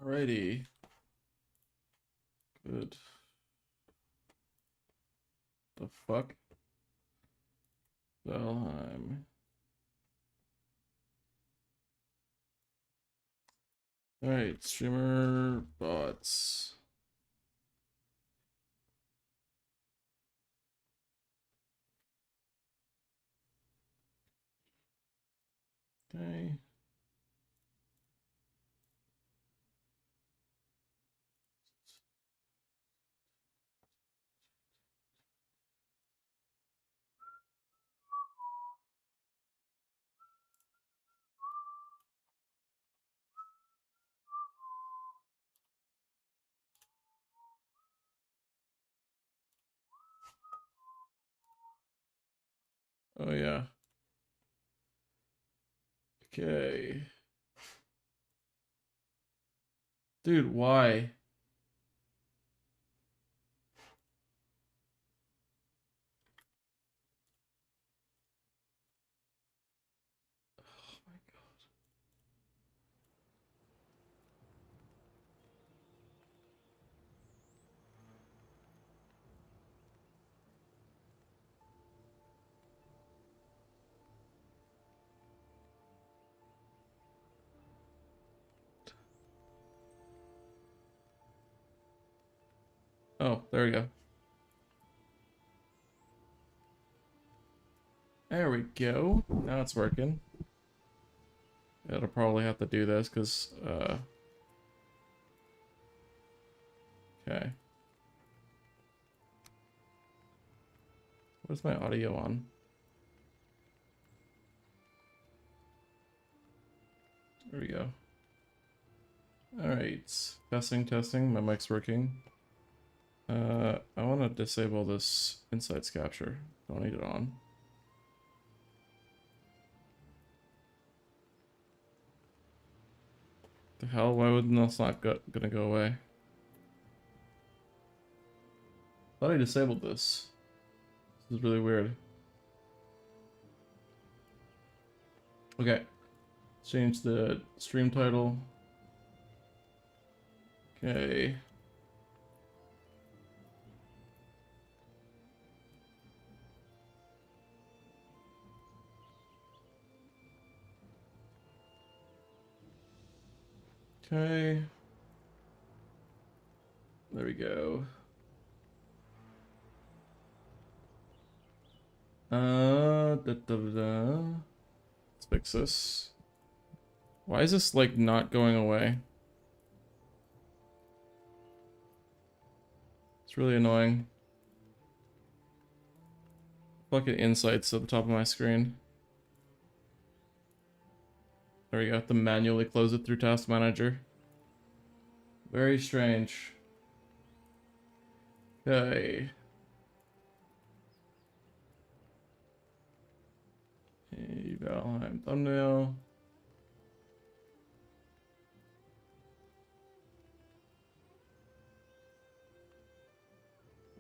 Alrighty. Good. The fuck? Valheim. Alright, streamer bots. Okay. Oh yeah. Okay. Dude, why? Oh my god. Oh, there we go. There we go. Now it's working. It'll probably have to do this because, okay. Where's my audio on? There we go. Alright. Testing. My mic's working. I want to disable this insights capture. Don't need it on. The hell? Why would that's not gonna go away? Thought I disabled this. This is really weird. Okay. Change the stream title. Okay. Okay. There we go. Let's fix this. Why is this like not going away? It's really annoying. Fucking insights at the top of my screen. There we go. Have to manually close it through Task Manager. Very strange. Okay. Hey, Valheim thumbnail.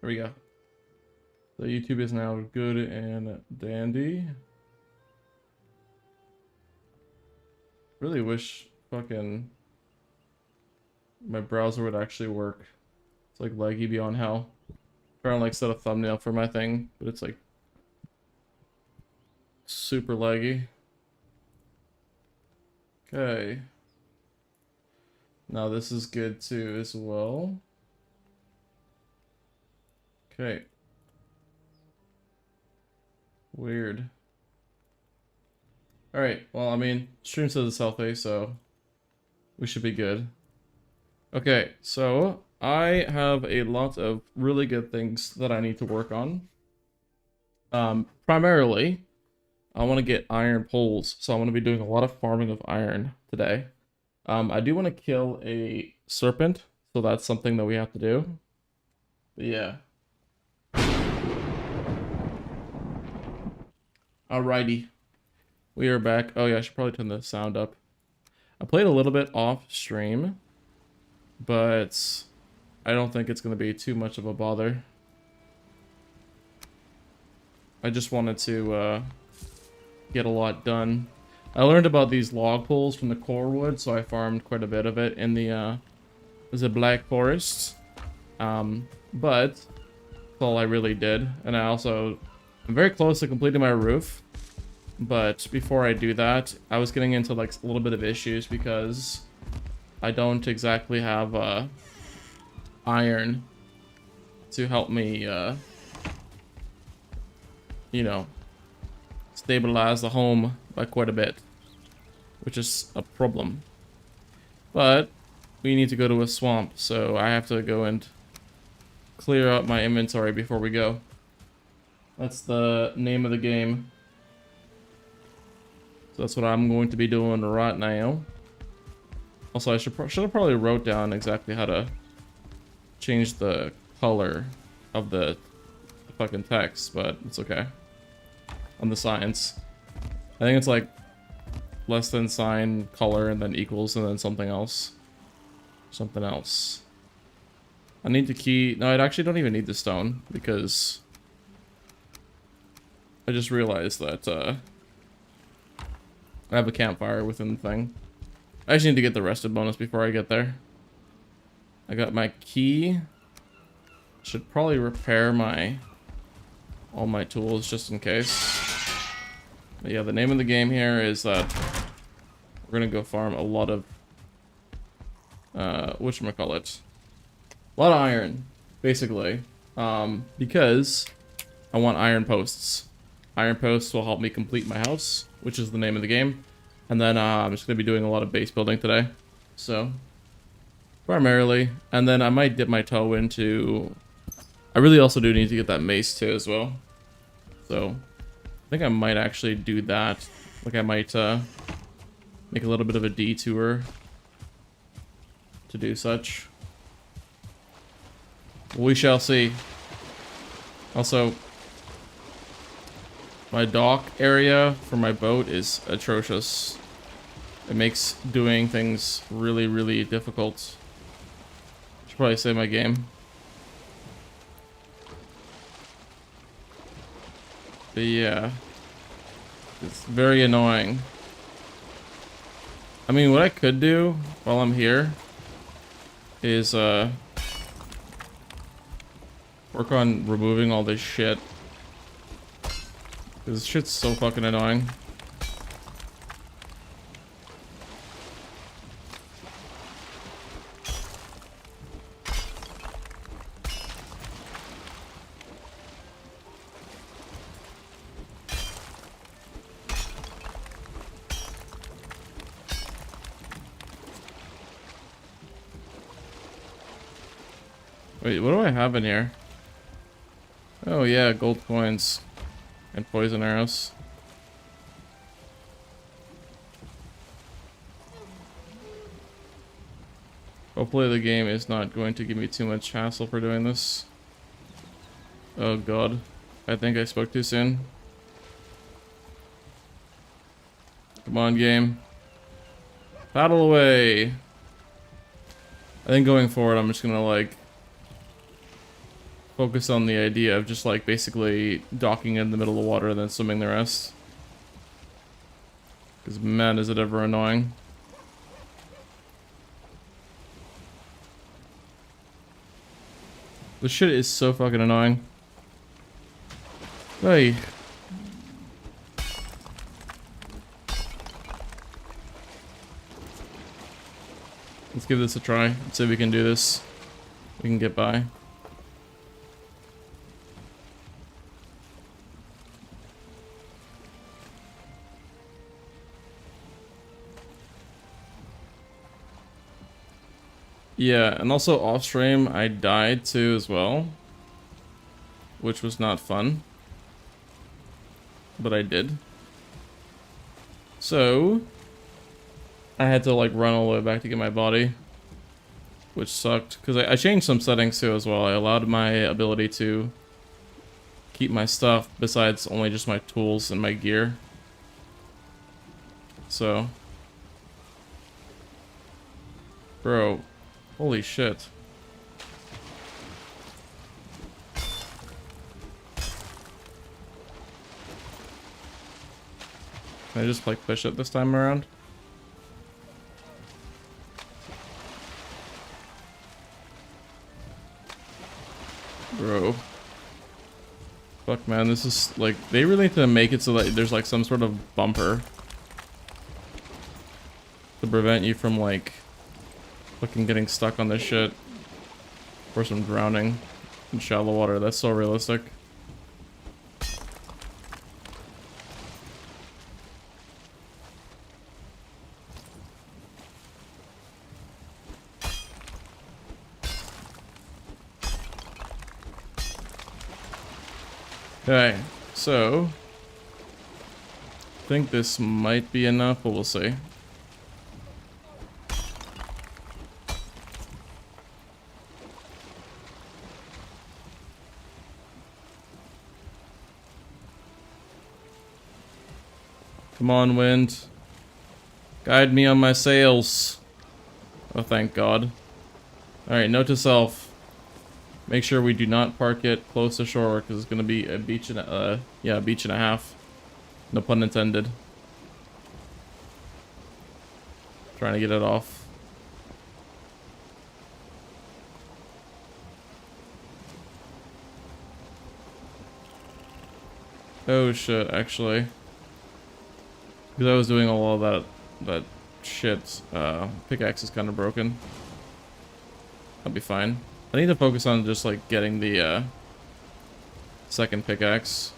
There we go. So YouTube is now good and dandy. Really wish fucking my browser would actually work. It's like laggy beyond hell. Trying to like set a thumbnail for my thing, but it's like super laggy. Okay. Now this is good too as well. Okay. Weird. Alright, well, I mean, stream says it's healthy, so we should be good. Okay, so I have a lot of really good things that I need to work on. Primarily, I want to get iron poles, so I'm going to be doing a lot of farming of iron today. I do want to kill a serpent, so that's something that we have to do. But yeah. Alrighty. We are back. Oh yeah, I should probably turn the sound up. I played a little bit off stream, but I don't think it's going to be too much of a bother. I just wanted to get a lot done. I learned about these log poles from the core wood, so I farmed quite a bit of it in the the Black Forest. But that's all I really did. And I'm very close to completing my roof. But before I do that, I was getting into like a little bit of issues because I don't exactly have iron to help me, you know, stabilize the home by quite a bit, which is a problem. But we need to go to a swamp, so I have to go and clear out my inventory before we go. That's the name of the game. So that's what I'm going to be doing right now. Also, I should have probably wrote down exactly how to change the color of the fucking text, but it's okay. On the signs, I think it's like less than sign color and then equals and then something else. Something else. I need the key. No, I actually don't even need the stone because I just realized that I have a campfire within the thing. I actually need to get the rested bonus before I get there. I got my key. Should probably repair all my tools just in case. But yeah, the name of the game here is that we're gonna go farm a lot of whatchamacallit. A lot of iron, basically. Because I want iron posts. Iron posts will help me complete my house, which is the name of the game. And then I'm just gonna be doing a lot of base building today. So primarily. And then I might dip my toe into, I really also do need to get that mace too as well. So I think I might actually do that. Like I might make a little bit of a detour to do such. We shall see. Also, my dock area for my boat is atrocious. It makes doing things really, really difficult. Should probably save my game. But yeah, it's very annoying. I mean, what I could do while I'm here is work on removing all this shit. This shit's so fucking annoying. Wait, what do I have in here? Oh yeah, gold coins and poison arrows. Hopefully the game is not going to give me too much hassle for doing this. Oh god, I think I spoke too soon. Come on, game. Paddle away. I think going forward I'm just gonna like focus on the idea of just like basically docking in the middle of the water and then swimming the rest. Because man, is it ever annoying. This shit is so fucking annoying. Hey. Let's give this a try. Let's see if we can do this. We can get by. Yeah, and also off stream I died too as well, which was not fun, but I did. So I had to like run all the way back to get my body, which sucked because I changed some settings too as well. I allowed my ability to keep my stuff besides only just my tools and my gear. So, bro. Holy shit. Can I just like push it this time around? Grove. Fuck, man, this is, like, they really need to make it so that there's, like, some sort of bumper to prevent you from, like, fucking getting stuck on this shit. Or some drowning in shallow water. That's so realistic. Okay, so I think this might be enough, but we'll see. Come on, wind. Guide me on my sails. Oh, thank God. Alright, note to self. Make sure we do not park it close to shore, because it's going to be a beach and a beach and a half. No pun intended. Trying to get it off. Oh shit, actually. Because I was doing all of that shit. Pickaxe is kind of broken. I'll be fine. I need to focus on just like getting the second pickaxe.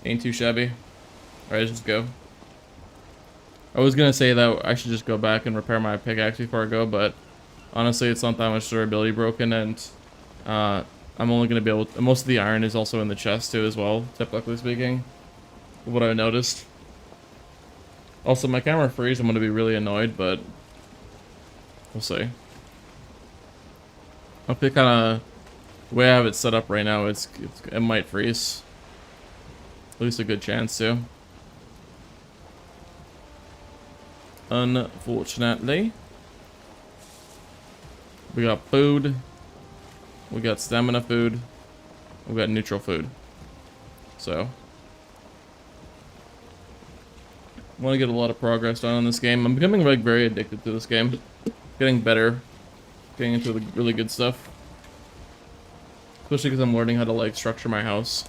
Ain't too shabby. Alright, let's just go. I was gonna say that I should just go back and repair my pickaxe before I go, but honestly it's not that much durability broken, and I'm only gonna be able to, most of the iron is also in the chest too as well, typically speaking. What I noticed. Also, my camera freeze, I'm gonna be really annoyed, but we'll see. I feel kinda, the way I have it set up right now, it might freeze. At least a good chance to. Unfortunately. We got food. We got stamina food. We got neutral food. So. I want to get a lot of progress done on this game. I'm becoming like very addicted to this game. Getting better. Getting into the really good stuff. Especially because I'm learning how to like structure my house.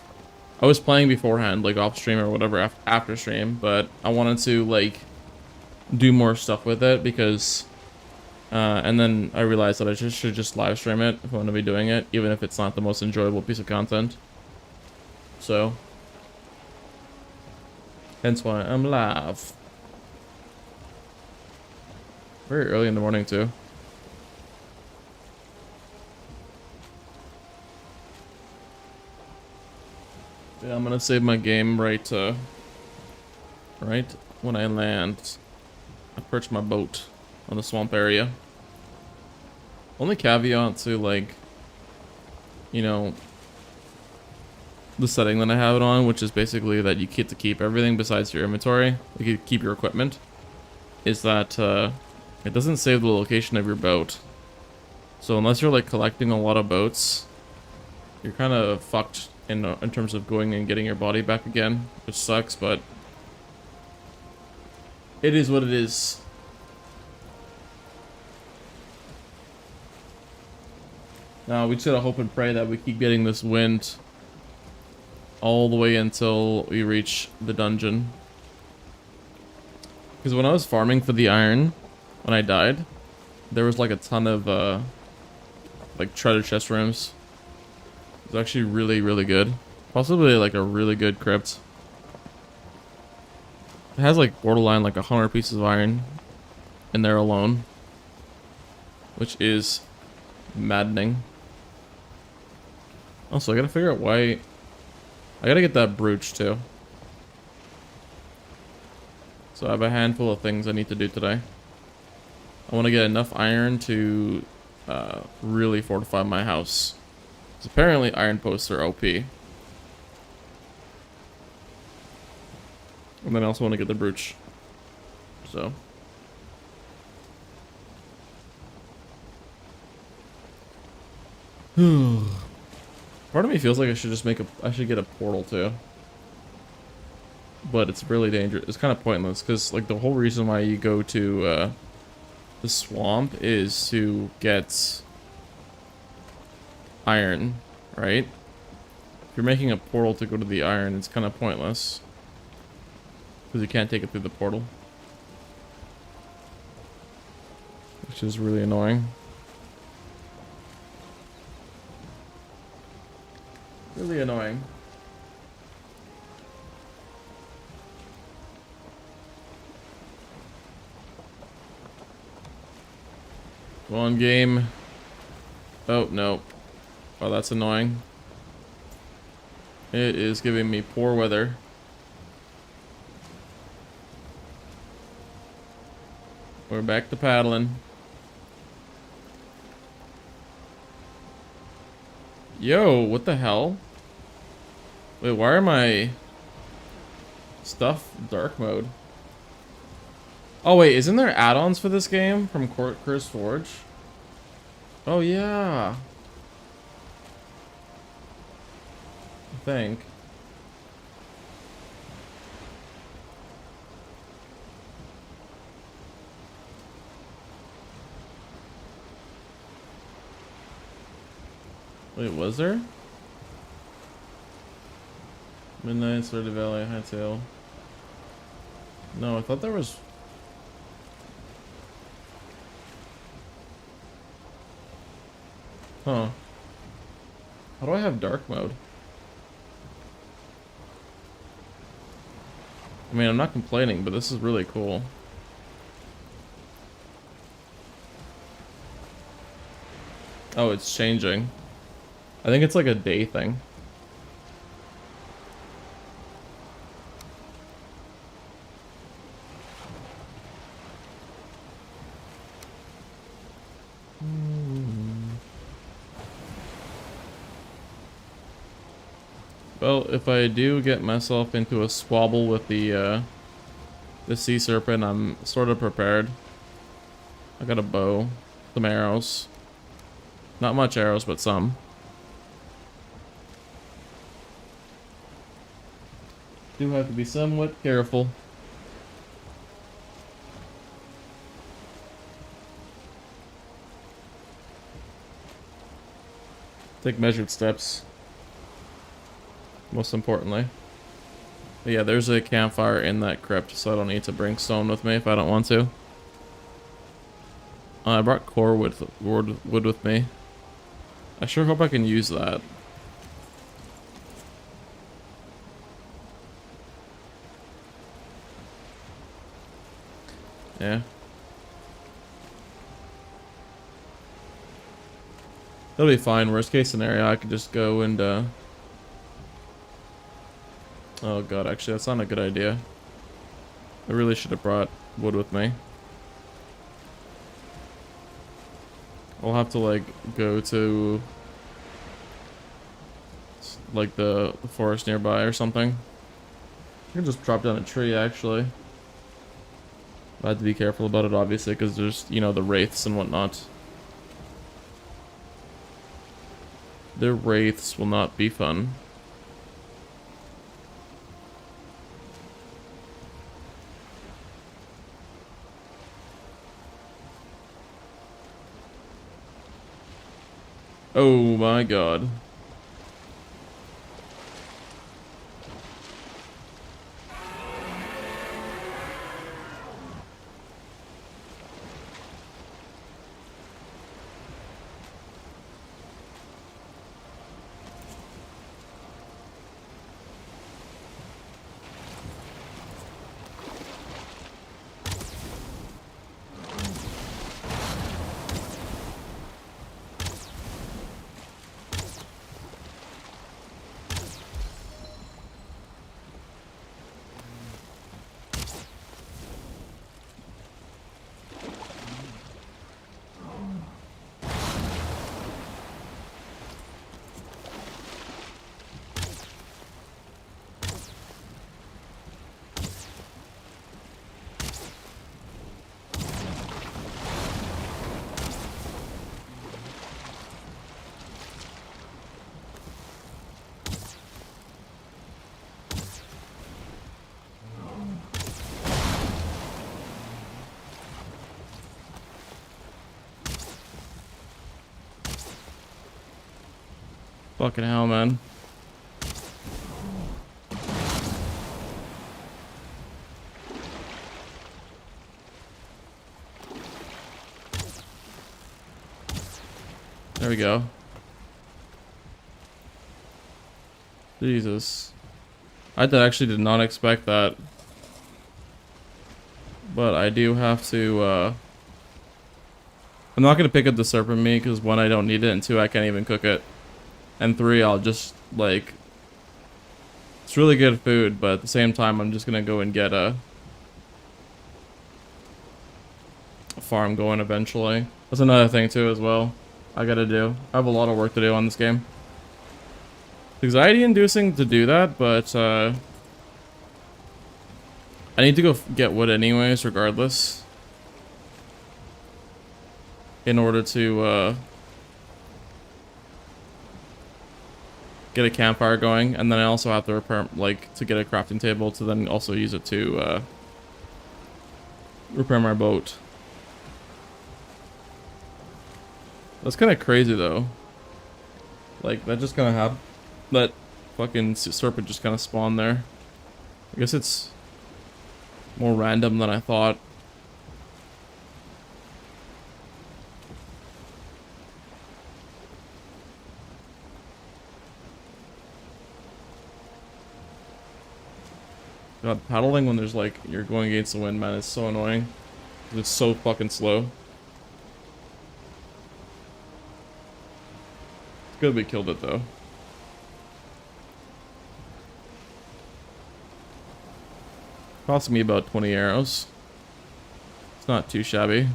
I was playing beforehand, like off stream or whatever after stream, but I wanted to like do more stuff with it because and then I realized that I should just live stream it if I want to be doing it, even if it's not the most enjoyable piece of content. So hence why I'm live. Very early in the morning too. Yeah, I'm gonna save my game right when I land. I perch my boat on the swamp area. Only caveat to like, you know, the setting that I have it on, which is basically that you get to keep everything besides your inventory. You can keep your equipment. Is that it doesn't save the location of your boat. So unless you're like collecting a lot of boats, you're kind of fucked in terms of going and getting your body back again, which sucks, but it is what it is. Now we just gotta hope and pray that we keep getting this wind all the way until we reach the dungeon. Because when I was farming for the iron, when I died, there was like a ton of like treasure chest rooms. It was actually really, really good. Possibly like a really good crypt. It has like borderline like 100 pieces of iron in there alone, which is maddening. Also, I gotta figure out why. I gotta get that brooch too. So I have a handful of things I need to do today. I want to get enough iron to really fortify my house. Because apparently iron posts are OP. And then I also want to get the brooch. So. Part of me feels like I should just make I should get a portal too. but it's really dangerous. It's kind of pointless because like the whole reason why you go to the swamp is to get iron, right? If you're making a portal to go to the iron, it's kind of pointless because you can't take it through the portal, which is really annoying. Really annoying. Come on, game. Oh, no. Oh, that's annoying. It is giving me poor weather. We're back to paddling. Yo, what the hell? Wait, why are my stuff dark mode? Oh wait, isn't there add-ons for this game from Cursed Forge? Oh yeah. I think. Wait, was there? Midnight, Stardew Valley, Hightail. No, I thought there was... Huh. How do I have dark mode? I mean, I'm not complaining, but this is really cool. Oh, it's changing. I think it's like a day thing. Well, if I do get myself into a squabble with the sea serpent, I'm sort of prepared. I got a bow, some arrows. Not much arrows, but some. Do have to be somewhat careful. Take measured steps. Most importantly. But yeah, there's a campfire in that crypt, so I don't need to bring stone with me if I don't want to. I brought core wood with me. I sure hope I can use that. Yeah. That'll be fine. Worst case scenario, I could just go and oh god, actually that's not a good idea. I really should have brought wood with me. I'll have to like go to like the forest nearby or something. I can just drop down a tree actually. I have to be careful about it obviously because there's, you know, the wraiths and whatnot. The wraiths will not be fun. Oh my god. Fucking hell, man. There we go. Jesus. Actually did not expect that. But I do have to, I'm not gonna pick up the serpent meat because one, I don't need it, and two, I can't even cook it. And three, I'll just, like... It's really good food, but at the same time, I'm just gonna go and get a farm going eventually. That's another thing too as well. I gotta do. I have a lot of work to do on this game. It's anxiety inducing to do that, but I need to go get wood anyways, regardless. In order to get a campfire going, and then I also have to repair, like, to get a crafting table to then also use it to repair my boat. That's kind of crazy though. Like, that just kind of happened. That fucking serpent just kind of spawned there. I guess it's more random than I thought. God, paddling when there's like, you're going against the wind, man, is so annoying. It's so fucking slow. It's good we killed it though. Cost me about 20 arrows. It's not too shabby.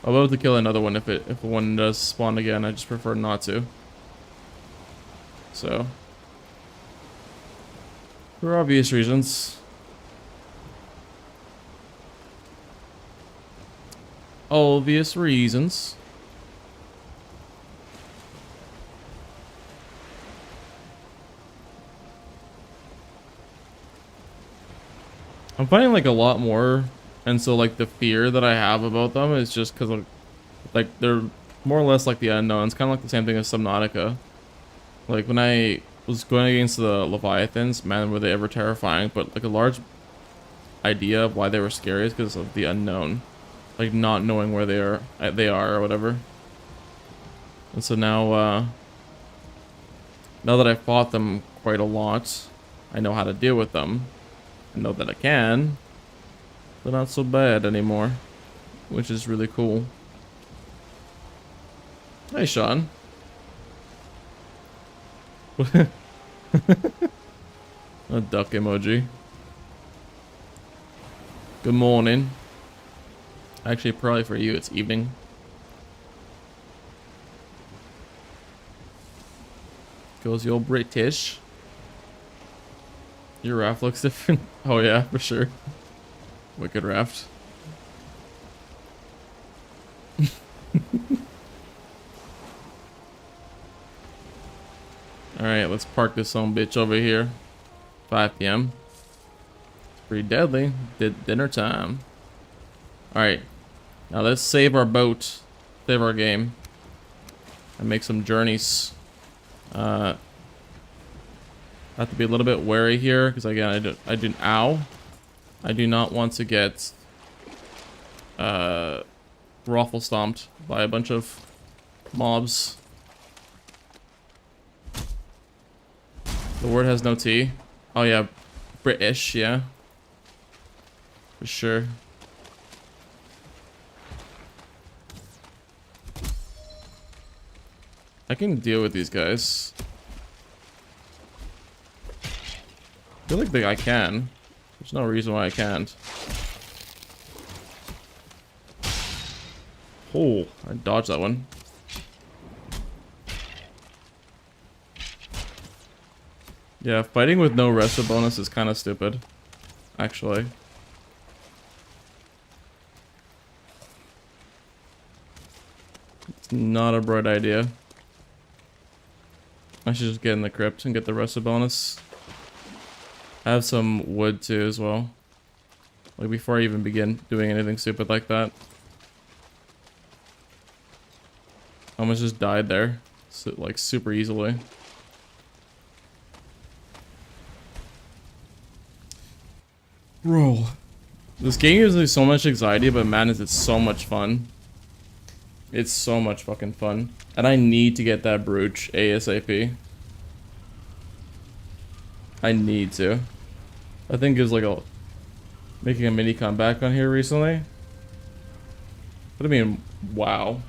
I'll be able to kill another one if one does spawn again. I just prefer not to. So, for obvious reasons. Obvious reasons. I'm finding like a lot more, and so like the fear that I have about them is just because like they're more or less like the unknowns, kind of like the same thing as Subnautica. Like when I was going against the Leviathans, man, were they ever terrifying, but like a large idea of why they were scary is because of the unknown, like not knowing where they are or whatever. And so now that I've fought them quite a lot, I know how to deal with them. I know that I can. They're not so bad anymore, which is really cool. Hey, Sean. A duck emoji. Good morning. Actually, probably for you, it's evening. Goes your British. Your raft looks different. Oh yeah, for sure. Wicked raft. Alright, let's park this own bitch over here. 5 p.m. It's pretty deadly. Dinner time. Alright. Now let's save our boat. Save our game. And make some journeys. I have to be a little bit wary here because again, I do not want to get raffle stomped by a bunch of mobs. The word has no T. Oh yeah, British, yeah, for sure. I can deal with these guys. I feel like I can. There's no reason why I can't. Oh, I dodged that one. Yeah, fighting with no resto bonus is kind of stupid, actually. It's not a bright idea. I should just get in the crypt and get the resto bonus. I have some wood too as well. Like before I even begin doing anything stupid like that. I almost just died there. So, like super easily. Bro, this game gives me so much anxiety, but man, is it so much fun. It's so much fucking fun. And I need to get that brooch ASAP. I need to. I think it was like making a mini comeback on here recently. What do you mean, wow?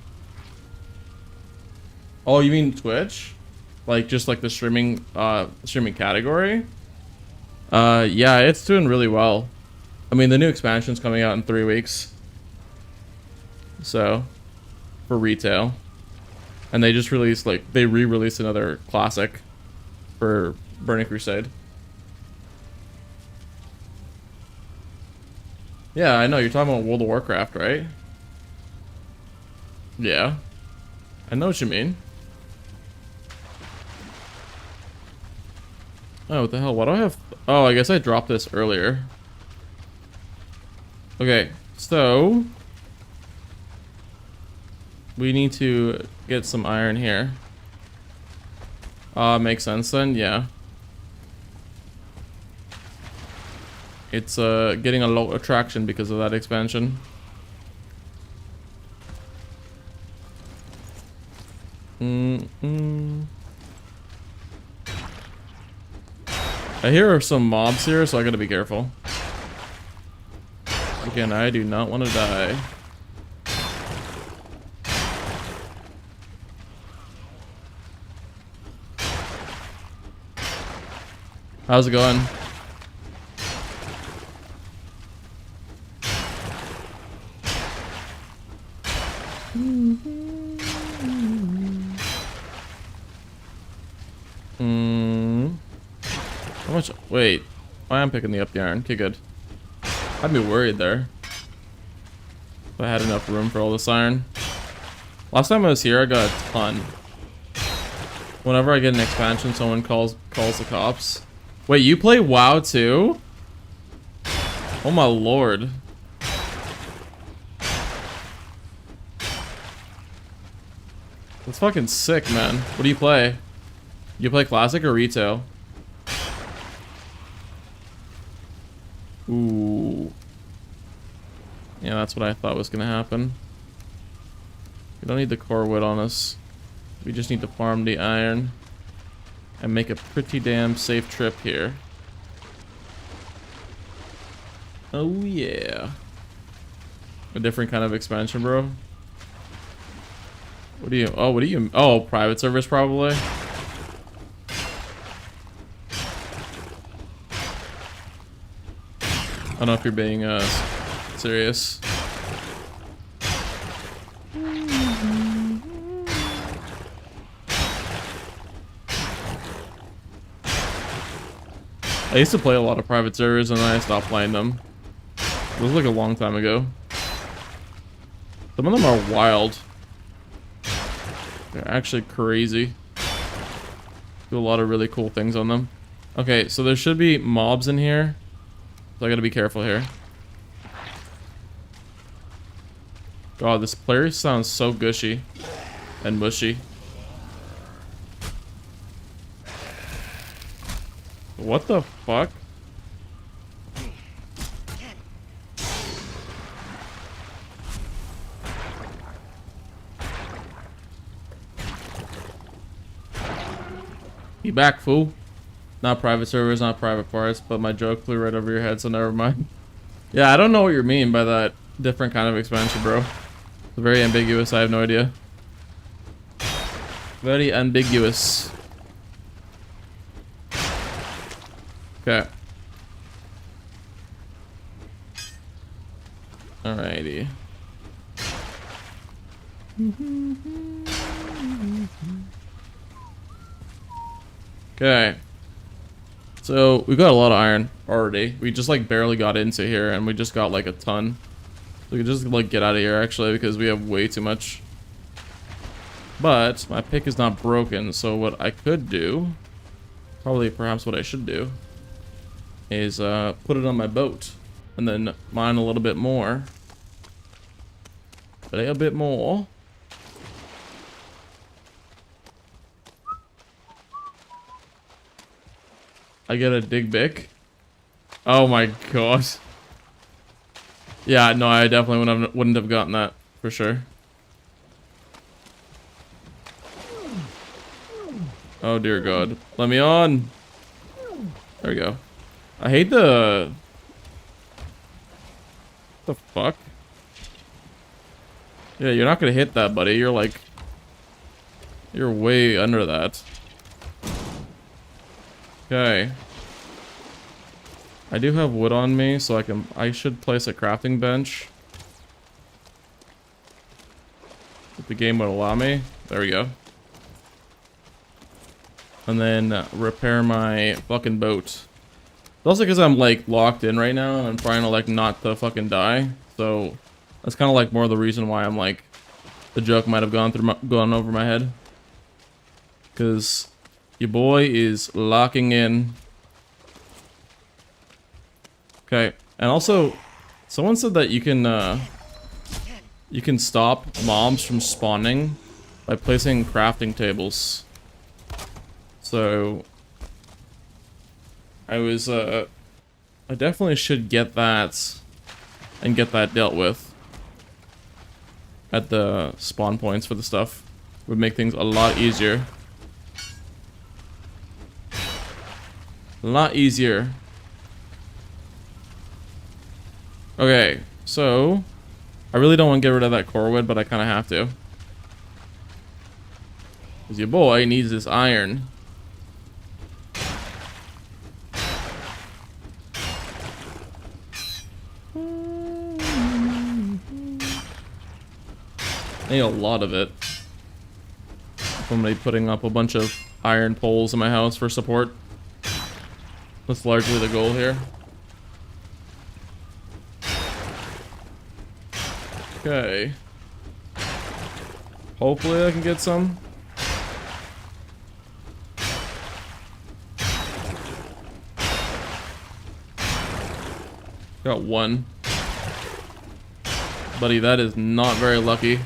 Oh, you mean Twitch? Like just like the streaming category? Yeah, it's doing really well. I mean, the new expansion's coming out in 3 weeks. So, for retail. And they just released, like, they re-released another classic for Burning Crusade. Yeah, I know, you're talking about World of Warcraft, right? Yeah. I know what you mean. Oh, what the hell? Why do I have... Oh, I guess I dropped this earlier. Okay, so... we need to get some iron here. Makes sense then, yeah. It's getting a lot of traction because of that expansion. I hear some mobs here, so I gotta be careful. Again, I do not want to die. How's it going? How much? Wait. I am picking up the iron. Okay, good. I'd be worried there. If I had enough room for all this iron. Last time I was here, I got a ton. Whenever I get an expansion, someone calls the cops. Wait, you play WoW too? Oh my lord. That's fucking sick, man. What do you play? You play classic or retail? Ooh. Yeah, that's what I thought was gonna happen. We don't need the core wood on us. We just need to farm the iron and make a pretty damn safe trip here. Oh yeah. A different kind of expansion, bro. What do you... Oh, what do you... Oh, private service probably. I don't know if you're being serious. I used to play a lot of private servers and then I stopped playing them. It was like a long time ago. Some of them are wild. They're actually crazy. Do a lot of really cool things on them. Okay, so there should be mobs in here. So I gotta be careful here. God, this player sounds so gushy and mushy. What the fuck? Be back, fool. Not private servers, not private parts, but my joke flew right over your head, so never mind. Yeah, I don't know what you mean by that different kind of expansion, bro. It's very ambiguous, I have no idea. Very ambiguous. Okay. Alrighty. Okay. So, we got a lot of iron already. We just like barely got into here and we just got like a ton. We could just like get out of here actually because we have way too much. But my pick is not broken, so what I could do, probably perhaps what I should do, is put it on my boat and then mine a little bit more. A little bit more. I get a dig bick. Oh my god. Yeah, no, I definitely wouldn't have gotten that for sure. Oh dear god. Let me on. There we go. I hate the fuck? Yeah, you're not gonna hit that, buddy. You're like, you're way under that. Okay. I do have wood on me, so I should place a crafting bench. If the game would allow me. There we go. And then repair my fucking boat. It's also because I'm like locked in right now and I'm trying to like not to fucking die. So that's kind of like more the reason why I'm like, the joke might have gone over my head. Because your boy is locking in. Okay, and also, someone said that you can stop mobs from spawning by placing crafting tables. So I definitely should get that and get that dealt with at the spawn points for the stuff. Would make things a lot easier. A lot easier. Okay, so I really don't want to get rid of that core wood, but I kind of have to. Because your boy needs this iron. I need a lot of it. I'm gonna be putting up a bunch of iron poles in my house for support. That's largely the goal here. Okay. Hopefully I can get some. Got one. Buddy, that is not very lucky.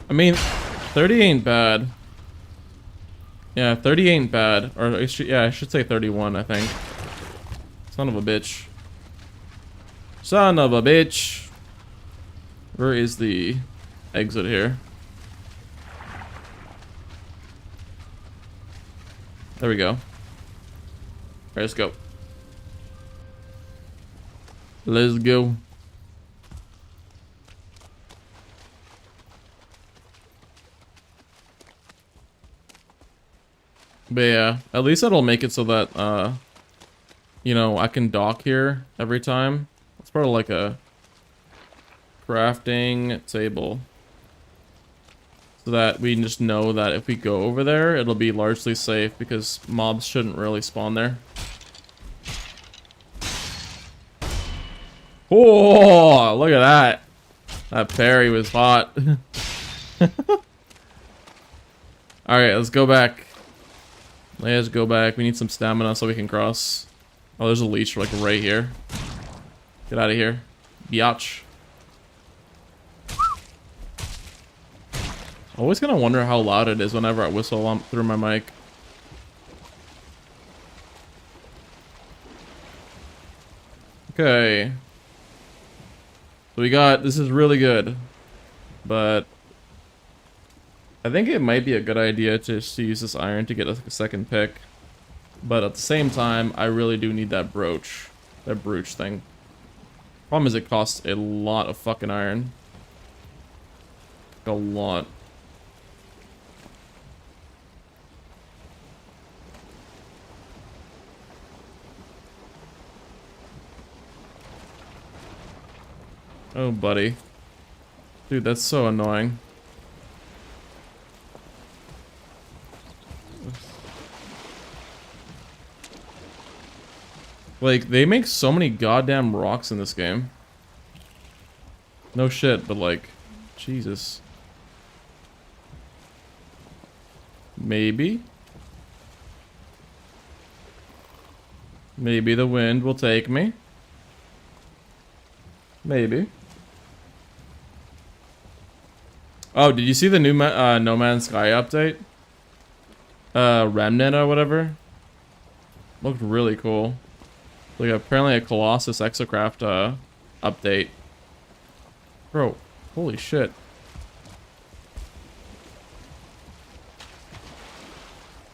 I mean, 30 ain't bad. Yeah, 30 ain't bad. Or, yeah, I should say 31, I think. Son of a bitch. Son of a bitch. Where is the exit here? There we go. Alright, let's go. Let's go. But yeah, at least that'll make it so that, you know, I can dock here every time. It's part of like a crafting table. So that we just know that if we go over there, it'll be largely safe because mobs shouldn't really spawn there. Oh, look at that. That parry was hot. Alright, let's go back. Let's go back. We need some stamina so we can cross. Oh, there's a leech like right here. Get out of here. Biatch. Always gonna wonder how loud it is whenever I whistle on through my mic. Okay. So we got, this is really good. But I think it might be a good idea to use this iron to get a second pick. But at the same time, I really do need that brooch. That brooch thing. Problem is it costs a lot of fucking iron. A lot. Oh, buddy. Dude, that's so annoying. Like, they make so many goddamn rocks in this game. No shit, but like, Jesus. Maybe? Maybe the wind will take me. Maybe. Oh, did you see the new No Man's Sky update? Remnant or whatever? Looked really cool. Like apparently a Colossus Exocraft update. Bro, holy shit.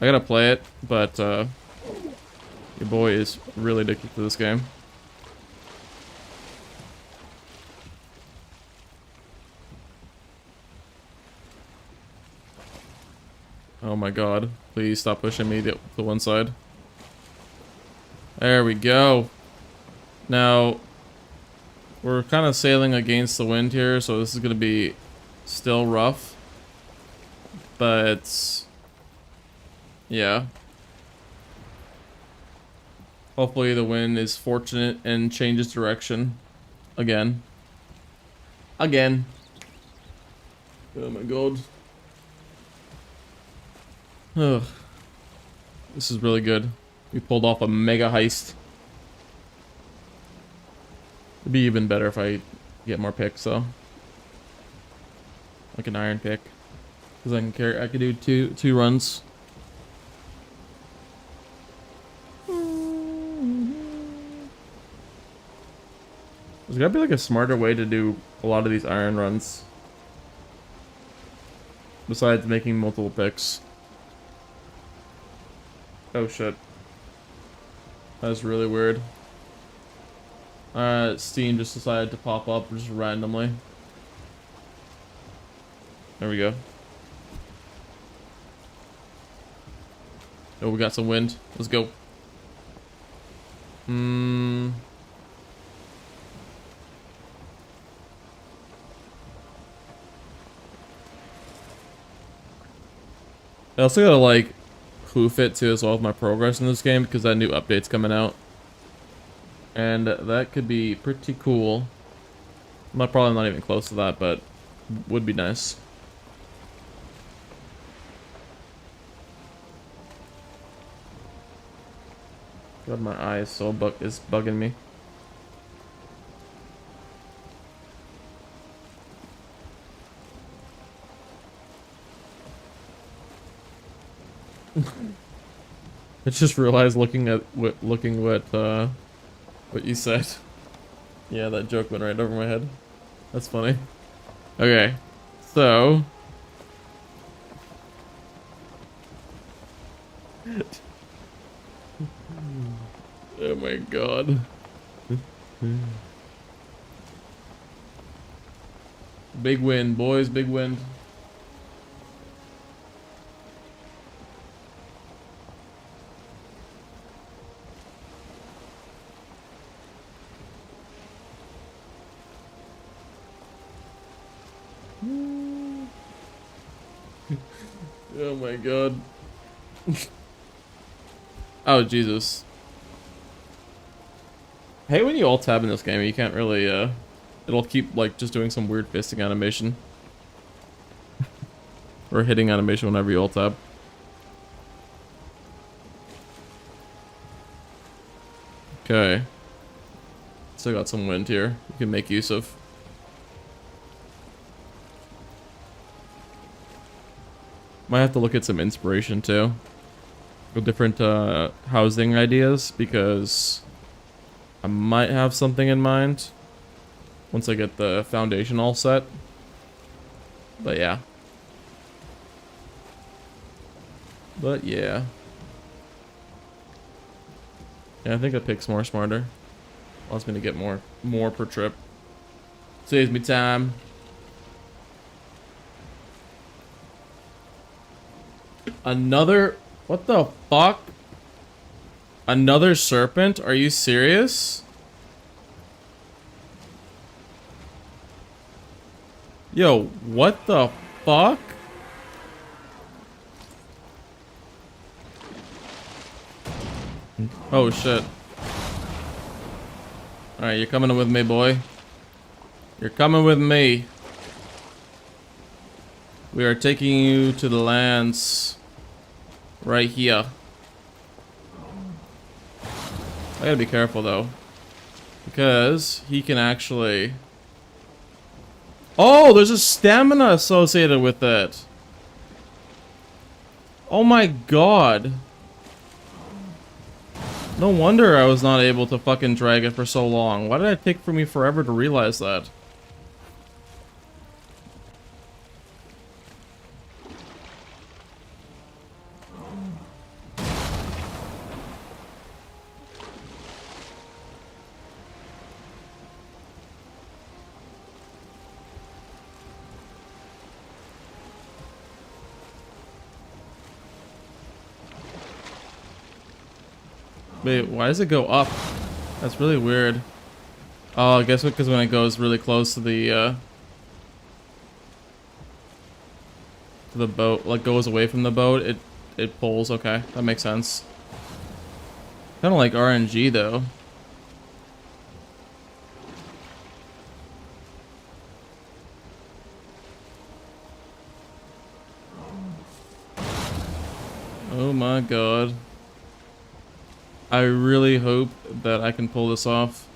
I gotta play it, but your boy is really addicted to this game. Oh my god. Please stop pushing me to one side. There we go. Now, we're kind of sailing against the wind here, so this is going to be still rough. But, yeah. Hopefully the wind is fortunate and changes direction. Again. Again. Oh my god. Ugh. This is really good. We pulled off a mega heist. It'd be even better if I get more picks though. Like an iron pick. Because I can do two runs. There's gotta be like a smarter way to do a lot of these iron runs. Besides making multiple picks. Oh shit. That's really weird. Steam just decided to pop up just randomly. There we go. Oh, we got some wind. Let's go. I also gotta like hoof it too as well with my progress in this game because that new update's coming out. And that could be pretty cool. I'm probably not even close to that, but would be nice. God, my eye is so bugging me. I just realized looking what you said. Yeah, that joke went right over my head. That's funny. Okay, so oh my god. Big wind, boys, big wind. Oh my god. Oh Jesus. I hate when you alt tab in this game, you can't really it'll keep like just doing some weird fisting animation. Or hitting animation whenever you alt tab. Okay. Still got some wind here you can make use of. Might have to look at some inspiration too. With different housing ideas because I might have something in mind once I get the foundation all set. But yeah. Yeah, I think a pick's more smarter. Allows me to get more per trip. Saves me time. Another... What the fuck? Another serpent? Are you serious? Yo, what the fuck? Oh shit. Alright, you're coming with me, boy. You're coming with me. We are taking you to the lands right here. I gotta be careful though, because he can actually Oh, there's a stamina associated with it. Oh my god. No wonder I was not able to fucking drag it for so long. Why did it take for me forever to realize that? Wait, why does it go up? That's really weird. Oh, I guess because when it goes really close to the boat, like goes away from the boat, it pulls. Okay, that makes sense. Kind of like RNG though. Oh my god. I really hope that I can pull this off.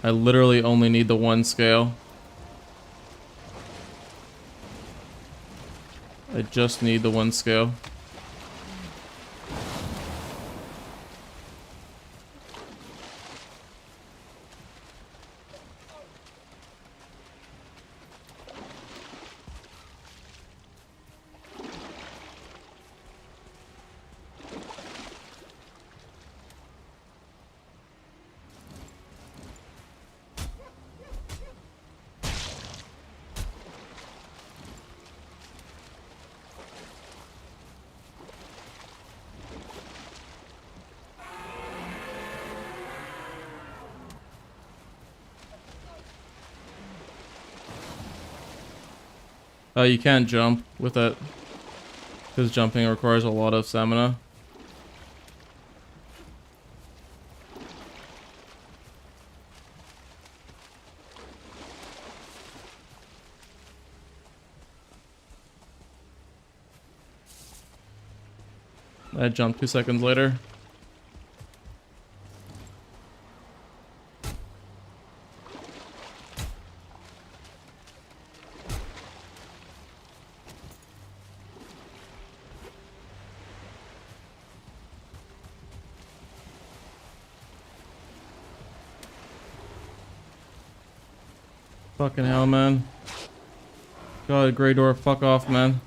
I literally only need the one scale. I just need the one scale. You can't jump with it, because jumping requires a lot of stamina. I jumped 2 seconds later. Fucking hell, man. God, Grey Door, fuck off, man.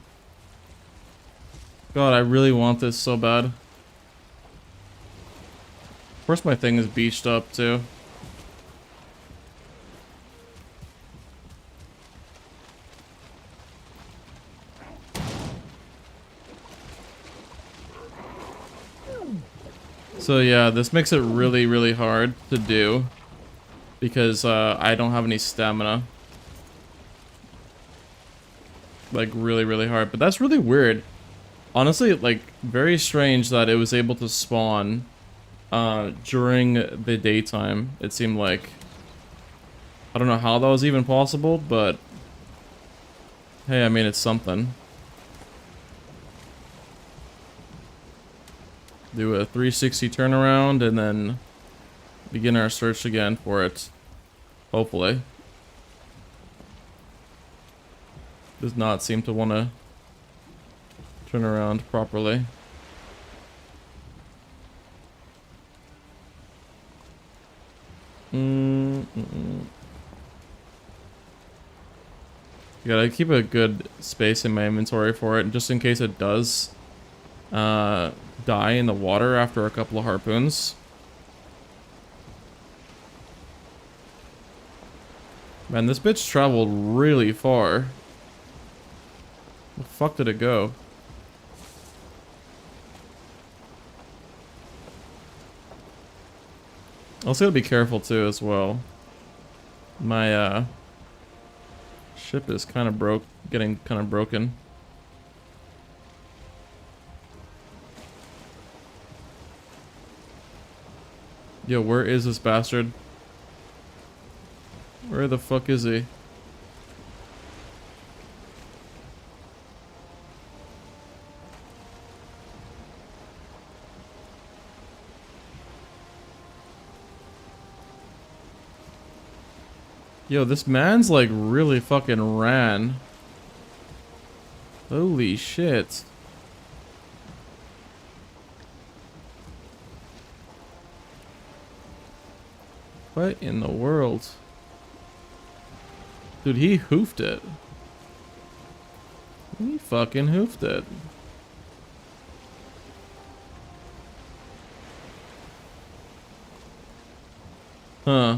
God, I really want this so bad. Of course my thing is beached up, too. So yeah, this makes it really, really hard to do. Because I don't have any stamina. Like, really, really hard. But that's really weird. Honestly, like, very strange that it was able to spawn during the daytime, it seemed like. I don't know how that was even possible, but hey, I mean, it's something. Do a 360 turnaround and then begin our search again for it. Hopefully. Does not seem to want to turn around properly. Gotta keep a good space in my inventory for it, just in case it does die in the water after a couple of harpoons. Man, this bitch traveled really far. Where the fuck did it go? Also gotta be careful too as well. My ship is kind of getting kind of broken. Yo, where is this bastard? Where the fuck is he? Yo, this man's like really fucking ran. Holy shit. What in the world? Dude, he hoofed it. He fucking hoofed it. Huh.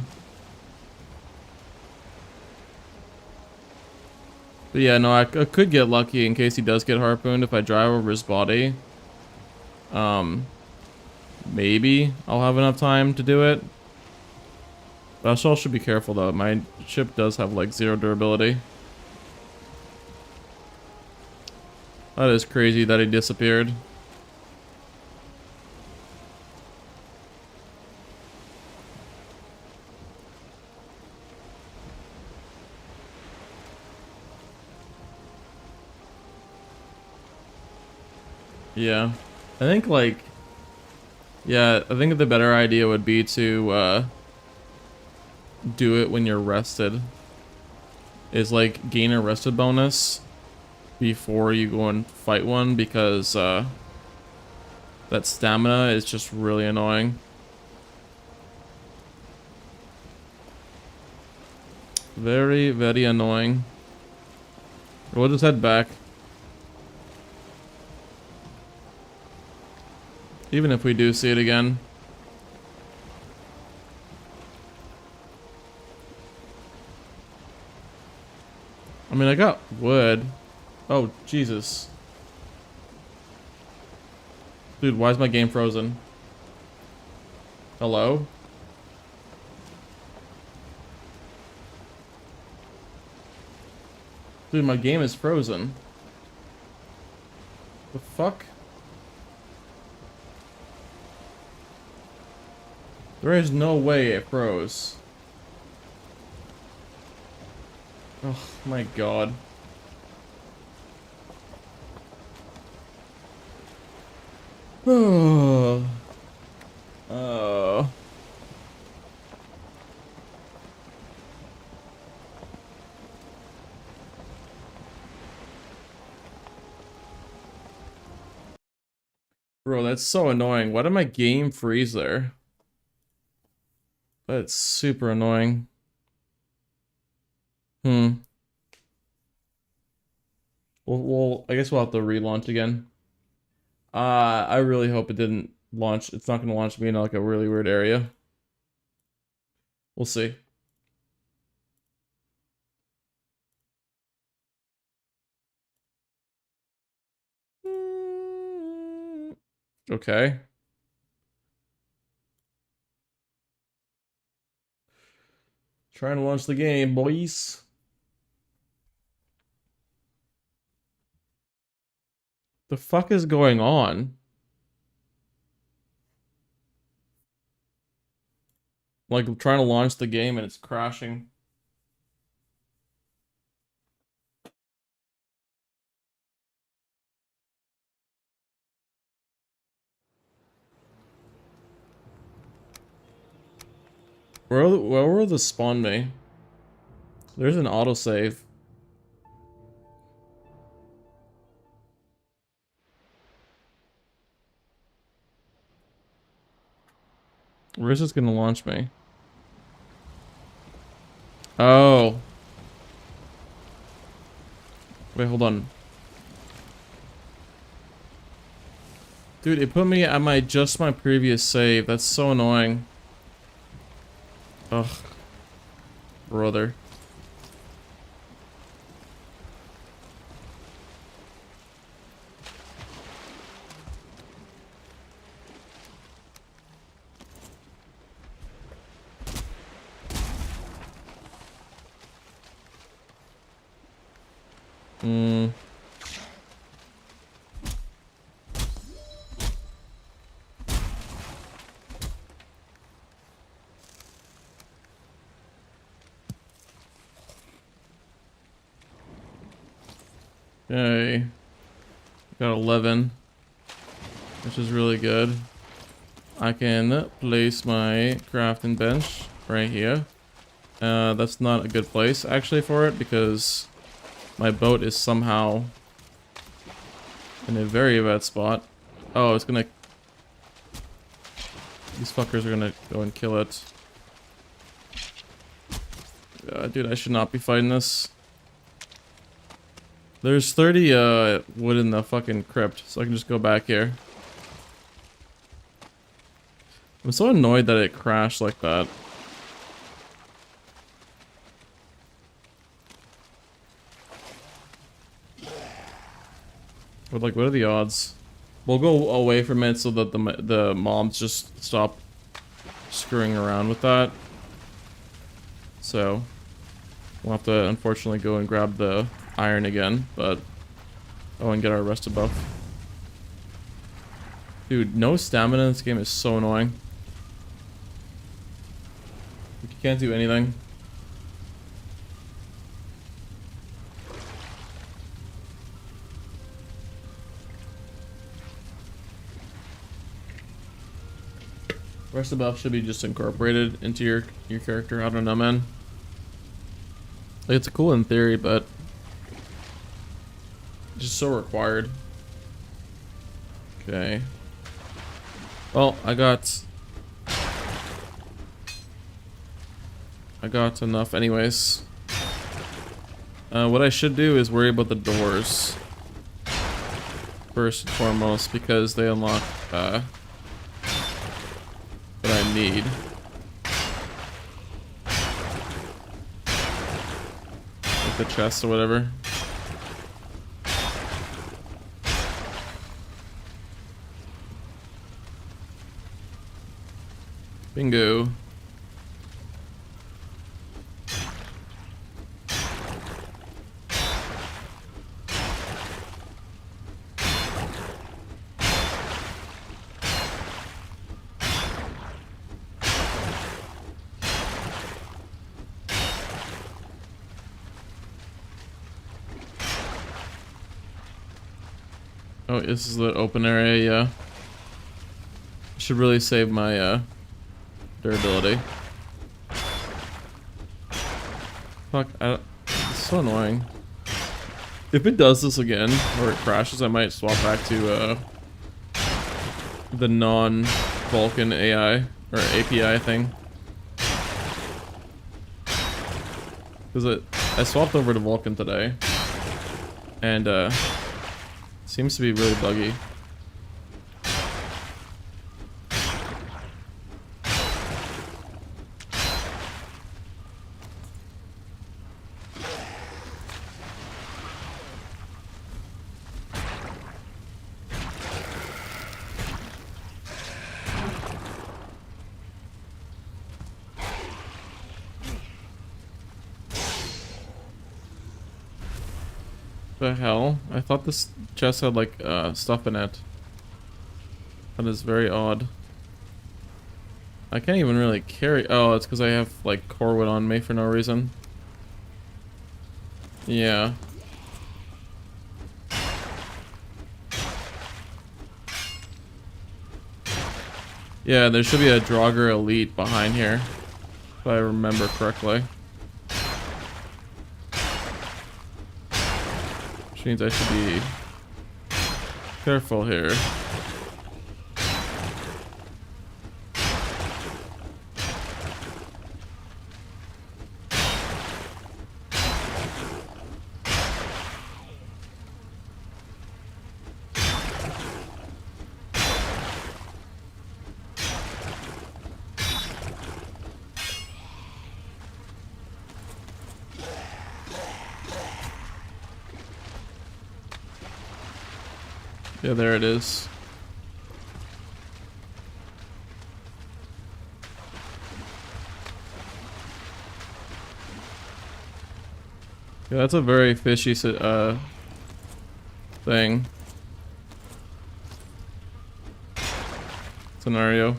But yeah, no, I could get lucky in case he does get harpooned if I drive over his body. Maybe I'll have enough time to do it. But I still should be careful though. My ship does have like 0 durability. That is crazy that he disappeared. Yeah. I think like... Yeah, I think the better idea would be to do it when you're rested. Is like gain a rested bonus before you go and fight one, because that stamina is just really annoying. Very, very annoying. We'll just head back. Even if we do see it again. I mean, I got wood. Oh, Jesus. Dude, why is my game frozen? Hello? Dude, my game is frozen. The fuck? There is no way it froze. Oh my god. Oh. Oh. Bro, that's so annoying. Why did my game freeze there? That's super annoying. I guess we'll have to relaunch again. I really hope it didn't launch. It's not gonna launch me in like a really weird area. We'll see. Okay. Trying to launch the game, boys. The fuck is going on? Like, I'm trying to launch the game and it's crashing. Where will the spawn me? There's an autosave. Where's this gonna launch me? Oh. Wait, hold on. Dude, it put me at my previous save. That's so annoying. Ugh. Brother. Okay. Got 11. Which is really good. I can place my crafting bench right here. That's not a good place actually for it because my boat is somehow in a very bad spot. Oh, it's gonna... These fuckers are gonna go and kill it. Dude, I should not be fighting this. There's 30 wood in the fucking crypt, so I can just go back here. I'm so annoyed that it crashed like that. But like, what are the odds? We'll go away from it so that the mobs just stop screwing around with that. So we'll have to unfortunately go and grab the iron again, but oh, and get our rested buff. Dude, no stamina in this game is so annoying. You can't do anything. Rested buff should be just incorporated into your character. I don't know, man. Like, it's cool in theory, but just so required. Okay. Well, I got enough anyways. What I should do is worry about the doors first and foremost because they unlock what I need. Like the chest or whatever. Bingo. Oh, this is the open area, yeah. Should really save my durability. Fuck, it's so annoying. If it does this again, or it crashes, I might swap back to the non-Vulcan AI, or API thing. Because I swapped over to Vulcan today, and seems to be really buggy. The hell? I thought this chest had like stuff in it. That is very odd. I can't even really carry. Oh, it's because I have like Corwood on me for no reason. Yeah. Yeah, there should be a Draugr Elite behind here, if I remember correctly. Which means I should be careful here. Yeah, there it is. Yeah, that's a very fishy thing. Scenario.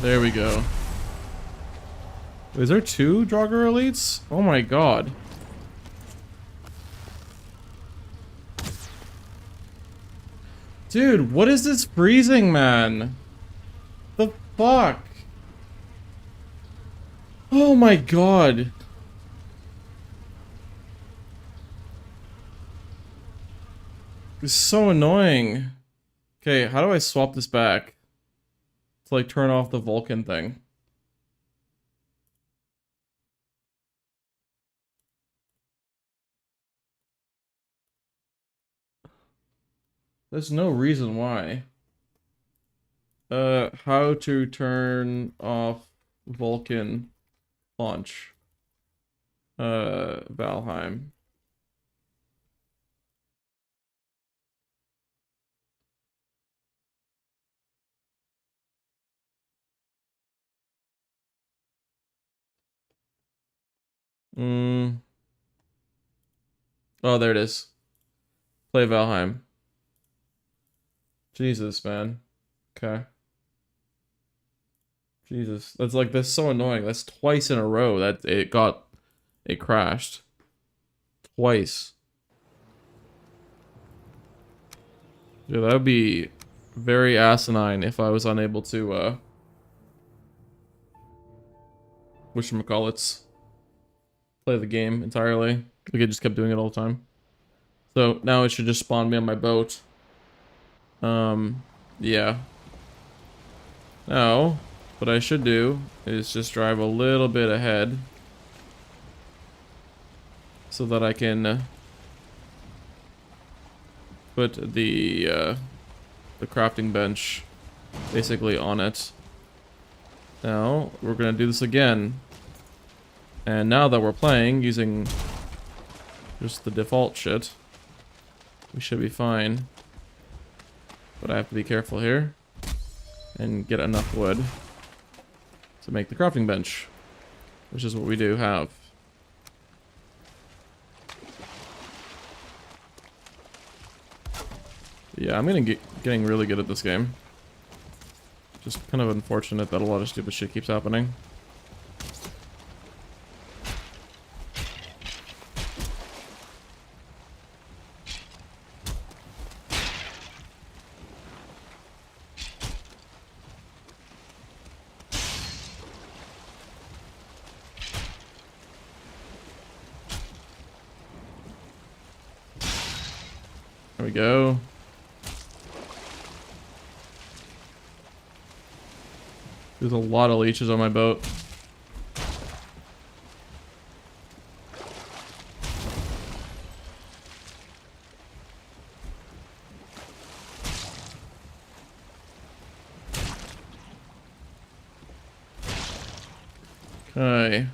There we go. Is there 2 Draugr elites? Oh my god. Dude, what is this freezing, man? The fuck? Oh my god. It's so annoying. Okay, how do I swap this back? To like turn off the Vulcan thing. There's no reason why. How to turn off Vulcan launch. Valheim. Oh, there it is. Play Valheim. Jesus, man. Okay. Jesus. That's so annoying. That's twice in a row that it crashed. Twice. Yeah, that would be very asinine if I was unable to, whatchamacallits, play the game entirely. Like, it just kept doing it all the time. So, now it should just spawn me on my boat. Yeah. Now, what I should do is just drive a little bit ahead. So that I can put the crafting bench basically on it. Now, we're gonna do this again. And now that we're playing using just the default shit, we should be fine. But I have to be careful here and get enough wood to make the crafting bench, which is what we do have. Yeah, I'm getting really good at this game. Just kind of unfortunate that a lot of stupid shit keeps happening. There we go. There's a lot of leeches on my boat. Okay.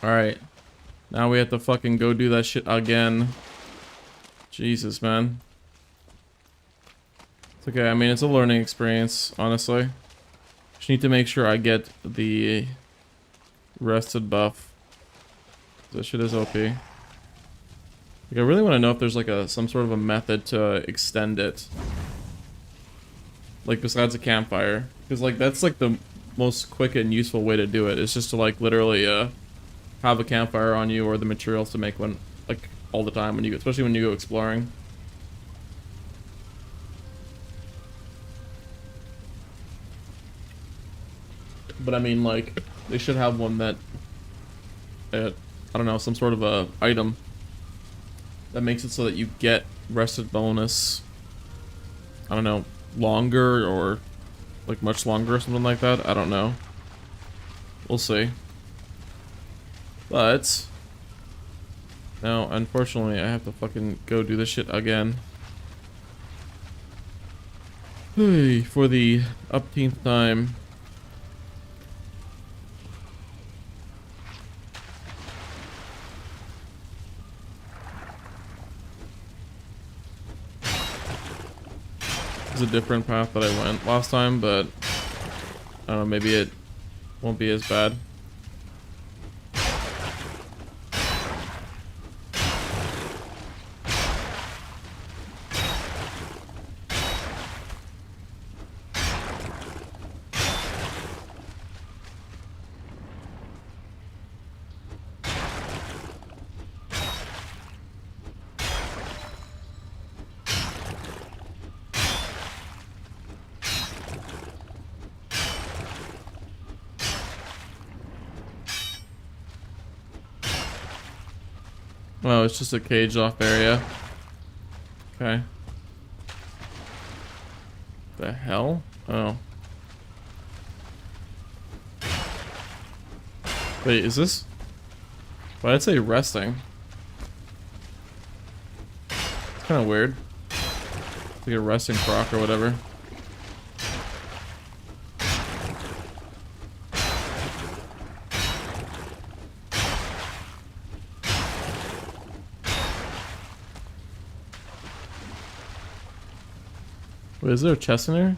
Alright. Now we have to fucking go do that shit again. Jesus, man. It's okay, I mean, it's a learning experience, honestly. Just need to make sure I get the rested buff. This shit is OP. Like, I really want to know if there's like some sort of a method to extend it. Like, besides a campfire. Because, like, that's like the most quick and useful way to do it. It's just to, like, literally, have a campfire on you or the materials to make one, like, all the time when you go, especially when you go exploring. But I mean, like, they should have one that, I don't know, some sort of a item that makes it so that you get rested bonus, I don't know, longer or like much longer or something like that. I don't know. We'll see. But now, unfortunately, I have to fucking go do this shit again. Hey, for the upteenth time. It's a different path that I went last time, but I don't know, maybe it won't be as bad. Oh, it's just a caged off area. Okay. The hell? Oh. Wait, is this? Why did it say resting? It's kind of weird. It's like a resting croc or whatever. Wait, is there a chest in here?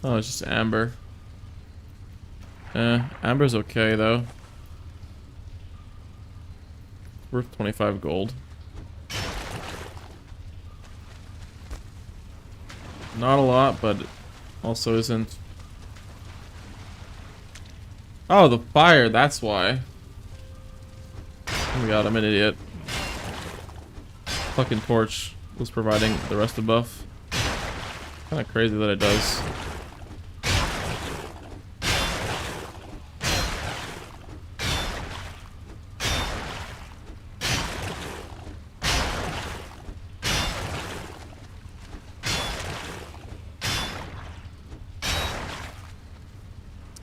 Oh, it's just amber. Amber's okay though. Worth 25 gold. Not a lot, but also isn't. Oh, the fire, that's why. Oh my god, I'm an idiot. Fucking torch was providing the rest of buff. Kinda crazy that it does.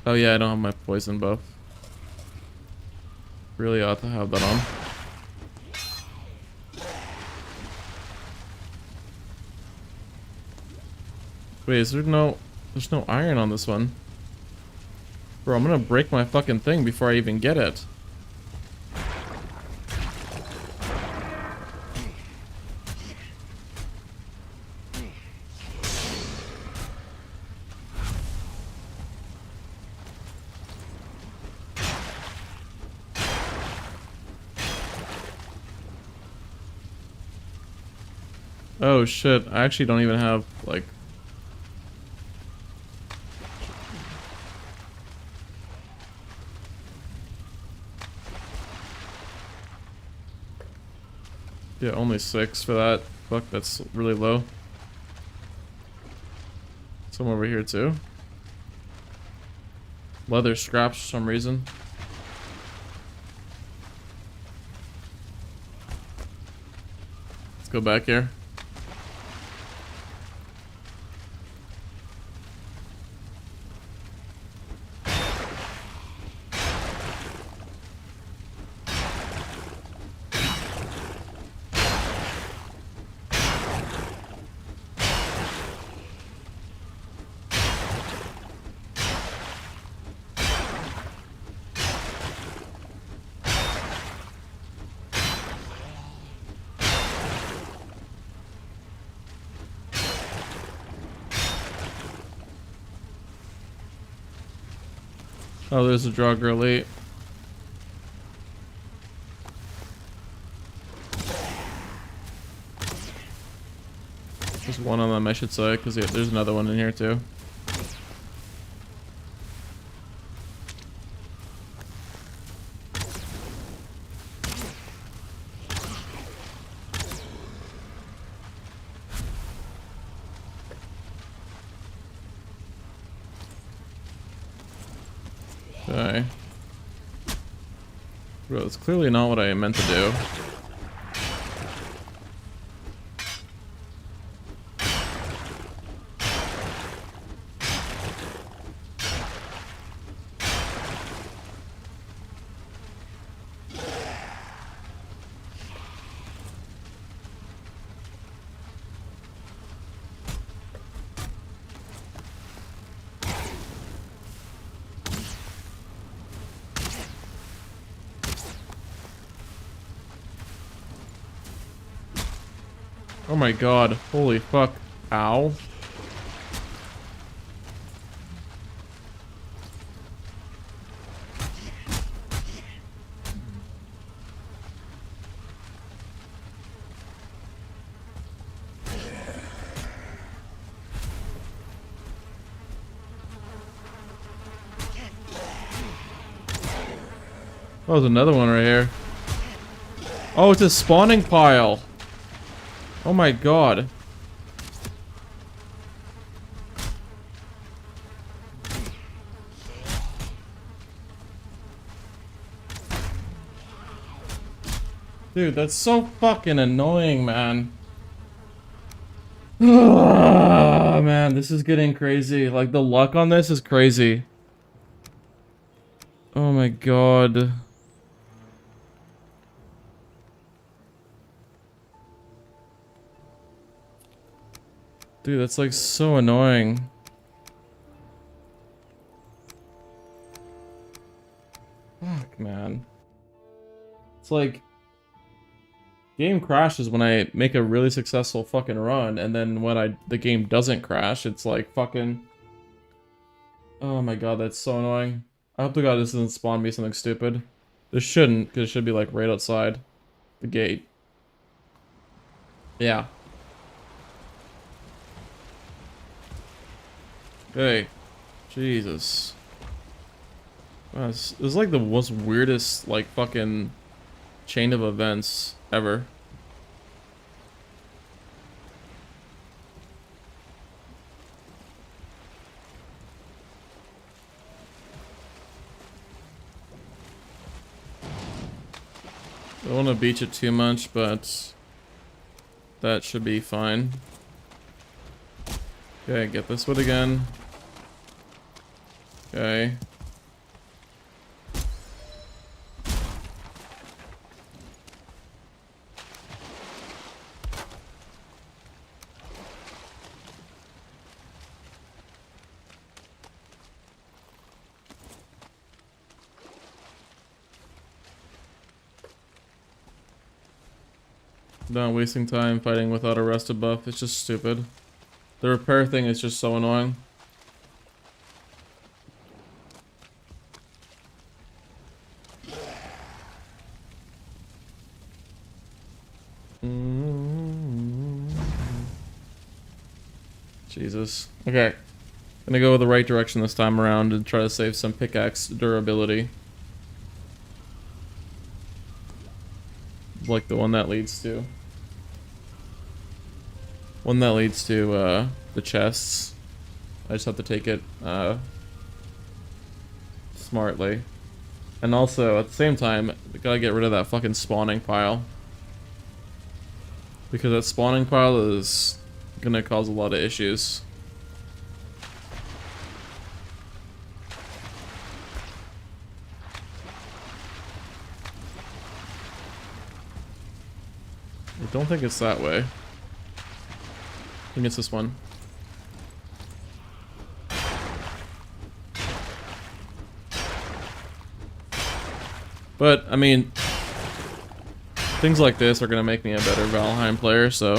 Oh yeah, I don't have my poison buff. Really ought to have that on. Wait, is there no... There's no iron on this one. Bro, I'm gonna break my fucking thing before I even get it. Oh shit, I actually don't even have, like... Yeah, only 6 for that. Fuck, that's really low. Some over here too. Leather scraps for some reason. Let's go back here. Oh, there's a Draugr Elite. There's one on them, I should say, because yeah, there's another one in here too. Okay. Bro, it's clearly not what I meant to do. Oh my god, holy fuck. Ow. Oh, there's another one right here. Oh, it's a spawning pile. Oh my god. Dude, that's so fucking annoying, man. Ah, man, this is getting crazy. Like, the luck on this is crazy. Oh my god. Dude, that's like so annoying. Fuck, man. It's like... game crashes when I make a really successful fucking run, and then when the game doesn't crash, it's like fucking... Oh my god, that's so annoying. I hope to god this doesn't spawn me something stupid. This shouldn't, because it should be like right outside the gate. Yeah. Okay. Jesus. Wow, this is like the most weirdest, like, fucking chain of events ever. I don't want to beach it too much, but that should be fine. Okay, get this wood again. Okay. Not wasting time fighting without a rested buff. It's just stupid. The repair thing is just so annoying. Jesus. Okay. Gonna go the right direction this time around and try to save some pickaxe durability. Like the one that leads to... one that leads to, the chests. I just have to take it, smartly. And also, at the same time, we gotta get rid of that fucking spawning pile. Because that spawning pile is gonna cause a lot of issues. I don't think it's that way. I think it's this one. But, I mean, things like this are gonna make me a better Valheim player, so...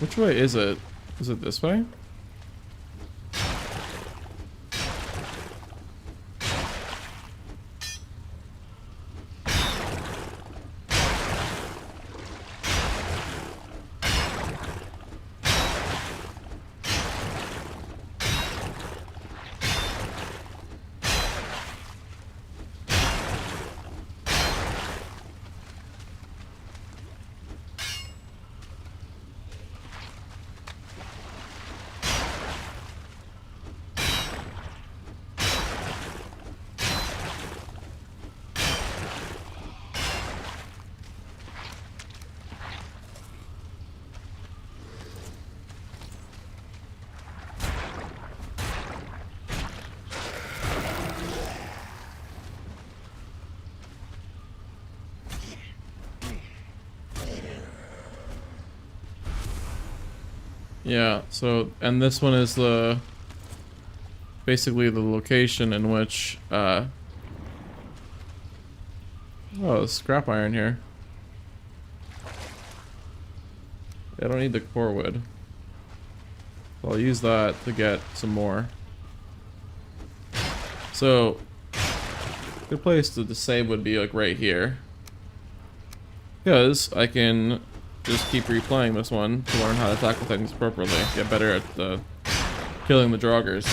Which way is it? Is it this way? Yeah, so, and this one is the, basically the location in which, Oh, scrap iron here. I don't need the core wood. So I'll use that to get some more. So, good place to save would be like right here. Because I can just keep replaying this one to learn how to tackle things appropriately. Get better at killing the Draugrs.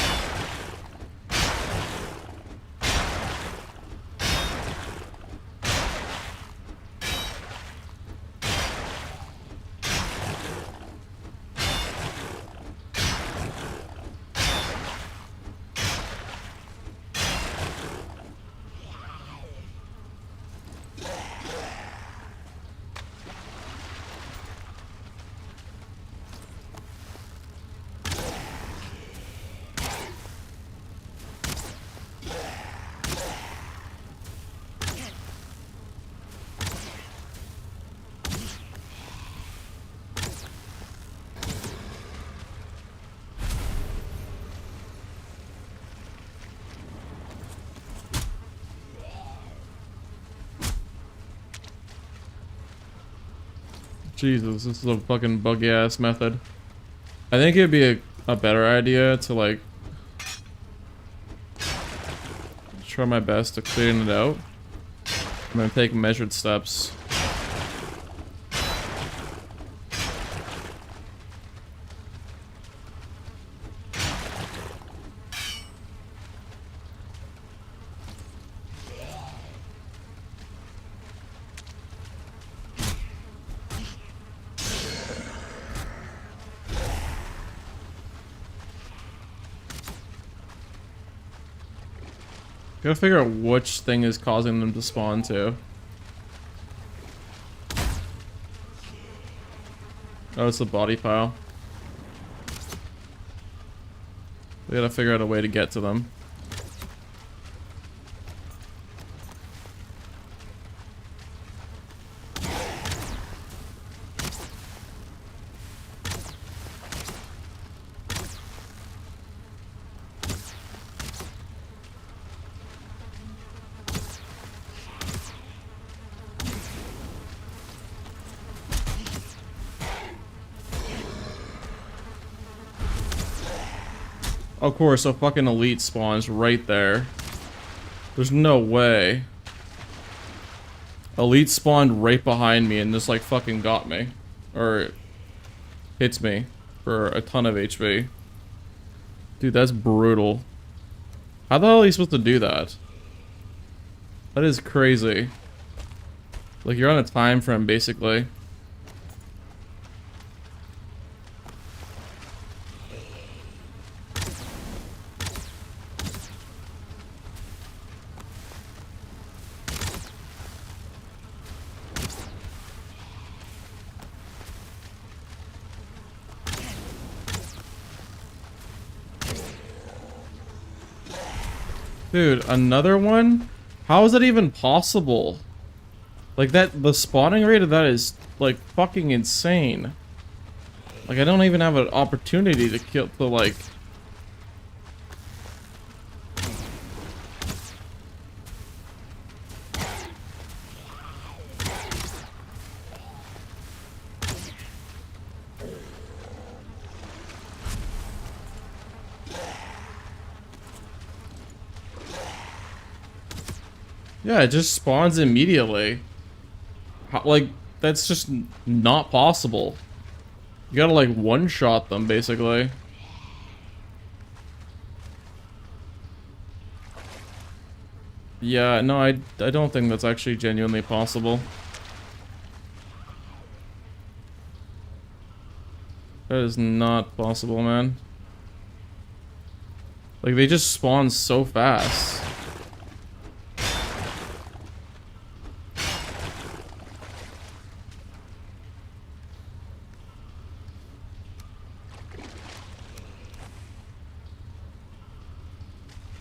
Jesus, this is a fucking buggy ass method. I think it'd be a better idea to like try my best to clean it out. I'm gonna take measured steps. Gotta figure out which thing is causing them to spawn too. Oh, it's the body pile. We gotta figure out a way to get to them. Of course, a fucking elite spawns right there. There's no way. Elite spawned right behind me and just like fucking got me. Or hits me for a ton of HP. Dude, that's brutal. How the hell are you supposed to do that? That is crazy. Like, you're on a time frame, basically. Dude, another one? How is that even possible? Like that, the spawning rate of that is like fucking insane. Like I don't even have an opportunity to kill, to like... Yeah, it just spawns immediately. How, like, that's just not possible. You gotta, like, one-shot them, basically. Yeah, no, I don't think that's actually genuinely possible. That is not possible, man. Like, they just spawn so fast.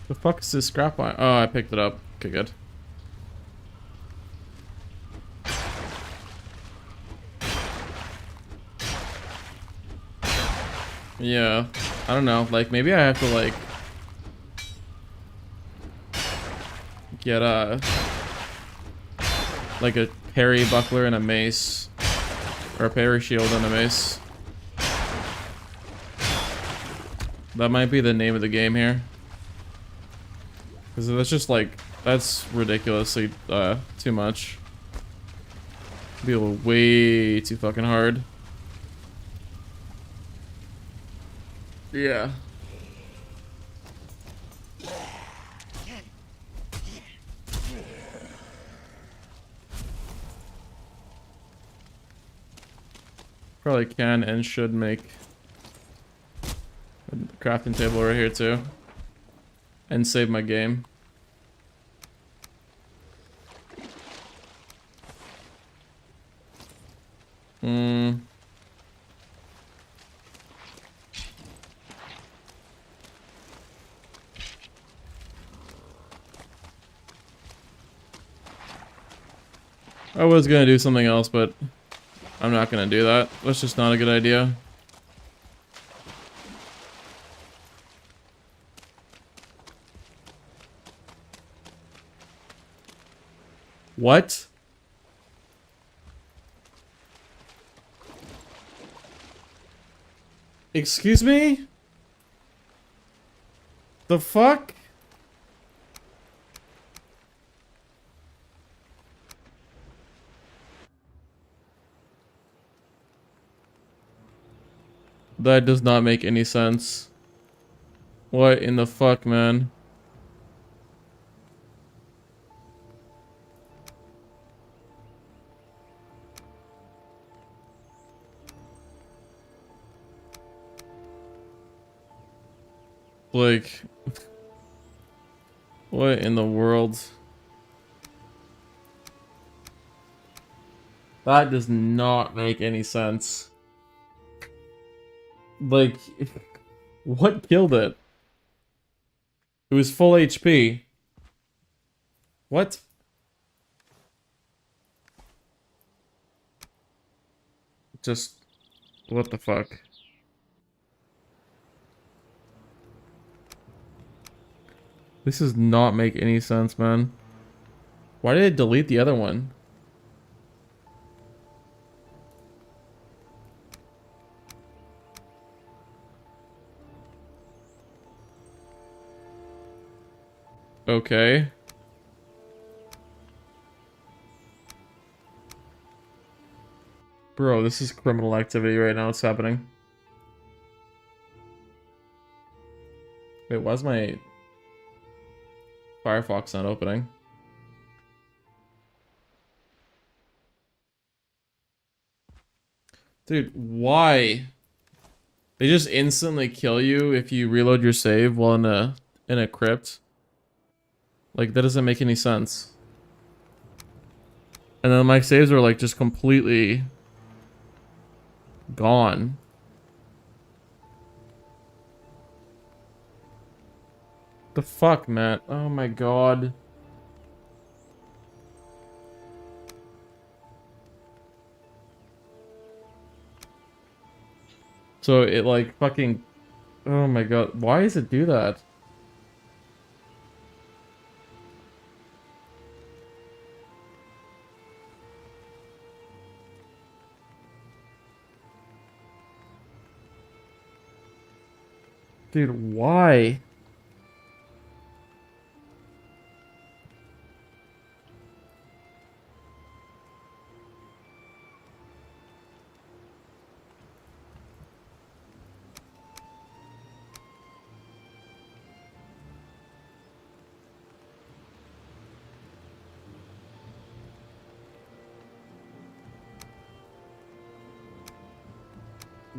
The fuck is this scrap iron? Oh, I picked it up. Okay, good. Yeah, I don't know. Like, maybe I have to, like, get, like a parry buckler and a mace. Or a parry shield and a mace. That might be the name of the game here. Because that's just like, that's ridiculously too much. Be way too fucking hard. Yeah. Probably can and should make a crafting table right here too. And save my game. I was gonna do something else, but I'm not gonna do that. That's just not a good idea. What? Excuse me? The fuck? That does not make any sense. What in the fuck, man? Like, what in the world? That does not make any sense. Like, what killed it? It was full HP. What? Just, what the fuck? This does not make any sense, man. Why did it delete the other one? Okay. Bro, this is criminal activity right now. What's happening? Wait, why's my Firefox not opening? Dude, why? They just instantly kill you if you reload your save while in a crypt. Like, that doesn't make any sense. And then my saves are like just completely gone. The fuck, Matt? Oh my god. So it like fucking... Oh my god. Why does it do that? Dude, why?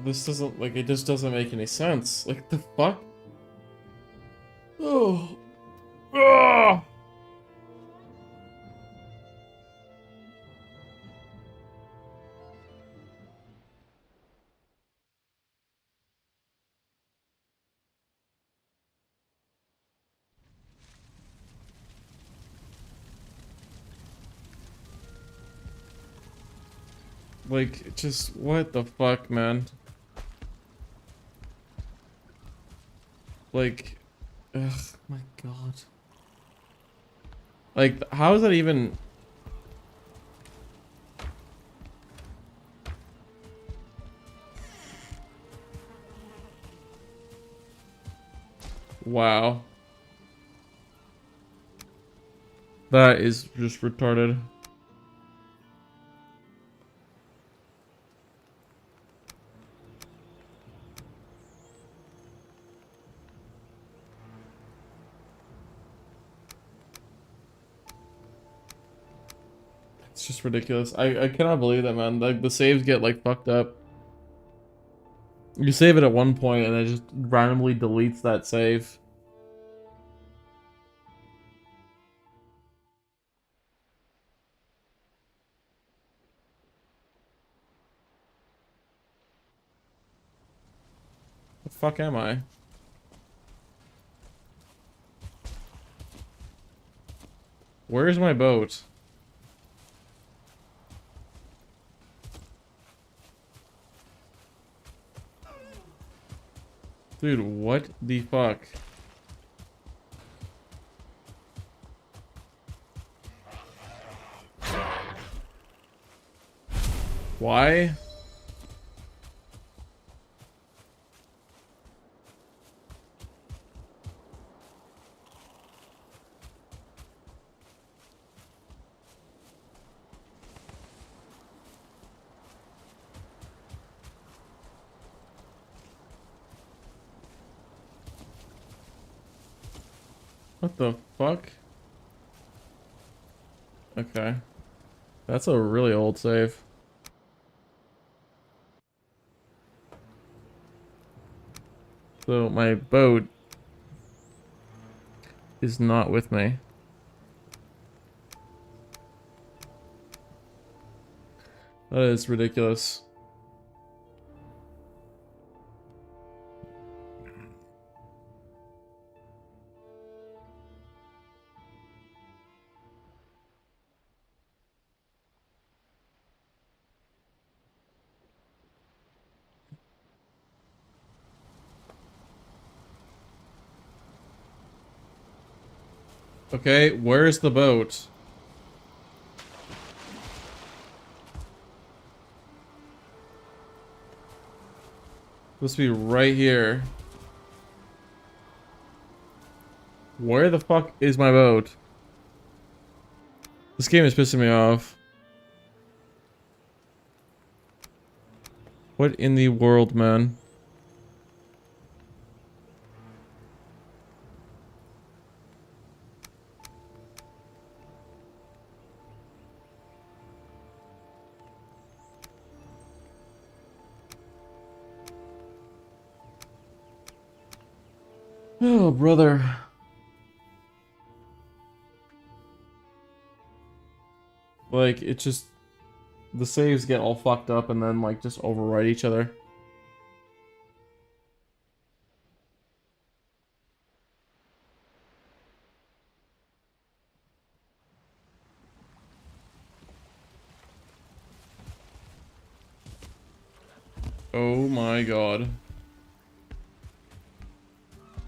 This doesn't, like, it just doesn't make any sense. Like, the fuck? Oh. Ugh. Like, just, what the fuck, man? Like, ugh, my god. Like, how is that even... Wow. That is just retarded. It's just ridiculous. I cannot believe that, man. Like, the saves get, like, fucked up. You save it at one point and it just randomly deletes that save. The fuck am I? Where's my boat? Dude, what the fuck? Why? What the fuck? Okay. That's a really old save. So my boat is not with me. That is ridiculous. Okay, where's the boat? Supposed to be right here. Where the fuck is my boat? This game is pissing me off. What in the world, man? Oh, brother. Like, it just... The saves get all fucked up and then, like, just overwrite each other. Oh my god.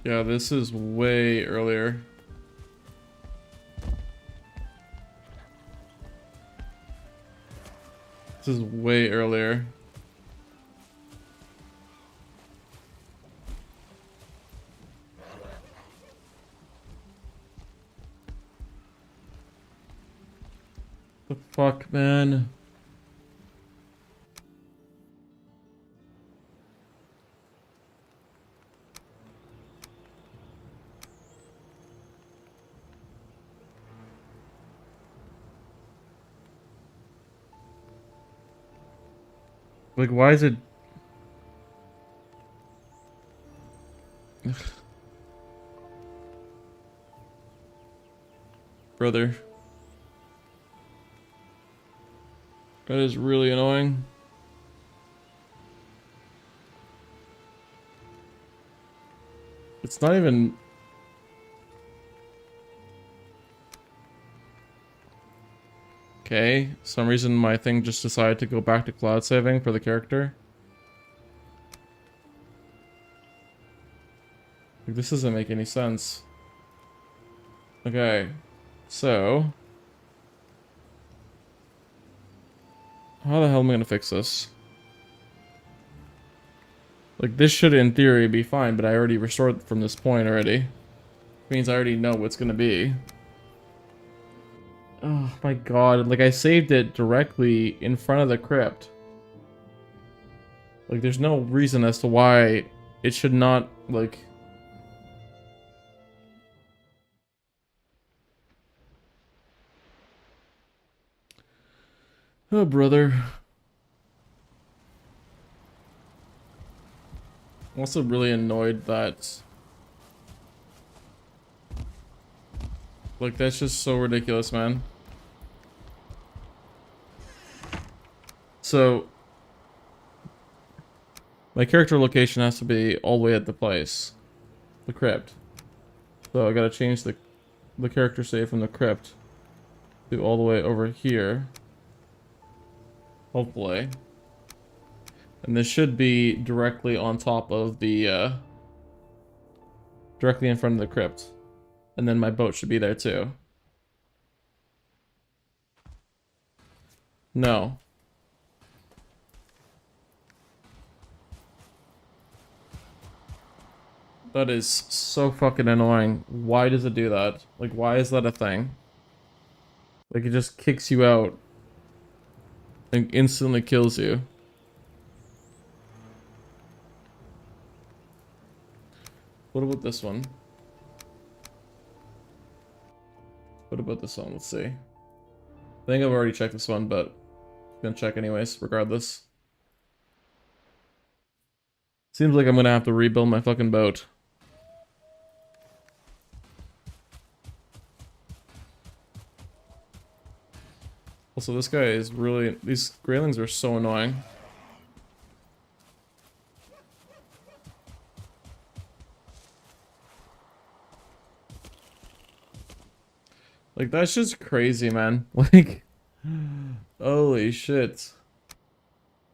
Yeah, this is way earlier. This is way earlier. The fuck, man? Like, why is it... Brother. That is really annoying. It's not even... Okay, some reason my thing just decided to go back to cloud saving for the character. Like, this doesn't make any sense. Okay, so... How the hell am I gonna fix this? Like, this should, in theory, be fine, but I already restored from this point already. Which means I already know what's gonna be. Oh my god, like I saved it directly in front of the crypt. Like, there's no reason as to why it should not, like... Oh, brother. I'm also really annoyed that... Like, that's just so ridiculous, man. So... my character location has to be all the way at the place. The crypt. So I gotta change the character save from the crypt to all the way over here. Hopefully. And this should be directly on top of the, directly in front of the crypt. And then my boat should be there too. No. That is so fucking annoying. Why does it do that? Like, why is that a thing? Like, it just kicks you out and instantly kills you. What about this one? What about this one? Let's see. I think I've already checked this one, but I'm gonna check anyways, regardless. Seems like I'm gonna have to rebuild my fucking boat. Also, this guy is really... these Greylings are so annoying. Like, that's just crazy, man. Like... holy shit.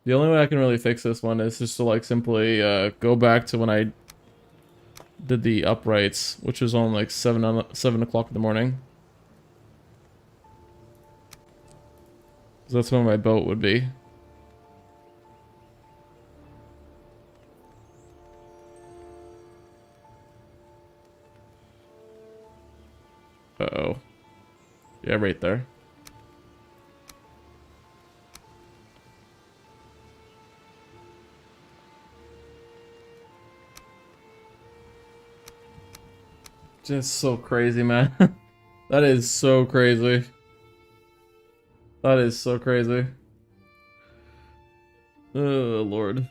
The only way I can really fix this one is just to, like, simply go back to when I did the uprights, which was on, like, 7 o'clock in the morning. That's when my boat would be. Uh-oh. Yeah, right there. Just so crazy, man. That is so crazy. That is so crazy. Oh, Lord.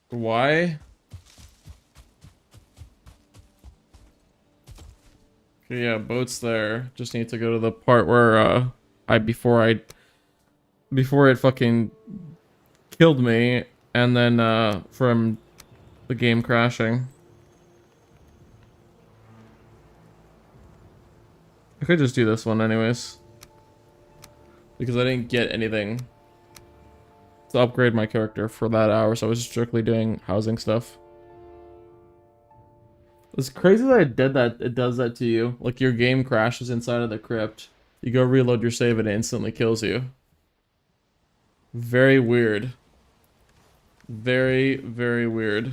Why? Okay, yeah, boat's there. Just need to go to the part where, before it fucking killed me, and then, from the game crashing. I could just do this one anyways. Because I didn't get anything to upgrade my character for that hour, so I was strictly doing housing stuff. It's crazy that it does that to you. Like, your game crashes inside of the crypt. You go reload your save and it instantly kills you. Very weird. Very, very weird.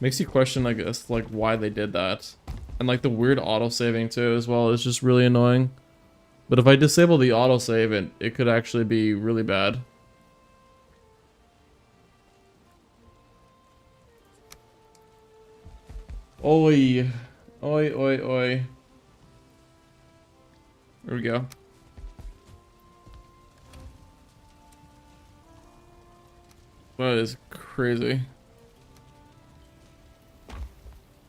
Makes you question, I guess, like, why they did that. And, like, the weird auto-saving, too, as well, is just really annoying. But if I disable the auto-save, it could actually be really bad. Oi. Oi, oi, oi. There we go. That is crazy.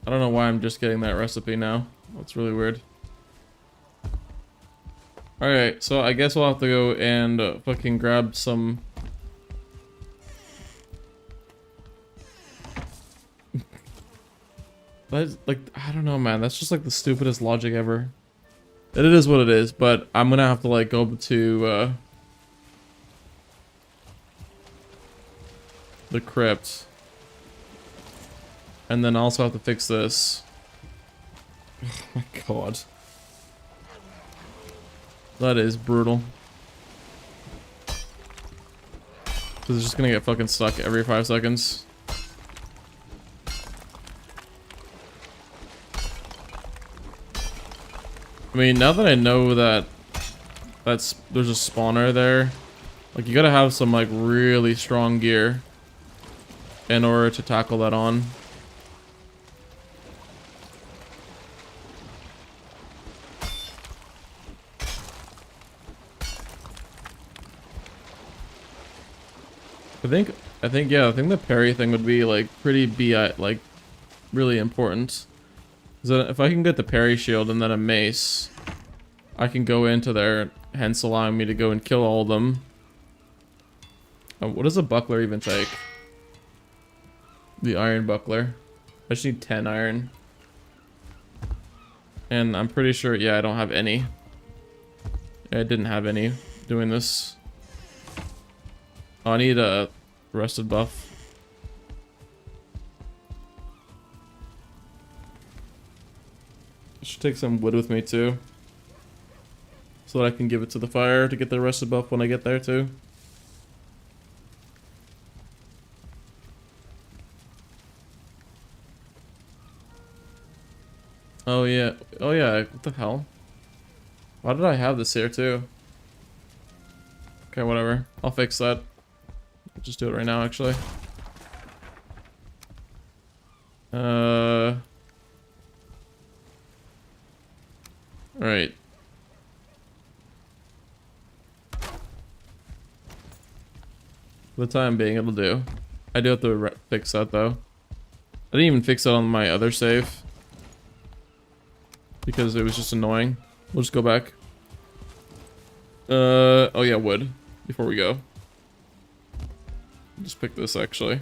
I don't know why I'm just getting that recipe now. That's really weird. Alright, so I guess we'll have to go and fucking grab some... That's, like, I don't know, man. That's just, like, the stupidest logic ever. It is what it is, but I'm gonna have to, like, go to, the crypt. And then also have to fix this. Oh my god. That is brutal. This is just gonna get fucking stuck every 5 seconds. I mean, now that I know that there's a spawner there, like you gotta have some like really strong gear in order to tackle that on. I think yeah, I think the parry thing would be like pretty like really important. So if I can get the parry shield and then a mace, I can go into there, hence allowing me to go and kill all of them. What does a buckler even take? The iron buckler. I just need 10 iron. And I'm pretty sure, yeah, I don't have any. I didn't have any doing this. Oh, I need a rested buff. I should take some wood with me too, so that I can give it to the fire to get the rested buff when I get there too. Oh yeah, oh yeah, what the hell? Why did I have this here too? Okay, whatever. I'll fix that. I'll just do it right now, actually. Alright. For the time being, it'll do. I do have to fix that, though. I didn't even fix it on my other save, because it was just annoying. We'll just go back. Oh yeah, wood. Before we go. Just pick this, actually.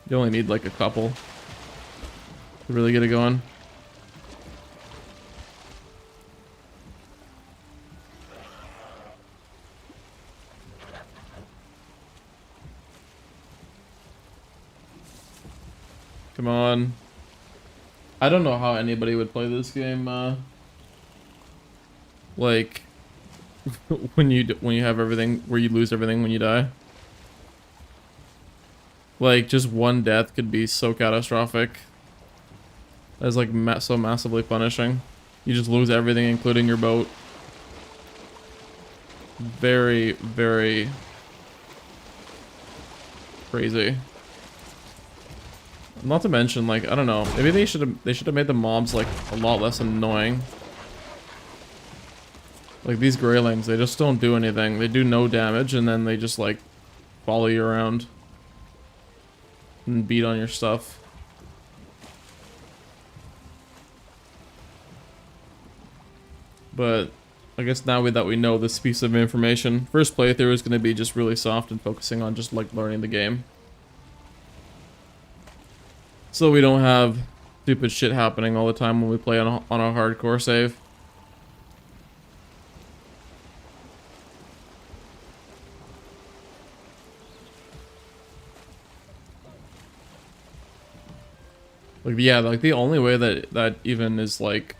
You only need like a couple to really get it going. Come on. I don't know how anybody would play this game, like when you have everything, where you lose everything when you die. Like just one death could be so catastrophic. That's like so massively punishing. You just lose everything, including your boat. Very, very crazy. Not to mention, like, I don't know, maybe they should have made the mobs like a lot less annoying. Like these Greylings, they just don't do anything. They do no damage, and then they just like follow you around and beat on your stuff. But I guess now that we know this piece of information, first playthrough is going to be just really soft and focusing on just like learning the game. So we don't have stupid shit happening all the time when we play on a hardcore save. Like, yeah, like the only way that even is like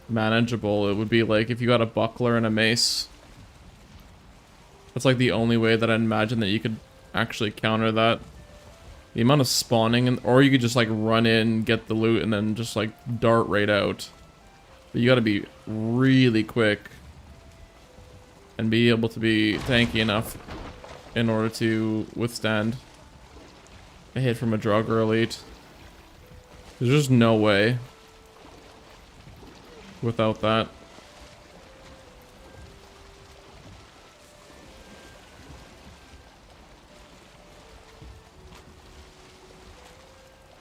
manageable, it would be like if you got a buckler and a mace. That's like the only way that I imagine that you could actually counter that. The amount of spawning, or you could just like run in, get the loot, and then just like dart right out. But you gotta be really quick and be able to be tanky enough in order to withstand a hit from a Draugr elite. There's just no way without that.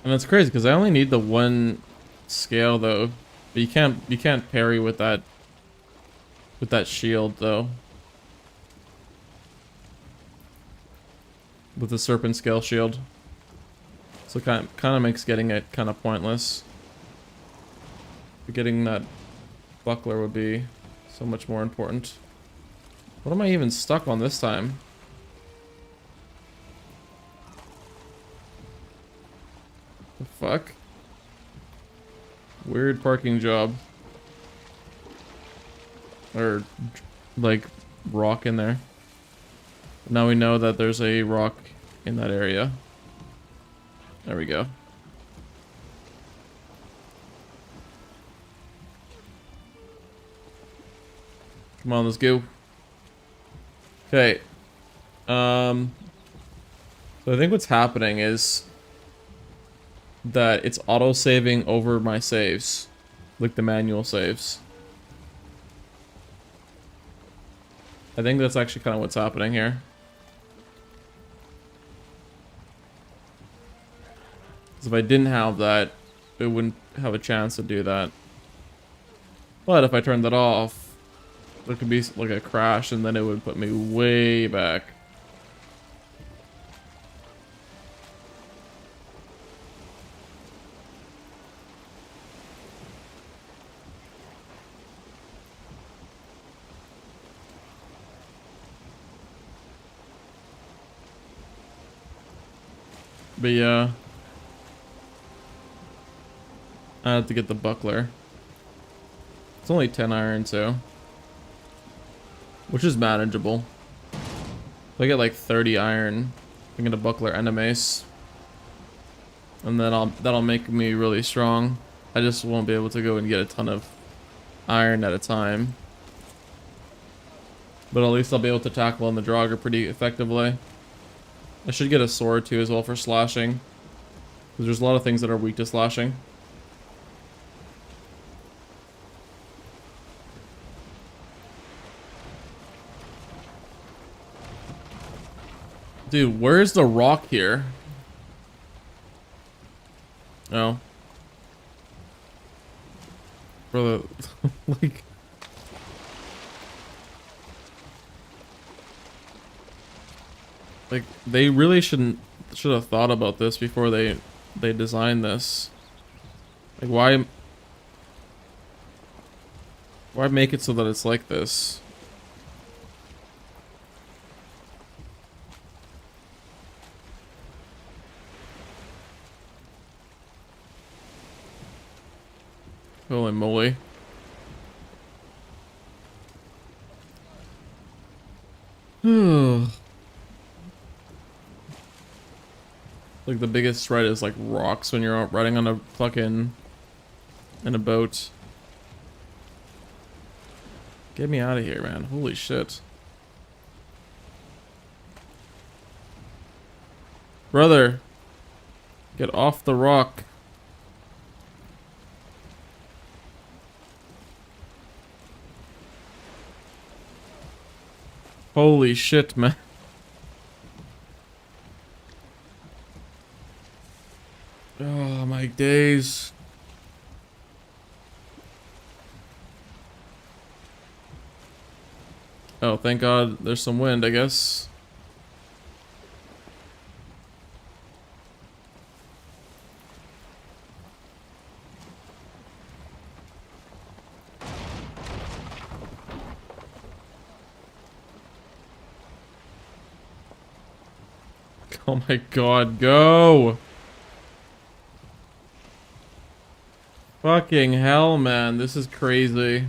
And it's crazy because I only need the one scale though. But you can't parry with that shield though. With the serpent scale shield. So it kind of makes getting it kind of pointless. But getting that buckler would be so much more important. What am I even stuck on this time? The fuck? Weird parking job. Or, like, rock in there. Now we know that there's a rock in that area. There we go. Come on, let's go. Okay. So I think what's happening is that it's auto-saving over my saves. Like the manual saves. I think that's actually kind of what's happening here. Because if I didn't have that, it wouldn't have a chance to do that. But if I turned that off, there could be like a crash and then it would put me way back. But yeah, I have to get the buckler. It's only 10 iron too, which is manageable. If I get like 30 iron, I can get a buckler and a mace, and then that'll make me really strong. I just won't be able to go and get a ton of iron at a time, but at least I'll be able to tackle on the Draugr pretty effectively. I should get a sword too as well for slashing, because there's a lot of things that are weak to slashing. Dude, where's the rock here? Oh. Brother, like... Like, they really should have thought about this before they designed this. Like, why make it so that it's like this? Holy moly. Like the biggest threat is like rocks when you're out riding on a fucking in a boat. Get me out of here, man. Holy shit. Brother, get off the rock. Holy shit, man. Oh, my days. Oh, thank God there's some wind, I guess. Oh my God, go! Fucking hell, man, this is crazy.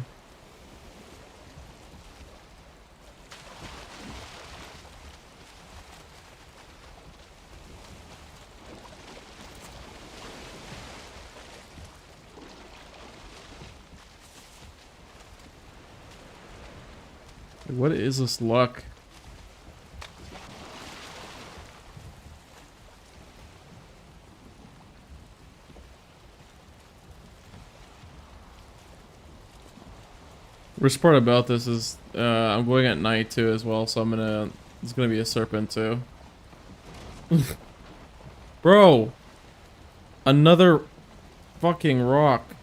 What is this luck? Worst part about this is I'm going at night too as well, so it's gonna be a serpent too. Bro! Another fucking rock.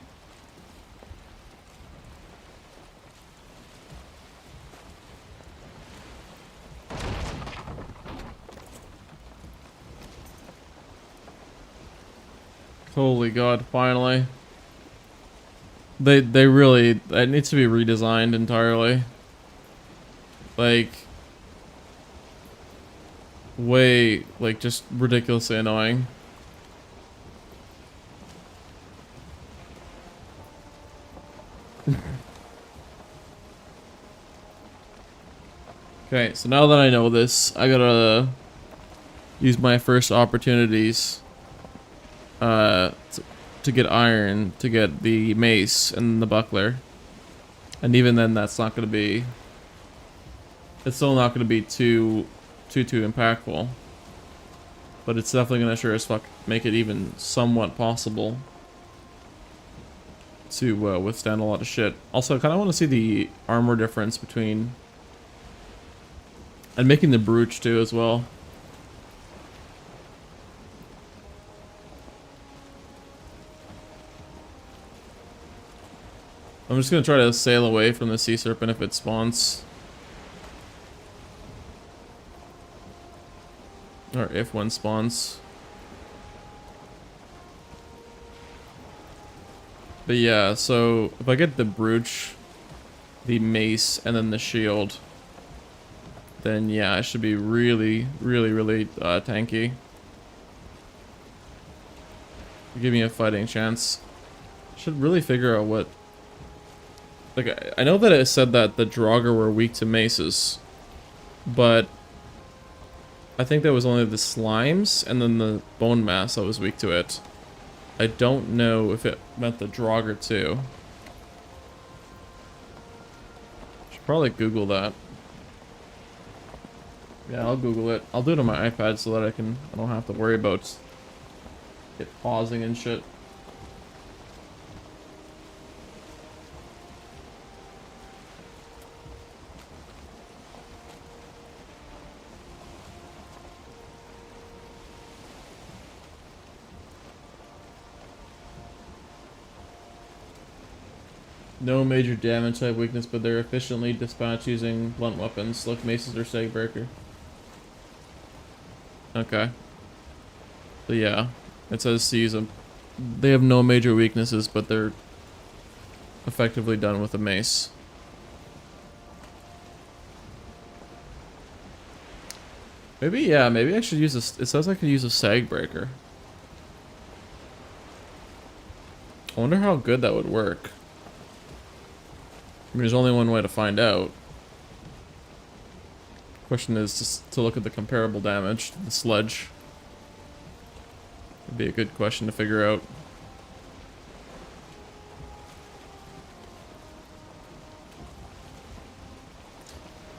Holy God, finally. They really, it needs to be redesigned entirely. Like, way, like, just ridiculously annoying. Okay, so now that I know this, I gotta use my first opportunities to get iron, to get the mace and the buckler. And even then, that's not gonna be... It's still not gonna be too impactful. But it's definitely gonna sure as fuck make it even somewhat possible to withstand a lot of shit. Also, I kind of want to see the armor difference between... And making the brooch too as well. I'm just gonna try to sail away from the sea serpent if it spawns. Or if one spawns. But yeah, so if I get the brooch, the mace, and then the shield, then yeah, I should be really tanky. Give me a fighting chance. Should really figure out what... Like, I know that it said that the Draugr were weak to maces, but I think that was only the slimes and then the bone mass that was weak to it. I don't know if it meant the Draugr too. Should probably Google that. Yeah, I'll Google it. I'll do it on my iPad so that I don't have to worry about it pausing and shit. No major damage type weakness, but they're efficiently dispatched using blunt weapons, like maces or Sagbreaker. Okay. So yeah, it says to use them. They have no major weaknesses, but they're effectively done with a mace. Maybe, yeah, maybe I should use a... It says I could use a Sagbreaker. I wonder how good that would work. I mean, there's only one way to find out. Question is just to look at the comparable damage to the sledge. Would be a good question to figure out.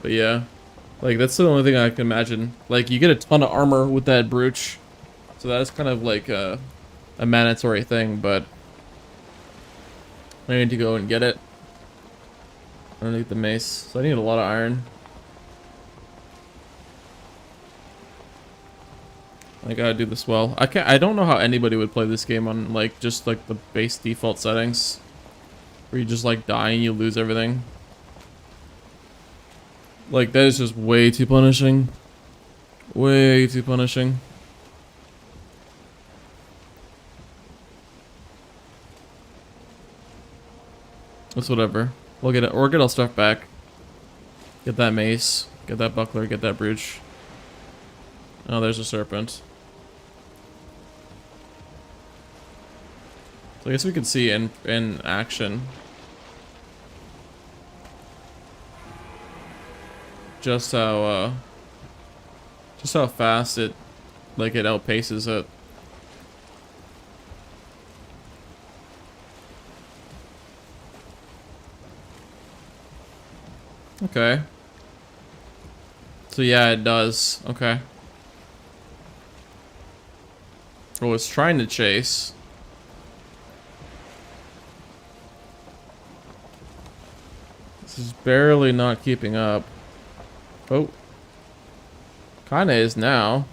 But yeah, like that's the only thing I can imagine. Like you get a ton of armor with that brooch, so that's kind of like a mandatory thing. But I need to go and get it. I need the mace, so I need a lot of iron. I gotta do this well. I don't know how anybody would play this game on like just like the base default settings, where you just like die and you lose everything. Like that is just way too punishing. Way too punishing. That's whatever. We'll get it, or get all stuff back. Get that mace, get that buckler, get that brooch. Oh, there's a serpent. So I guess we could see in action just how fast it outpaces it. Okay. So yeah, it does. Okay. Oh, it's trying to chase. This is barely not keeping up. Oh. Kinda is now.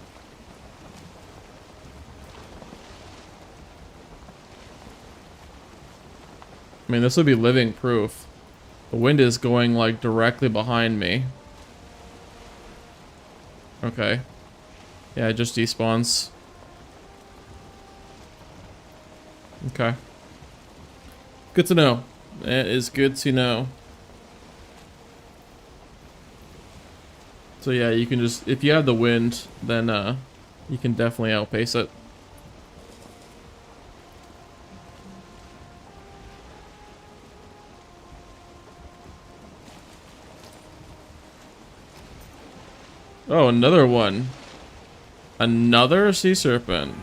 I mean, this would be living proof. The wind is going, like, directly behind me. Okay. Yeah, it just despawns. Okay. Good to know. It is good to know. So yeah, you can just... If you have the wind, then, you can definitely outpace it. Oh, another one. Another sea serpent.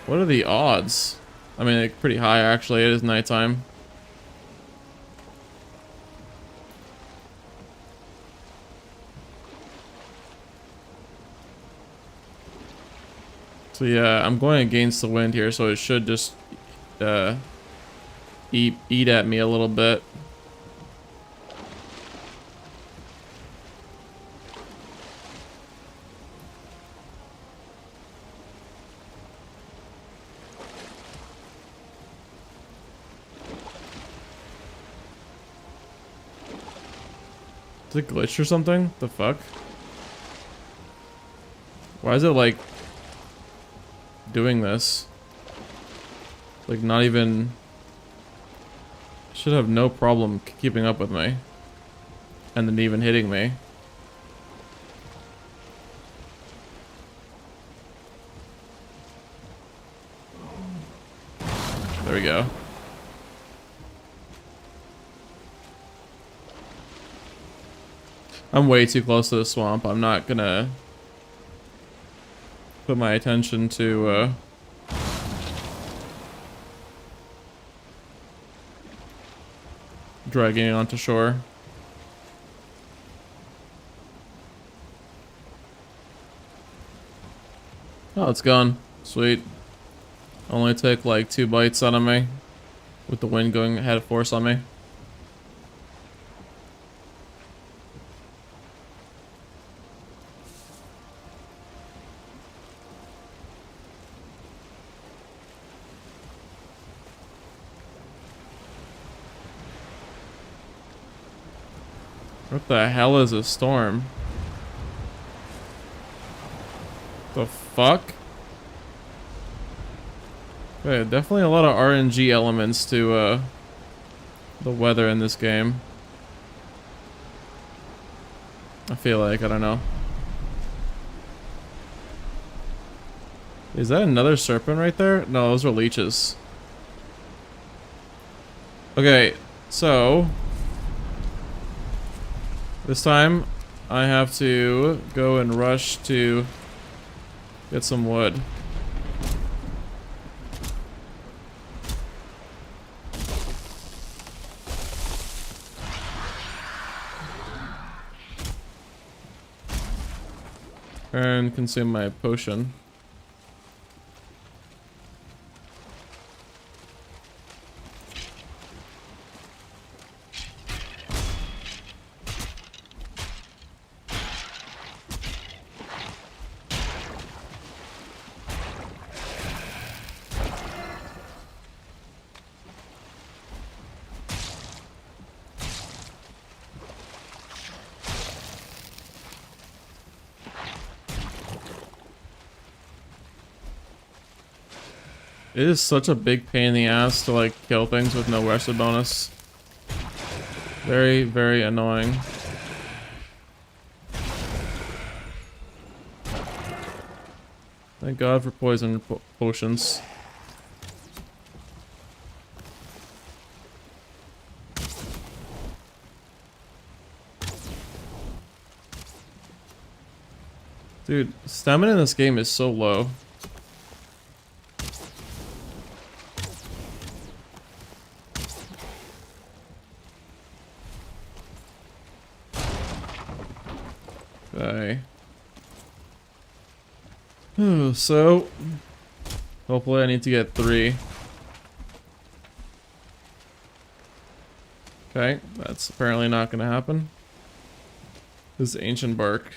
What are the odds? I mean, like, pretty high actually. It is nighttime. So yeah, I'm going against the wind here, so it should just eat at me a little bit. Is it glitched or something? The fuck? Why is it like doing this? Like not even... Should have no problem keeping up with me. And then even hitting me. There we go. I'm way too close to the swamp. I'm not gonna put my attention to dragging it onto shore. Oh, it's gone. Sweet. Only took like 2 bites out of me with the wind going ahead of force on me. What the hell is a storm? The fuck? Okay, definitely a lot of RNG elements to the weather in this game. I feel like, I don't know. Is that another serpent right there? No, those are leeches. Okay, so this time I have to go and rush to get some wood. And consume my potion. It is such a big pain in the ass to like kill things with no rested bonus. Very, very annoying. Thank God for poison potions. Dude, stamina in this game is so low. Okay. So, hopefully I need to get 3. Okay, that's apparently not gonna happen. This is ancient bark.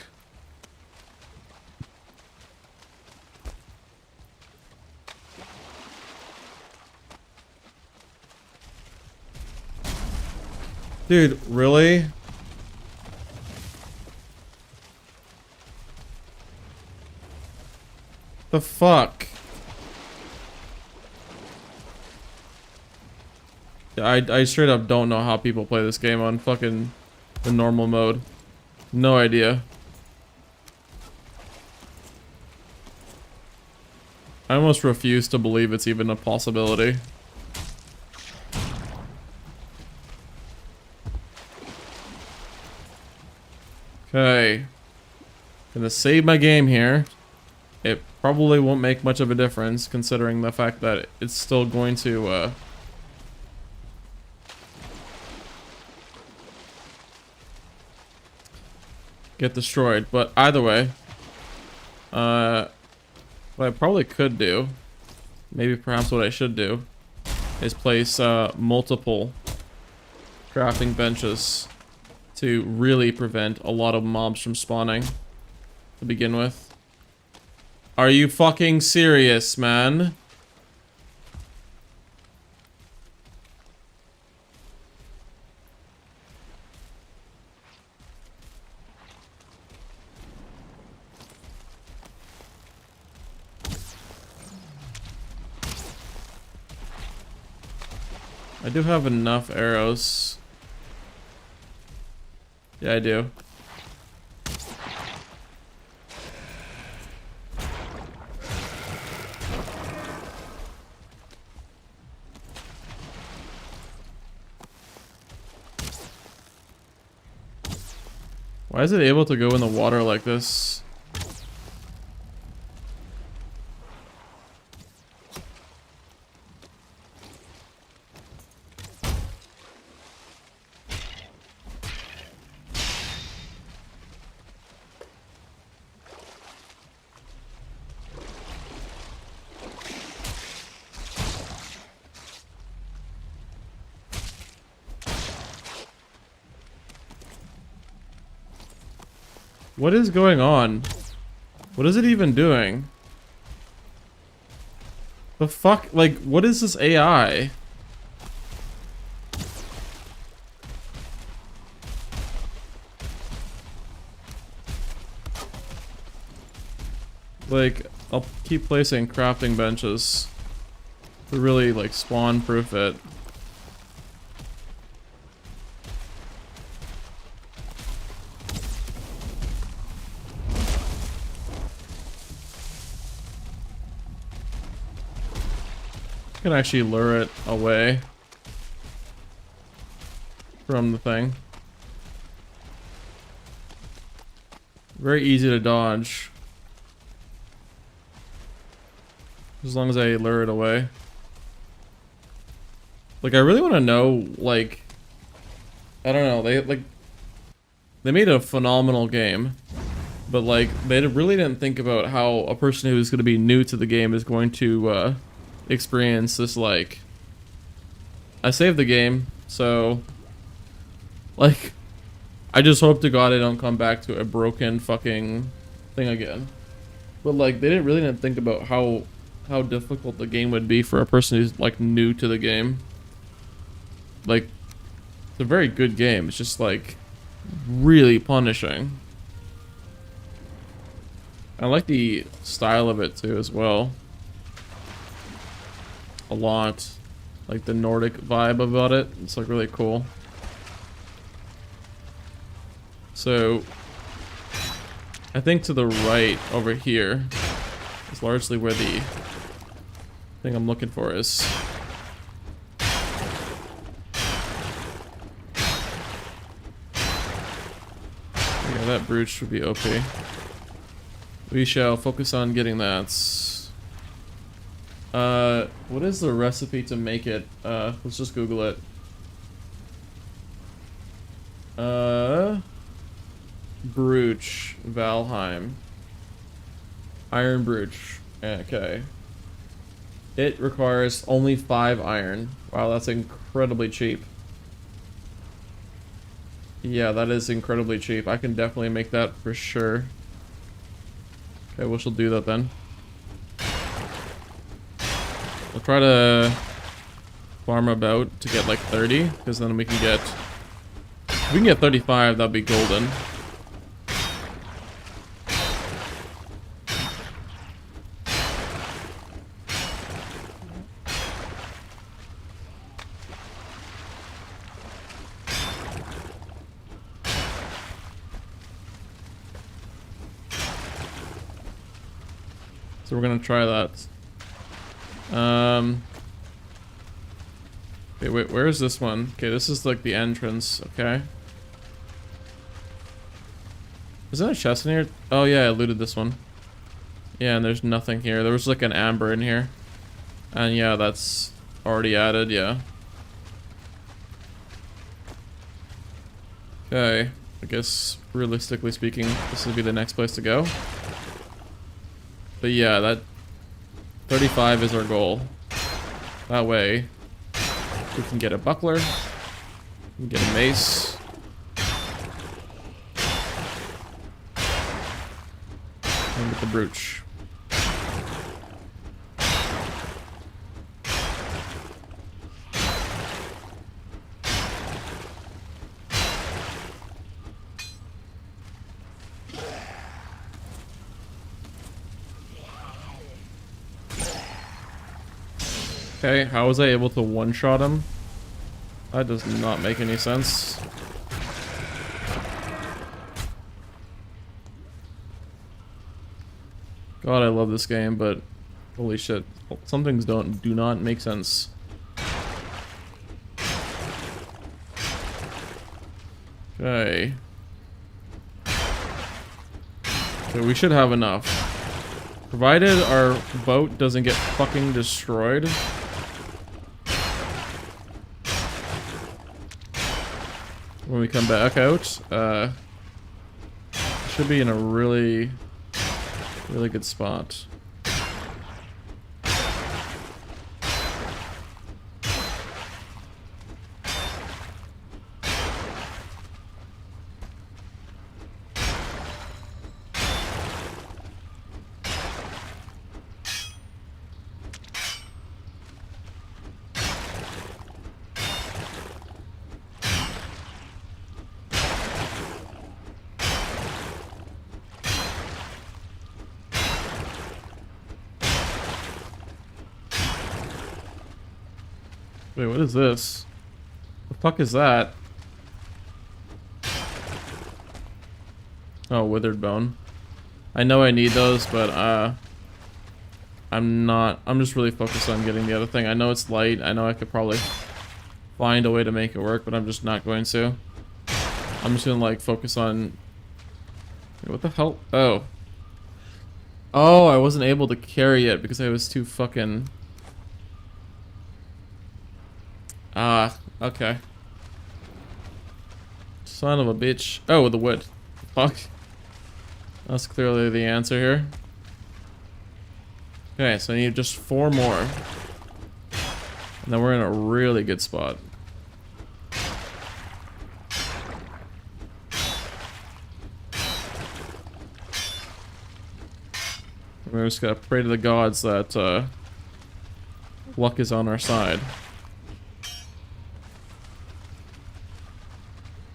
Dude, really? The fuck? I straight up don't know how people play this game on fucking the normal mode. No idea. I almost refuse to believe it's even a possibility. Okay. Gonna save my game here. It probably won't make much of a difference considering the fact that it's still going to get destroyed. But either way, what I probably could do, maybe perhaps what I should do, is place multiple crafting benches to really prevent a lot of mobs from spawning to begin with. Are you fucking serious, man? I do have enough arrows. Yeah, I do. Why is it able to go in the water like this? What is going on? What is it even doing? The fuck? Like, what is this AI? Like, I'll keep placing crafting benches to really, like, spawn-proof it. Can actually lure it away from the thing. Very easy to dodge. As long as I lure it away. Like, I really want to know, like, I don't know, they made a phenomenal game, but like, they really didn't think about how a person who's going to be new to the game is going to experience this. Like, I saved the game, so like, I just hope to God I don't come back to a broken fucking thing again. But like, they really didn't think about how difficult the game would be for a person who's like new to the game. Like, it's a very good game, it's just like really punishing. I like the style of it too as well. A lot. Like the Nordic vibe about it. It's like really cool. So I think to the right over here is largely where the thing I'm looking for is. Yeah, that brooch should be OP. We shall focus on getting that. What is the recipe to make it? Let's just Google it. Brooch, Valheim. Iron brooch. Okay. It requires only 5 iron. Wow, that's incredibly cheap. Yeah, that is incredibly cheap. I can definitely make that for sure. Okay, we shall do that then. We'll try to farm about to get like 30, because then we can get... If we can get 35, that'd be golden. So we're gonna try that. Okay, wait, where is this one? Okay, this is like the entrance, okay. Is there a chest in here? Oh yeah, I looted this one. Yeah, and there's nothing here. There was like an amber in here. And yeah, that's already added, yeah. Okay, I guess realistically speaking, this would be the next place to go. But yeah, that 35 is our goal. That way, we can get a buckler, we can get a mace. And get the brooch. Okay, how was I able to one-shot him? That does not make any sense. God, I love this game, but holy shit, some things do not make sense. Okay. Okay, we should have enough. Provided our boat doesn't get fucking destroyed. When we come back out, should be in a really good spot. Wait, what is this? The fuck is that? Oh, withered bone. I know I need those, but I'm just really focused on getting the other thing. I know it's light. I know I could probably find a way to make it work, but I'm just not going to. I'm just gonna like focus on... Wait, what the hell? Oh. Oh, I wasn't able to carry it because I was too fucking... Ah, okay. Son of a bitch. Oh, the wood. Fuck. That's clearly the answer here. Okay, so I need just 4 more. And then we're in a really good spot. We're just gonna pray to the gods that luck is on our side.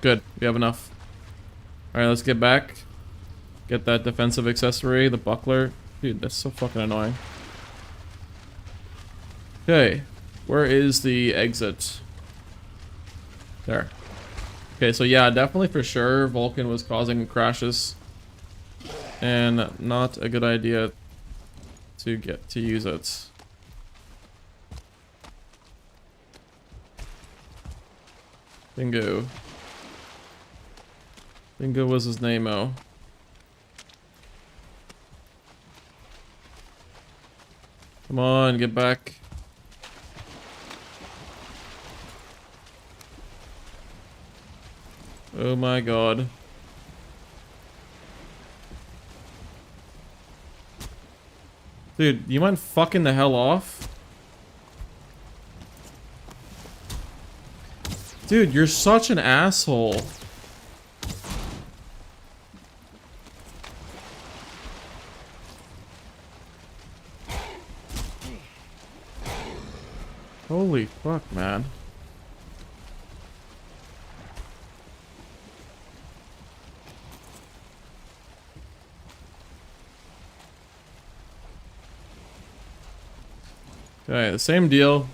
Good, we have enough. Alright, let's get back. Get that defensive accessory, the buckler. Dude, that's so fucking annoying. Okay, where is the exit? There. Okay, so yeah, definitely for sure Vulcan was causing crashes. And not a good idea to get to use it. Bingo. Bingo was his name-o. Come on, get back. Oh my god. Dude, you mind fucking the hell off? Dude, you're such an asshole. Holy fuck, man. Okay, the same deal.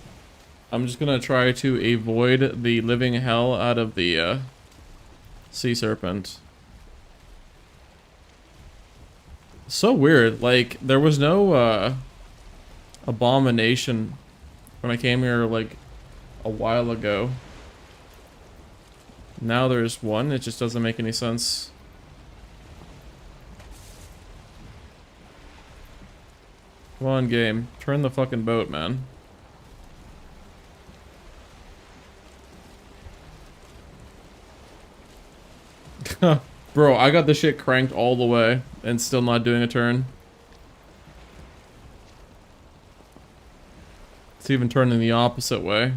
I'm just gonna try to avoid the living hell out of the sea serpent. So weird, like there was no abomination when I came here like a while ago. Now there's one, it just doesn't make any sense. Come on, game. Turn the fucking boat, man. Bro, I got this shit cranked all the way and still not doing a turn. It's even turning the opposite way.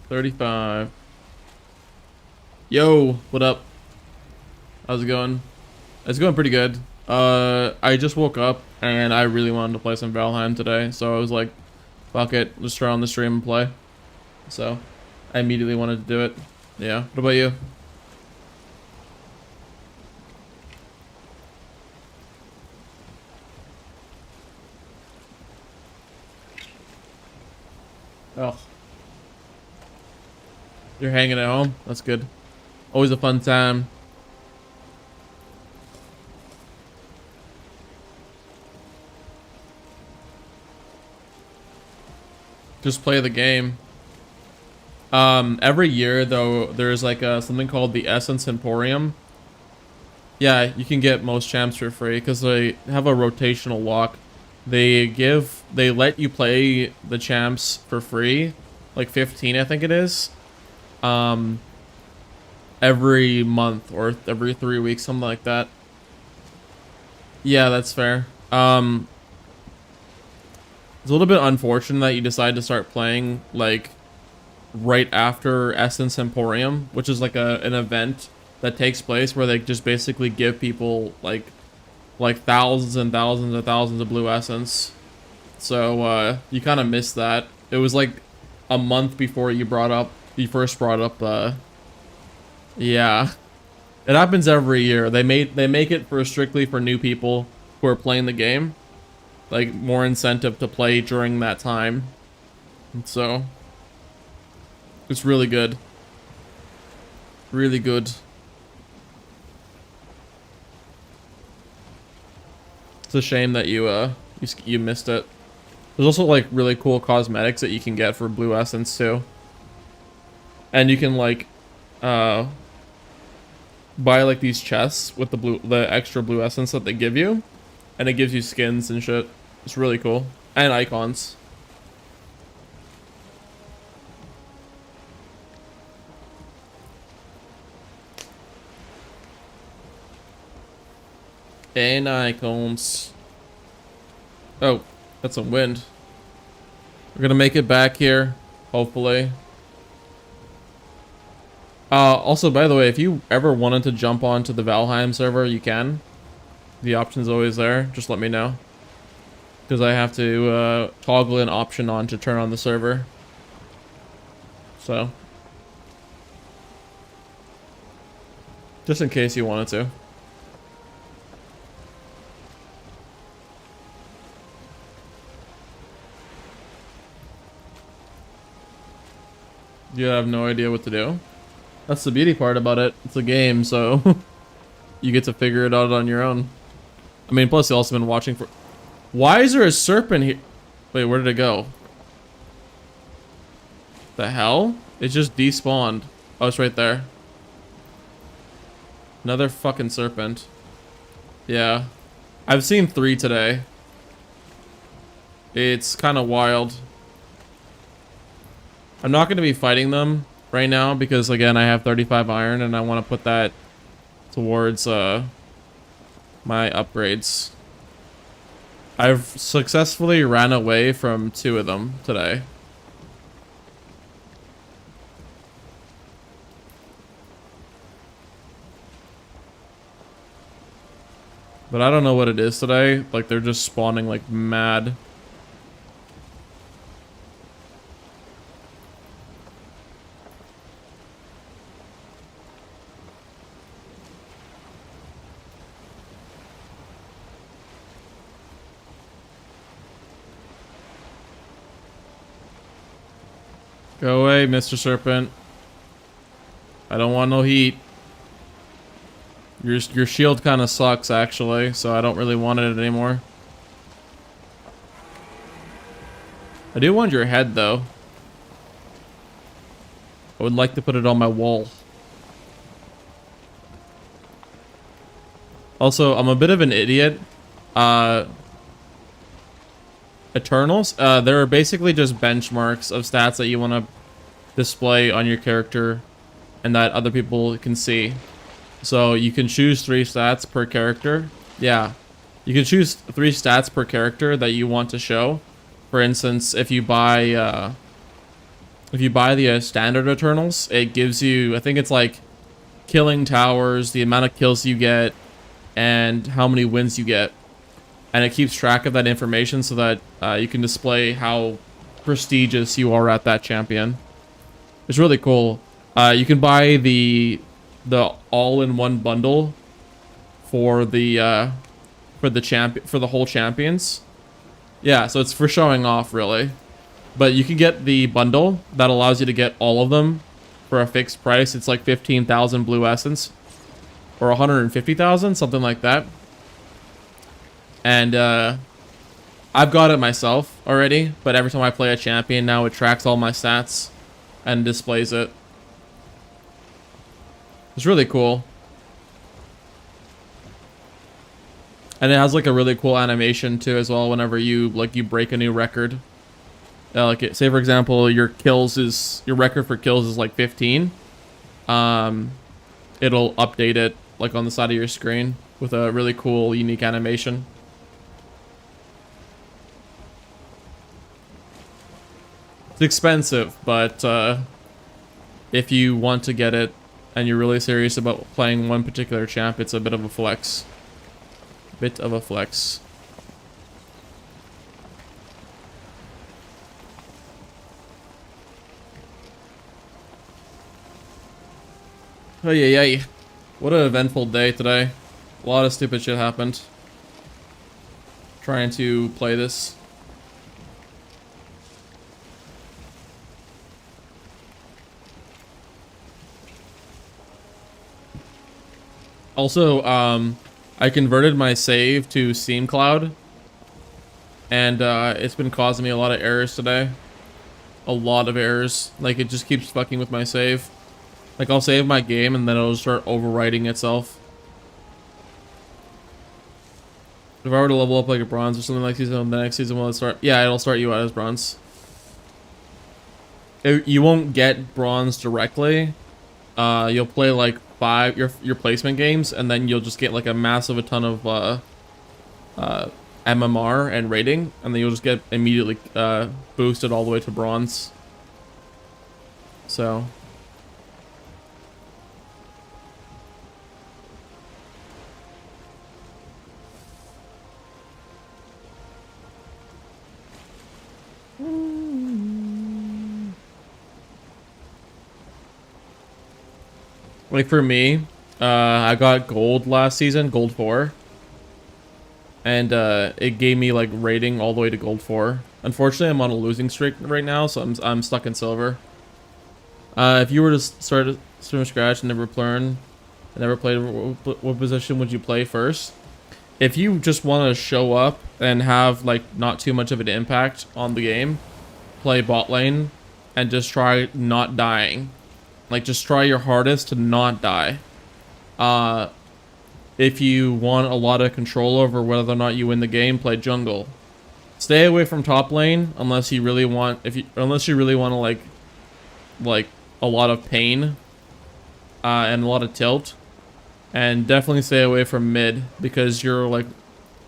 $35. Yo, what up? How's it going? It's going pretty good. I just woke up and I really wanted to play some Valheim today, so I was like, fuck it, let's try on the stream and play. So, I immediately wanted to do it. Yeah, what about you? Oh. You're hanging at home? That's good. Always a fun time. Just play the game. Every year though, there's like something called the Essence Emporium. Yeah, you can get most champs for free because they have a rotational lock. They let you play the champs for free, like 15, I think it is. Every month or every 3 weeks, something like that. Yeah, that's fair. It's a little bit unfortunate that you decide to start playing like right after Essence Emporium, which is like an event that takes place where they just basically give people like thousands and thousands and thousands of blue essence. So you kind of missed that. It was like a month before you first brought up yeah. It happens every year. They make it for strictly for new people who are playing the game. Like more incentive to play during that time. And so it's really good. Really good. It's a shame that you missed it. There's also like really cool cosmetics that you can get for blue essence too. And you can like buy like these chests with the extra blue essence that they give you, and it gives you skins and shit. It's really cool. And icons. And icons. Oh, that's some wind. We're gonna make it back here, hopefully. Also, by the way, if you ever wanted to jump onto the Valheim server, you can. The option's always there. Just let me know. Because I have to toggle an option on to turn on the server. So. Just in case you wanted to. You have no idea what to do? That's the beauty part about it. It's a game, so you get to figure it out on your own. I mean, plus you also been watching for... Why is there a serpent here? Wait, where did it go? The hell? It just despawned. Oh, it's right there. Another fucking serpent. Yeah. I've seen 3 today. It's kind of wild. I'm not going to be fighting them right now because, again, I have 35 iron and I want to put that towards my upgrades. I've successfully ran away from 2 of them today. But I don't know what it is today. Like, they're just spawning like mad. Go away, Mr. Serpent. I don't want no heat. Your shield kind of sucks, actually, so I don't really want it anymore. I do want your head, though. I would like to put it on my wall. Also, I'm a bit of an idiot. Eternals, there are basically just benchmarks of stats that you want to display on your character and that other people can see. So you can choose 3 stats per character. Yeah, you can choose 3 stats per character that you want to show. For instance, if you buy the standard Eternals, it gives you, I think it's like killing towers, the amount of kills you get, and how many wins you get. And it keeps track of that information so that you can display how prestigious you are at that champion. It's really cool. You can buy the all-in-one bundle for the whole champions. Yeah, so it's for showing off, really. But you can get the bundle that allows you to get all of them for a fixed price. It's like 15,000 blue essence or 150,000, something like that. And I've got it myself already, but every time I play a champion now, it tracks all my stats and displays it. It's really cool. And it has like a really cool animation too as well whenever you break a new record. Say for example, your record for kills is like 15. It'll update it like on the side of your screen with a really cool unique animation. It's expensive, but if you want to get it and you're really serious about playing one particular champ, it's a bit of a flex. Oh yeah. What an eventful day today. A lot of stupid shit happened. Trying to play this. Also, I converted my save to Steam Cloud, and it's been causing me a lot of errors today. A lot of errors. Like, it just keeps fucking with my save. Like, I'll save my game, and then it'll start overwriting itself. If I were to level up like a bronze or something like season, the next season will it start? Yeah, it'll start you out as bronze. You won't get bronze directly. You'll play like 5 your placement games, and then you'll just get like a massive ton of MMR and rating, and then you'll just get immediately boosted all the way to bronze. So like for me, I got gold last season, gold 4. And it gave me like rating all the way to gold 4. Unfortunately, I'm on a losing streak right now, so I'm stuck in silver. If you were to start from scratch and never played, what position would you play first? If you just want to show up and have like not too much of an impact on the game, play bot lane and just try not dying. Like, just try your hardest to not die. If you want a lot of control over whether or not you win the game, play jungle. Stay away from top lane unless you really want unless you really want to like a lot of pain and a lot of tilt. And definitely stay away from mid, because you're like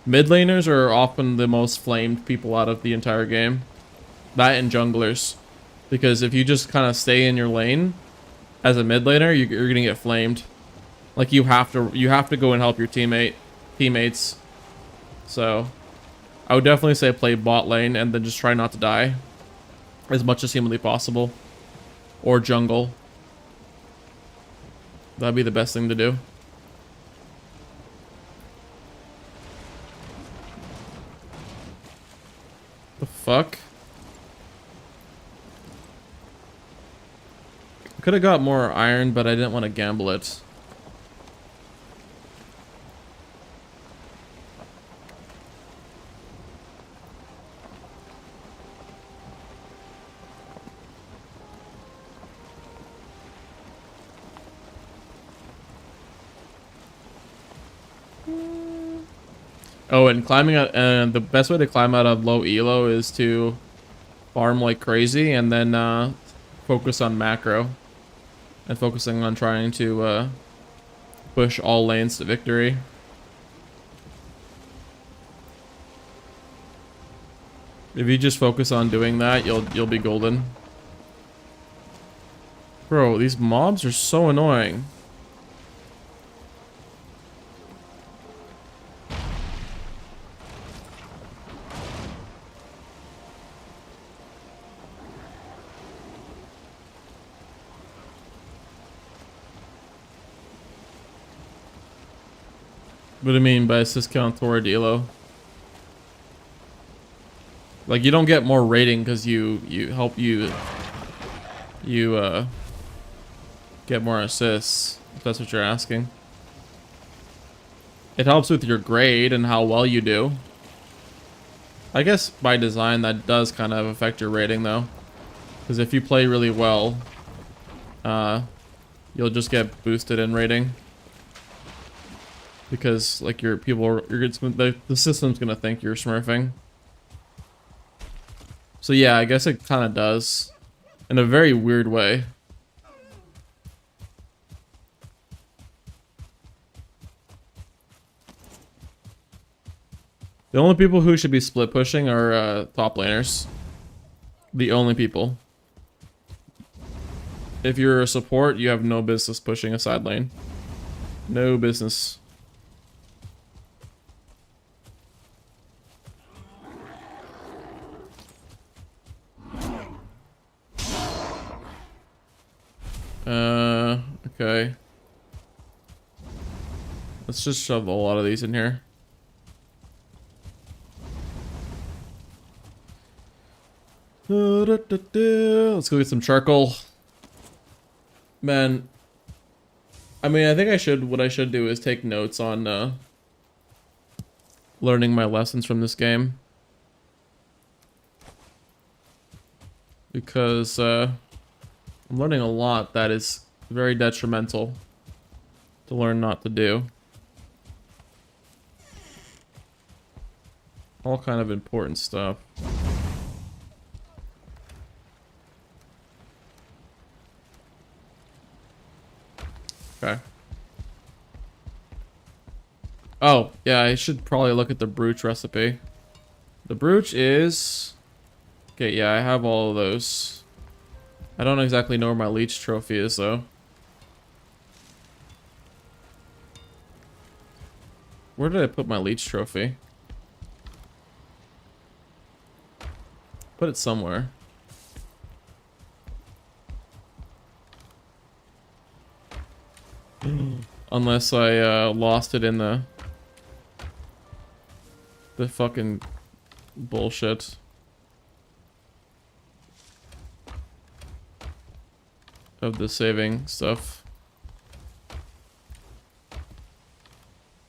mid laners are often the most flamed people out of the entire game. That and junglers. Because if you just kind of stay in your lane as a mid laner, you're gonna get flamed. Like, you have to go and help your teammates. So I would definitely say play bot lane and then just try not to die as much as humanly possible. Or jungle. That'd be the best thing to do. The fuck? Could have got more iron, but I didn't want to gamble it. Oh, and climbing out, the best way to climb out of low elo is to farm like crazy and then focus on macro and focusing on trying to push all lanes to victory. If you just focus on doing that, you'll be golden. Bro, these mobs are so annoying. What do you mean by assist count toward elo? Like, you don't get more rating because you help you get more assists, if that's what you're asking. It helps with your grade and how well you do. I guess by design that does kind of affect your rating though. Because if you play really well, you'll just get boosted in rating. Because like the system's gonna think you're smurfing. So yeah, I guess it kind of does, in a very weird way. The only people who should be split pushing are top laners. The only people. If you're a support, you have no business pushing a side lane. No business. Okay. Let's just shove a lot of these in here. Let's go get some charcoal. Man, I mean, I think what I should do is take notes on learning my lessons from this game. Because I'm learning a lot that is very detrimental to learn not to do. All kind of important stuff. Okay. Oh, yeah, I should probably look at the brooch recipe. The brooch is... Okay, yeah, I have all of those. I don't exactly know where my leech trophy is, though. Where did I put my leech trophy? Put it somewhere. Unless I lost it in the fucking bullshit. Of the saving stuff.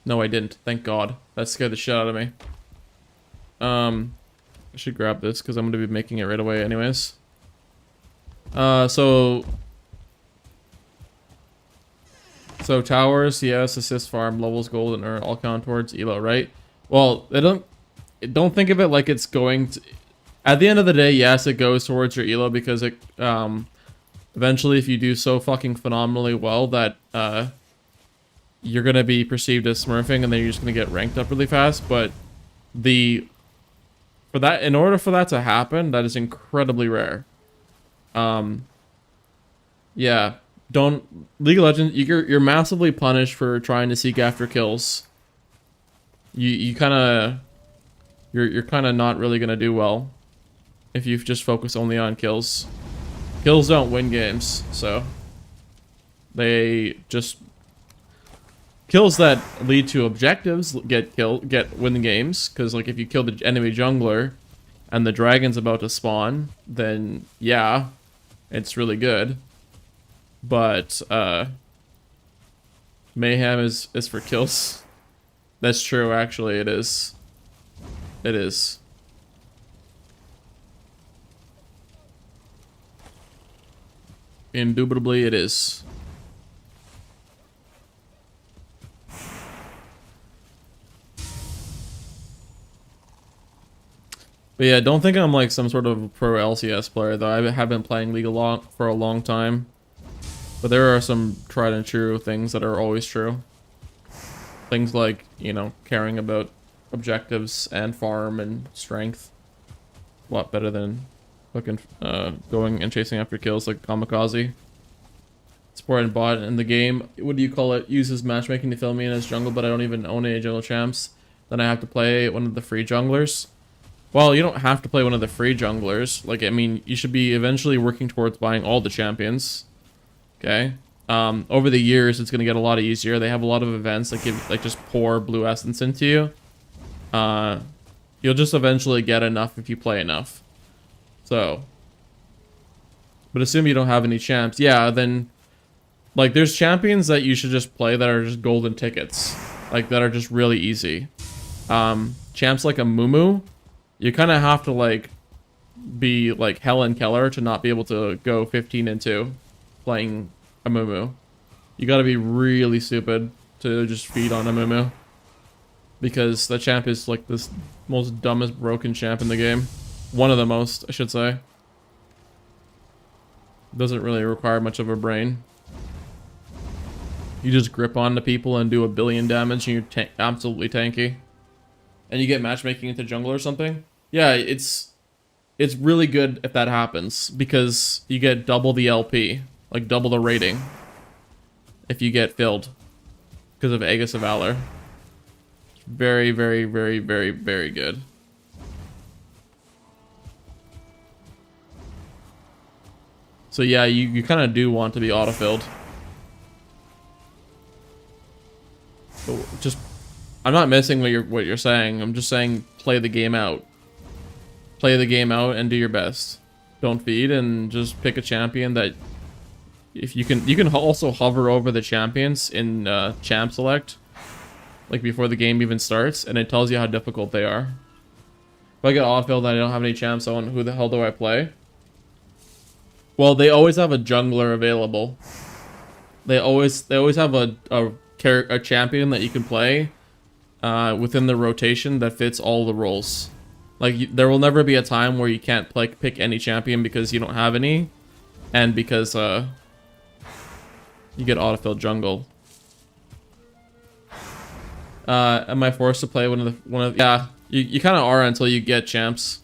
No, I didn't. Thank God. That scared the shit out of me. I should grab this because I'm going to be making it right away anyways. So towers, yes, assist farm, levels, gold, and all count towards elo, right? Well, don't think of it like it's going to... At the end of the day, yes, it goes towards your elo because it... eventually, if you do so fucking phenomenally well that you're going to be perceived as smurfing and then you're just going to get ranked up really fast. But in order for that to happen, that is incredibly rare. Yeah, League of Legends, you're massively punished for trying to seek after kills. You're kind of not really going to do well if you just focus only on kills. Kills don't win games, so they just... Kills that lead to objectives get win games, because like if you kill the enemy jungler and the dragon's about to spawn, then yeah, it's really good. But Mayhem is for kills. That's true, actually. It is. It is. Indubitably, it is. But yeah, don't think I'm like some sort of pro LCS player, though. I have been playing League for a long time. But there are some tried and true things that are always true. Things like, you know, caring about objectives and farm and strength. A lot better than fucking going and chasing after kills like Kamikaze. Support and bot in the game. What do you call it? Uses matchmaking to fill me in as jungle, but I don't even own any jungle champs. Then I have to play one of the free junglers. Well, you don't have to play one of the free junglers. Like, I mean, you should be eventually working towards buying all the champions. Okay? Over the years, it's going to get a lot easier. They have a lot of events that give, like, just pour blue essence into you. You'll just eventually get enough if you play enough. So. But assume you don't have any champs. Yeah, then, like, there's champions that you should just play that are just golden tickets. Like, that are just really easy. Champs like a Mumu, you kind of have to, like, be, like, Helen Keller to not be able to go 15 and 2 playing a Mumu. You gotta be really stupid to just feed on a Mumu. Because the champ is, like, this most dumbest broken champ in the game. One of the most, I should say. Doesn't really require much of a brain. You just grip onto people and do 1 billion damage and you're absolutely tanky. And you get matchmaking into jungle or something. Yeah, it's really good if that happens. Because you get double the LP. Like double the rating. If you get filled. Because of Aegis of Valor. Very, very, very, very, very good. So yeah, you kind of do want to be auto-filled. Just, I'm not missing what you're saying. I'm just saying play the game out. Play the game out and do your best. Don't feed and just pick a champion that, if you can also hover over the champions in champ select, like before the game even starts, and it tells you how difficult they are. If I get auto-filled and I don't have any champs on, who the hell do I play? Well, they always have a jungler available. They always have a champion that you can play within the rotation that fits all the roles. Like, there will never be a time where you can't pick any champion because you don't have any, and because you get autofill jungle. Am I forced to play one of? Yeah, you kind of are until you get champs,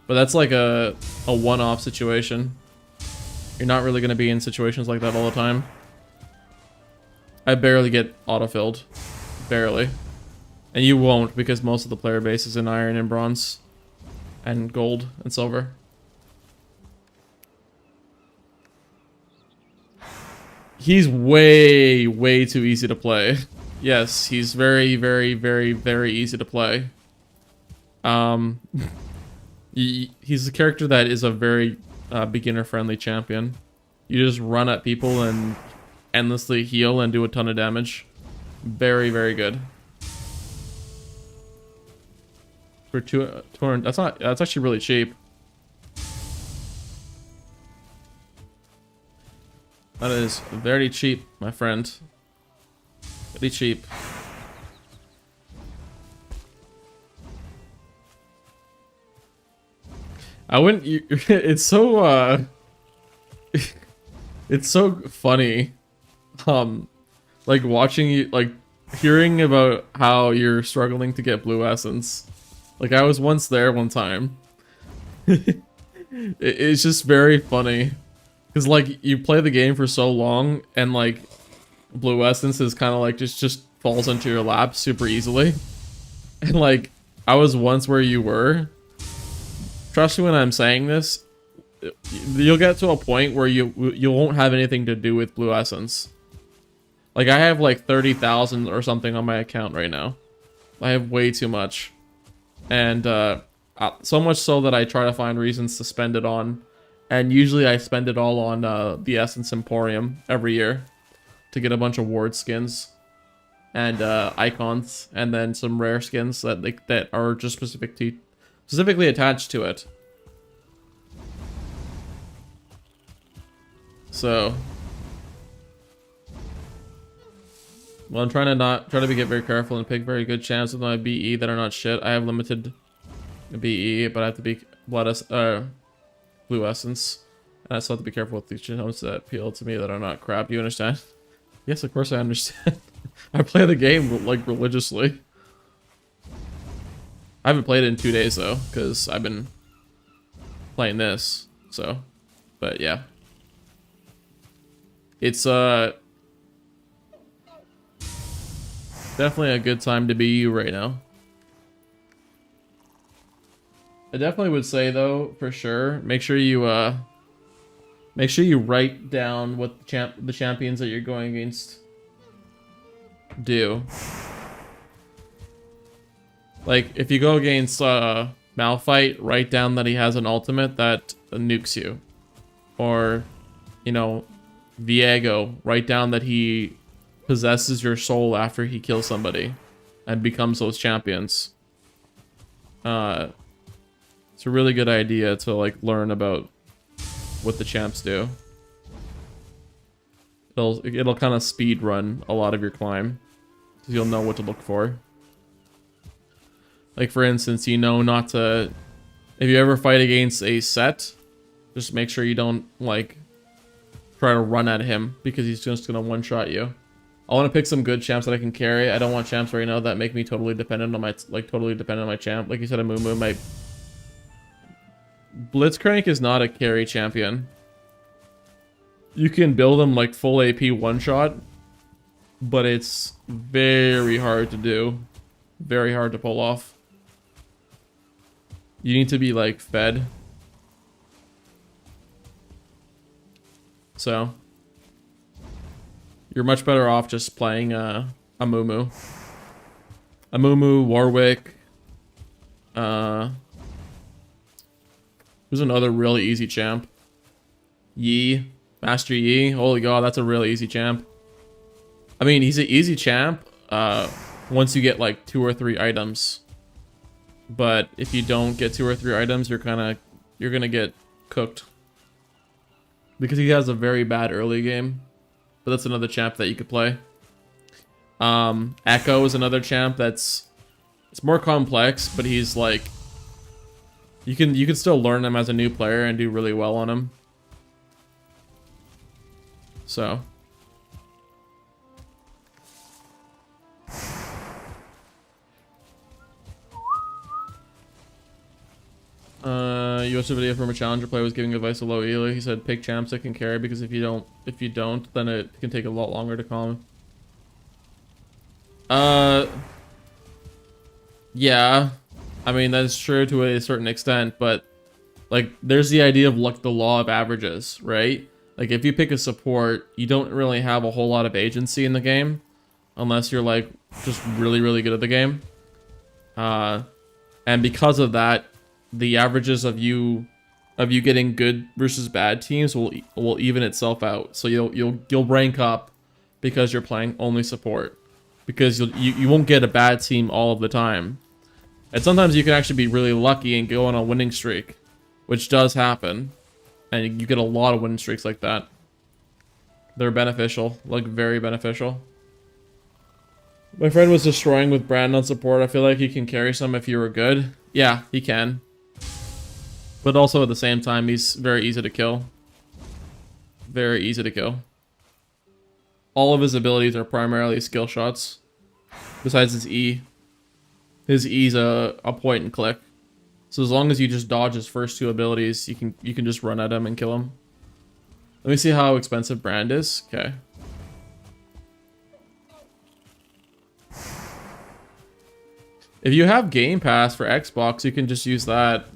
but that's like a one-off situation. You're not really gonna be in situations like that all the time. I barely get autofilled, barely, and you won't because most of the player base is in iron and bronze, and gold and silver. He's way, way too easy to play. Yes, he's very, very, very, very easy to play. He's a character that is a very beginner-friendly champion. You just run at people and endlessly heal and do a ton of damage. Very, very good. For 200, that's actually really cheap. That is very cheap, my friend. Very cheap. I wouldn't. It's so. It's so funny. Like watching you, like hearing about how you're struggling to get blue essence. Like I was once there one time. It's just very funny. Because, like, you play the game for so long, and, like, blue essence is kind of, like, just falls into your lap super easily. And, like, I was once where you were. Trust me when I'm saying this, you'll get to a point where you won't have anything to do with blue essence. Like, I have, like, 30,000 or something on my account right now. I have way too much. And, so much so that I try to find reasons to spend it on And usually I spend it all on the Essence Emporium every year to get a bunch of ward skins and icons, and then some rare skins that are just specifically attached to it. So, well, I'm trying to get very careful and pick very good champs with my BE that are not shit. I have limited BE, but I have to be blue essence, and I still have to be careful with these champs that appeal to me that are not crap. Do you understand? Yes, of course I understand. I play the game like religiously. I haven't played it in 2 days though, because I've been playing this. So, but yeah, it's definitely a good time to be you right now. I definitely would say though, for sure, make sure you write down what the champions that you're going against do. Like, if you go against Malphite, write down that he has an ultimate that nukes you. Or, you know, Viego, write down that he possesses your soul after he kills somebody and becomes those champions. It's a really good idea to, like, learn about what the champs do. It'll kind of speed run a lot of your climb, because you'll know what to look for. Like, for instance, you know not to... If you ever fight against a set, just make sure you don't, like, try to run at him, because he's just gonna one-shot you. I want to pick some good champs that I can carry. I don't want champs right now that make me totally dependent on my champ. Like you said, Amumu, my... Blitzcrank is not a carry champion. You can build him like full AP one-shot, but it's very hard to do. Very hard to pull off. You need to be like fed. So you're much better off just playing Amumu. Amumu, Warwick. Who's another really easy champ? Yi. Master Yi. Holy god, that's a really easy champ. I mean, he's an easy champ once you get like 2 or 3 items. But if you don't get 2 or 3 items, you're gonna get cooked. Because he has a very bad early game. But that's another champ that you could play. Echo is another champ it's more complex, but he's like, you can still learn him as a new player and do really well on him. So you watched a video from a challenger player was giving advice to low elo. He said pick champs that can carry, because if you don't, then it can take a lot longer to calm. Yeah. I mean, that's true to a certain extent, but like there's the idea of like the law of averages, right? Like if you pick a support, you don't really have a whole lot of agency in the game unless you're like just really, really good at the game. And because of that, the averages of you getting good versus bad teams will even itself out. So you'll rank up because you're playing only support, because you won't get a bad team all of the time. And sometimes you can actually be really lucky and go on a winning streak, which does happen. And you get a lot of winning streaks like that. They're beneficial, like very beneficial. My friend was destroying with Brand on support. I feel like he can carry some if you were good. Yeah, he can. But also at the same time, he's very easy to kill. Very easy to kill. All of his abilities are primarily skill shots. Besides his E. His E's a point and click. So as long as you just dodge his first 2 abilities, you can just run at him and kill him. Let me see how expensive Brand is. Okay. If you have Game Pass for Xbox, you can just use that.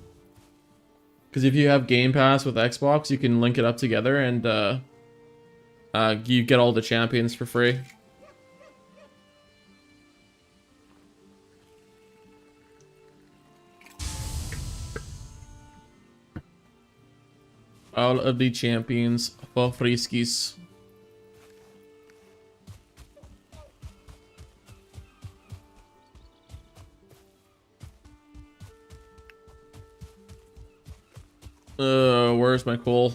Because if you have Game Pass with Xbox, you can link it up together and you get all the champions for free. all of the champions for Friskies. Where's my coal?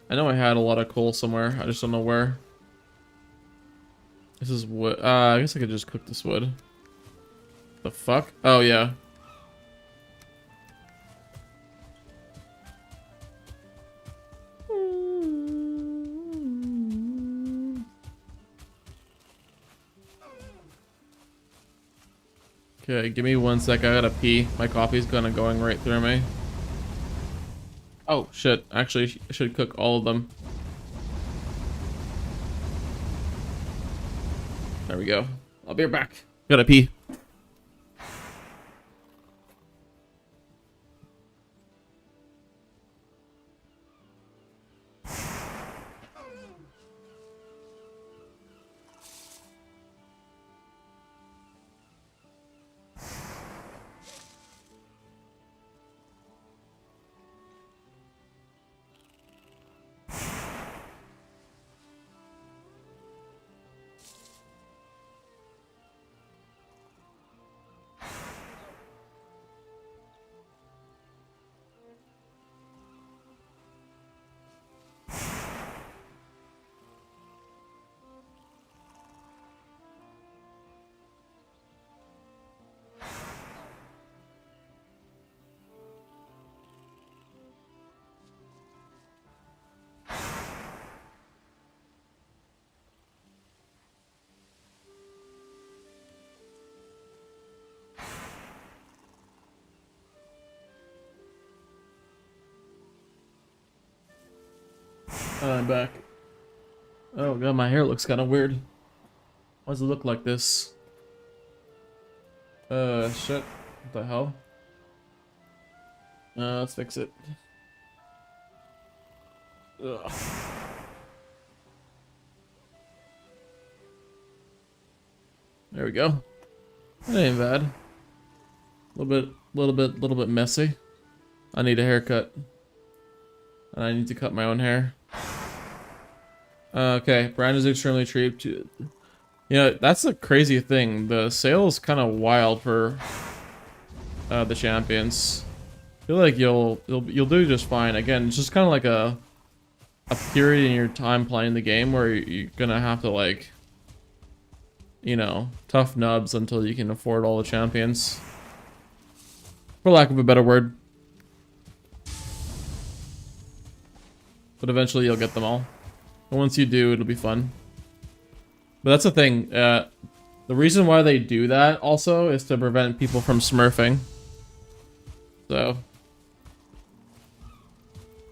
I know I had a lot of coal somewhere. I just don't know where. This is wood. I guess I could just cook this wood. The fuck? Oh, yeah. Okay, give me 1 sec. I gotta pee. My coffee's going right through me. Oh, shit. Actually, I should cook all of them. There we go. I'll be right back. Gotta pee. I'm back. Oh god, my hair looks kind of weird. Why does it look like this? Shit. What the hell? Let's fix it. Ugh. There we go. That ain't bad. Little bit messy. I need a haircut. And I need to cut my own hair. Okay, brand is extremely cheap. You know, that's a crazy thing. The sale is kind of wild for the champions. I feel like you'll do just fine. Again, it's just kind of like a period in your time playing the game where you're gonna have to, like, you know, tough nubs until you can afford all the champions. For lack of a better word. But eventually you'll get them all. And once you do, it'll be fun. But that's the thing. The reason why they do that also is to prevent people from smurfing. So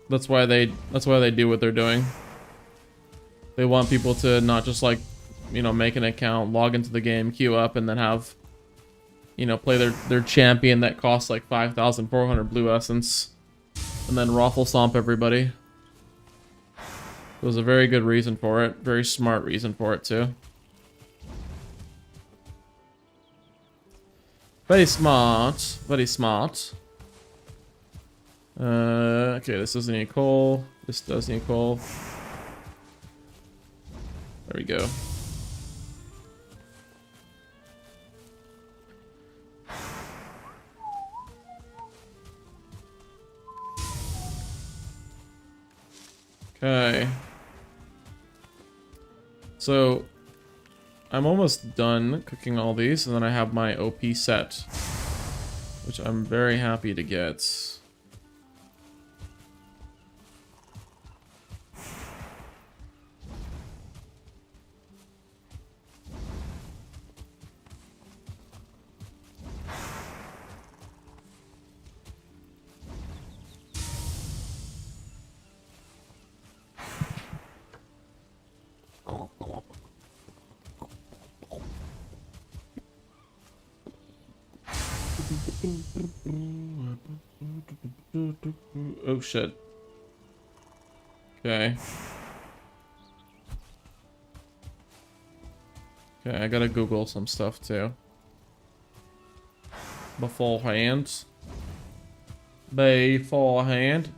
that's why they do what they're doing. They want people to not just, like, you know, make an account, log into the game, queue up, and then have, you know, play their champion that costs like 5,400 blue essence, and then raffle stomp everybody. It was a very good reason for it. Very smart reason for it, too. Very smart. Very smart. Okay, this doesn't need coal. This does need coal. There we go. Okay. So, I'm almost done cooking all these, and then I have my OP set, which I'm very happy to get. Oh shit. Okay. Okay, I gotta Google some stuff too. Beforehand. Beforehand.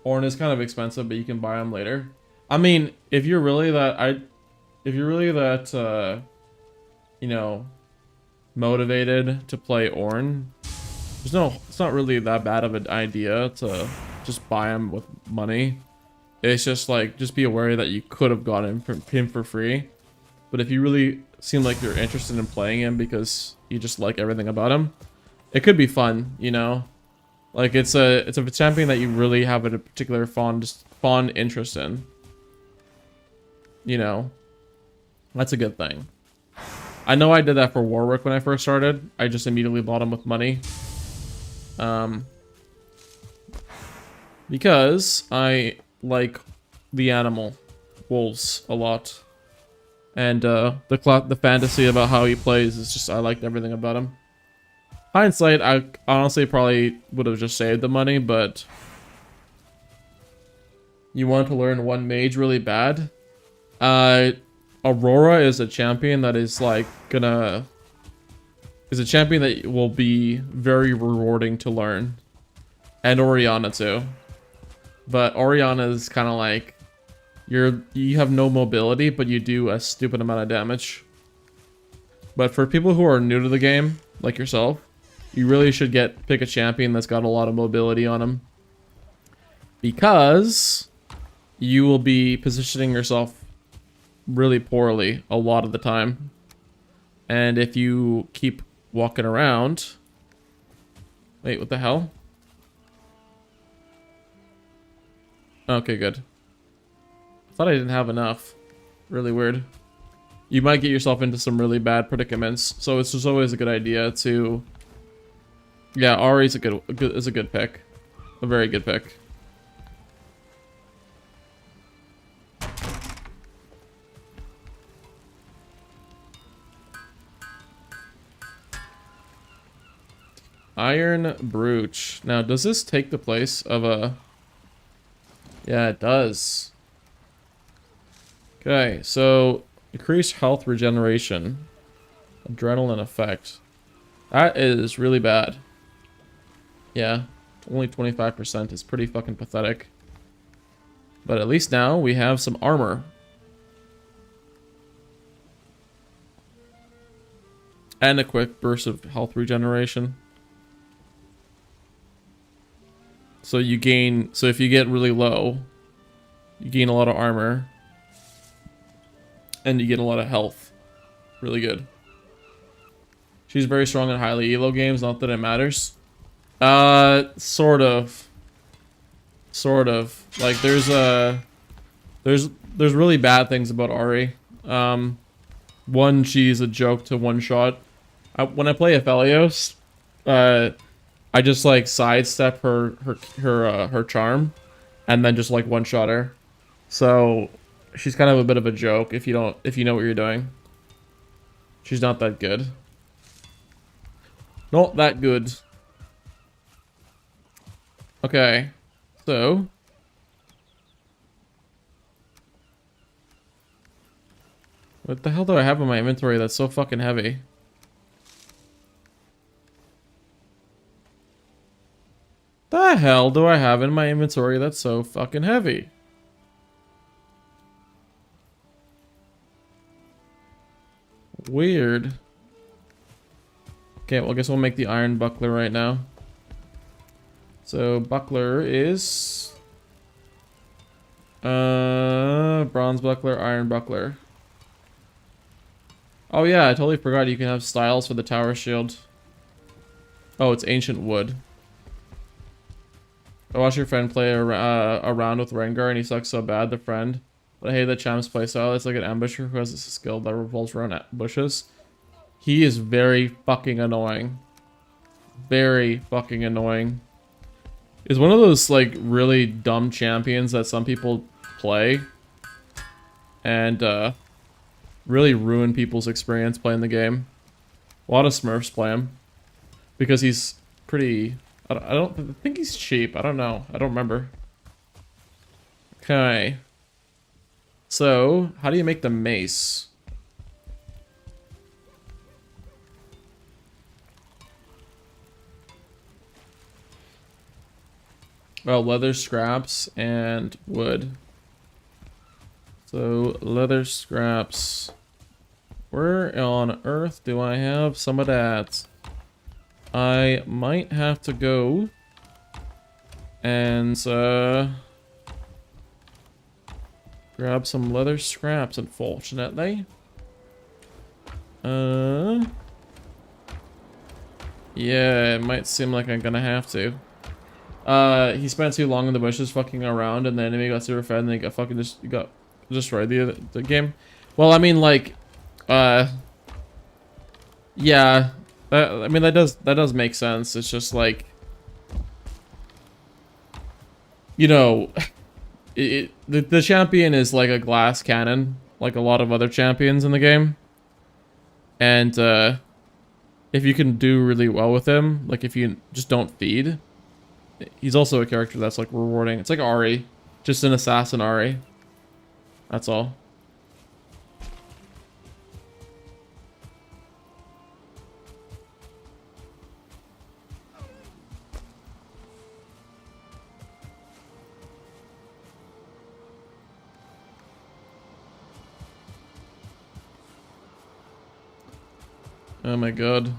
Ornn is kind of expensive, but you can buy them later. I mean, if you're really that, you know, motivated to play Ornn, it's not really that bad of an idea to just buy them with money. It's just like, just be aware that you could have gotten him for free. But if you really seem like you're interested in playing him because you just like everything about him, it could be fun, you know? Like it's a champion that you really have a particular fond interest in. You know? That's a good thing. I know I did that for Warwick when I first started. I just immediately bought him with money. Because I like the animal wolves a lot. And the fantasy about how he plays is just, I liked everything about him. Hindsight, I honestly probably would have just saved the money, but you want to learn one mage really bad. Aurora is a champion that is like is a champion that will be very rewarding to learn. And Orianna too. But Orianna is kind of like, you have no mobility, but you do a stupid amount of damage. But for people who are new to the game, like yourself, you really should pick a champion that's got a lot of mobility on him. Because you will be positioning yourself really poorly a lot of the time. And if you keep walking around... Wait, what the hell? Okay, good. Thought I didn't have enough. Really weird. You might get yourself into some really bad predicaments, so it's just always a good idea to... Yeah, Ahri's is a good pick. A very good pick. Iron Brooch. Now, does this take the place of a... Yeah, it does. Okay, so increased health regeneration. Adrenaline effect. That is really bad. Yeah, only 25% is pretty fucking pathetic. But at least now we have some armor. And a quick burst of health regeneration. So you gain, so if you get really low, you gain a lot of armor. And you get a lot of health. Really good. She's very strong in highly elo games, not that it matters. Sort of. Sort of. Like there's really bad things about Ahri. One, she's a joke to one shot. When I play Aphelios, I just like sidestep her charm, and then just like one shot her. So she's kind of a bit of a joke if you know what you're doing. She's not that good. Not that good. Okay, so what the hell do I have in my inventory that's so fucking heavy? The hell do I have in my inventory that's so fucking heavy? Weird. Okay, well I guess we'll make the iron buckler right now. So buckler is bronze buckler, iron buckler. Oh yeah, I totally forgot you can have styles for the tower shield. Oh, it's ancient wood. I watched your friend play around with Rengar and he sucks so bad, the friend. But I hate that Champ's playstyle. It's like an ambusher who has a skill that revolves around bushes. He is very fucking annoying. Very fucking annoying. Is one of those like really dumb champions that some people play and really ruin people's experience playing the game. A lot of Smurfs play him because he's pretty... I don't think he's cheap. I don't know. I don't remember. Okay. So, how do you make the mace? Oh, leather scraps and wood. So, leather scraps. Where on earth do I have some of that? I might have to go and grab some leather scraps, unfortunately. Yeah, it might seem like I'm gonna have to. He spent too long in the bushes fucking around, and the enemy got super fed, and they got fucking got destroyed the game. Well, I mean, like, yeah, I mean that does make sense. It's just like, you know, the champion is like a glass cannon, like a lot of other champions in the game, and if you can do really well with him, like if you just don't feed. He's also a character that's like rewarding. It's like Ari, just an assassin Ari. That's all. Oh my god.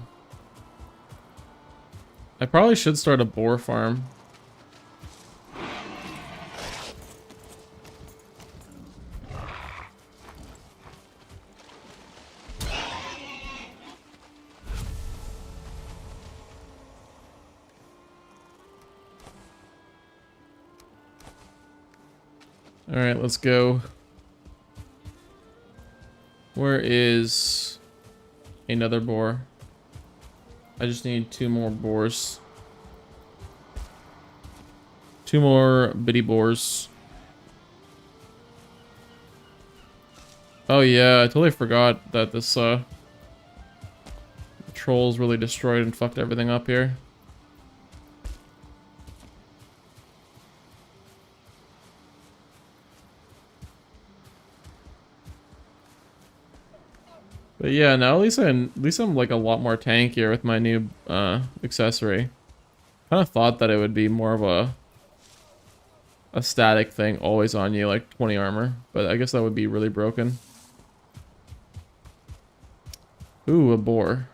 I probably should start a boar farm. Alright, let's go. Where is another boar? I just need 2 more boars. 2 more bitty boars. Oh yeah, I totally forgot that this trolls really destroyed and fucked everything up here. But yeah, now at least I'm like a lot more tankier with my new accessory. Kind of thought that it would be more of a static thing always on you, like 20 armor, but I guess that would be really broken. Ooh, a boar.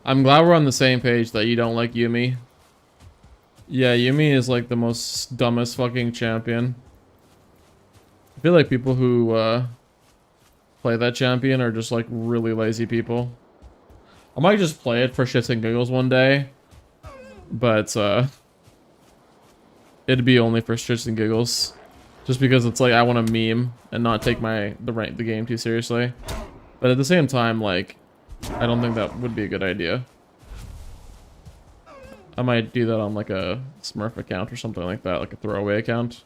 I'm glad we're on the same page that you don't like Yuumi. Yeah, Yuumi is like the most dumbest fucking champion. I feel like people who play that champion are just like really lazy people. I might just play it for shits and giggles one day, but it'd be only for shits and giggles, just because it's like I want to meme and not take the game too seriously. But at the same time, like, I don't think that would be a good idea. I might do that on like a Smurf account or something like that, like a throwaway account,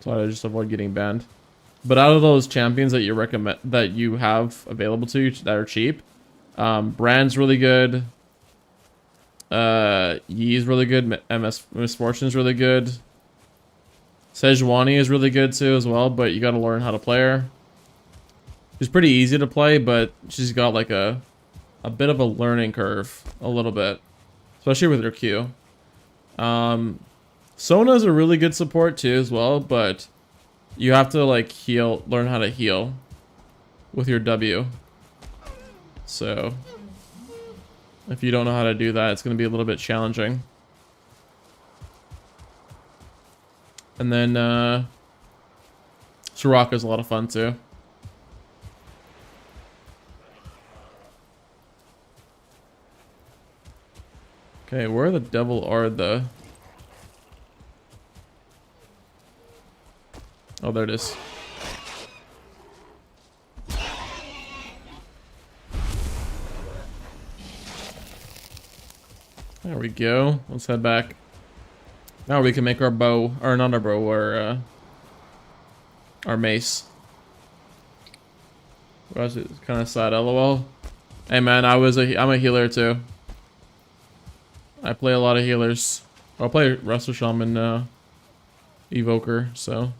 so I just avoid getting banned. But out of those champions that you recommend, that you have available to you that are cheap, Brand's really good. Yi's really good. Misfortune's really good. Sejuani is really good too as well, but you gotta learn how to play her. She's pretty easy to play, but she's got like a bit of a learning curve, a little bit. Especially with her Q. Sona's a really good support too as well, but you have to like learn how to heal with your W. So if you don't know how to do that, it's going to be a little bit challenging. And then Soraka's a lot of fun too. Okay, where the devil are the... Oh, there it is. There we go. Let's head back. Now we can make our bow, or not our bow, our mace. Well, it's kind of sad, lol. Hey man, I'm a healer too. I play a lot of healers. I'll play Resto Shaman Evoker, so.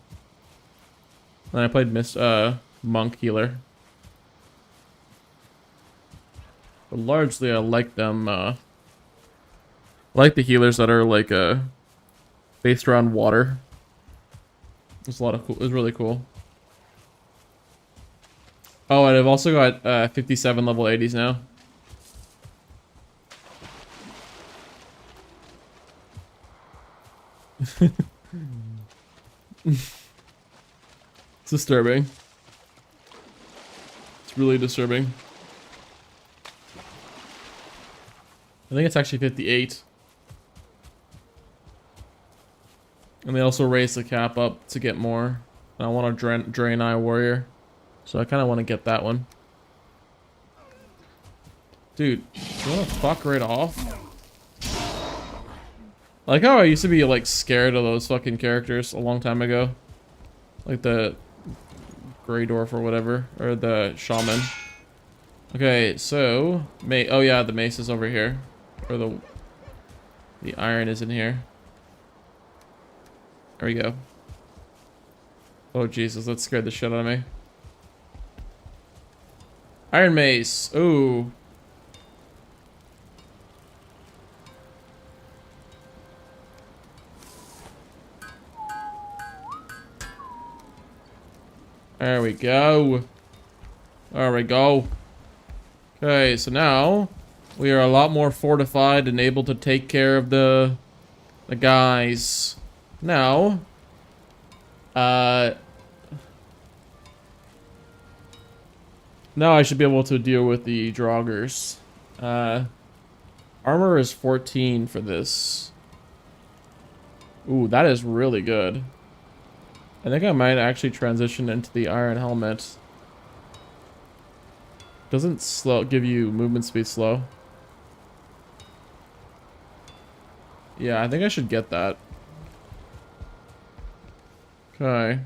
And I played Monk Healer. But largely I like them, I like the healers that are like based around water. It's a lot of cool, it's really cool. Oh, and I've also got 57 level 80s now. It's disturbing. It's really disturbing. I think it's actually 58. And they also raised the cap up to get more. And I want a Draenei Warrior. So I kind of want to get that one. Dude, you want to fuck right off? I like how I used to be like scared of those fucking characters a long time ago. Like the Grey Dwarf or whatever. Or the Shaman. Okay, so... oh yeah, the mace is over here. Or the iron is in here. There we go. Oh Jesus, that scared the shit out of me. Iron mace. Ooh. There we go. There we go. Okay, so now we are a lot more fortified and able to take care of the guys. Now, now I should be able to deal with the Draugrs. Armor is 14 for this. Ooh, that is really good. I think I might actually transition into the Iron Helmet. Doesn't give you movement speed slow. Yeah, I think I should get that. Okay.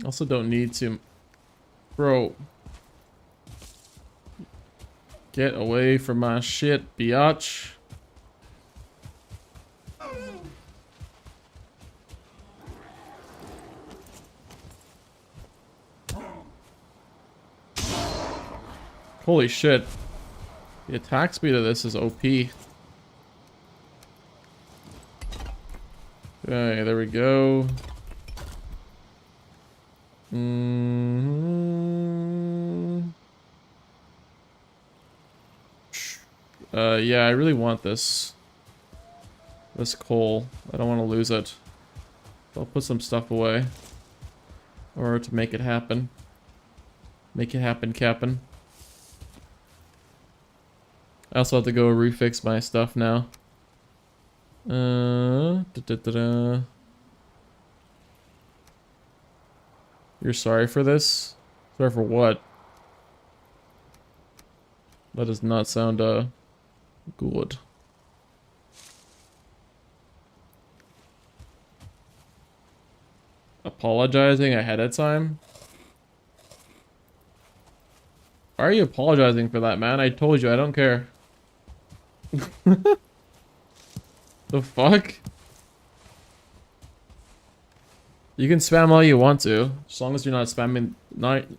Also don't need to... Bro. Get away from my shit, biatch. Holy shit. The attack speed of this is OP. Okay, there we go. Yeah, I really want this coal. I don't want to lose it. I'll put some stuff away. Or to make it happen. Make it happen, Cap'n. I also have to go refix my stuff now. You're sorry for this? Sorry for what? That does not sound good. Apologizing ahead of time? Why are you apologizing for that, man? I told you I don't care. The fuck? You can spam all you want to, as long as you're not spamming.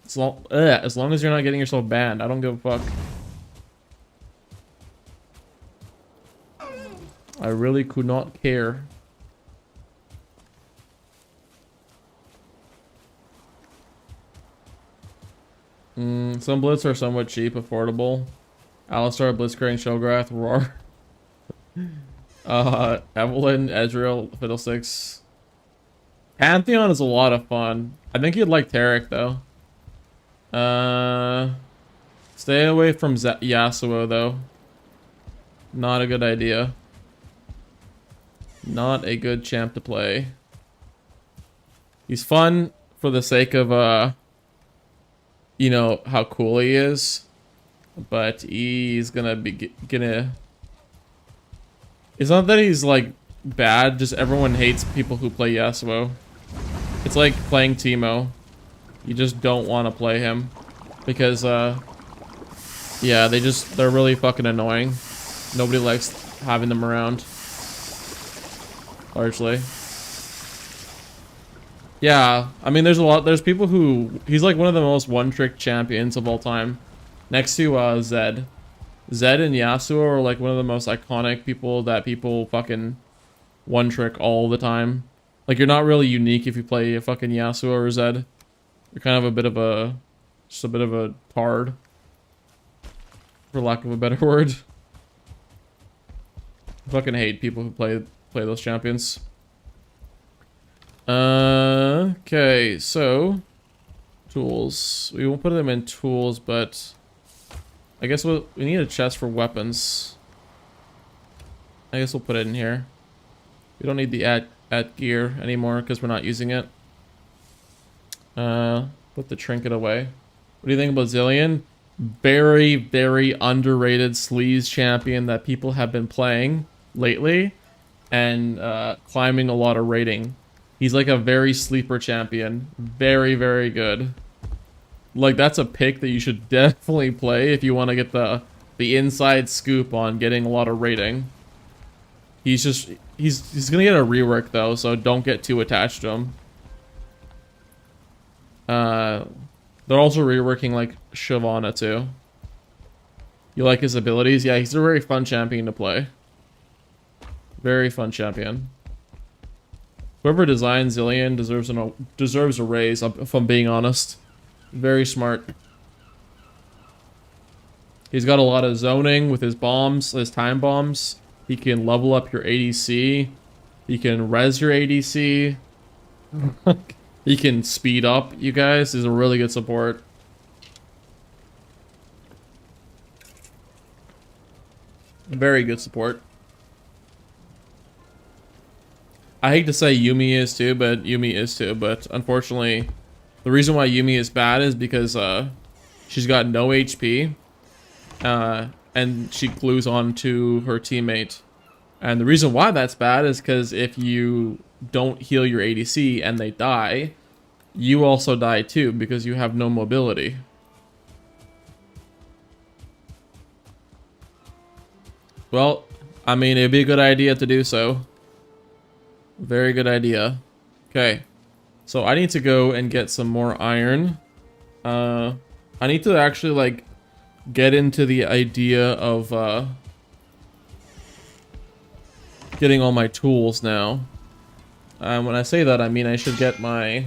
As long as you're not getting yourself banned. I don't give a fuck. I really could not care. Some blitz are somewhat cheap, affordable. Alistar, Blitzcrank, Shelgrath, Roar. Evelyn, Ezreal, Fiddlesticks. Pantheon is a lot of fun. I think you'd like Taric though. Stay away from Yasuo though. Not a good idea. Not a good champ to play. He's fun for the sake of you know how cool he is. But he's gonna be It's not that he's like bad, just everyone hates people who play Yasuo. It's like playing Teemo. You just don't want to play him. because yeah, they're really fucking annoying. Nobody likes having them around. Largely. Yeah, I mean there's people who he's like one of the most one-trick champions of all time. Next to Zed. Zed and Yasuo are like one of the most iconic people that people fucking one-trick all the time. Like you're not really unique if you play a fucking Yasuo or Zed. You're kind of a bit of a just a bit of a tard. For lack of a better word. I fucking hate people who play those champions. Okay, so tools. We won't put them in tools, but I guess we need a chest for weapons. I guess we'll put it in here. We don't need the at gear anymore because we're not using it. Put the trinket away. What do you think about Zilean? Very, very underrated sleaze champion that people have been playing lately and climbing a lot of rating. He's like a very sleeper champion. Very, very good. Like, that's a pick that you should definitely play if you want to get the inside scoop on getting a lot of rating. He's gonna get a rework though, so don't get too attached to him. They're also reworking like Shyvana too. You like his abilities? Yeah, he's a very fun champion to play. Very fun champion. Whoever designed Zilean deserves a raise, if I'm being honest. Very smart. He's got a lot of zoning with his bombs, his time bombs. He can level up your ADC. He can res your ADC. He can speed up you guys. He's a really good support. Very good support. I hate to say Yuumi is too, but Yuumi is too. But unfortunately, the reason why Yuumi is bad is because she's got no HP, and she glues on to her teammate. And the reason why that's bad is because if you don't heal your ADC and they die, you also die too because you have no mobility. Well, I mean, it'd be a good idea to do so. Very good idea. Okay. So I need to go and get some more iron. I need to actually, like, get into the idea of, getting all my tools now. When I say that, I mean I should get my...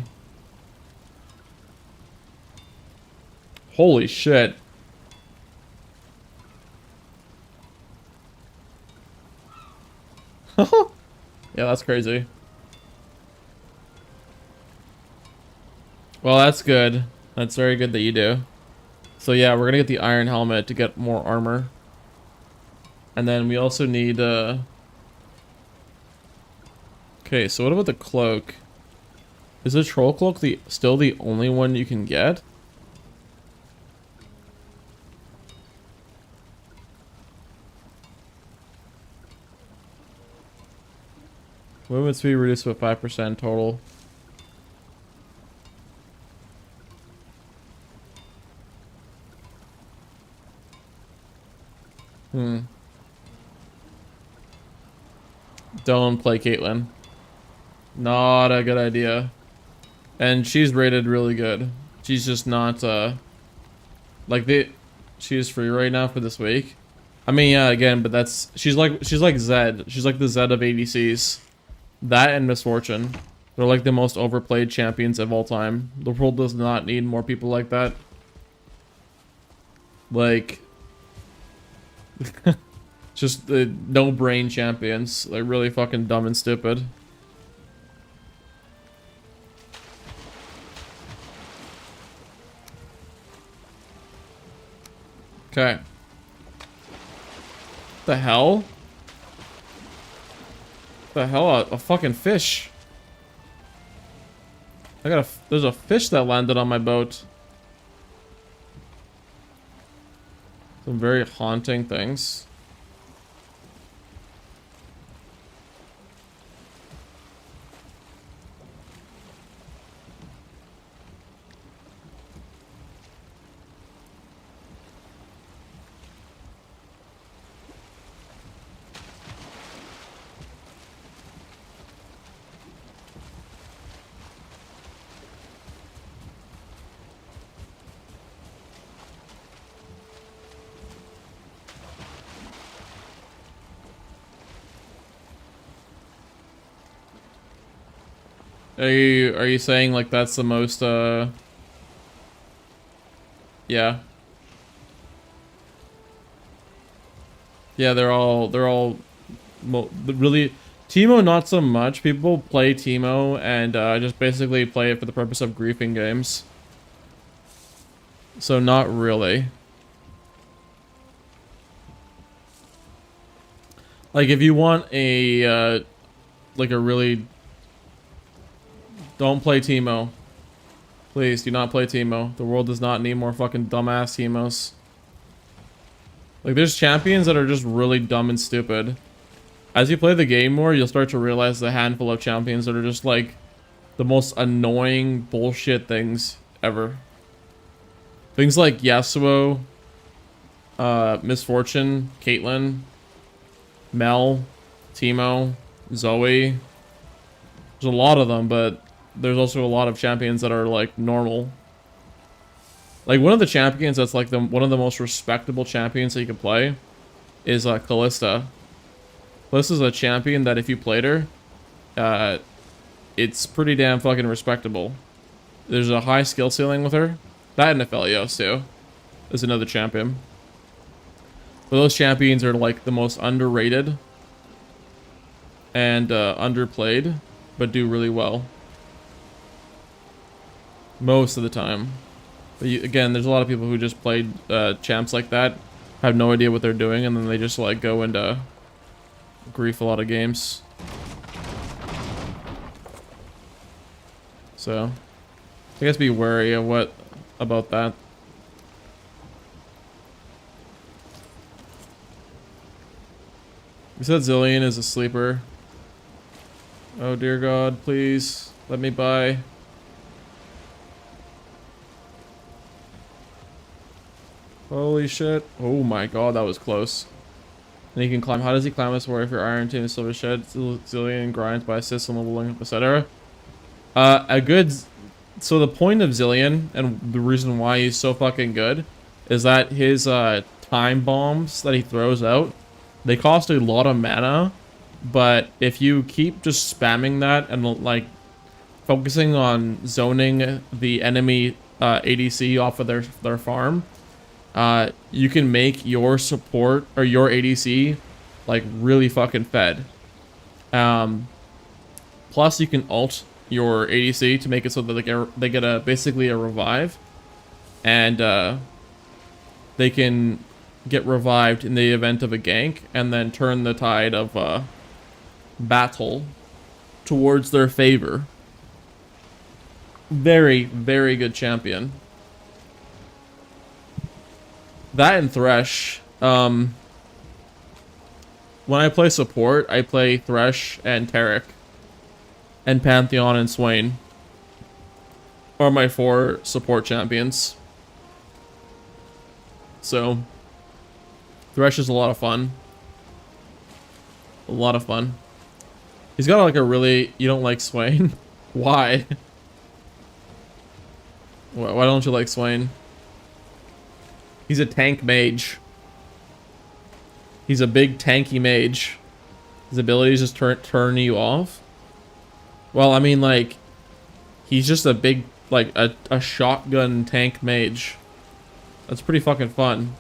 Holy shit. Yeah, that's crazy. Well, that's good. That's very good that you do. So yeah, we're gonna get the iron helmet to get more armor. And then we also need, okay, so what about the cloak? Is the troll cloak still the only one you can get? Movement speed reduced by 5% total. Don't play Caitlyn. Not a good idea. And she's rated really good. She's just not, like she's free right now for this week. I mean, yeah, again, but she's like Zed. She's like the Zed of ADCs. That and Miss Fortune. They're like the most overplayed champions of all time. The world does not need more people like that. Like, just the no-brain champions. Like, really fucking dumb and stupid. Okay. The hell? The hell? A fucking fish. There's a fish that landed on my boat. Some very haunting things. Are you saying like that's the most yeah. Yeah, they're all really Teemo not so much. People play Teemo and just basically play it for the purpose of griefing games. So not really. Like if you want a like a really don't play Teemo. Please do not play Teemo. The world does not need more fucking dumbass Teemos. Like there's champions that are just really dumb and stupid. As you play the game more, you'll start to realize the handful of champions that are just like the most annoying bullshit things ever. Things like Yasuo, Miss Fortune, Caitlyn, Mel, Teemo, Zoe. There's a lot of them, but there's also a lot of champions that are like normal. Like one of the champions that's like one of the most respectable champions that you can play is Kalista. Kalista's a champion that if you played her, it's pretty damn fucking respectable. There's a high skill ceiling with her. That and Aphelios too is another champion. But those champions are like the most underrated and underplayed, but do really well most of the time. But again, there's a lot of people who just played champs like that, have no idea what they're doing, and then they just like go into grief a lot of games. So I guess be wary of what about that. We said Zilean is a sleeper. Oh dear God, please let me buy. Holy shit. Oh my God, that was close. And he can climb. How does he climb this warrior for Iron Team, Silver Shed, Zilean grinds by assists and leveling up, etc. So the point of Zilean and the reason why he's so fucking good is that his time bombs that he throws out, they cost a lot of mana, but if you keep just spamming that and like focusing on zoning the enemy ADC off of their farm, you can make your support or your ADC like really fucking fed. Plus you can ult your ADC to make it so that they get basically a revive, and they can get revived in the event of a gank and then turn the tide of battle towards their favor. Very, very good champion. That and Thresh. When I play support, I play Thresh and Taric. And Pantheon and Swain are my 4 support champions. So Thresh is a lot of fun. A lot of fun. He's got like a really... You don't like Swain? Why? Why don't you like Swain? He's a tank mage. He's a big tanky mage. His abilities just turn you off. Well, I mean, like, he's just a big, like, a shotgun tank mage. That's pretty fucking fun.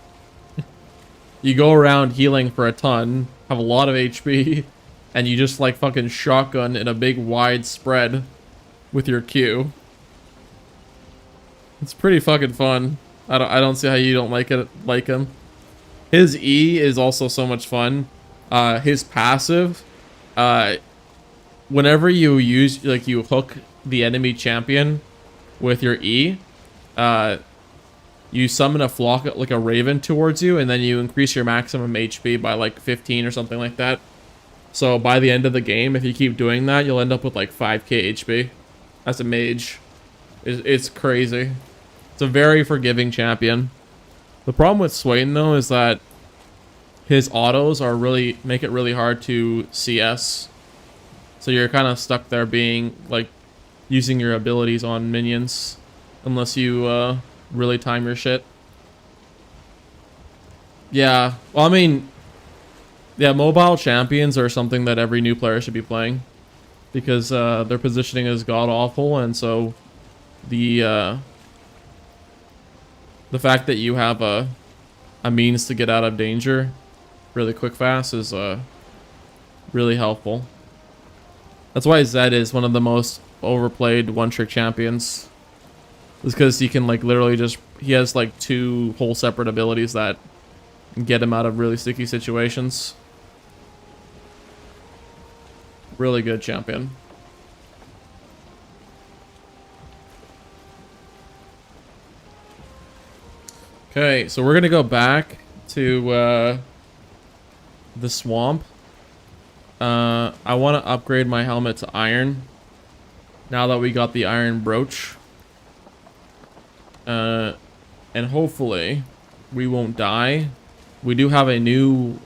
You go around healing for a ton, have a lot of HP, and you just, like, fucking shotgun in a big wide spread with your Q. It's pretty fucking fun. I don't see how you don't like him. His E is also so much fun. His passive, whenever you use, like, you hook the enemy champion with your E, you summon a flock, like a raven, towards you, and then you increase your maximum HP by like 15 or something like that. So by the end of the game, if you keep doing that, you'll end up with like 5k HP as a mage. It's crazy. It's a very forgiving champion. The problem with Swain, though, is that his autos make it really hard to CS. So you're kind of stuck there being, like, using your abilities on minions. Unless you, really time your shit. Yeah, well, I mean... Yeah, mobile champions are something that every new player should be playing. because their positioning is god awful, and so the fact that you have a means to get out of danger really quick fast is really helpful. That's why Zed is one of the most overplayed one-trick champions. Is because he can like literally just, he has like 2 whole separate abilities that get him out of really sticky situations. Really good champion. Okay, so we're gonna go back to the swamp. I want to upgrade my helmet to iron now that we got the iron brooch. And hopefully we won't die. We do have a new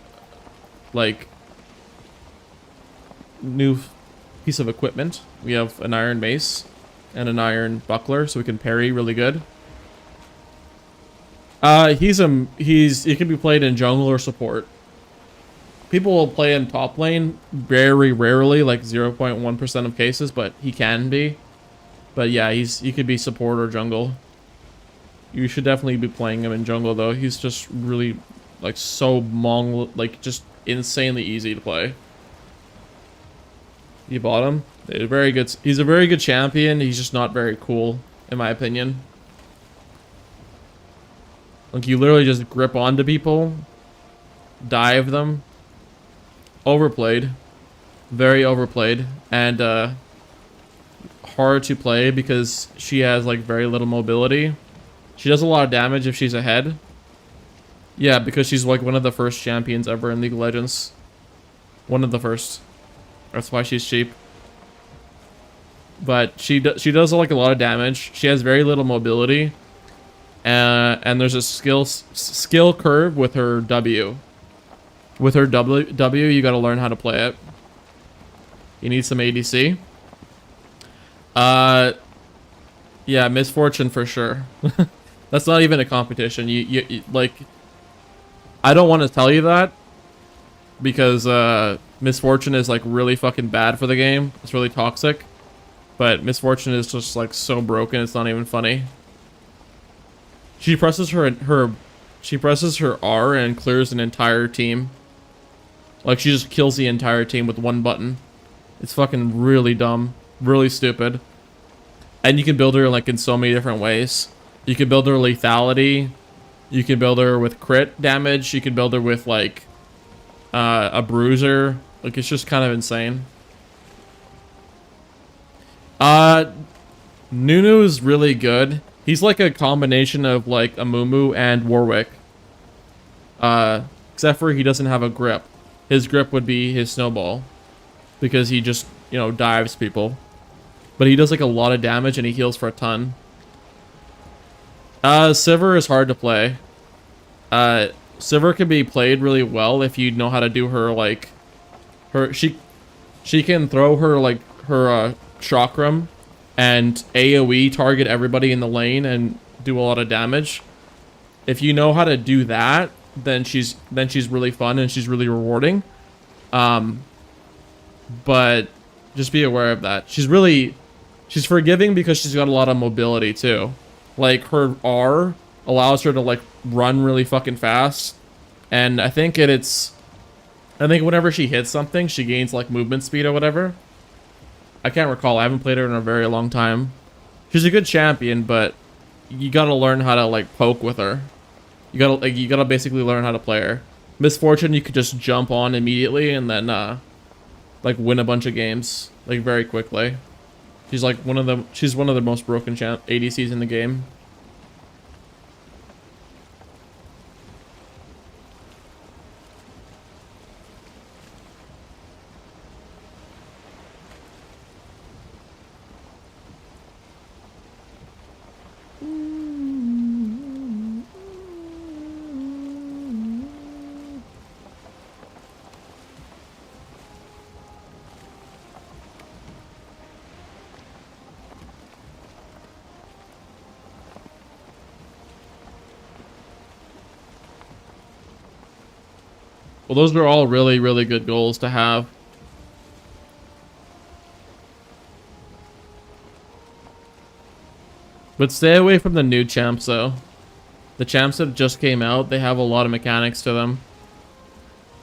piece of equipment. We have an iron mace and an iron buckler, so we can parry really good. He can be played in jungle or support. People will play in top lane very rarely, like 0.1% of cases, but he can be. But yeah, he could be support or jungle. You should definitely be playing him in jungle though. He's just really like so just insanely easy to play. You bought him? Very good. He's a very good champion. He's just not very cool, in my opinion. Like you literally just grip onto people, dive them. Overplayed, very overplayed, and hard to play because she has like very little mobility. She does a lot of damage if she's ahead. Yeah, because she's like one of the first champions ever in League of Legends. One of the first. That's why she's cheap. But she does like a lot of damage. She has very little mobility, and there's a skill curve with her W. With her W, you gotta learn how to play it. You need some ADC. Yeah, misfortune for sure. That's not even a competition. You like, I don't want to tell you that because misfortune is like really fucking bad for the game. It's really toxic. But misfortune is just like so broken. It's not even funny. She presses her R and clears an entire team. Like, she just kills the entire team with one button. It's fucking really dumb. Really stupid. And you can build her, like, in so many different ways. You can build her lethality. You can build her with crit damage. You can build her with, like, a bruiser. Like, it's just kind of insane. Nunu is really good. He's like a combination of, like, Amumu and Warwick. Except for he doesn't have a grip. His grip would be his snowball. Because he just, you know, dives people. But he does like a lot of damage and he heals for a ton. Sivir is hard to play. Sivir can be played really well if you know how to do her, like... She can throw her, like, her, chakram and AoE target everybody in the lane and do a lot of damage. If you know how to do that, then she's really fun and she's really rewarding. But just be aware of that. She's forgiving because she's got a lot of mobility too. Like her R allows her to like run really fucking fast. And I think whenever she hits something, she gains like movement speed or whatever. I can't recall. I haven't played her in a very long time. She's a good champion, but you gotta learn how to like poke with her. You gotta basically learn how to play her. Misfortune, you could just jump on immediately and then like win a bunch of games like very quickly. She's like one of the most broken ADCs in the game. Well, those are all really, really good goals to have. But stay away from the new champs, though. The champs that just came out, they have a lot of mechanics to them.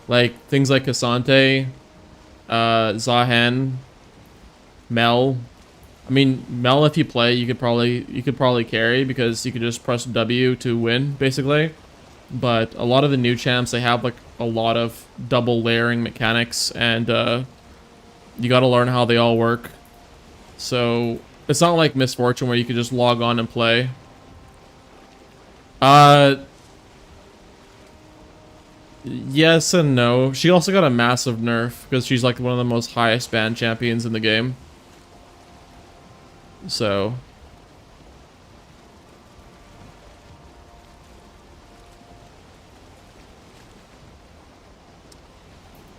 Like, things like Cassante, Zahen, Mel. I mean, Mel, if you play, you could probably carry because you could just press W to win, basically. But a lot of the new champs, they have like a lot of double layering mechanics, and you gotta learn how they all work. So it's not like Miss Fortune where you could just log on and play. Yes and no. She also got a massive nerf because she's like one of the most highest banned champions in the game. So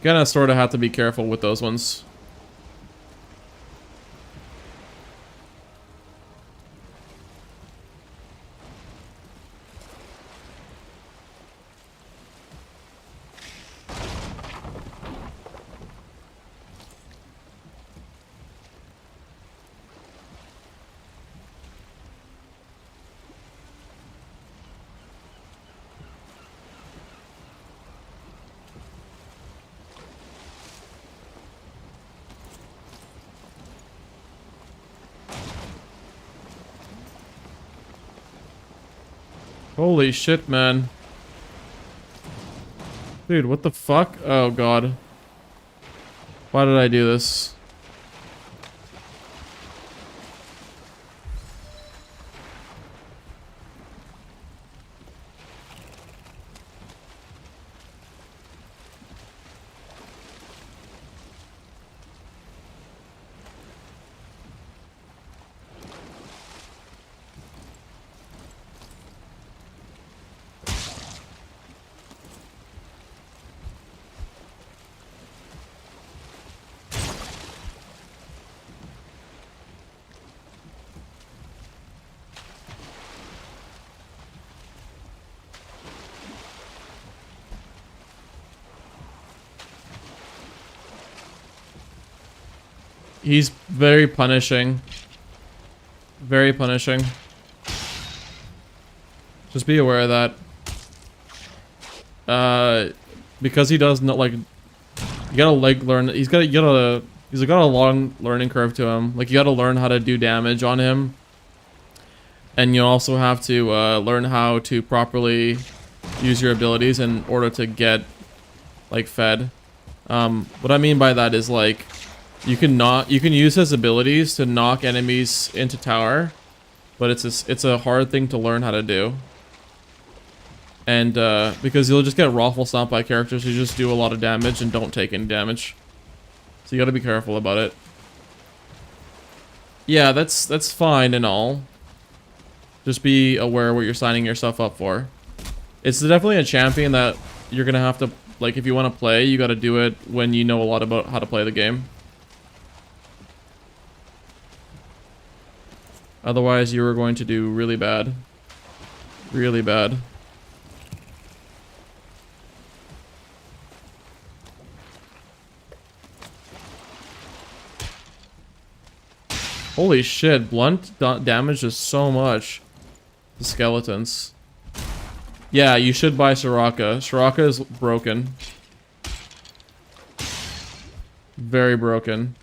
gonna sort of have to be careful with those ones. Holy shit, man. Dude, what the fuck? Oh god. Why did I do this? He's very punishing. Very punishing. Just be aware of that. Because he does not like, you gotta like learn. He's got a long learning curve to him. Like you gotta learn how to do damage on him, and you also have to learn how to properly use your abilities in order to get like fed. What I mean by that is like, you can use his abilities to knock enemies into tower, but it's a hard thing to learn how to do. And because you'll just get raffle stomped by characters who just do a lot of damage and don't take any damage. So you gotta be careful about it. Yeah, that's fine and all. Just be aware what you're signing yourself up for. It's definitely a champion that you're gonna have to, like, if you want to play, you gotta do it when you know a lot about how to play the game. Otherwise, you are going to do really bad. Really bad. Holy shit, blunt damages so much. The skeletons. Yeah, you should buy Soraka. Soraka is broken. Very broken.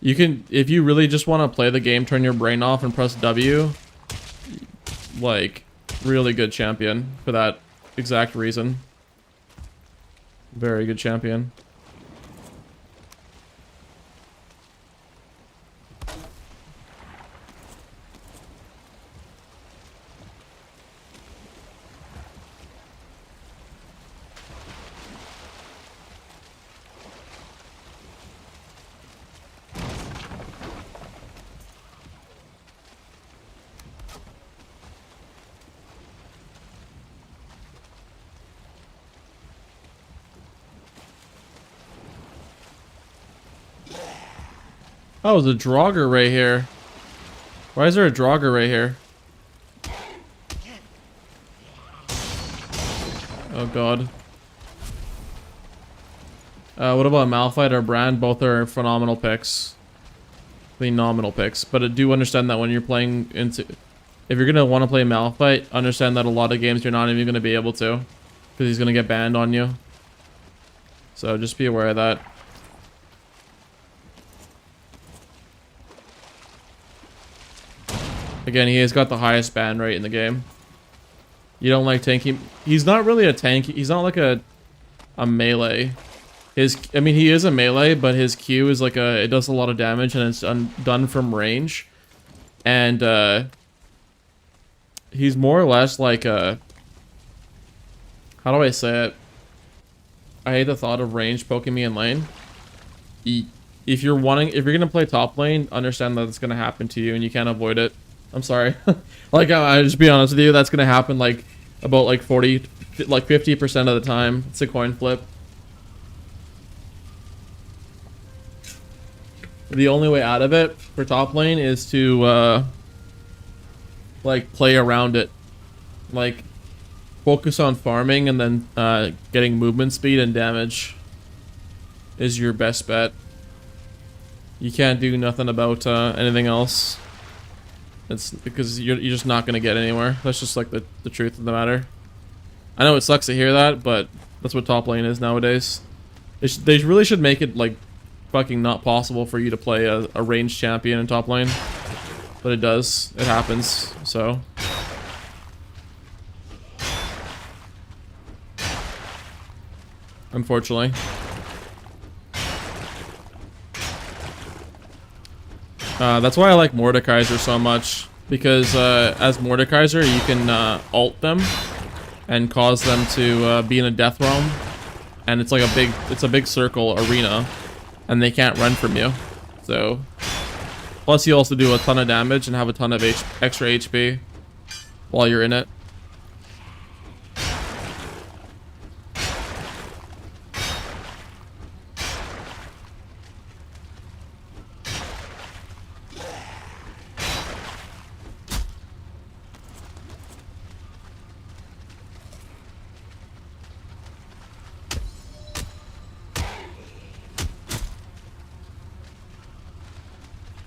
You can, if you really just want to play the game, turn your brain off and press W. Like, really good champion for that exact reason. Very good champion. Oh, there's a Draugr right here. Why is there a Draugr right here? Oh god. What about Malphite or Brand? Both are phenomenal picks. phenomenal picks. But I do understand that when you're playing into, if you're gonna want to play Malphite, understand that a lot of games you're not even gonna be able to, because he's gonna get banned on you. So just be aware of that. Again, he has got the highest ban rate in the game. You don't like tanky. He's not really a tank. He's not like a melee. I mean, he is a melee, but his Q is like it does a lot of damage and it's done from range. And he's more or less like a, how do I say it? I hate the thought of range poking me in lane. If you're gonna play top lane, understand that it's gonna happen to you and you can't avoid it. I'm sorry. Like, I just be honest with you, that's gonna happen like about like 50% of the time. It's a coin flip. The only way out of it for top lane is to like play around it. Like focus on farming and then getting movement speed and damage is your best bet. You can't do nothing about anything else. It's because you're just not gonna get anywhere. That's just like the truth of the matter. I know it sucks to hear that, but that's what top lane is nowadays. They really should make it like fucking not possible for you to play a ranged champion in top lane. But it does. It happens. So. Unfortunately. That's why I like Mordekaiser so much, because as Mordekaiser you can ult them and cause them to be in a death realm, and it's like a big circle arena, and they can't run from you. So plus you also do a ton of damage and have a ton of extra HP while you're in it.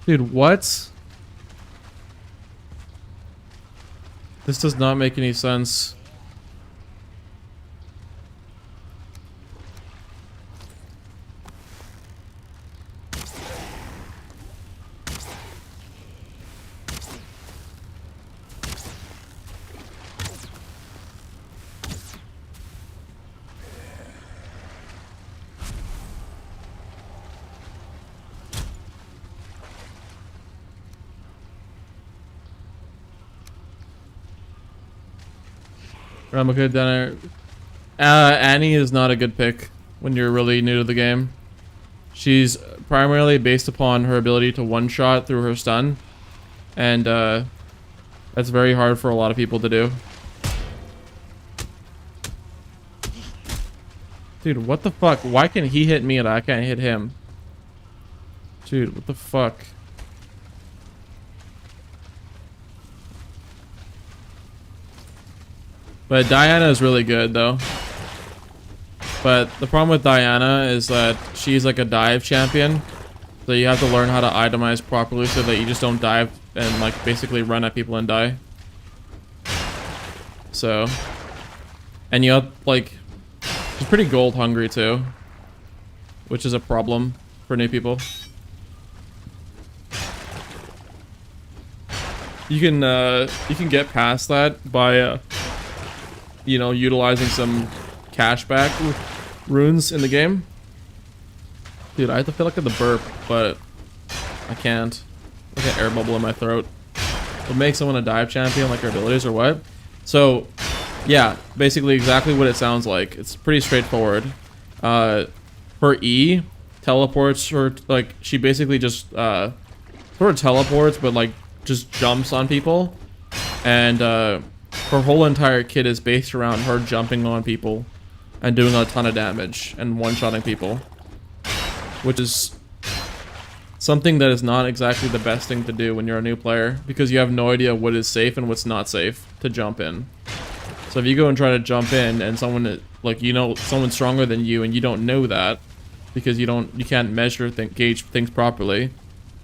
Dude, what? This does not make any sense. Ramaka Denner. Annie is not a good pick when you're really new to the game. She's primarily based upon her ability to one-shot through her stun. And that's very hard for a lot of people to do. Dude, what the fuck? Why can he hit me and I can't hit him? Dude, what the fuck? But Diana is really good, though. But the problem with Diana is that she's like a dive champion. So you have to learn how to itemize properly so that you just don't dive and like basically run at people and die. So. And you have like, she's pretty gold hungry too. Which is a problem for new people. You can get past that by you know, utilizing some cashback runes in the game. Dude, I have to feel like the burp, but I can't. Like an air bubble in my throat. What makes someone a dive champion, like their abilities or what? So, yeah, basically exactly what it sounds like. It's pretty straightforward. Her E teleports her, like, she basically just sort of teleports, but like just jumps on people. And her whole entire kit is based around her jumping on people and doing a ton of damage and one-shotting people. Which is something that is not exactly the best thing to do when you're a new player, because you have no idea what is safe and what's not safe to jump in. So if you go and try to jump in and someone, like, you know, someone's stronger than you and you don't know that because you can't measure, gauge things properly,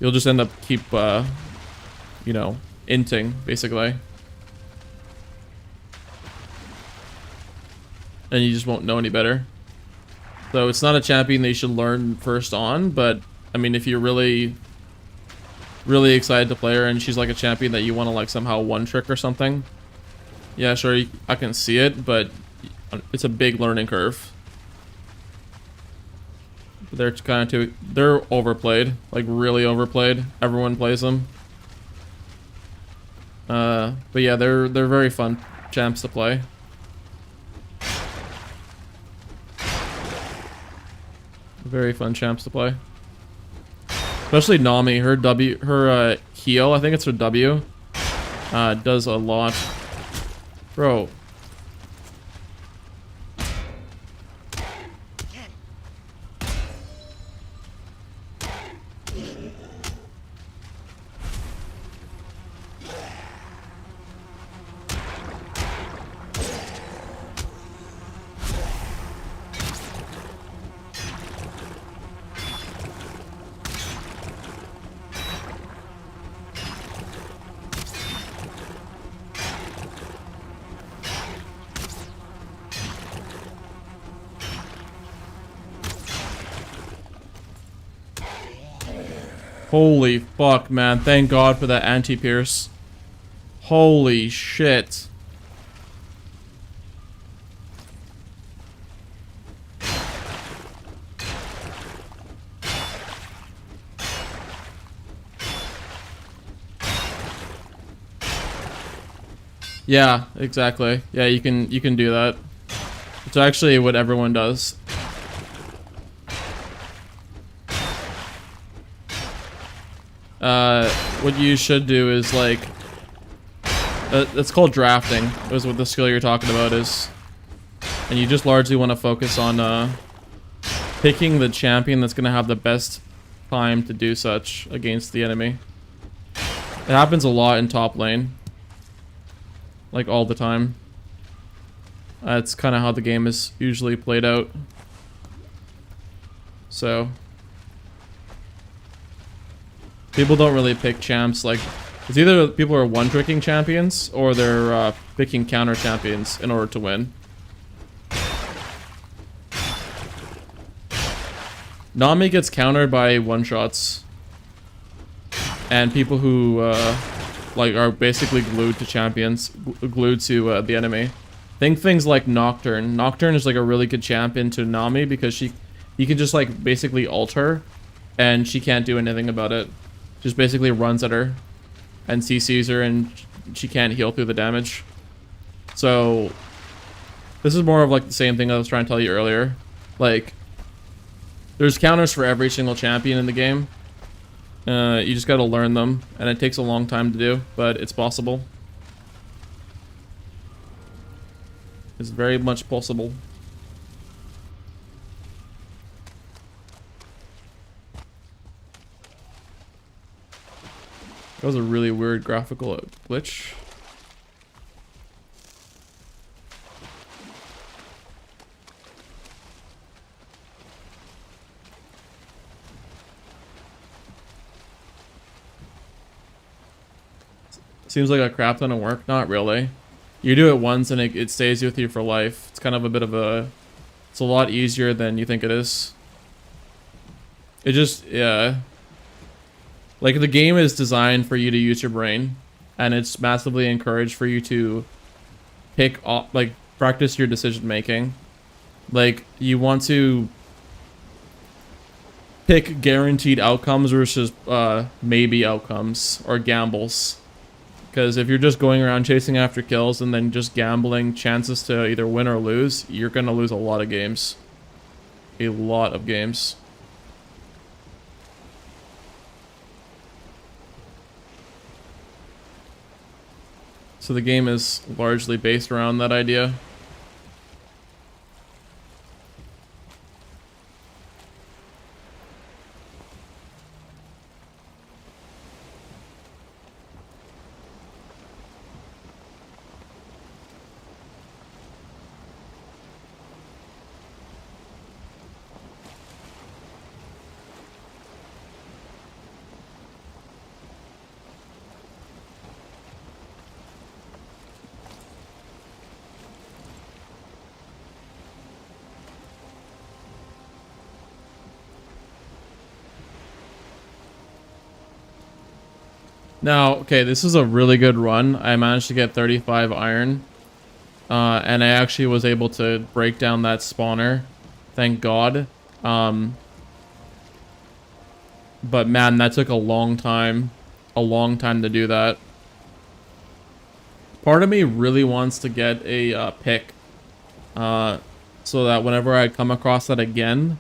You'll just end up keep, you know, inting, basically. And you just won't know any better. So it's not a champion that you should learn first on, but, I mean, if you're really excited to play her and she's like a champion that you want to like somehow one trick or something, yeah, sure, I can see it, but it's a big learning curve. They're kind of they're overplayed, like really overplayed. Everyone plays them. But yeah, they're very fun champs to play. Very fun champs to play. Especially Nami, her heal, I think it's her W, does a lot. Bro. Holy fuck, man. Thank God for that anti-pierce. Holy shit. Yeah, exactly. Yeah, you can do that. It's actually what everyone does. What you should do is like, it's called drafting, is what the skill you're talking about is. And you just largely want to focus on picking the champion that's going to have the best time to do such against the enemy. It happens a lot in top lane. Like all the time. That's kind of how the game is usually played out. So people don't really pick champs like, it's either people are one-tricking champions or they're picking counter champions in order to win. Nami gets countered by one-shots. And people who like are basically glued to champions, glued to the enemy. Think things like Nocturne. Nocturne is like a really good champion to Nami because you can just like basically ult her and she can't do anything about it. Just basically runs at her and CCs her and she can't heal through the damage. So this is more of like the same thing I was trying to tell you earlier. Like there's counters for every single champion in the game. You just gotta learn them and it takes a long time to do, but it's possible. It's very much possible. That was a really weird graphical glitch. Seems like a crap ton of work. Not really. You do it once and it stays with you for life. It's kind of a bit of a... It's a lot easier than you think it is. It just... Yeah. Like, the game is designed for you to use your brain. And it's massively encouraged for you to pick... Like, practice your decision making. Like, you want to pick guaranteed outcomes versus maybe outcomes. Or gambles. Because if you're just going around chasing after kills and then just gambling chances to either win or lose, you're going to lose a lot of games. A lot of games. So the game is largely based around that idea. Now, okay, this is a really good run. I managed to get 35 iron. And I actually was able to break down that spawner. Thank God. But man, that took a long time. A long time to do that. Part of me really wants to get a pick. So that whenever I come across that again,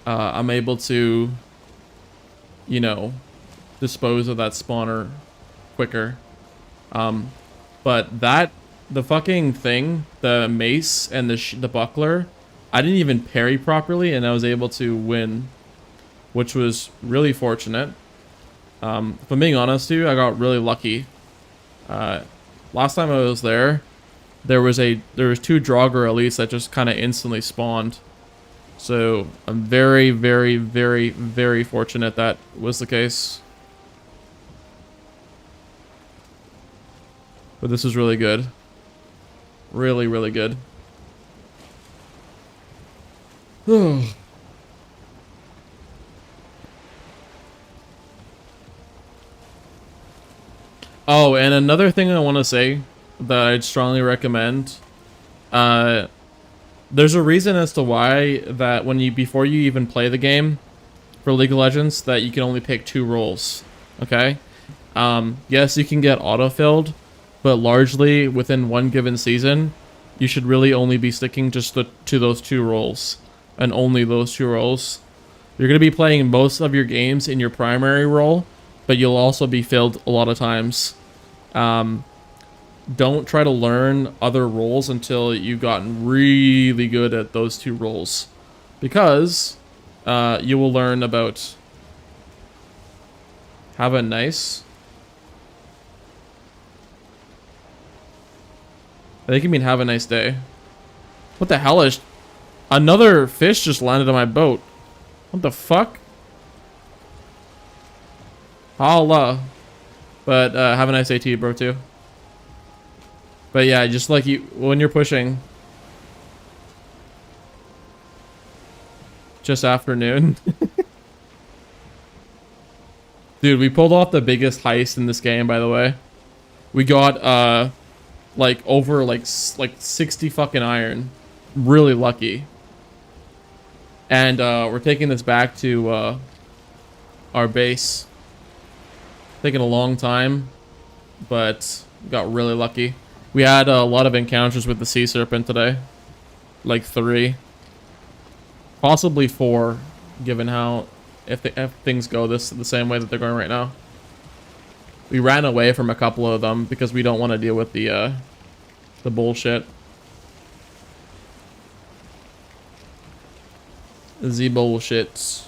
I'm able to, you know, dispose of that spawner quicker. But the fucking thing, the mace and the buckler, I didn't even parry properly, and I was able to win, which was really fortunate. If I'm being honest with you, I got really lucky. Last time I was there was two Draugr elites that just kind of instantly spawned. So I'm very, very, very, very fortunate that was the case. But this is really good. Really, really good. Oh, and another thing I want to say that I'd strongly recommend. There's a reason as to why that before you even play the game for League of Legends that you can only pick 2 roles. Okay? Yes, you can get autofilled, but largely within one given season, you should really only be sticking just to those 2 roles, and only those 2 roles. You're going to be playing most of your games in your primary role, but you'll also be filled a lot of times. Don't try to learn other roles until you've gotten really good at those 2 roles, because you will learn about have a nice. I think you mean have a nice day. What the hell is... Another fish just landed on my boat. What the fuck? Holla. But have a nice day to you, bro, too. But yeah, just like you, when you're pushing. Just afternoon. Dude, we pulled off the biggest heist in this game, by the way. We got, like, over, like 60 fucking iron. Really lucky. And, we're taking this back to, our base. Taking a long time, but got really lucky. We had a lot of encounters with the sea serpent today. Like 3. Possibly 4, given how... If things go the same way that they're going right now. We ran away from a couple of them because we don't want to deal with the bullshit. The bullshit.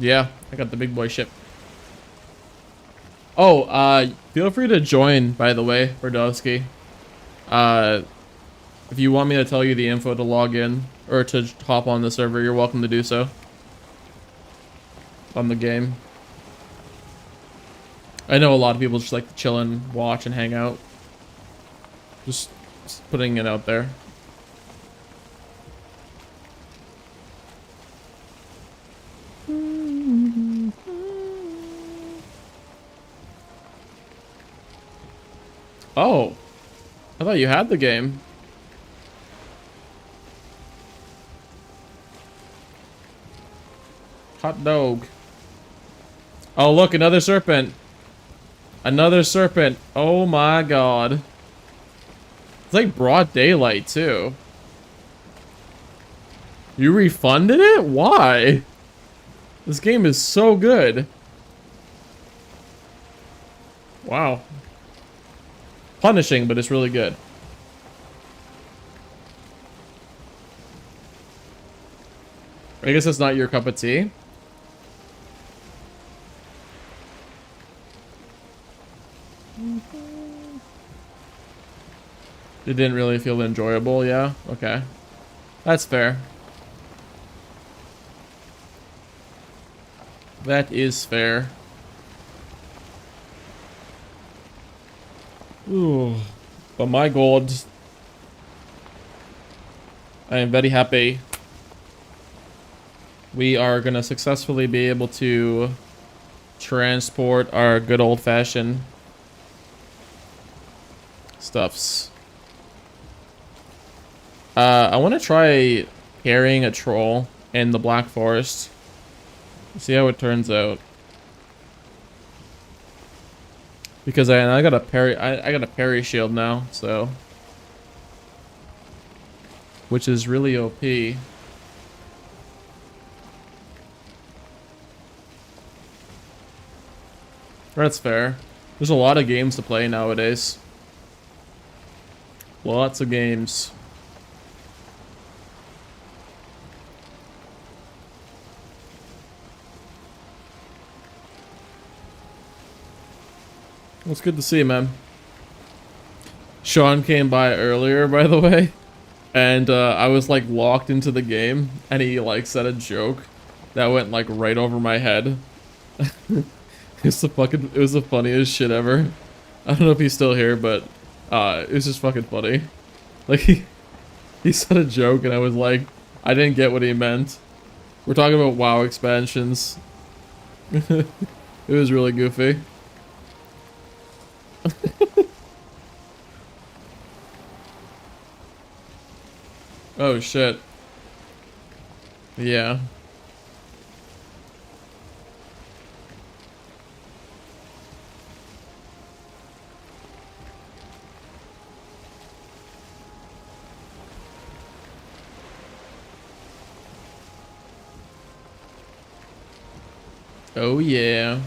Yeah, I got the big boy ship. Oh, feel free to join, by the way, Brodowski. If you want me to tell you the info to log in, or to hop on the server, you're welcome to do so. On the game. I know a lot of people just like to chill and watch and hang out. Just putting it out there. Oh, I thought you had the game. Hot dog. Oh, look, another serpent. Another serpent. Oh my god. It's like broad daylight, too. You refunded it? Why? This game is so good. Wow. Punishing, but it's really good. I guess it's not your cup of tea. It didn't really feel enjoyable, yeah? Okay. That's fair. That is fair. Ooh. But my god. I am very happy. We are gonna successfully be able to transport our good old-fashioned stuffs. I want to try carrying a troll in the Black Forest. See how it turns out. Because I got a parry, I got a parry shield now, so, which is really OP. That's fair. There's a lot of games to play nowadays. Lots of games. It's good to see, man. Sean came by earlier, by the way, and I was like locked into the game, and he like said a joke that went like right over my head. It was the funniest shit ever. I don't know if he's still here, but it was just fucking funny. Like he said a joke, and I was like, I didn't get what he meant. We're talking about WoW expansions. It was really goofy. Oh shit. Yeah. Oh yeah.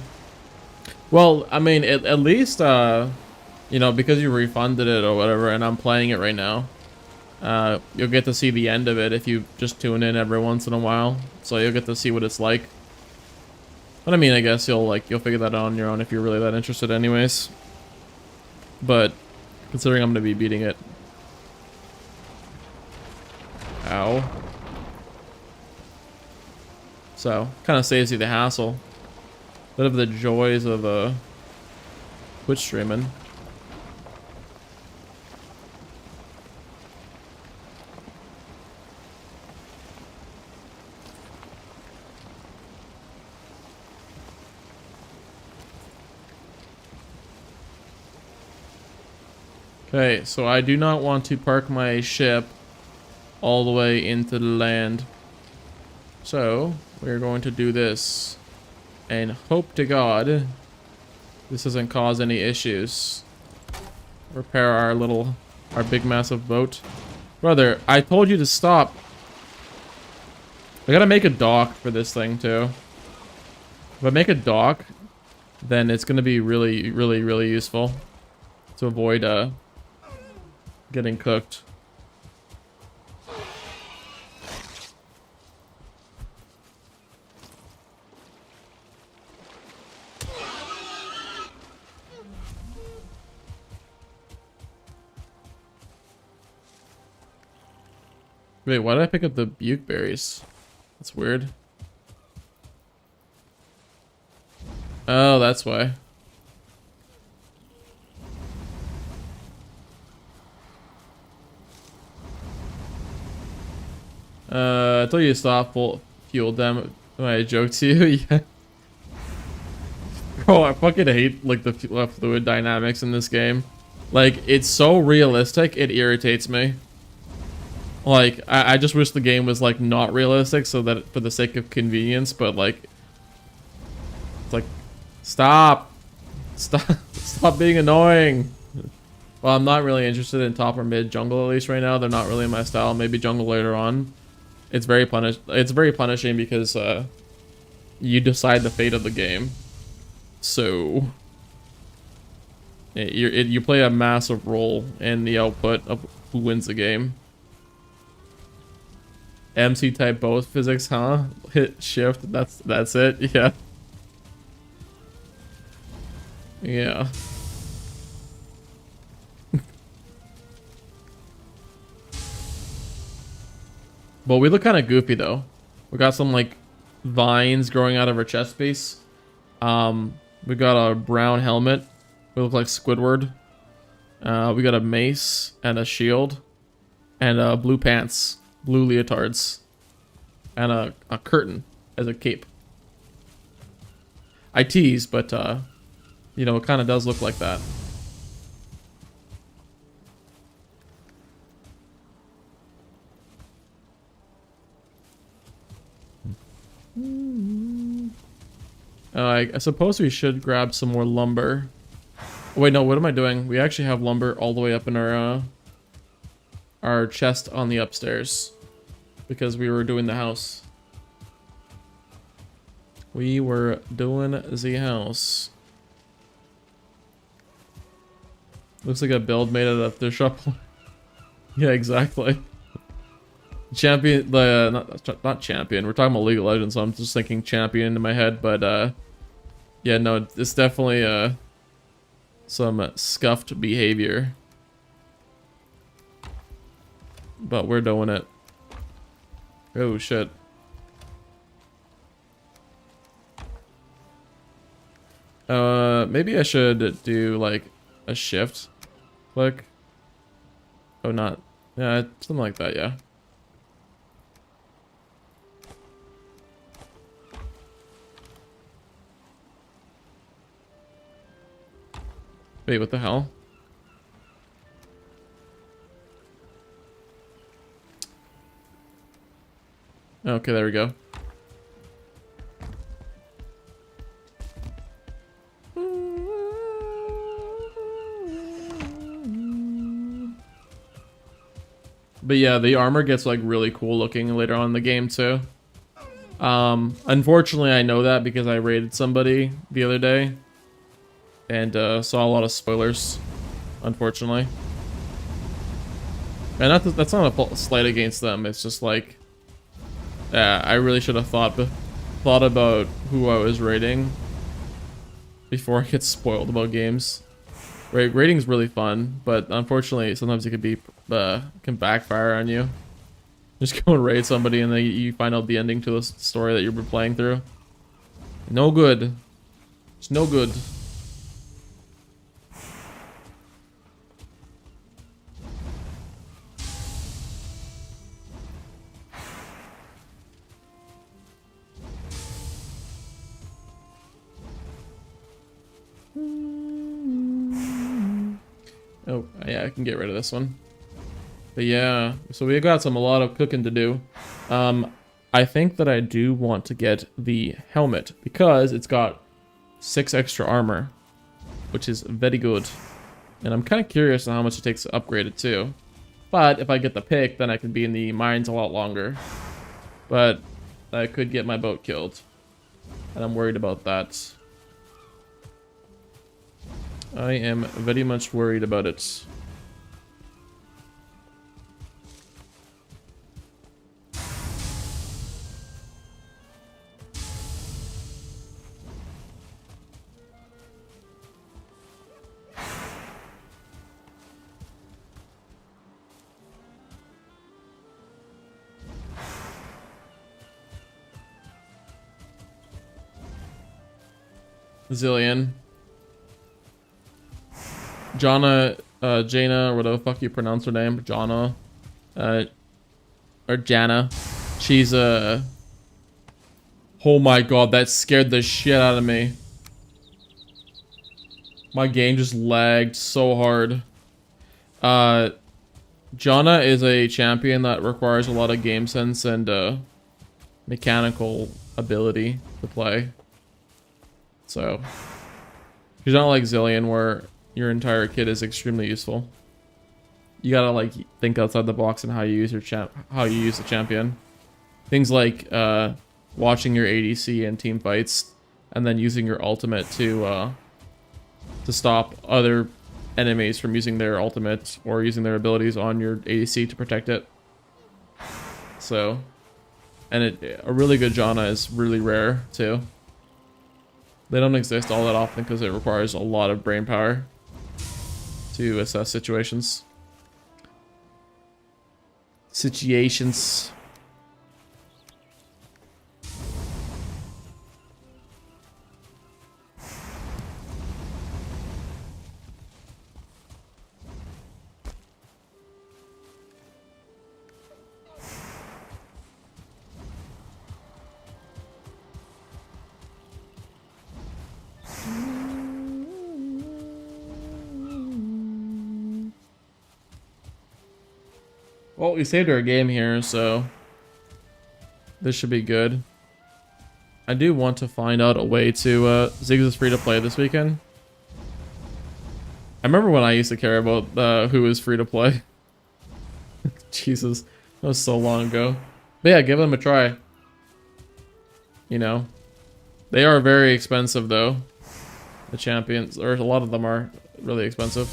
Well, I mean, at least, you know, because you refunded it or whatever, and I'm playing it right now, you'll get to see the end of it if you just tune in every once in a while. So you'll get to see what it's like. But I mean, I guess you'll figure that out on your own if you're really that interested anyways. But considering I'm gonna be beating it. Ow. So, kind of saves you the hassle. Bit of the joys of Twitch streaming. Okay, so I do not want to park my ship all the way into the land. So, we're going to do this. And hope to God this doesn't cause any issues. Repair our big massive boat. Brother, I told you to stop. I gotta make a dock for this thing too. If I make a dock, then it's gonna be really, really, really useful to avoid getting cooked. Wait, why did I pick up the buke berries? That's weird. Oh, that's why. I told you to stop fuel them. I joked to you. Yeah. Bro, I fucking hate like the fluid dynamics in this game. Like, it's so realistic, it irritates me. Like, I just wish the game was, like, not realistic so that for the sake of convenience, but, like... It's like, stop! Stop being annoying! Well, I'm not really interested in top or mid jungle, at least right now. They're not really my style. Maybe jungle later on. It's very punishing because, you decide the fate of the game. So... You play a massive role in the output of who wins the game. MC type both physics, huh? Hit shift, that's it, yeah. Yeah. Well, we look kind of goofy though. We got some like vines growing out of our chest piece. We got a brown helmet. We look like Squidward. We got a mace and a shield and blue pants. blue leotards and a curtain as a cape. I tease, but you know, it kind of does look like that. I suppose we should grab some more lumber. Oh, wait, no, what am I doing? We actually have lumber all the way up in our chest on the upstairs because we were doing the house. We were doing the house. Looks like a build made out of the shop. Yeah, exactly. Champion, not champion. We're talking about League of Legends, so I'm just thinking champion in my head. But yeah, no, it's definitely some scuffed behavior. But we're doing it. Oh shit. Maybe I should do like a shift click. Oh, not. Yeah, something like that, yeah. Wait, what the hell? Okay, there we go. But yeah, the armor gets like really cool looking later on in the game too. Unfortunately, I know that because I raided somebody the other day and saw a lot of spoilers, unfortunately. And that's not a slight against them. It's just like, yeah, I really should have thought about who I was raiding before I get spoiled about games. Raiding's really fun, but unfortunately, sometimes it could be can backfire on you. Just go and raid somebody, and then you find out the ending to the story that you've been playing through. No good. It's no good. Oh, yeah, I can get rid of this one. But yeah, so we got a lot of cooking to do. I think that I do want to get the helmet because it's got 6 extra armor, which is very good. And I'm kind of curious on how much it takes to upgrade it too. But if I get the pick, then I can be in the mines a lot longer. But I could get my boat killed, and I'm worried about that. I am very much worried about it. Zillion. Jaina, or whatever the fuck you pronounce her name, Jana, or Jana. She's oh my god, that scared the shit out of me. My game just lagged so hard. Jana is a champion that requires a lot of game sense and mechanical ability to play. So she's not like Zillion where your entire kit is extremely useful. You gotta like think outside the box and how you use the champion. Things like watching your ADC in team fights and then using your ultimate to stop other enemies from using their ultimate or using their abilities on your ADC to protect it. So, and a really good Jana is really rare too. They don't exist all that often because it requires a lot of brain power to assess situations. Well, we saved our game here, so this should be good. I do want to find out a way to Ziggs is free to play this weekend. I remember when I used to care about who is free to play. Jesus, that was so long ago. But yeah, give them a try. You know, they are very expensive though. The champions, or a lot of them are really expensive.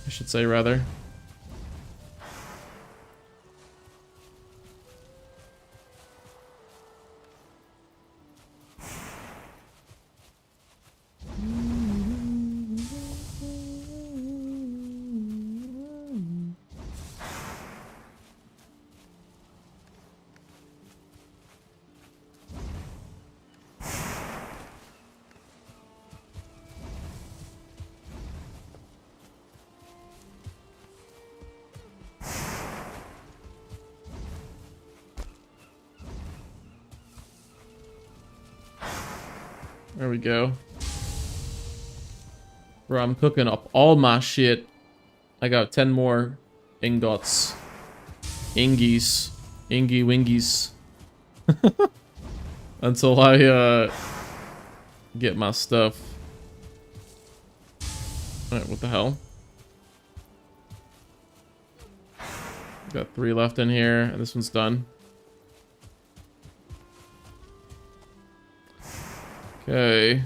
I should say rather. There we go. Bro, I'm cooking up all my shit. I got 10 more ingots. Ingies. Ingy wingies. Until I get my stuff. Alright, what the hell? Got 3 left in here, and this one's done. Okay.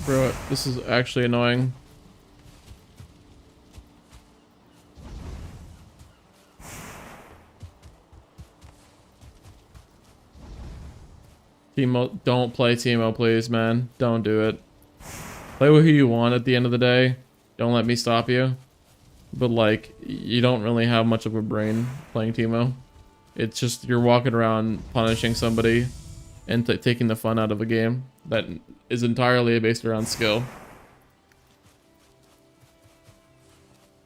Bro, this is actually annoying. Teemo, don't play Teemo, please, man. Don't do it. Play with who you want at the end of the day. Don't let me stop you. But, like, you don't really have much of a brain playing Teemo. It's just you're walking around punishing somebody and taking the fun out of a game that is entirely based around skill.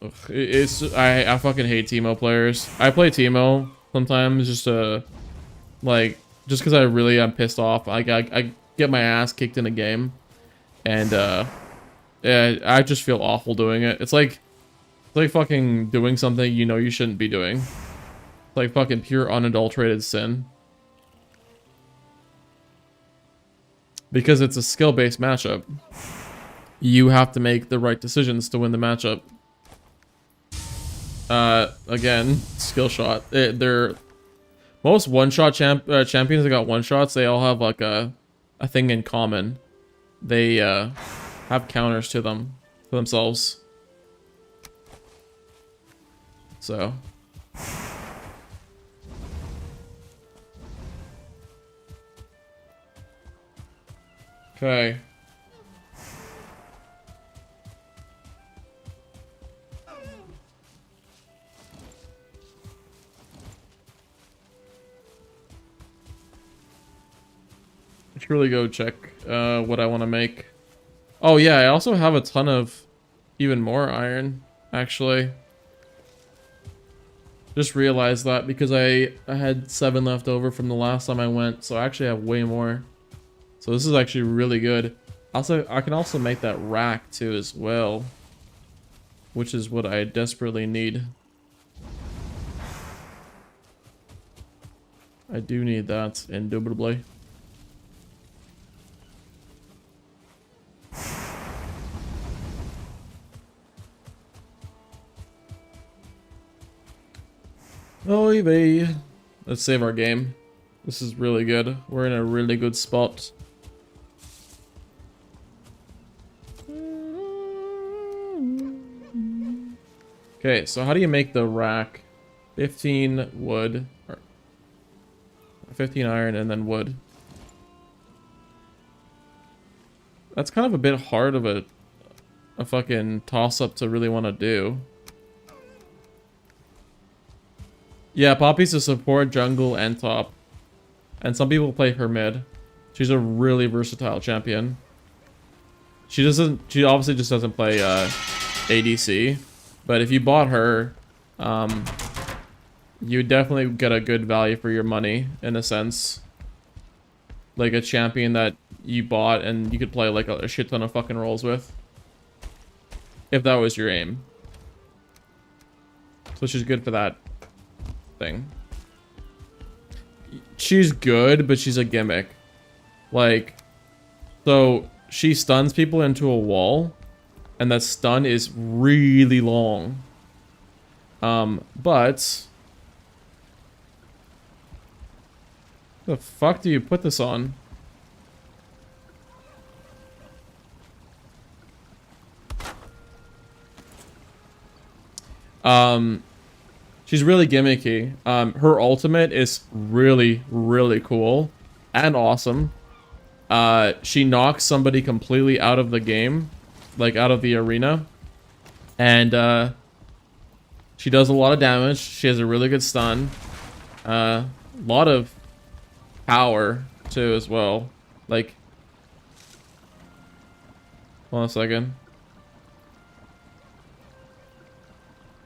Ugh, I fucking hate Teemo players. I play Teemo sometimes just to, like, just because I really am pissed off. I get my ass kicked in a game, and yeah, I just feel awful doing it. It's like fucking doing something you know you shouldn't be doing. It's like fucking pure unadulterated sin. Because it's a skill-based matchup. You have to make the right decisions to win the matchup. Again, skill shot. They're most one-shot champions that got one-shots, they all have like a thing in common. They have counters to them, to themselves. So. Okay. I should really go check what I want to make. Oh yeah, I also have a ton of even more iron, actually. Just realized that because I had 7 left over from the last time I went, so I actually have way more. So this is actually really good. Also, I can also make that rack too as well, which is what I desperately need. I do need that, indubitably. Oh, baby. Let's save our game. This is really good. We're in a really good spot. Okay, so how do you make the rack? 15 wood, or 15 iron and then wood. That's kind of a bit hard of a fucking toss-up to really want to do. Yeah, Poppy's a support, jungle, and top. And some people play her mid. She's a really versatile champion. She obviously just doesn't play ADC. But if you bought her, you would definitely get a good value for your money, in a sense. Like a champion that you bought and you could play like a shit ton of fucking roles with. If that was your aim. So she's good for that thing. She's good, but she's a gimmick. Like, so she stuns people into a wall, and that stun is really long. But the fuck do you put this on? She's really gimmicky. Her ultimate is really, really cool and awesome. She knocks somebody completely out of the game, like out of the arena. And, she does a lot of damage. She has a really good stun. A lot of power, too, as well. Like, hold on a second.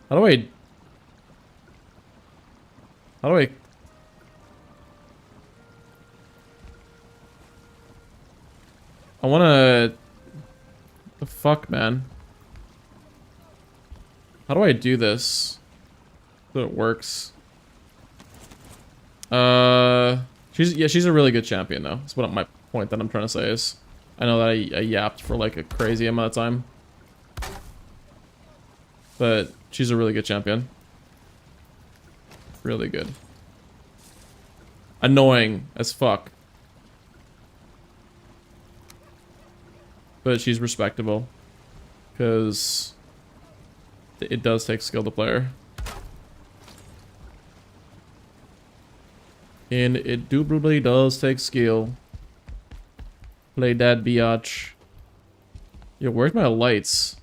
How do I... I wanna... The fuck, man? How do I do this so it works? She's a really good champion, though. That's what my point that I'm trying to say is. I know that I yapped for like a crazy amount of time. But she's a really good champion. Really good. Annoying as fuck. But she's respectable. Because it does take skill to play her. And it indubitably does take skill. Play that biatch. Yo, where's my lights?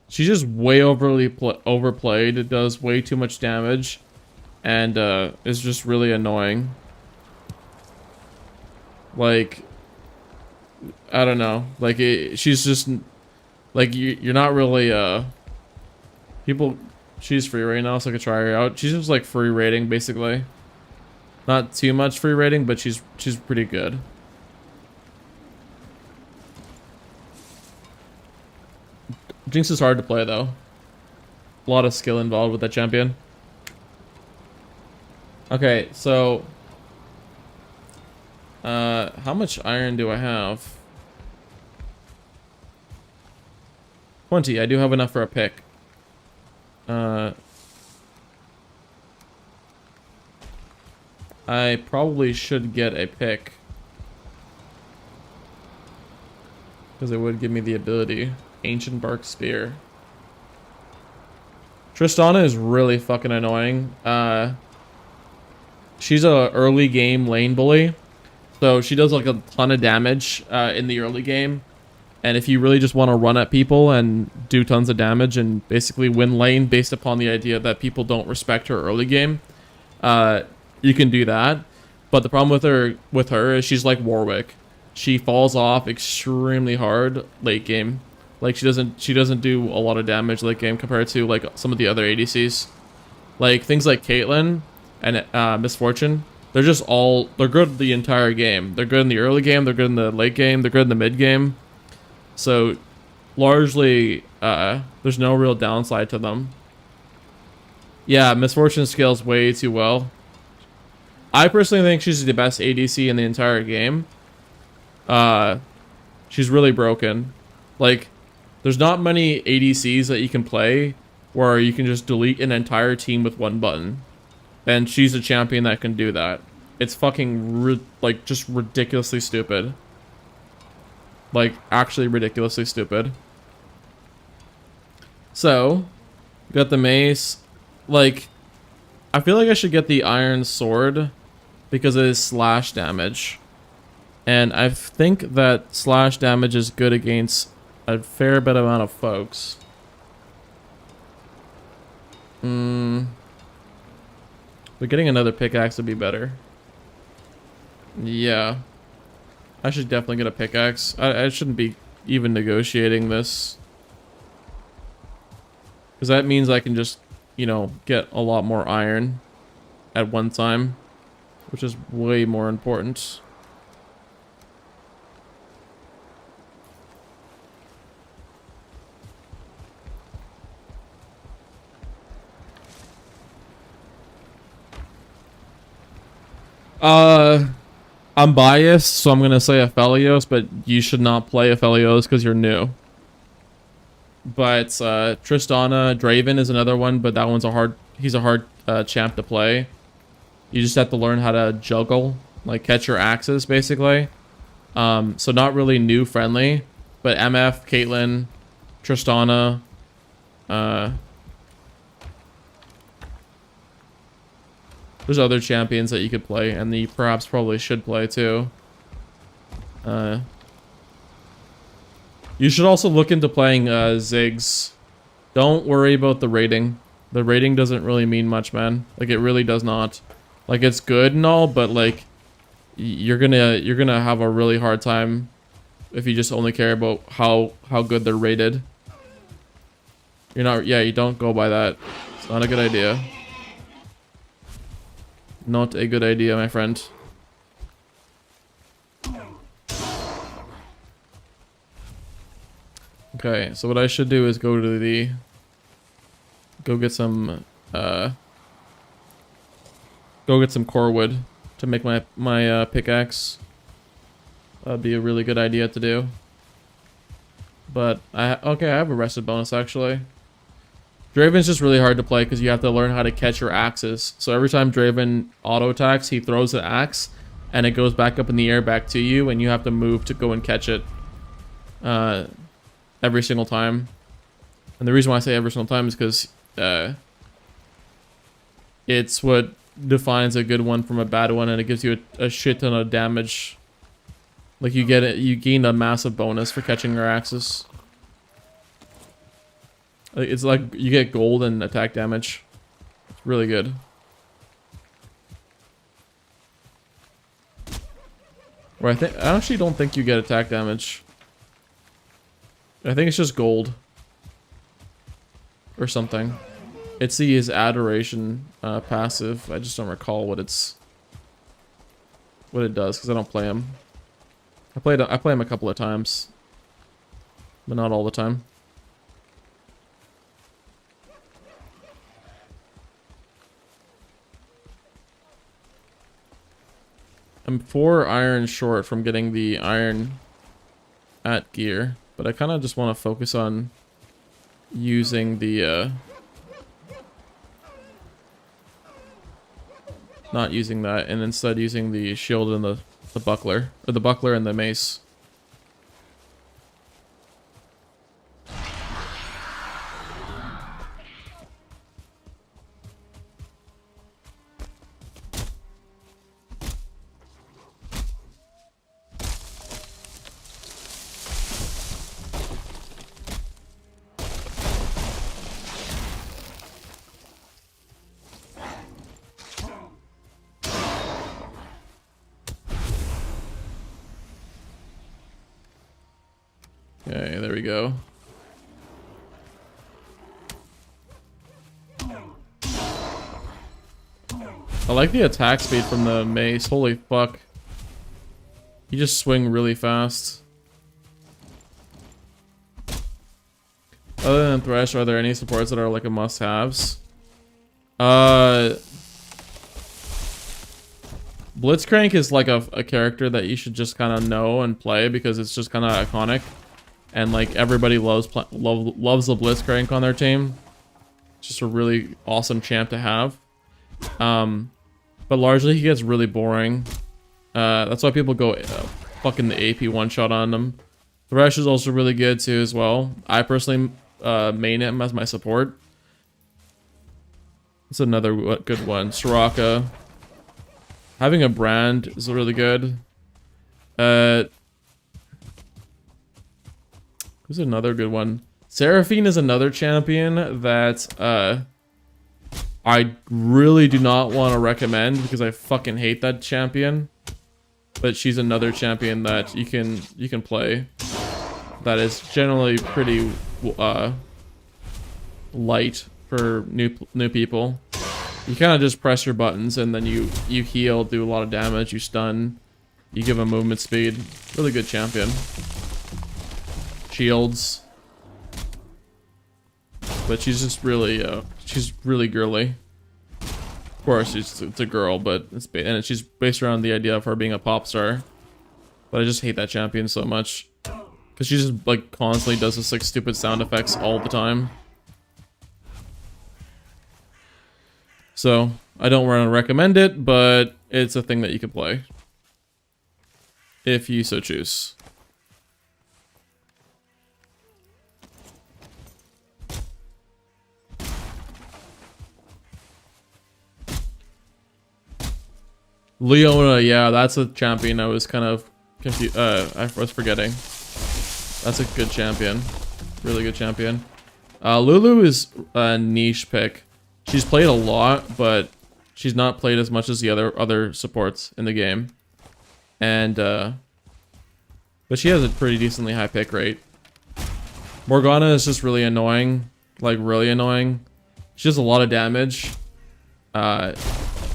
She's just way overplayed. It does way too much damage. And is just really annoying. Like, I don't know. Like, she's just... Like, you're not really... People... She's free right now, so I could try her out. She's just like free rating, basically. Not too much free rating, but she's pretty good. Jinx is hard to play, though. A lot of skill involved with that champion. Okay, so... how much iron do I have? 20. I do have enough for a pick. I probably should get a pick. Because it would give me the ability. Ancient Bark Spear. Tristana is really fucking annoying. She's a early game lane bully. So she does like a ton of damage in the early game. And if you really just want to run at people and do tons of damage and basically win lane based upon the idea that people don't respect her early game, you can do that. But the problem with her is she's like Warwick. She falls off extremely hard late game. Like she doesn't do a lot of damage late game compared to like some of the other ADCs. Like things like Caitlyn and Miss Fortune, they're good the entire game. They're good in the early game, they're good in the late game, they're good in the mid game. So largely there's no real downside to them. Yeah, Miss Fortune scales way too well. I personally think she's the best ADC in the entire game. She's really broken. Like, there's not many ADCs that you can play where you can just delete an entire team with one button. And she's a champion that can do that. It's fucking, like, just ridiculously stupid. Like, actually ridiculously stupid. So, we got the mace. like, I feel like I should get the iron sword because it is slash damage. And I think that slash damage is good against a fair bit amount of folks. But getting another pickaxe would be better. Yeah. I should definitely get a pickaxe. I shouldn't be even negotiating this. Because that means I can just, you know, get a lot more iron at one time. Which is way more important. I'm biased, so I'm gonna say Aphelios, but you should not play Aphelios because you're new. But Tristana, Draven is another one, but that one's he's a hard champ to play. You just have to learn how to juggle, like catch your axes, basically. So not really new friendly, but MF, Caitlyn, Tristana, there's other champions that you could play, and you perhaps probably should play too. You should also look into playing Ziggs. Don't worry about the rating. The rating doesn't really mean much, man. Like, it really does not. Like, it's good and all, but like, you're gonna have a really hard time if you just only care about how good they're rated. You're not. Yeah, you don't go by that. It's not a good idea. Not a good idea, my friend. Okay, so what I should do is go get some core wood to make my pickaxe. That'd be a really good idea to do. But I have a rested bonus actually. Draven's just really hard to play because you have to learn how to catch your axes. So every time Draven auto attacks, he throws an axe and it goes back up in the air back to you, and you have to move to go and catch it every single time. And the reason why I say every single time is because it's what defines a good one from a bad one, and it gives you a shit ton of damage. Like, you gain a massive bonus for catching your axes. It's like you get gold and attack damage. It's really good. Or I actually don't think you get attack damage. I think it's just gold. Or something. It's his adoration passive. I just don't recall what it does because I don't play him. I play him a couple of times, but not all the time. I'm 4 iron short from getting the iron at gear, but I kind of just want to focus on using the not using that, and instead using the shield and the buckler, or the buckler and the mace. Okay, there we go. I like the attack speed from the mace. Holy fuck. You just swing really fast. Other than Thresh, are there any supports that are like a must-haves? Blitzcrank is like a character that you should just kind of know and play because it's just kind of iconic. And like everybody loves the Blitzcrank on their team. It's just a really awesome champ to have. But largely he gets really boring. That's why people go fucking the AP one-shot on him. Thresh is also really good too as well. I personally main him as my support. It's another good one. Soraka. Having a brand is really good. Who's another good one? Seraphine is another champion that I really do not want to recommend because I fucking hate that champion. But she's another champion that you can play. That is generally pretty light for new people. You kind of just press your buttons and then you heal, do a lot of damage, you stun, you give them movement speed. Really good champion. Shields. But she's just really she's really girly. Of course, it's a girl, but she's based around the idea of her being a pop star. But I just hate that champion so much. Because she just like constantly does this like stupid sound effects all the time. So, I don't want to recommend it, but it's a thing that you can play. If you so choose. Leona, yeah, that's a champion I was kind of confused. I was forgetting. That's a good champion. Really good champion. Lulu is a niche pick. She's played a lot, but she's not played as much as the other supports in the game. And, but she has a pretty decently high pick rate. Morgana is just really annoying. Like, really annoying. She does a lot of damage.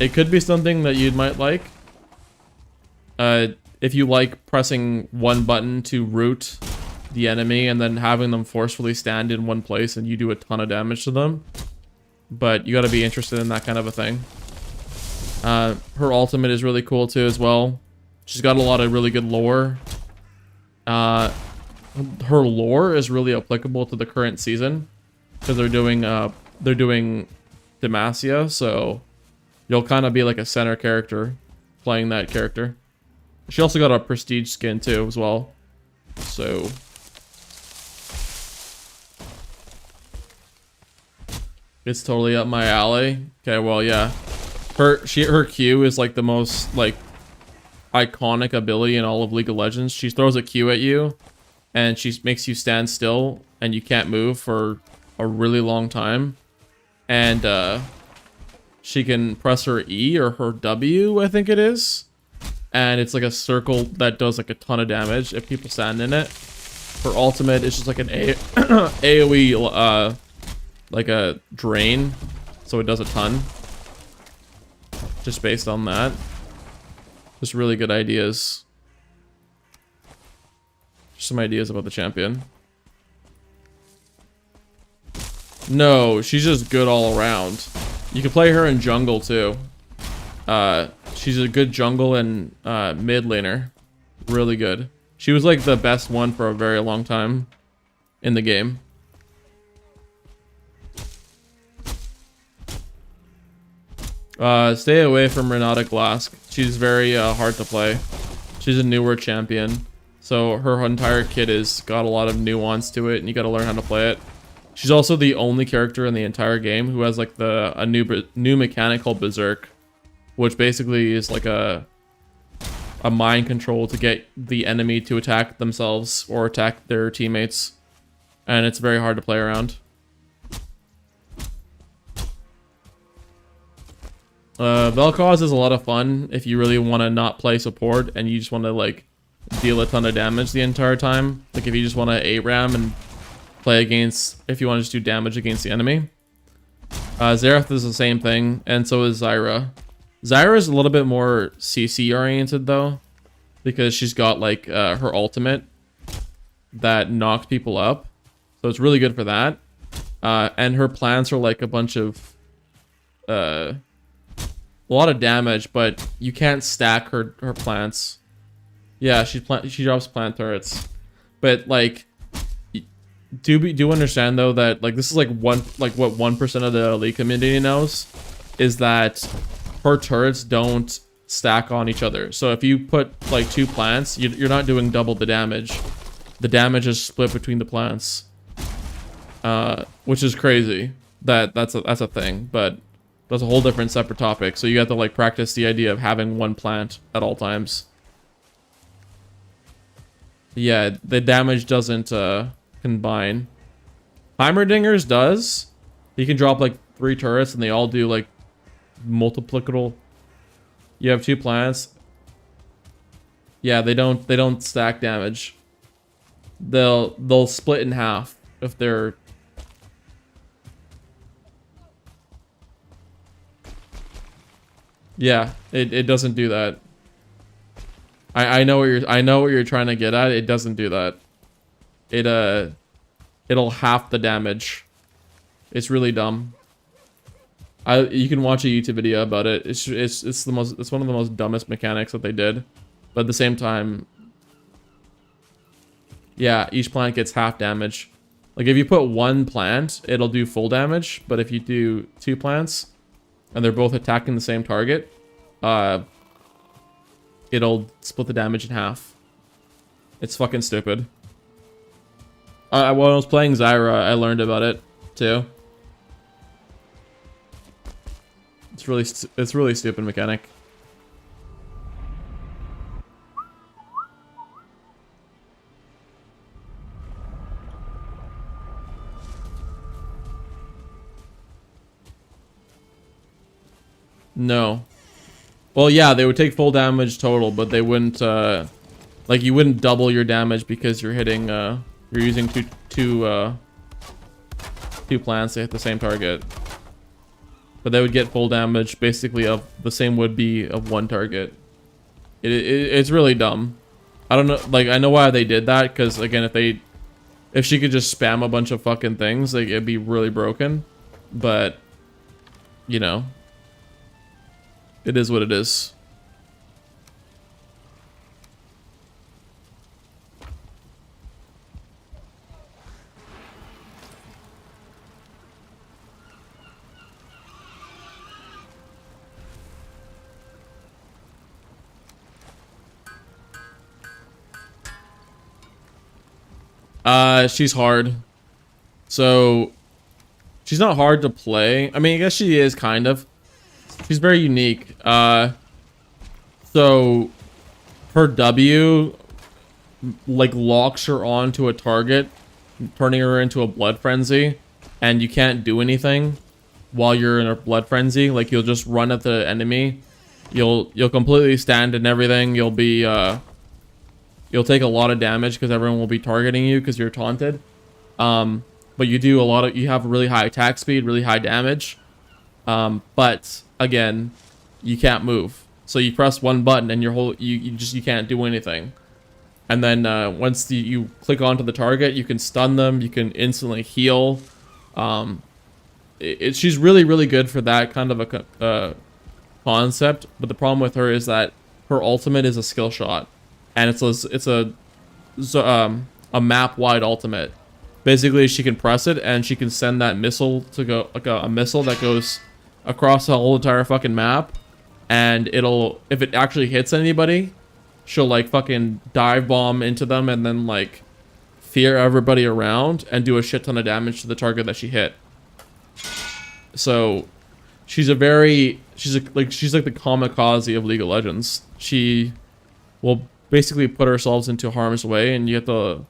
It could be something that you might like. If you like pressing one button to root the enemy and then having them forcefully stand in one place and you do a ton of damage to them. But you gotta be interested in that kind of a thing. Her ultimate is really cool too as well. She's got a lot of really good lore. Her lore is really applicable to the current season. Because they're doing Demacia, so you'll kind of be like a center character playing that character. She also got a prestige skin too as well. So it's totally up my alley. Okay, well, yeah. Her Q is like the most like iconic ability in all of League of Legends. She throws a Q at you and she makes you stand still and you can't move for a really long time. And she can press her E or her W, I think it is. And it's like a circle that does like a ton of damage if people stand in it. Her ultimate is just like an AoE like a drain, so it does a ton. Just based on that. Just really good ideas. Just some ideas about the champion. No, she's just good all around. You can play her in jungle too. She's a good jungle and mid laner. Really good. She was like the best one for a very long time in the game. Stay away from Renata Glask. She's very hard to play. She's a newer champion, so her entire kit is got a lot of nuance to it, and you got to learn how to play it. She's also the only character in the entire game who has like a new mechanic called Berserk, which basically is like a mind control to get the enemy to attack themselves or attack their teammates, and it's very hard to play around. Vel'Koz is a lot of fun if you really want to not play support and you just want to like deal a ton of damage the entire time. Like if you just want to ARAM and play against, if you want to just do damage against the enemy. Xerath is the same thing, and so is Zyra. Zyra is a little bit more CC oriented though, because she's got like her ultimate that knocks people up. So it's really good for that. And her plants are like a bunch of a lot of damage, but you can't stack her plants. Yeah, she drops plant turrets, but like do understand though that like this is like what 1% of the elite community knows is that her turrets don't stack on each other. So if you put like two plants, you're not doing double the damage. The damage is split between the plants, which is crazy. That's a thing, but That's a whole different separate topic. So you have to like practice the idea of having one plant at all times. Yeah, the damage doesn't combine. Heimerdinger's does. You can drop like 3 turrets and they all do like multiplicative. You have 2 plants. Yeah, they don't stack damage. They'll split in half if they're. Yeah, it doesn't do that. I know what you're trying to get at. It doesn't do that. It'll half the damage. It's really dumb. You can watch a YouTube video about it. It's one of the most dumbest mechanics that they did. But at the same time, yeah, each plant gets half damage. Like if you put 1 plant, it'll do full damage, but if you do 2 plants and they're both attacking the same target, it'll split the damage in half. It's fucking stupid. When I was playing Zyra, I learned about it too. It's really stupid mechanic. No. Well, yeah, they would take full damage total, but they wouldn't, like, you wouldn't double your damage because you're hitting, you're using two plants to hit the same target. But they would get full damage, basically, of the same would be of 1 target. It's really dumb. I don't know, like, I know why they did that, because, again, if she could just spam a bunch of fucking things, like, it'd be really broken. But, you know. It is what it is. She's hard. So, she's not hard to play. I mean, I guess she is, kind of. She's very unique. So her W like locks her onto a target, turning her into a blood frenzy, and you can't do anything while you're in a blood frenzy. Like you'll just run at the enemy. You'll completely stand and everything. You'll take a lot of damage because everyone will be targeting you because you're taunted. But you have really high attack speed, really high damage. But again, you can't move. So you press 1 button and you can't do anything. And then once you click onto the target, you can stun them. You can instantly heal. She's really good for that kind of a concept. But the problem with her is that her ultimate is a skill shot, and it's a map wide ultimate. Basically, she can press it and she can send that missile to go like a missile that goes across the whole entire fucking map, and if it actually hits anybody, she'll like fucking dive bomb into them and then like fear everybody around and do a shit ton of damage to the target that she hit. So she's like the kamikaze of League of Legends. She will basically put ourselves into harm's way, and you have to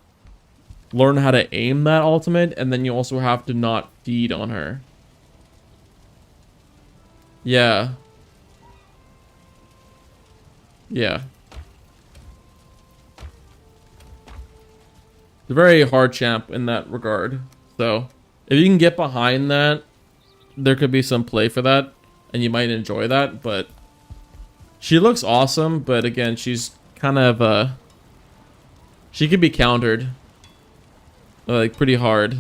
learn how to aim that ultimate, and then you also have to not feed on her. Yeah. Yeah. It's a very hard champ in that regard. So, if you can get behind that, there could be some play for that, and you might enjoy that, but she looks awesome, but again, she's kind of, she could be countered. Like, pretty hard.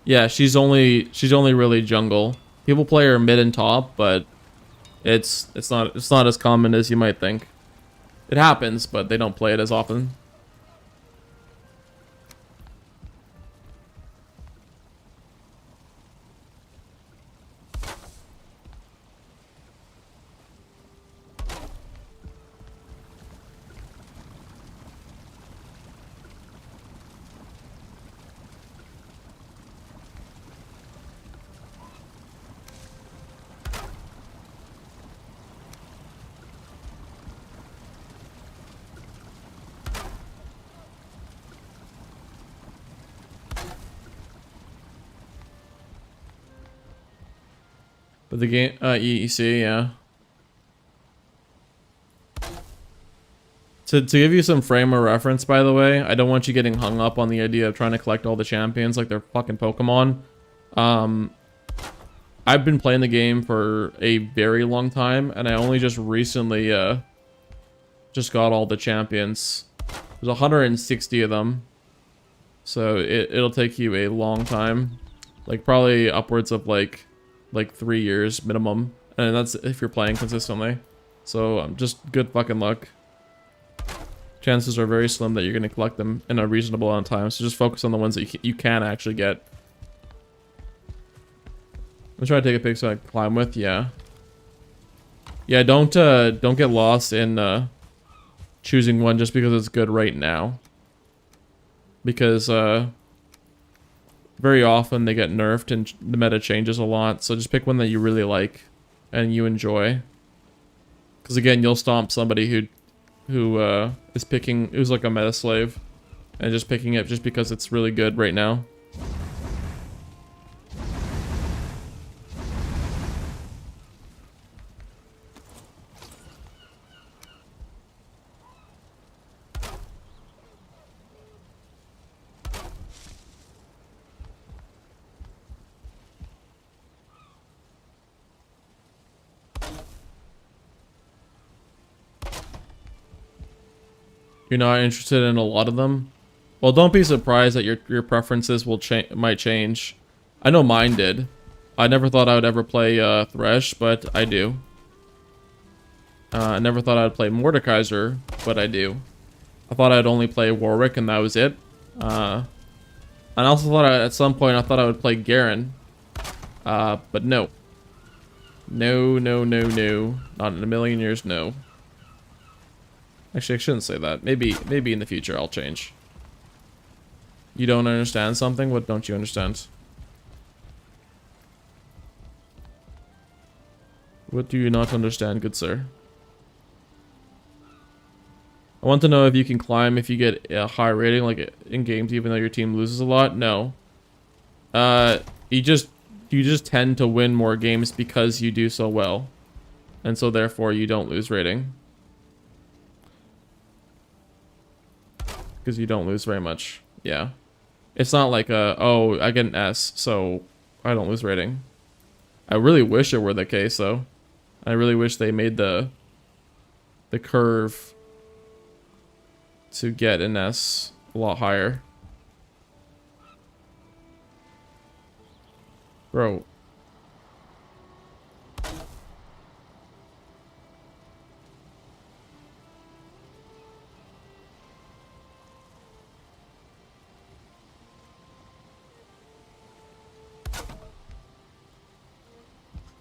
Yeah, she's only really jungle. People play her mid and top, but it's not as common as you might think. It happens, but they don't play it as often. But the game, EEC, yeah. To give you some frame of reference, by the way, I don't want you getting hung up on the idea of trying to collect all the champions like they're fucking Pokemon. I've been playing the game for a very long time, and I only just recently, just got all the champions. There's 160 of them. So it'll take you a long time. Like, probably upwards of, like 3 years minimum. And that's if you're playing consistently. So, just good fucking luck. Chances are very slim that you're going to collect them in a reasonable amount of time. So just focus on the ones that you can actually get. I'm trying to take a pic so I can climb with. Yeah. Yeah, don't get lost in choosing one just because it's good right now. Because very often they get nerfed and the meta changes a lot. So just pick one that you really like and you enjoy. Because again, you'll stomp somebody who's like a meta slave and just picking it just because it's really good right now. You're not interested in a lot of them? Well, don't be surprised that your preferences might change. I know mine did. I never thought I would ever play Thresh, but I do. I never thought I would play Mordekaiser, but I do. I thought I'd only play Warwick and that was it. And I also thought at some point I would play Garen. But no. No, no, no, no. Not in a million years, no. Actually, I shouldn't say that. Maybe in the future I'll change. You don't understand something? What don't you understand? What do you not understand, good sir? I want to know if you can climb if you get a high rating, like in games, even though your team loses a lot. No. You just tend to win more games because you do so well, and so therefore you don't lose rating. Because you don't lose very much. Yeah. It's not like oh, I get an S, so I don't lose rating. I really wish it were the case, though. I really wish they made the curve to get an S a lot higher. Bro.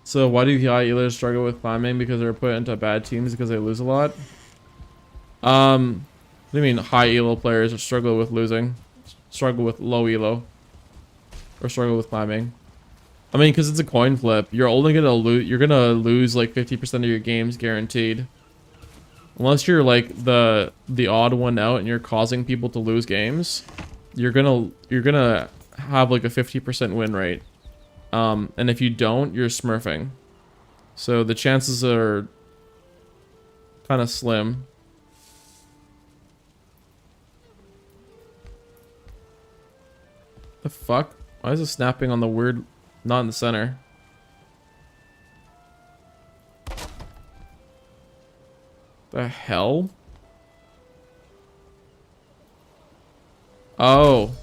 So why do high Ealers struggle with climbing? Because they're put into bad teams because they lose a lot? What do you mean high elo players struggle with losing? Struggle with low elo? Or struggle with climbing? I mean, because it's a coin flip. You're only gonna lose. You're gonna lose like 50% of your games guaranteed. Unless you're like the odd one out and you're causing people to lose games, you're gonna have like a 50% win rate. And if you don't, you're smurfing. So the chances are kind of slim. The fuck? Why is it snapping on the weird, not in the center? The hell? Oh.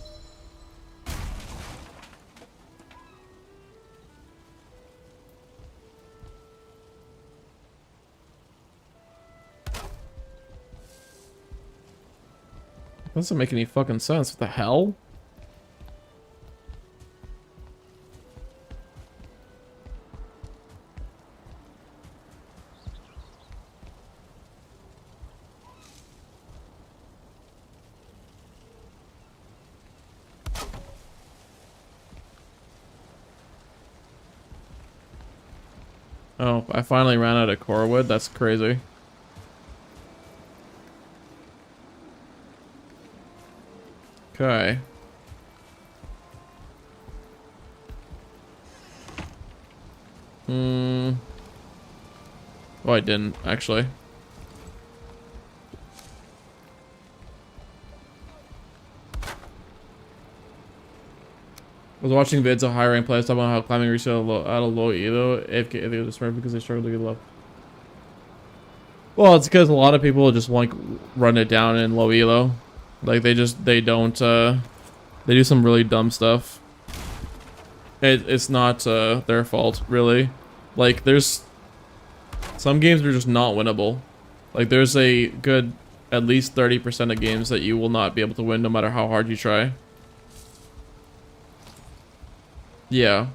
Doesn't make any fucking sense. What the hell? Oh, I finally ran out of core wood. That's crazy. Okay. Oh, I didn't, actually. I was watching vids of high rank players talking about how climbing reached at a low elo if they were smart because they struggle to get low. Well, it's because a lot of people just like run it down in low elo. Like they don't they do some really dumb stuff. It's not their fault, really. Like there's some games are just not winnable. Like there's a good at least 30% of games that you will not be able to win no matter how hard you try. Yeah.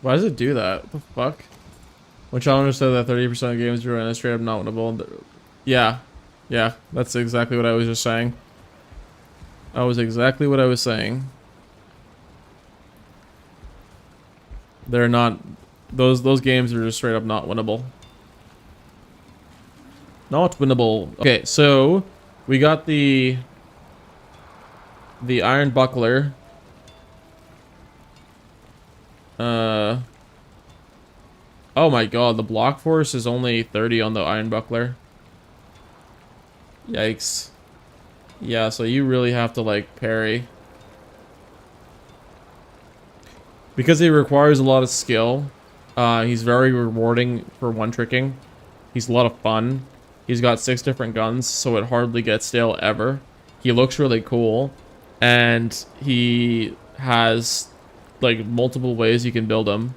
Why does it do that? What the fuck? When Challenger said that 30% of games you run straight up not winnable. Yeah. Yeah, that's exactly what I was just saying. That was exactly what I was saying. They're not... Those games are just straight up not winnable. Not winnable. Okay, so... We got the Iron Buckler. Oh my god, the block force is only 30 on the Iron Buckler. Yikes. Yeah, so you really have to like parry. Because he requires a lot of skill, he's very rewarding for one-tricking. He's a lot of fun. He's got 6 different guns, so it hardly gets stale ever. He looks really cool, and he has like multiple ways you can build him.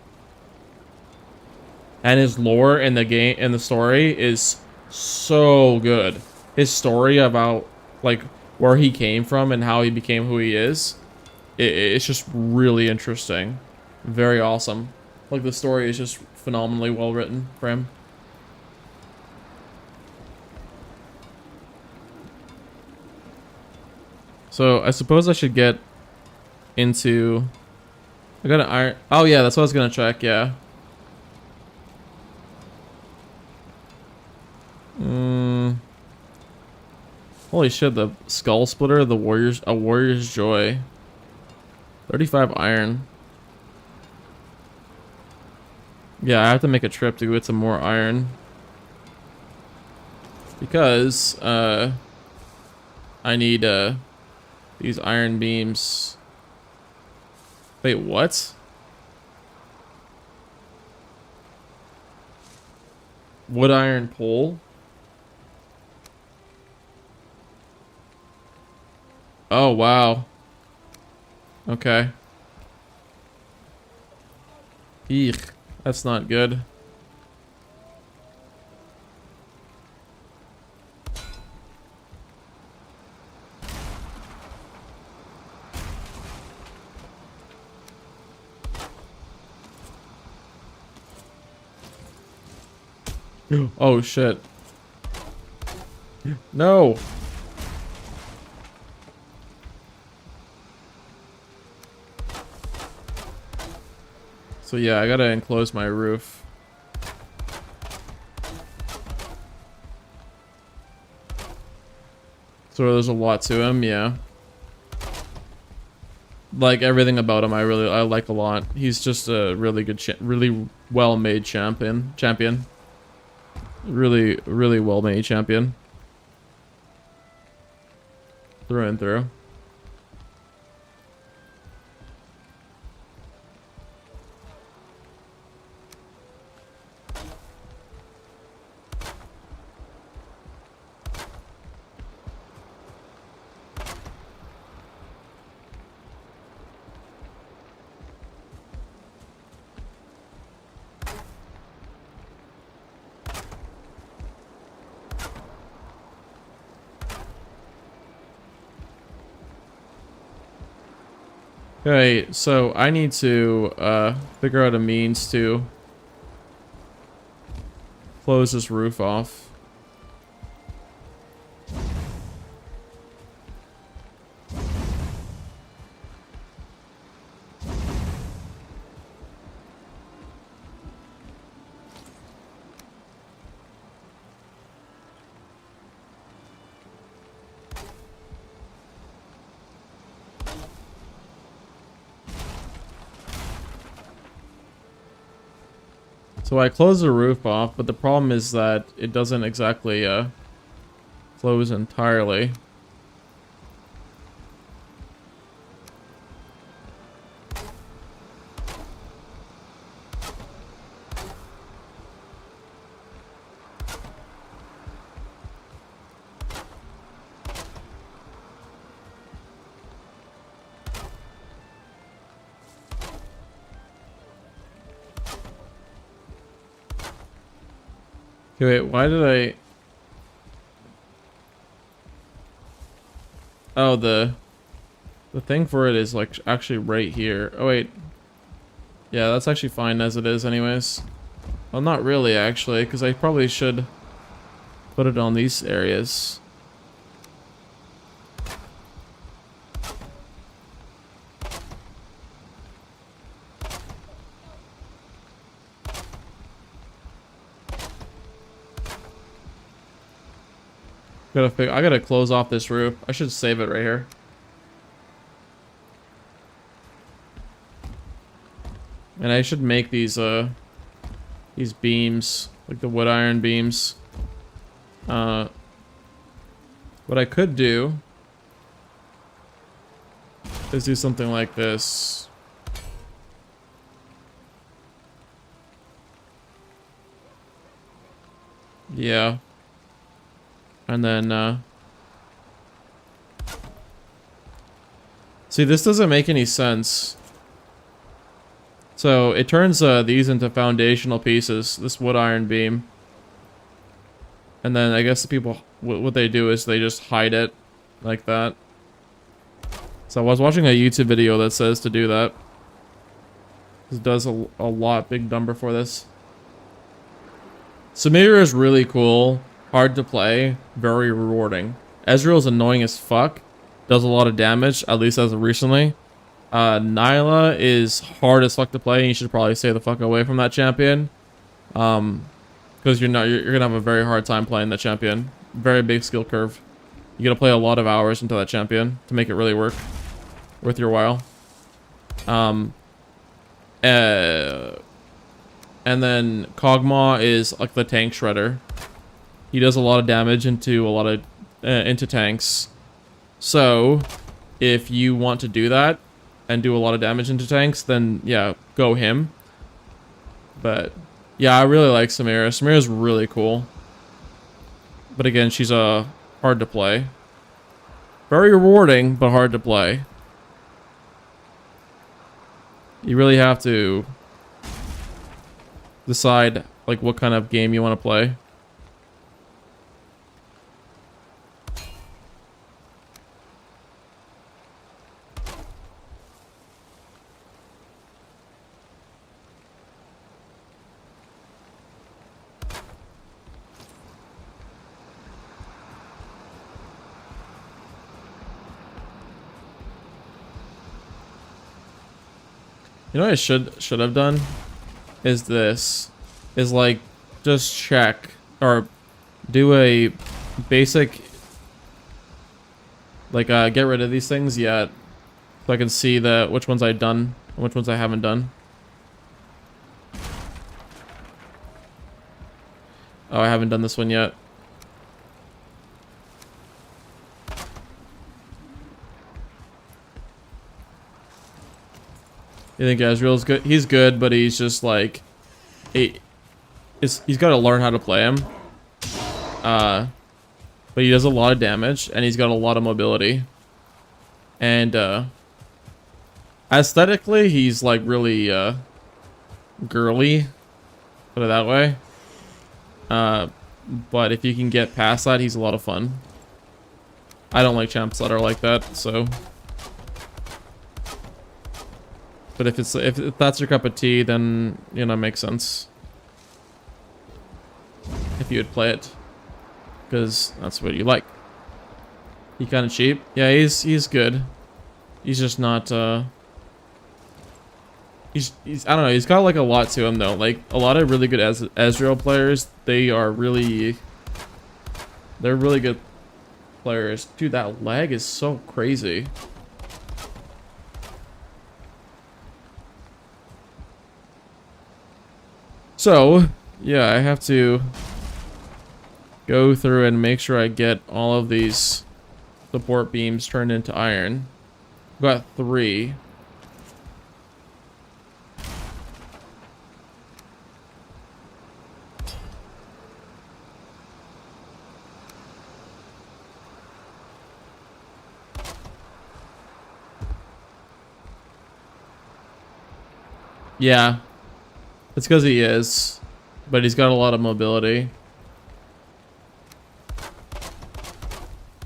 And his lore in the game, in the story, is so good. His story about like where he came from and how he became who he is, it's just really interesting. Very awesome. Like the story is just phenomenally well written for him. So I suppose I should get into... I got an iron... Oh yeah, that's what I was gonna check, yeah. Holy shit, the Skull Splitter, a Warrior's Joy. 35 iron. Yeah, I have to make a trip to get some more iron. Because, I need, these iron beams. Wait, what? Wood iron pole? Oh, wow. Okay. Eek, that's not good. Oh shit. No. So yeah, I gotta enclose my roof. So there's a lot to him, yeah. Like everything about him, I like a lot. He's just a really good, really well-made champion. Really, really well-made champion. Through and through. Okay, so I need to figure out a means to close this roof off. So I close the roof off, but the problem is that it doesn't exactly close entirely. Okay, wait, why did I... Oh, the thing for it is like actually right here. Oh wait. Yeah, that's actually fine as it is anyways. Well, not really actually, because I probably should put it on these areas. I gotta close off this roof. I should save it right here. And I should make these beams, like the wood iron beams. What I could do is do something like this. Yeah. And then, see, this doesn't make any sense. So, it turns these into foundational pieces, this wood iron beam. And then I guess the people, what they do is they just hide it like that. So I was watching a YouTube video that says to do that. It does a big number for this. Samira is really cool, hard to play, very rewarding. Ezreal's annoying as fuck, does a lot of damage, at least as of recently. Nyla is hard as fuck to play, and you should probably stay the fuck away from that champion. Because you're gonna have a very hard time playing that champion. Very big skill curve. You gotta play a lot of hours into that champion to make it really worth your while. And then Kog'Maw is like the tank shredder. He does a lot of damage into into tanks. So if you want to do that and do a lot of damage into tanks, then yeah, go him. But yeah, I really like Samira. Samira's really cool. But again, she's hard to play. Very rewarding, but hard to play. You really have to decide like what kind of game you want to play. You know what I should have done? Is like just check or do a basic like get rid of these things yet, so I can see which ones I've done and which ones I haven't done. Oh, I haven't done this one yet. You think Ezreal's good? He's good, but he's just like, he's got to learn how to play him. But he does a lot of damage, and he's got a lot of mobility. And aesthetically, he's like really girly, put it that way. But if you can get past that, he's a lot of fun. I don't like champs that are like that, so. But if that's your cup of tea, then you know, it makes sense. If you would play it, because that's what you like. He kind of cheap. Yeah, he's good. He's just not. He's I don't know. He's got like a lot to him though. Like a lot of really good Ezreal players, they're really good players. Dude, that lag is so crazy. So, yeah, I have to go through and make sure I get all of these support beams turned into iron. Got 3. Yeah, it's because he is, but he's got a lot of mobility.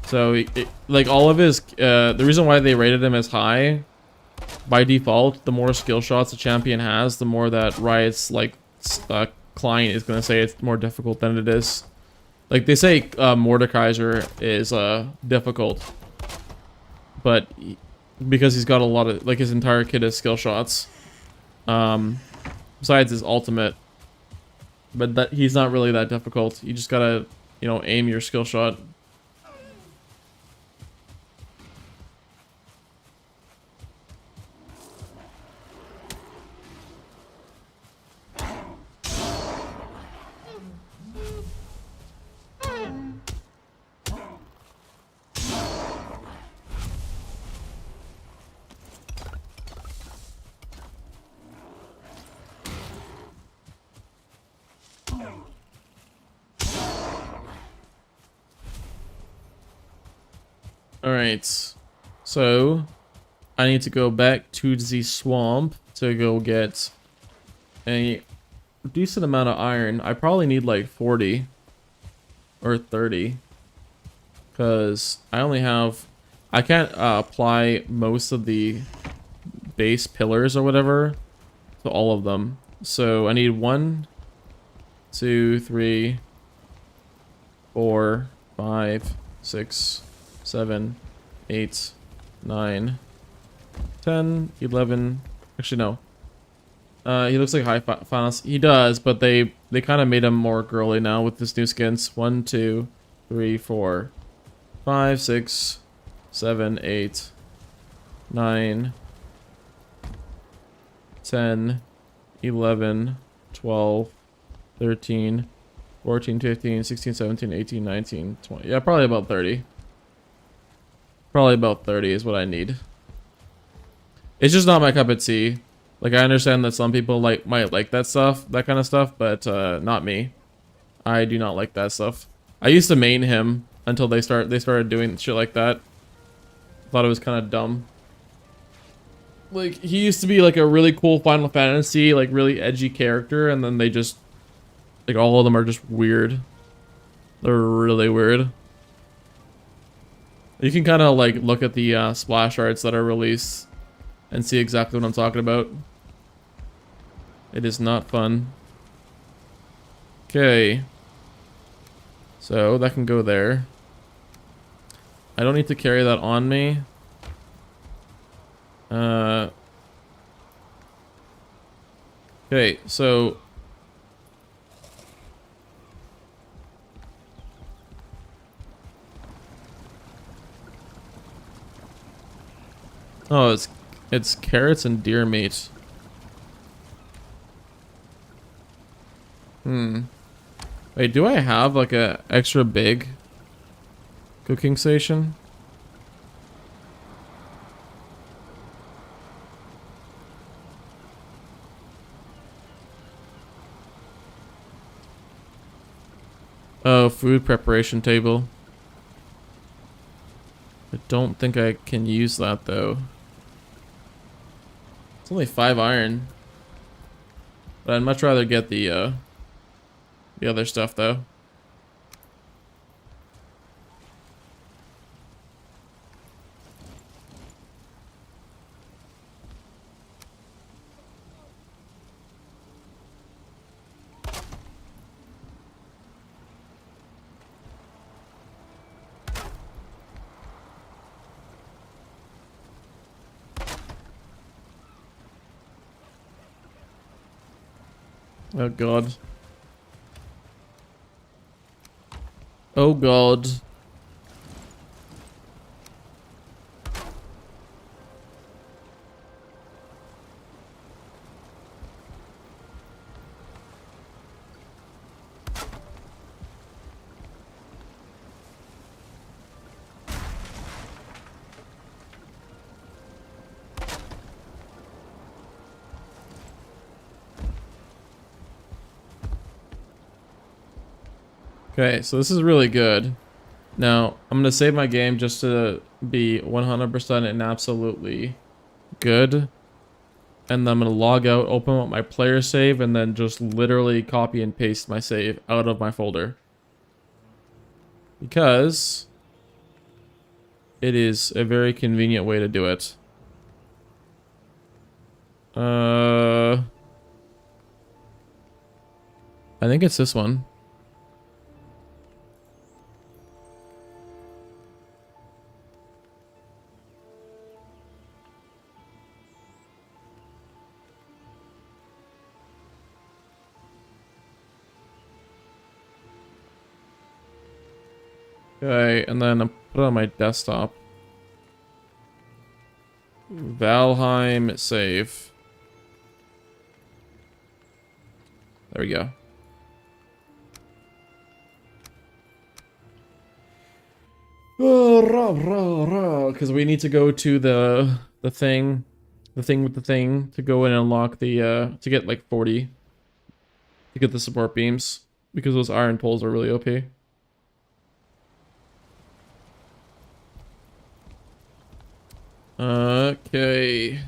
So, like, all of his, the reason why they rated him as high, by default, the more skill shots a champion has, the more that Riot's, like, client is going to say it's more difficult than it is. Like, they say Mordekaiser is difficult, but because he's got a lot of, like, his entire kit is skill shots. Besides his ultimate. But that he's not really that difficult. You just gotta, you know, aim your skill shot. Alright. So, I need to go back to the swamp to go get a decent amount of iron. I probably need like 40 or 30. Because I only have... I can't apply most of the base pillars or whatever to all of them. So I need 1, 2, 3, 4, 5, 6, 7, 8, 9, 10, 11. Actually, no. He looks like high finals. He does, but they kind of made him more girly now with this new skins. 1, 2, 3, 4, 5, 6, 7, 8, 9, 10, 11, 12, 13, 14, 15, 16, 17, 18, 19, 20. Yeah, probably about 30. Probably about 30 is what I need. It's just not my cup of tea. Like, I understand that some people might like that stuff, that kind of stuff, but not me. I do not like that stuff. I used to main him until they started doing shit like that. Thought it was kind of dumb. Like, he used to be like a really cool Final Fantasy, like really edgy character, and then they just, like, all of them are just weird. They're really weird. You can kind of like look at the splash arts that are released and see exactly what I'm talking about. It is not fun. Okay. So that can go there. I don't need to carry that on me. Okay, so oh, it's carrots and deer meat. Wait, do I have like a extra big cooking station? Oh, food preparation table. I don't think I can use that though. It's only 5 iron. But I'd much rather get the other stuff though. Oh god. Oh god. Okay, so this is really good. Now, I'm gonna save my game just to be 100% and absolutely good. And then I'm gonna log out, open up my player save, and then just literally copy and paste my save out of my folder. Because it is a very convenient way to do it. I think it's this one. Okay, and then I put it on my desktop. Valheim save. There we go. Because we need to go to the thing with the thing to go and unlock the to get like 40 to get the support beams because those iron poles are really OP. Okay.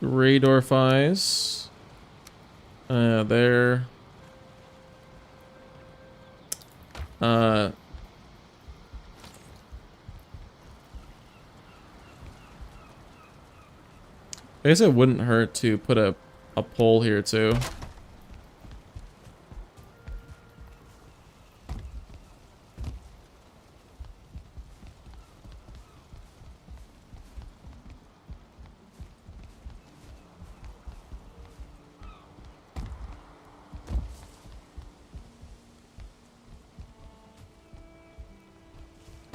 Radar Fies. There. I guess it wouldn't hurt to put a pole here too.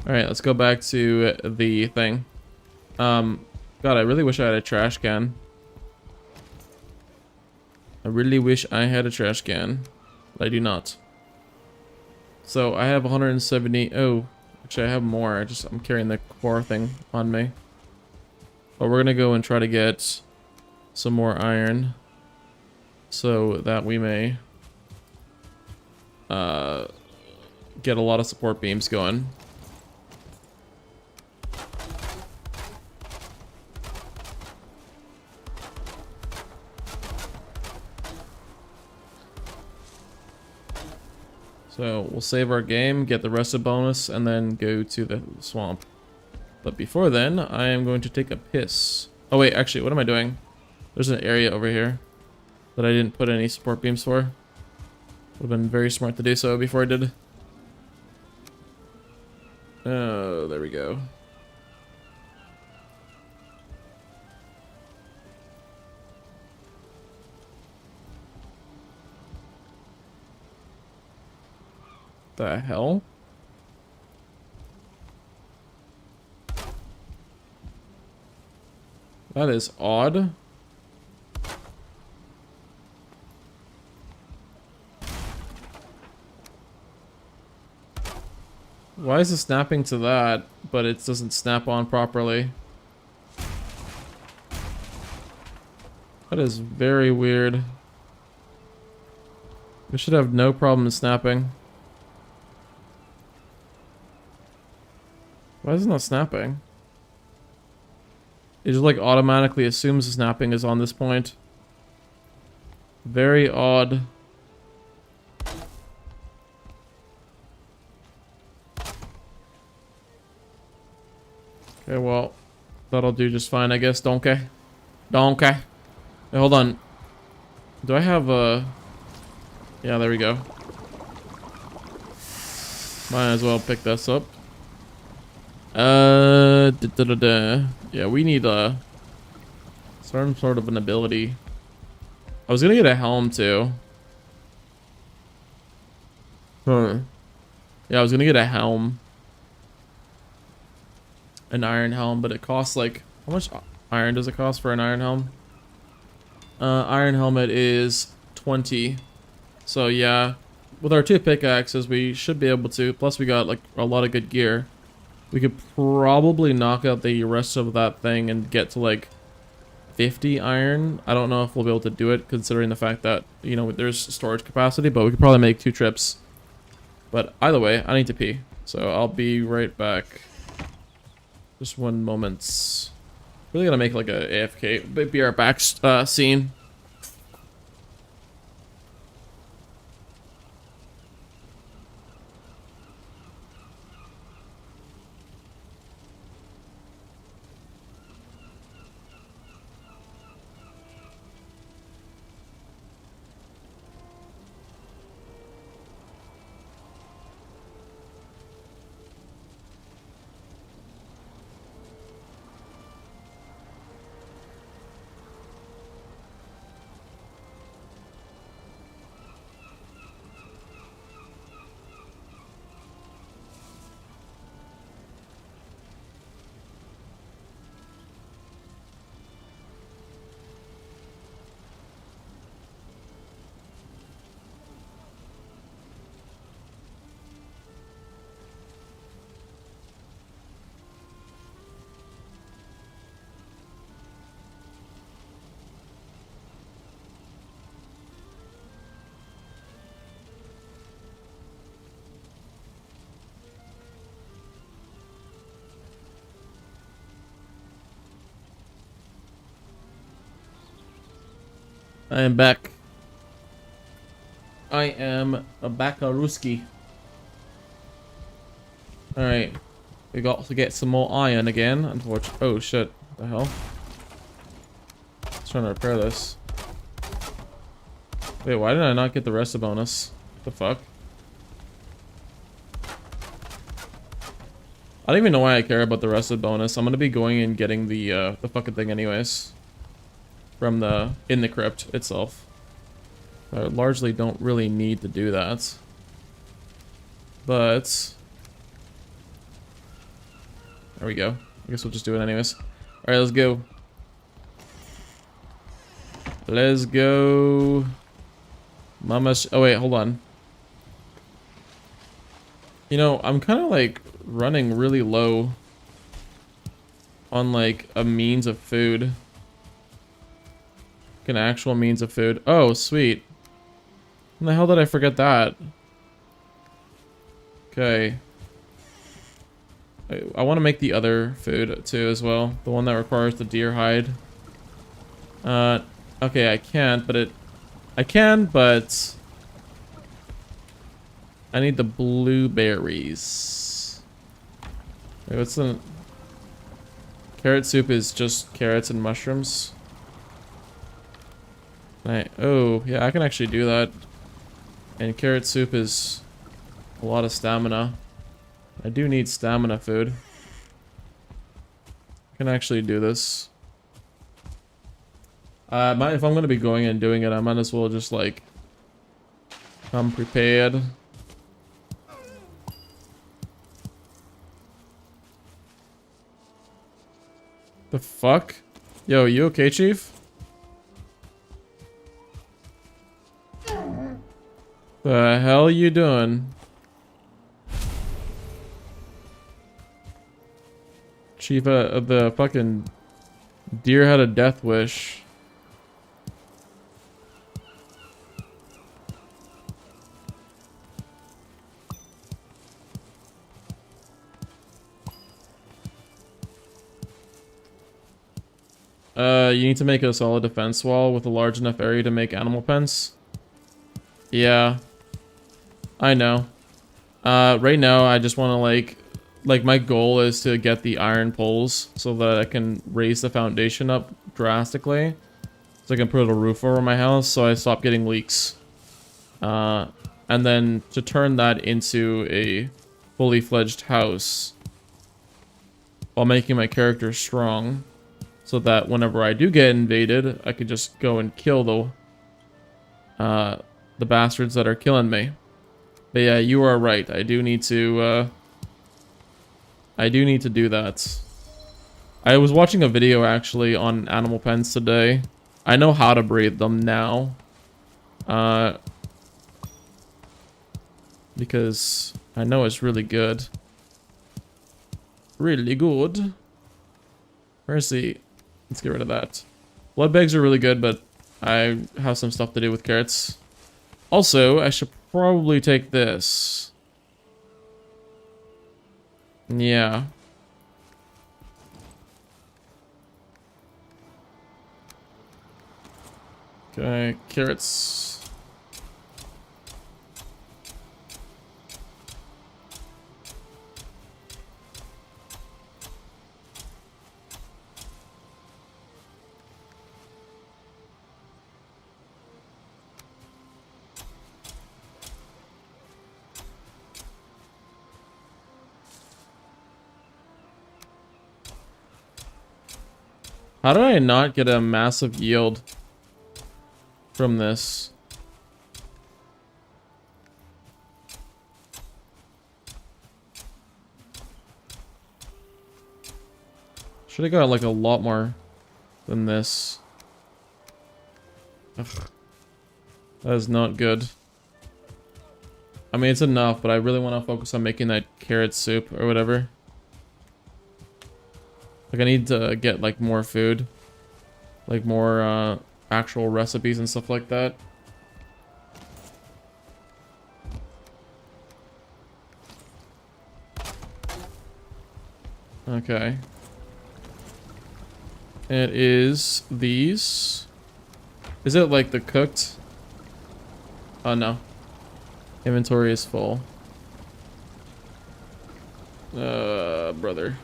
Alright, let's go back to the thing. God, I really wish I had a trash can. I really wish I had a trash can, but I do not. So I have 170. Oh, actually I have more. I'm carrying the core thing on me. But we're gonna go and try to get some more iron so that we may get a lot of support beams going. So we'll save our game, get the rested bonus, and then go to the swamp. But before then, I am going to take a piss. Oh wait, actually, what am I doing? There's an area over here that I didn't put any support beams for. Would have been very smart to do so before I did. Oh, there we go. The hell? That is odd. Why is it snapping to that, but it doesn't snap on properly? That is very weird. We should have no problem snapping. Why is it not snapping? It just like automatically assumes the snapping is on this point. Very odd. Okay, well, that'll do just fine, I guess. Donkey. Donkey. Hey, hold on. Do I have a... Yeah, there we go. Might as well pick this up. Yeah, we need some sort of an ability. I was gonna get a helm too. Yeah, I was gonna get a helm. An iron helm, but it costs like... How much iron does it cost for an iron helm? Iron helmet is 20. So yeah, with our 2 pickaxes, we should be able to. Plus, we got like a lot of good gear. We could probably knock out the rest of that thing and get to like 50 iron. I don't know if we'll be able to do it considering the fact that, you know, there's storage capacity, but we could probably make 2 trips. But either way, I need to pee. So I'll be right back. Just 1 moment. Really gonna make like a AFK, be our back scene. I am back. I am a Bakaruski. Alright. We got to get some more iron again. Unfortunately. Oh shit. What the hell? I was trying to repair this. Wait, why did I not get the rest of bonus? What the fuck? I don't even know why I care about the rest of bonus. I'm gonna be going and getting the fucking thing anyways. From in the crypt itself. I largely don't really need to do that. But there we go. I guess we'll just do it anyways. Alright, let's go. Let's go. Oh wait, hold on. You know, I'm kind of like running really low on like a means of food. An actual means of food. Oh, sweet. When the hell did I forget that? Okay. I want to make the other food too as well. The one that requires the deer hide. Okay, I can't, but I can, but I need the blueberries. Wait, what's the... Carrot soup is just carrots and mushrooms. Oh, yeah, I can actually do that. And carrot soup is a lot of stamina. I do need stamina food. I can actually do this. If I'm going to be going and doing it, I might as well just, like, come prepared. The fuck? Yo, you okay, Chief? The hell you doing? Chief, the fucking deer had a death wish. You need to make a solid defense wall with a large enough area to make animal pens. Yeah. I know. Right now, I just want to, like my goal is to get the iron poles so that I can raise the foundation up drastically. So I can put a roof over my house so I stop getting leaks. And then to turn that into a fully fledged house while making my character strong so that whenever I do get invaded, I could just go and kill the bastards that are killing me. But yeah, you are right. I do need to do that. I was watching a video actually on animal pens today. I know how to breed them now. because I know it's really good. Really good. Where's the... Let's get rid of that. Blood bags are really good, but I have some stuff to do with carrots. Also, I should probably take this. Yeah. Okay, carrots. How did I not get a massive yield from this? Should have got like a lot more than this. Ugh. That is not good. I mean, it's enough, but I really want to focus on making that carrot soup or whatever. Like, I need to get, like, more food. Like, more, actual recipes and stuff like that. Okay. It is these. Is it, like, the cooked? Oh, no. Inventory is full. Brother.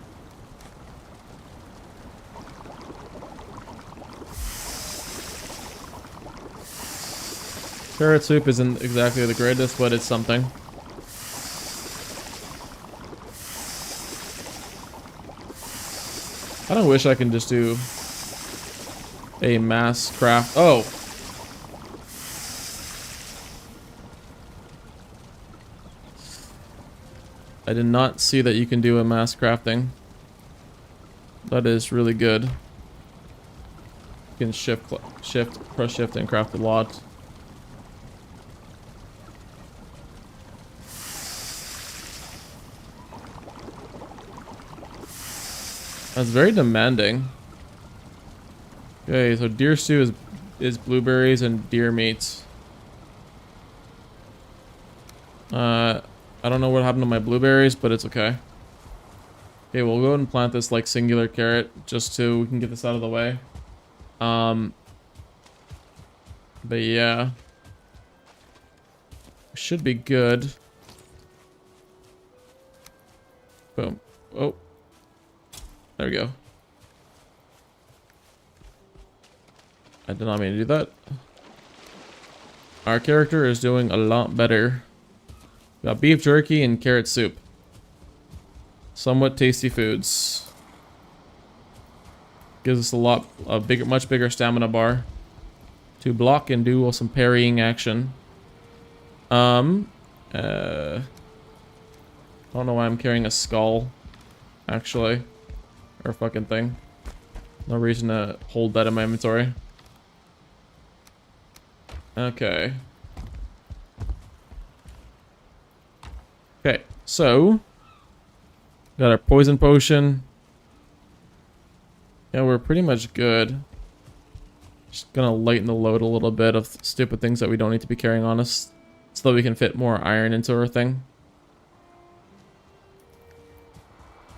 Carrot soup isn't exactly the greatest, but it's something. I don't wish I can just do a mass craft. Oh! I did not see that you can do a mass crafting. That is really good. You can press shift and craft a lot. That's very demanding. Okay, so deer stew is blueberries and deer meat. I don't know what happened to my blueberries, but it's okay. Okay, we'll go ahead and plant this like singular carrot just so we can get this out of the way. But yeah. Should be good. Boom. Oh. There we go. I did not mean to do that. Our character is doing a lot better. We got beef jerky and carrot soup. Somewhat tasty foods. Gives us much bigger stamina bar to block and do some parrying action. I don't know why I'm carrying a skull, actually, or fucking thing. No reason to hold that in my inventory. Okay. Okay, so got our poison potion. Yeah, we're pretty much good. Just gonna lighten the load a little bit of stupid things that we don't need to be carrying on us, so that we can fit more iron into our thing.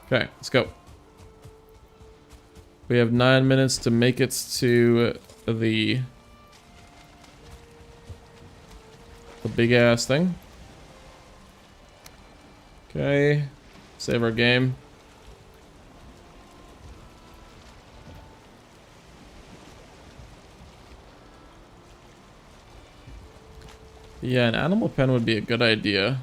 Okay, let's go. We have 9 minutes to make it to the big ass thing. Okay, save our game. Yeah, an animal pen would be a good idea.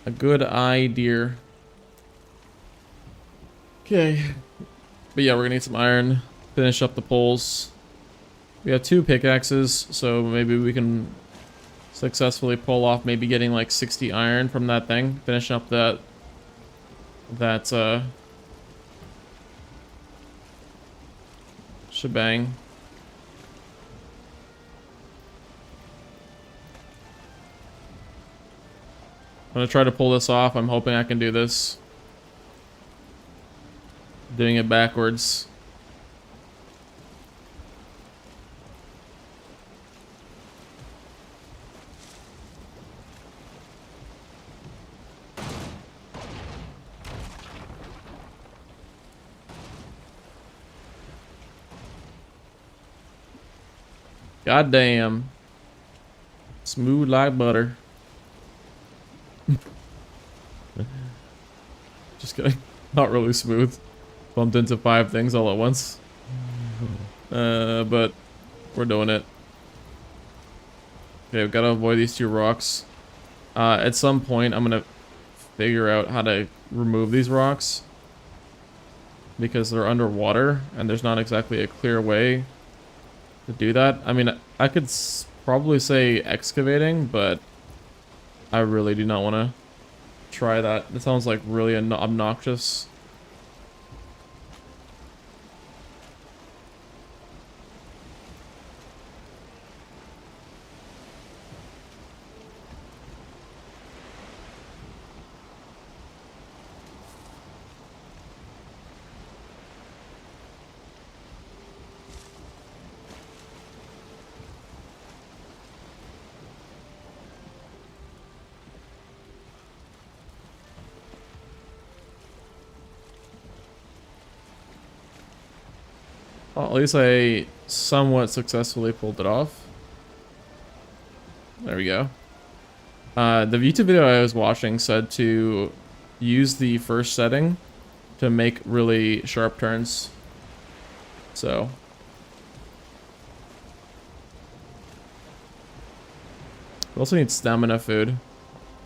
A good idea. Okay. But yeah, we're gonna need some iron. Finish up the poles. We have 2 pickaxes, so maybe we can successfully pull off maybe getting like 60 iron from that thing. Finish up that shebang. gonna try to pull this off. I'm hoping I can do this. Doing it backwards. God damn. Smooth like butter. Just kidding. Not really smooth. Bumped into 5 things all at once. But we're doing it. Okay, we've got to avoid these 2 rocks. At some point, I'm going to figure out how to remove these rocks. Because they're underwater, and there's not exactly a clear way to do that. I mean, I could probably say excavating, but I really do not want to try that. It sounds like really obnoxious. Well, at least I somewhat successfully pulled it off. There we go. The YouTube video I was watching said to use the first setting to make really sharp turns. So. We also need stamina food.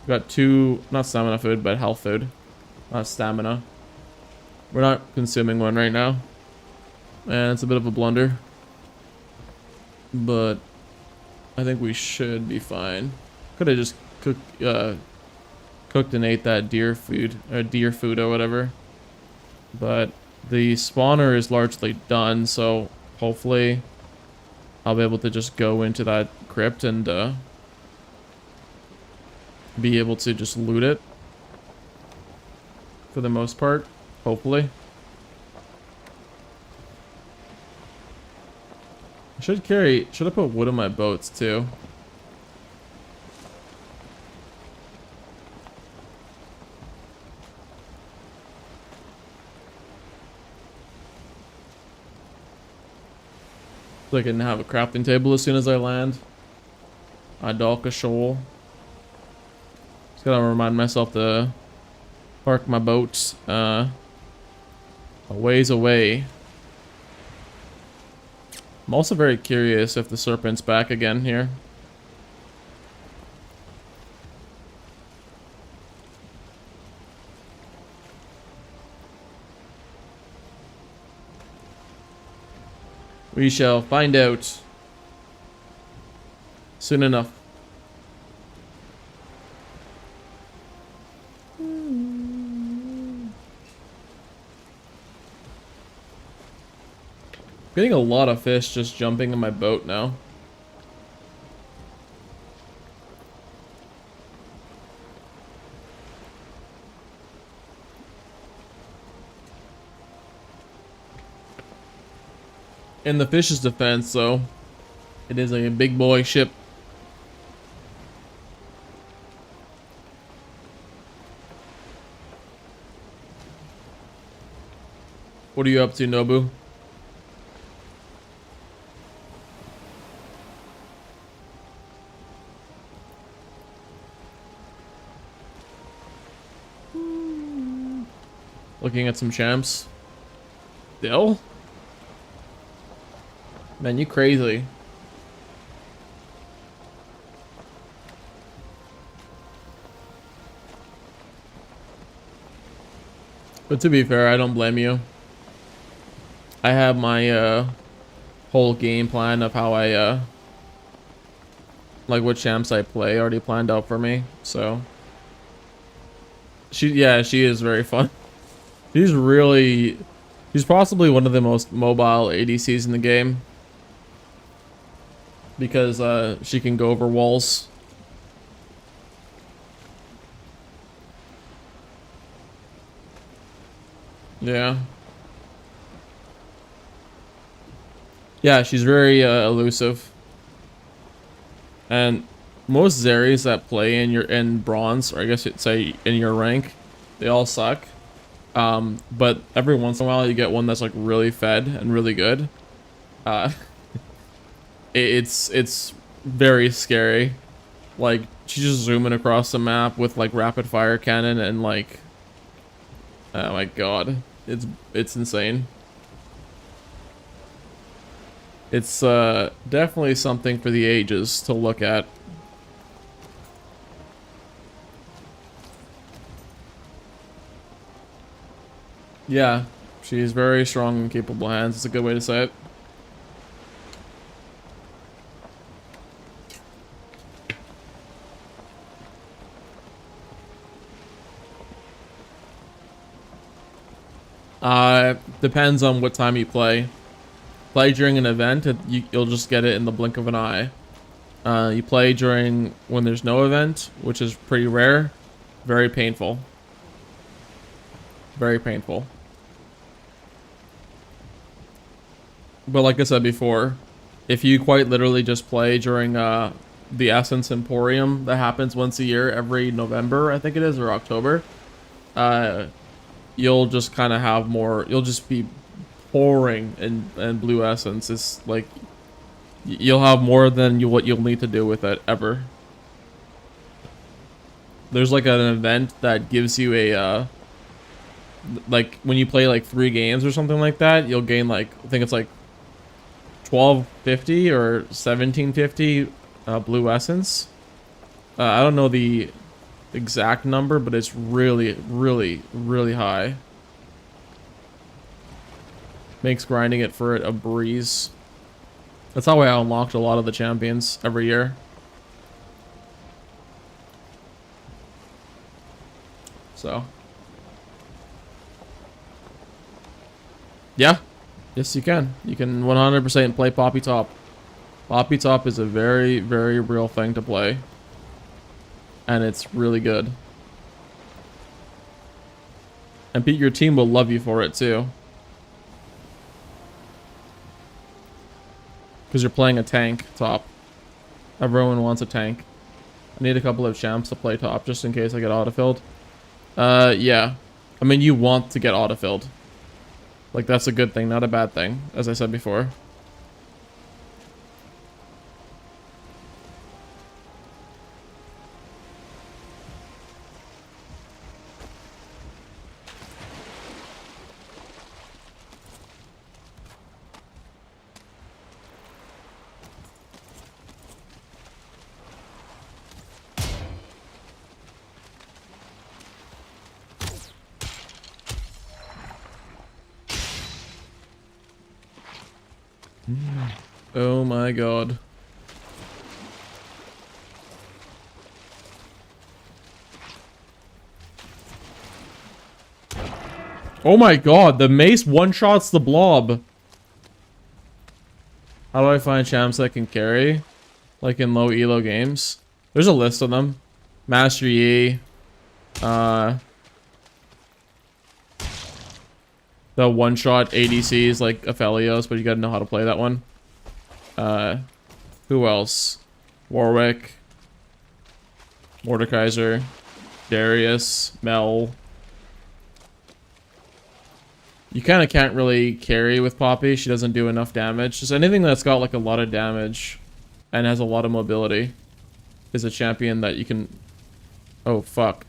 We've got 2, not stamina food, but health food. Not stamina. We're not consuming one right now. And it's a bit of a blunder. But I think we should be fine. Could have just cooked and ate that deer food or whatever. But the spawner is largely done, so hopefully I'll be able to just go into that crypt and be able to just loot it for the most part, hopefully. Should I put wood in my boats too? So I can have a crafting table as soon as I land. Idalka Shoal. Just gotta remind myself to park my boats a ways away. I'm also very curious if the serpent's back again here. We shall find out soon enough. Getting a lot of fish just jumping in my boat now. In the fish's defense, though, it is a big boy ship. What are you up to, Nobu? Looking at some champs. Still? Man, you crazy. But to be fair, I don't blame you. I have my whole game plan of how I like what champs I play already planned out for me. So she is very fun. She's possibly one of the most mobile ADCs in the game. Because she can go over walls. Yeah. Yeah, she's very elusive. And most Zeris that play in bronze, or I guess you'd say in your rank, they all suck. But every once in a while you get one that's like really fed and really good. Uh, it's very scary. Like she's just zooming across the map with like rapid fire cannon and like, oh my god, it's insane. It's definitely something for the ages to look at. Yeah, she's very strong and capable hands. It's a good way to say it. Depends on what time you play. Play during an event, you'll just get it in the blink of an eye. You play during when there's no event, which is pretty rare. Very painful. Very painful. But like I said before, if you quite literally just play during the Essence Emporium that happens once a year, every November, I think it is, or October, you'll just kind of have more, you'll just be pouring in blue essence. It's like you'll have more than what you'll need to do with it ever. There's like an event that gives you a like when you play like 3 games or something like that, you'll gain like, I think it's like 1250 or 1750 blue essence. I don't know the exact number, but it's really, really, really high. Makes grinding it for it a breeze. That's how I unlocked a lot of the champions every year. So. Yeah. Yes, you can. You can 100% play Poppy Top. Poppy Top is a very, very real thing to play. And it's really good. And Pete, your team will love you for it too. Because you're playing a tank top. Everyone wants a tank. I need a couple of champs to play top just in case I get autofilled. Yeah. I mean, you want to get autofilled. Like, that's a good thing, not a bad thing, as I said before. Oh my god. Oh my god, the mace one-shots the blob. How do I find champs that can carry? Like in low elo games? There's a list of them. Master Yi. The one-shot ADCs like Aphelios, but you gotta know how to play that one. Who else? Warwick. Mordekaiser. Darius. Mel. You kind of can't really carry with Poppy. She doesn't do enough damage. Just anything that's got like a lot of damage and has a lot of mobility is a champion that you can... Oh, fuck.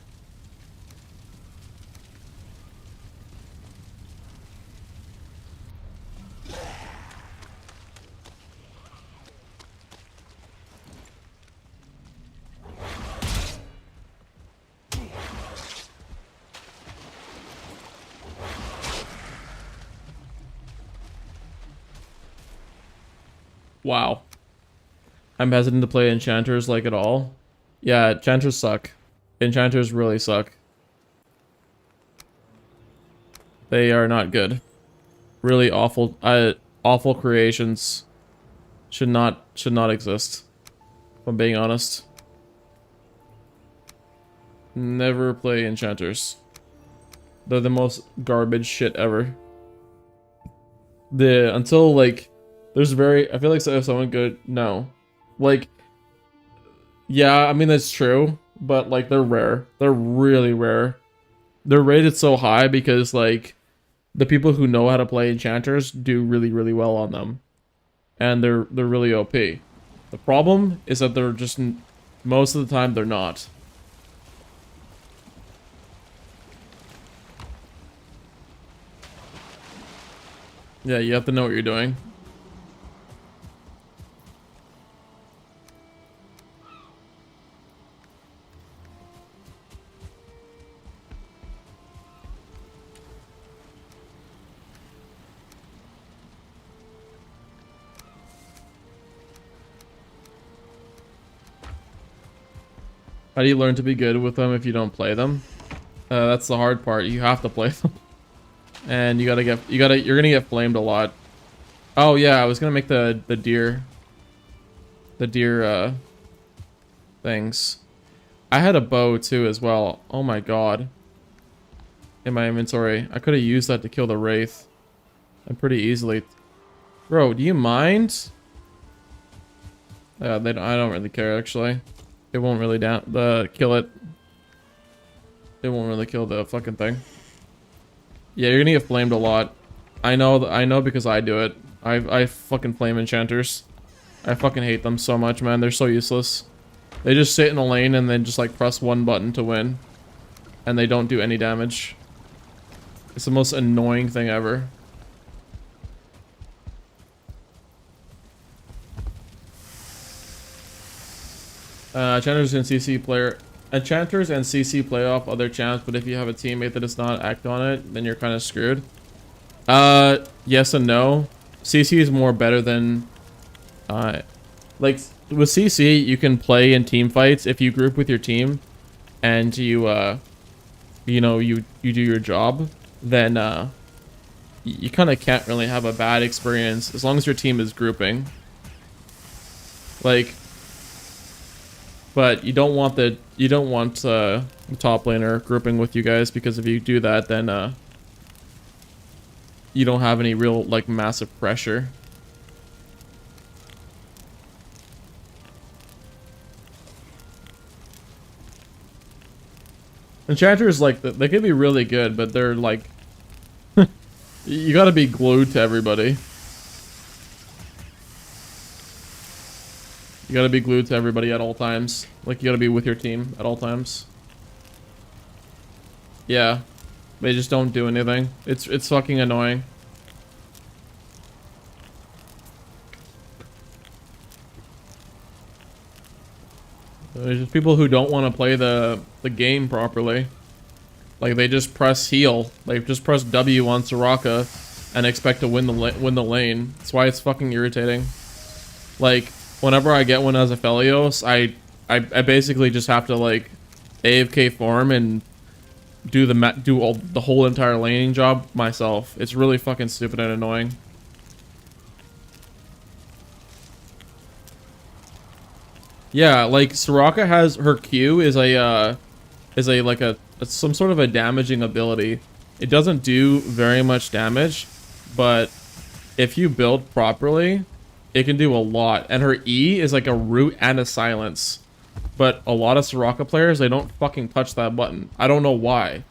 Wow. I'm hesitant to play enchanters like at all. Yeah, enchanters suck. Enchanters really suck. They are not good. Really awful awful creations should not exist. If I'm being honest. Never play enchanters. They're the most garbage shit ever. Until like, there's I feel like if someone good, no. Like, yeah, I mean, that's true, but like, they're rare. They're really rare. They're rated so high because like, the people who know how to play enchanters do really, really well on them. And they're really OP. The problem is that they're just, most of the time, they're not. Yeah, you have to know what you're doing. How do you learn to be good with them if you don't play them? That's the hard part. You have to play them. And you're gonna get flamed a lot. Oh yeah, I was gonna make the deer things. I had a bow too as well. Oh my god. In my inventory. I could have used that to kill the wraith. And pretty easily. Bro, do you mind? I don't really care actually. It won't really kill it. It won't really kill the fucking thing. Yeah, you're gonna get flamed a lot. I know because I do it. I fucking flame enchanters. I fucking hate them so much, man. They're so useless. They just sit in a lane and then just like press one button to win. And they don't do any damage. It's the most annoying thing ever. Enchanters and CC play off other champs, but if you have a teammate that does not act on it, then you're kind of screwed. Yes and no. CC is more better than, like with CC, you can play in team fights if you group with your team, and you know, you do your job. Then you kind of can't really have a bad experience as long as your team is grouping. Like. But you don't want the top laner grouping with you guys, because if you do that, then you don't have any real like massive pressure. Enchanters, like, they could be really good, but they're like you gotta be glued to everybody. You gotta be glued to everybody at all times. Like, you gotta be with your team at all times. Yeah. They just don't do anything. It's fucking annoying. There's just people who don't want to play the game properly. Like, they just press heal. They just press W on Soraka and expect to win the lane. That's why it's fucking irritating. Like, whenever I get one as a Aphelios, I basically just have to like AFK farm and do the whole entire laning job myself. It's really fucking stupid and annoying. Yeah, like Soraka has her Q is some sort of a damaging ability. It doesn't do very much damage, but if you build properly, it can do a lot. And her E is like a root and a silence. But a lot of Soraka players, they don't fucking touch that button. I don't know why.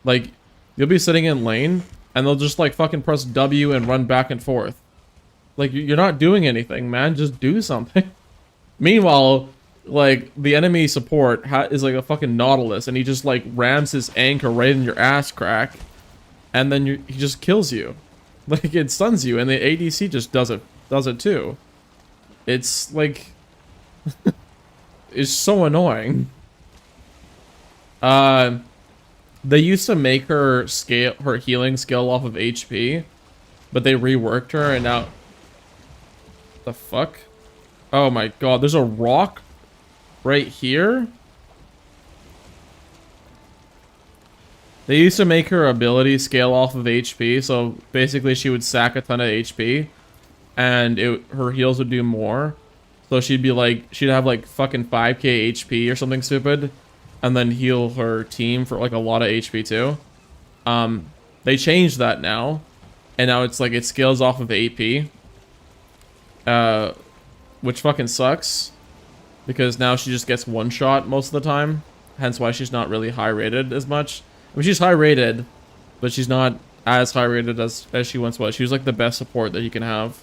Like, you'll be sitting in lane, and they'll just like fucking press W and run back and forth. Like, you're not doing anything, man. Just do something. Meanwhile, like, the enemy support is like a fucking Nautilus, and he just like rams his anchor right in your ass crack. And then he just kills you. Like, it stuns you, and the ADC just does it too. It's like it's so annoying. They used to make her healing scale off of HP, but they reworked her, and now the fuck? Oh my god, there's a rock right here. They used to make her ability scale off of HP, so basically she would sack a ton of HP, and her heals would do more. So she'd have like fucking 5k HP or something stupid, and then heal her team for like a lot of HP too. They changed that now, and now it's like it scales off of AP, which fucking sucks, because now she just gets one shot most of the time, hence why she's not really high rated as much. I mean, she's high rated, but she's not as high rated as she once was. She was like the best support that you can have.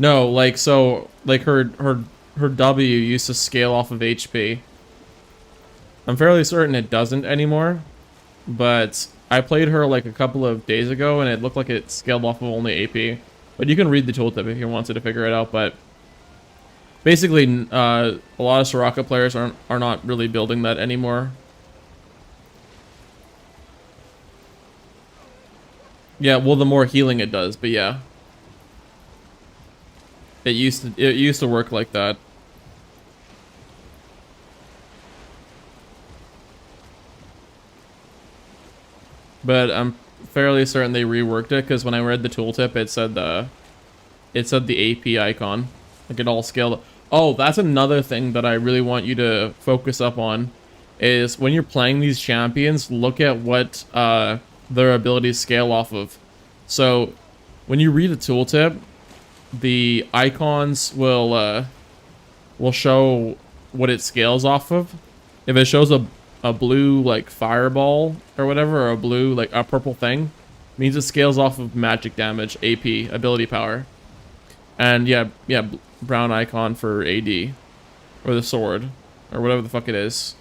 No, like, so, like, her W used to scale off of HP. I'm fairly certain it doesn't anymore, but I played her, like, a couple of days ago, and it looked like it scaled off of only AP. But you can read the tooltip if you wanted to figure it out, but basically, a lot of Soraka players are not really building that anymore. Yeah, well, the more healing it does, but yeah. It used to work like that. But I'm fairly certain they reworked it, because when I read the tooltip, it said the AP icon. Like, it all scaled. Oh, that's another thing that I really want you to focus up on, is when you're playing these champions, look at what their abilities scale off of. So when you read the tooltip, the icons will show what it scales off of. If it shows a blue, like, fireball or whatever, or a blue, like, a purple thing, it means it scales off of magic damage, AP, ability power. And yeah, brown icon for AD, or the sword, or whatever the fuck it is.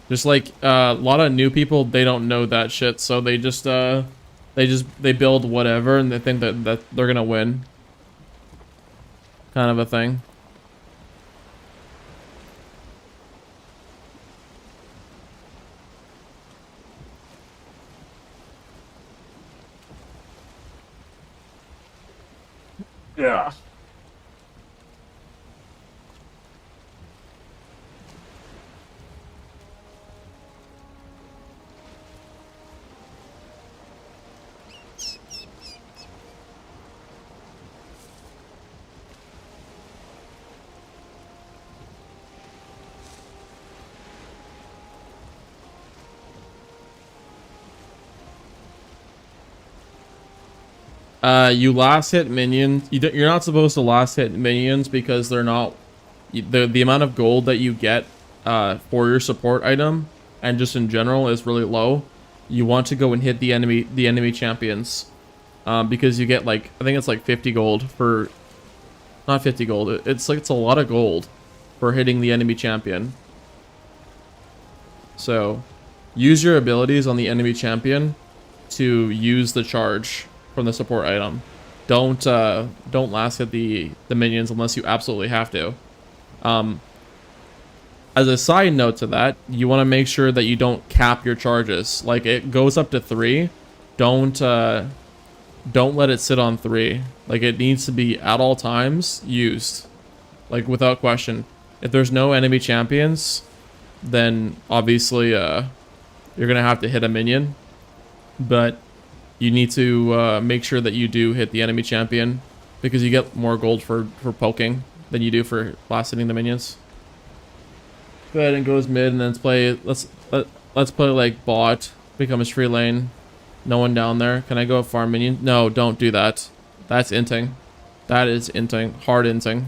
Just like a lot of new people, they don't know that shit, so they just they build whatever, and they think that they're gonna win, kind of a thing. Yeah. You last hit minions. You're not supposed to last hit minions because they're not. The amount of gold that you get for your support item and just in general is really low. You want to go and hit the enemy champions, because you get, like, I think it's like 50 gold for. Not 50 gold. It's a lot of gold for hitting the enemy champion. So, use your abilities on the enemy champion to use the charge from the support item. Don't last hit the minions unless you absolutely have to. As a side note to that, you want to make sure that you don't cap your charges. Like, it goes up to 3. Don't let it sit on 3. Like, it needs to be at all times used, like, without question. If there's no enemy champions, then obviously you're gonna have to hit a minion, but you need to make sure that you do hit the enemy champion, because you get more gold for poking than you do for last hitting the minions. Go ahead and goes mid, and then let's play like bot, become a free lane. No one down there. Can I go farm minion? No, don't do that. That's inting. That is inting. Hard inting.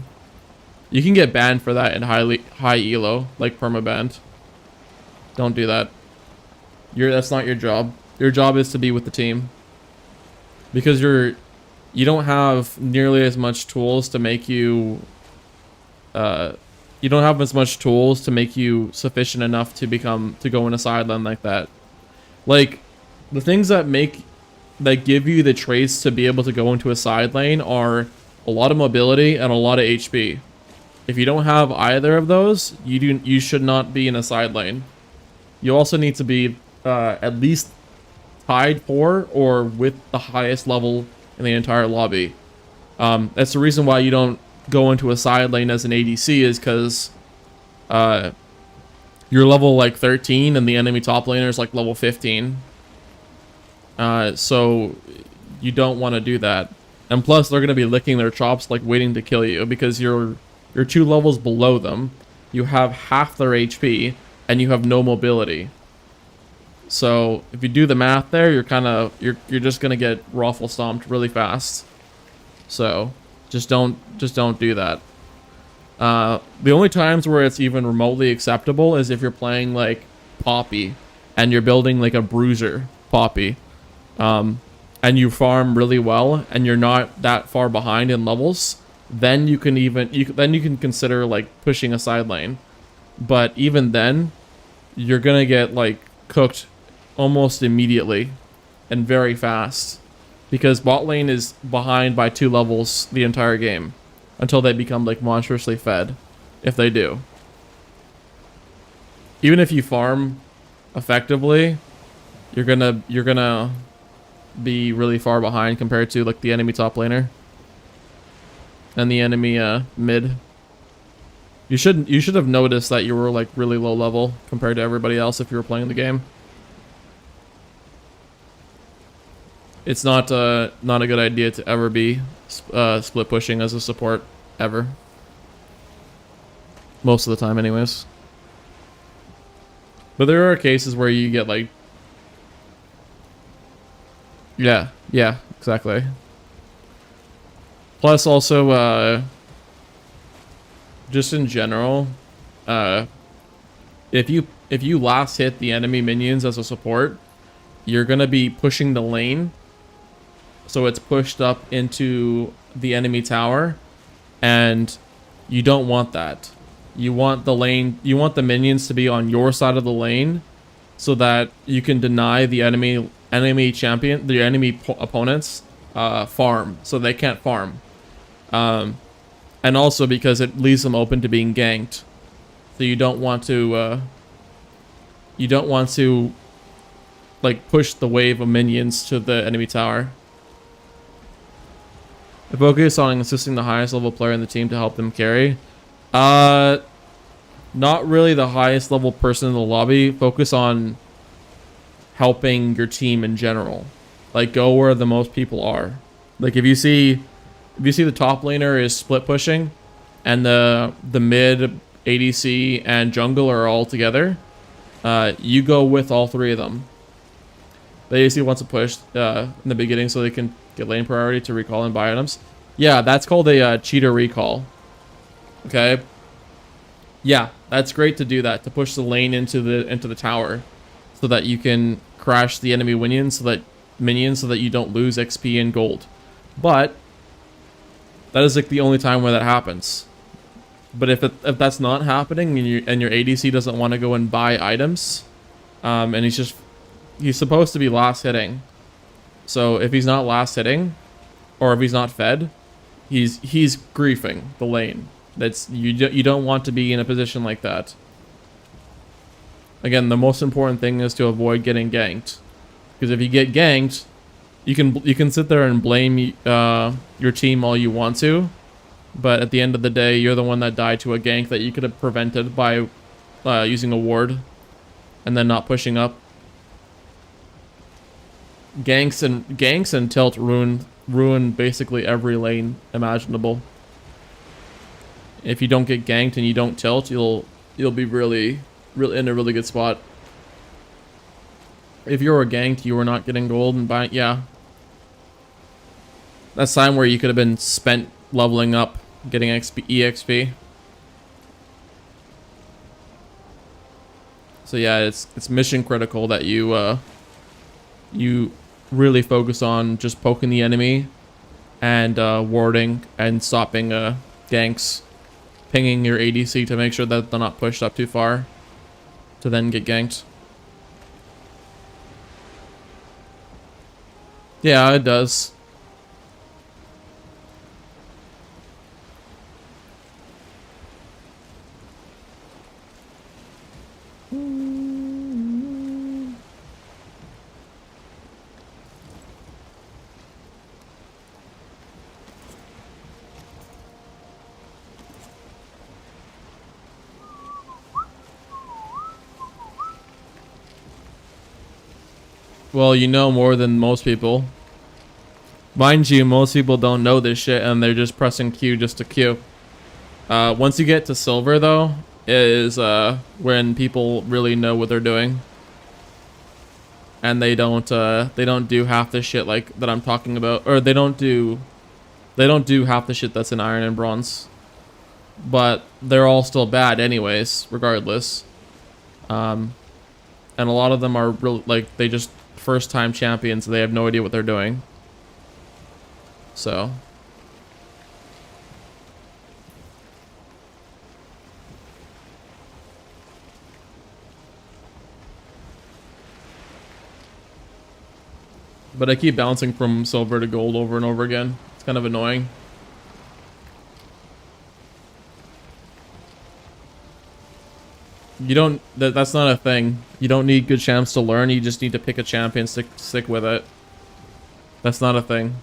You can get banned for that in high elo, like permabanned. Don't do that. That's not your job. Your job is to be with the team, because you don't have nearly as much tools to make you you don't have as much tools to make you sufficient enough to go in a sideline like that. Like, the things that give you the traits to be able to go into a side lane are a lot of mobility and a lot of HP. If you don't have either of those, you should not be in a side lane. You also need to be at least tied for or with the highest level in the entire lobby. That's the reason why you don't go into a side lane as an ADC, is because you're level like 13 and the enemy top laner is like level 15. So you don't want to do that And plus, they're gonna be licking their chops, like waiting to kill you, because you're 2 levels below them. You have half their HP, and you have no mobility. So if you do the math there, you're just gonna get raffle stomped really fast. So just don't do that. The only times where it's even remotely acceptable is if you're playing like Poppy and you're building like a bruiser Poppy, and you farm really well and you're not that far behind in levels. Then you can consider like pushing a side lane. But even then, you're gonna get like cooked almost immediately and very fast, because bot lane is behind by 2 levels the entire game until they become like monstrously fed, if they do. Even if you farm effectively, you're gonna be really far behind compared to like the enemy top laner and the enemy mid. You should have noticed that you were like really low level compared to everybody else if you were playing the game. It's not a good idea to ever be split pushing as a support, ever. Most of the time anyways. But there are cases where you get like... Yeah, exactly. Plus also, just in general, if you last hit the enemy minions as a support, you're gonna be pushing the lane, so it's pushed up into the enemy tower, and you don't want that. You want the minions to be on your side of the lane, so that you can deny the enemy champion, the enemy opponents, farm, so they can't farm. And also because it leaves them open to being ganked, so you don't want to like push the wave of minions to the enemy tower. I focus on assisting the highest level player in the team to help them carry. Not really the highest level person in the lobby. Focus on helping your team in general. Like, go where the most people are. Like, if you see the top laner is split pushing, and the mid, ADC, and jungle are all together, you go with all 3 of them. The ADC wants to push in the beginning so they can get lane priority to recall and buy items. Yeah, that's called a cheater recall. Okay. Yeah, that's great to do that, to push the lane into the tower, so that you can crash the enemy minions, so that you don't lose XP and gold. But that is like the only time where that happens. But if that's not happening and your ADC doesn't want to go and buy items, and he's supposed to be last hitting. So if he's not last hitting, or if he's not fed, he's griefing the lane. You don't want to be in a position like that. Again, the most important thing is to avoid getting ganked, because if you get ganked, you can sit there and blame your team all you want to, but at the end of the day, you're the one that died to a gank that you could have prevented by using a ward and then not pushing up. Ganks and tilt ruin basically every lane imaginable. If you don't get ganked and you don't tilt, you'll be really in a really good spot. If you were ganked, you were not getting gold and buying. Yeah, that's time where you could have been spent leveling up, getting EXP. So yeah, it's mission critical that you really focus on just poking the enemy and warding and stopping ganks, pinging your ADC to make sure that they're not pushed up too far to then get ganked. Yeah, it does. Well, you know more than most people. Mind you, most people don't know this shit and they're just pressing Q just to Q. Once you get to silver though, is when people really know what they're doing. And they don't do half the shit like that I'm talking about, or they don't do half the shit that's in iron and bronze. But they're all still bad anyways, regardless. And a lot of them are real, like, they just first time champions, they have no idea what they're doing. So but I keep bouncing from silver to gold over and over again. It's kind of annoying. You don't, that's not a thing. You don't need good champs to learn, you just need to pick a champion, stick with it. That's not a thing.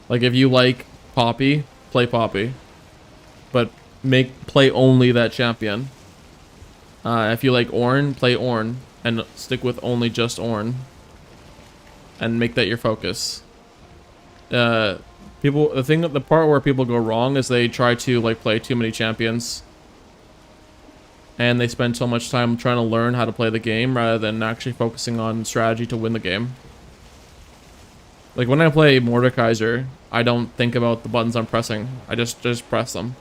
Like, if you like Poppy, play Poppy. But play only that champion. If you like Ornn, play Ornn. And stick with only just Ornn. And make that your focus. The part where people go wrong is they try to, like, play too many champions. And they spend so much time trying to learn how to play the game rather than actually focusing on strategy to win the game. Like, when I play Mordekaiser, I don't think about the buttons I'm pressing. I just press them.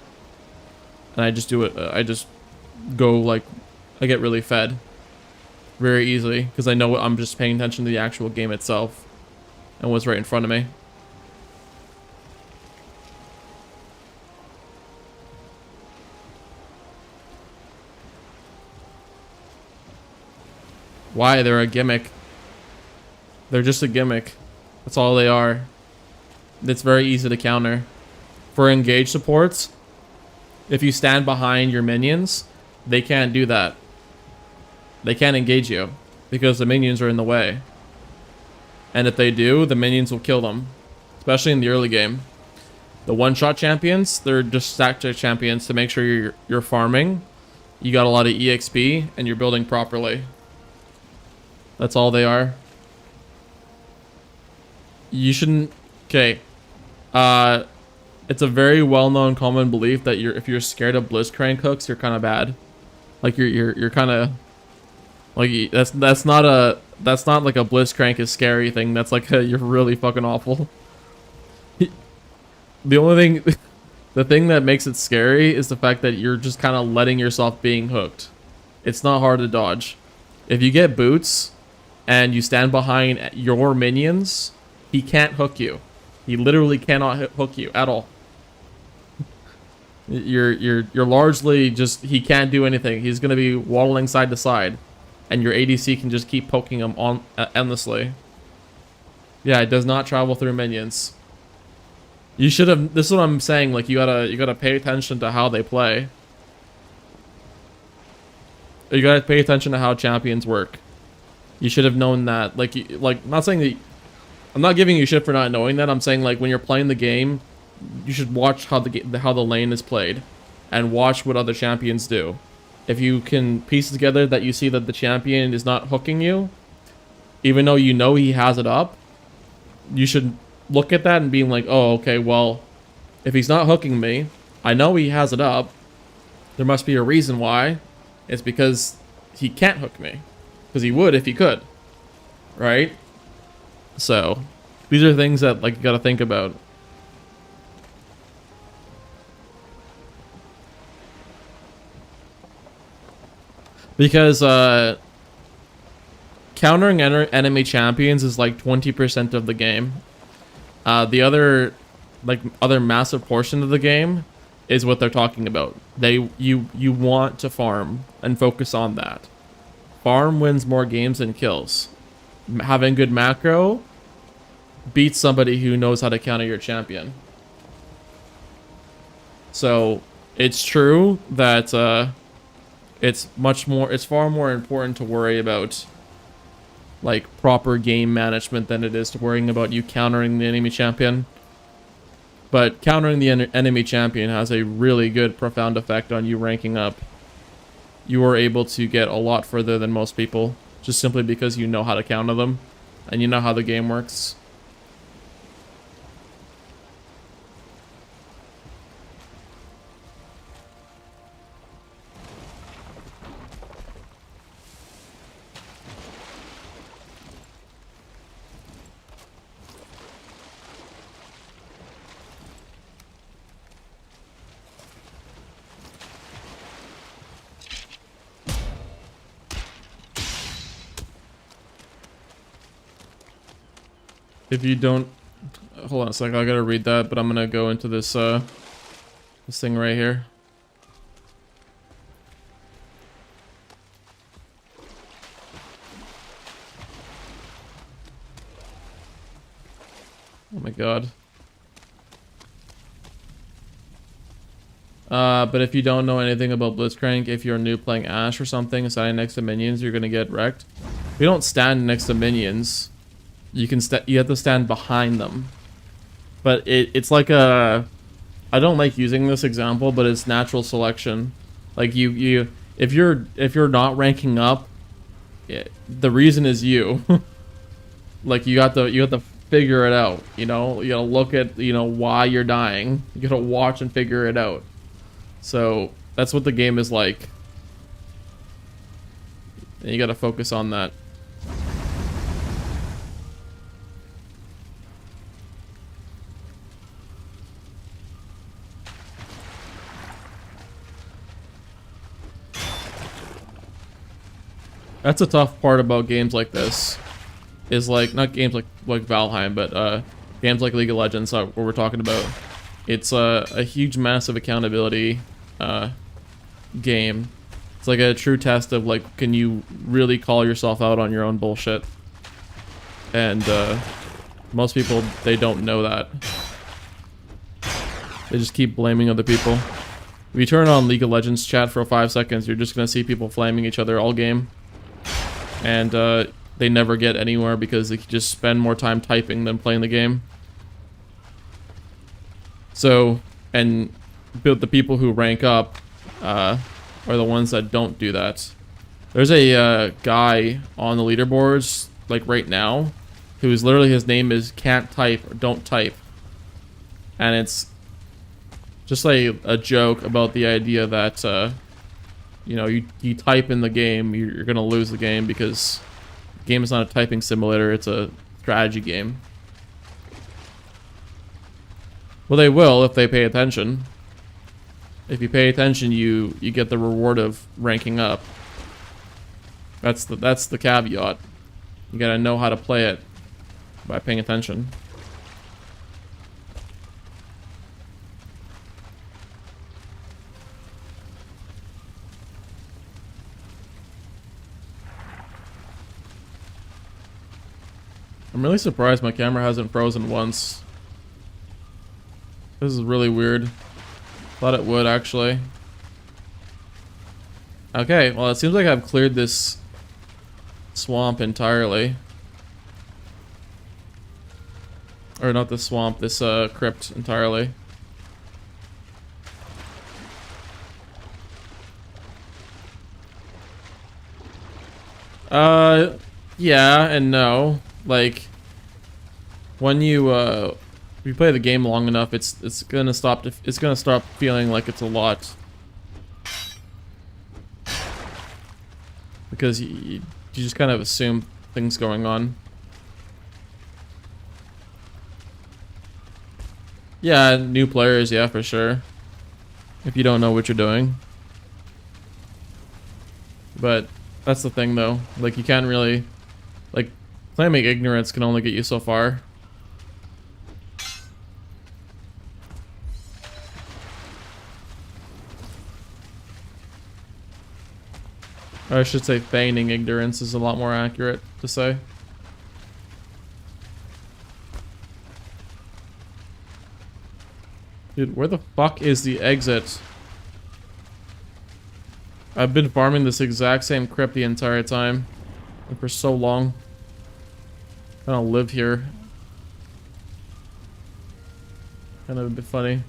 And I just do it. I just go, like, I get really fed very easily because I know I'm just paying attention to the actual game itself and what's right in front of me. Why? They're a gimmick. They're just a gimmick. That's all they are. It's very easy to counter. For engage supports, if you stand behind your minions, they can't do that. They can't engage you because the minions are in the way. And if they do, the minions will kill them, especially in the early game. The one-shot champions, they're just stacked champions to make sure you're farming. You got a lot of EXP and you're building properly. That's all they are. You shouldn't. Okay. It's a very well-known common belief that if you're scared of Blitzcrank hooks, you're kind of bad. Like you're kind of like that's not like a Blitzcrank is scary thing. That's like you're really fucking awful. The only thing, the thing that makes it scary is the fact that you're just kind of letting yourself being hooked. It's not hard to dodge. If you get boots and you stand behind your minions, he can't hook you. He literally cannot hook you at all. You're largely just, he can't do anything. He's gonna be waddling side to side, and your ADC can just keep poking him on endlessly. Yeah, it does not travel through minions. You should have. This is what I'm saying. Like you gotta pay attention to how they play. You gotta pay attention to how champions work. You should have known that. Like I'm not saying that. I'm not giving you shit for not knowing that. I'm saying, like, when you're playing the game, you should watch how the lane is played, and watch what other champions do. If you can piece together that you see that the champion is not hooking you, even though you know he has it up, you should look at that and be like, oh, okay, well, if he's not hooking me, I know he has it up. There must be a reason why. It's because he can't hook me, because he would if he could, right? So, these are things that, like, you gotta think about. Because, countering enemy champions is like 20% of the game. The other massive portion of the game is what they're talking about. You want to farm and focus on that. Farm wins more games than kills. Having good macro beats somebody who knows how to counter your champion. So it's true that it's far more important to worry about like proper game management than it is to worrying about you countering the enemy champion. But countering the enemy champion has a really good profound effect on you ranking up. You are able to get a lot further than most people just simply because you know how to counter them and you know how the game works. If you don't, hold on a second, I gotta read that, but I'm gonna go into this this thing right here. Oh my god. But if you don't know anything about Blitzcrank, if you're new playing Ash or something, standing next to minions, you're gonna get wrecked. You don't stand next to minions. You have to stand behind them. But it's like a, I don't like using this example, but it's natural selection. Like if you're not ranking up, the reason is you. Like you have to figure it out, you know? You gotta look at, you know, why you're dying. You gotta watch and figure it out. So that's what the game is like. And you gotta focus on that. That's a tough part about games like this. Is like, not games like Valheim, but games like League of Legends, what we're talking about. It's a huge, massive accountability game. It's like a true test of like, can you really call yourself out on your own bullshit? And most people, they don't know that. They just keep blaming other people. If you turn on League of Legends chat for 5 seconds, you're just gonna see people flaming each other all game. And they never get anywhere because they just spend more time typing than playing the game. So, and the people who rank up are the ones that don't do that. There's a guy on the leaderboards, like right now, who's literally, his name is can't type or don't type. And it's just like a joke about the idea that, you know, you type in the game, you're gonna lose the game because the game is not a typing simulator, it's a strategy game. Well, they will if they pay attention. If you pay attention, you get the reward of ranking up. That's the caveat. You gotta know how to play it by paying attention. I'm really surprised my camera hasn't frozen once. This is really weird. Thought it would, actually. Okay, well, it seems like I've cleared this swamp entirely. Or not this swamp, this crypt entirely. Yeah and no. Like, when you play the game long enough, it's gonna stop feeling like it's a lot. Because you just kind of assume things going on. Yeah, new players, yeah, for sure. If you don't know what you're doing. But that's the thing, though. Like, you can't really... Like, claiming ignorance can only get you so far. Or I should say feigning ignorance is a lot more accurate to say. Dude, where the fuck is the exit? I've been farming this exact same crypt the entire time. And for so long. I don't live here. Kind of a bit funny.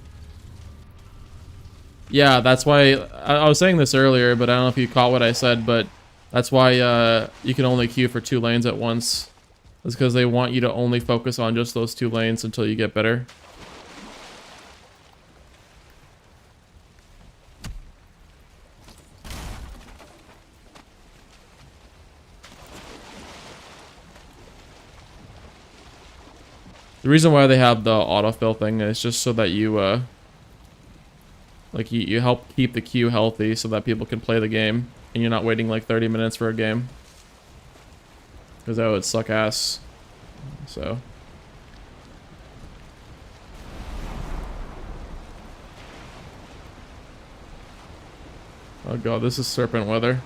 Yeah, that's why I was saying this earlier, but I don't know if you caught what I said, but that's why you can only queue for 2 lanes at once. It's because they want you to only focus on just those 2 lanes until you get better. The reason why they have the autofill thing is just so that you like, you help keep the queue healthy so that people can play the game and you're not waiting like 30 minutes for a game. Because that would suck ass. So, Oh god, this is serpent weather.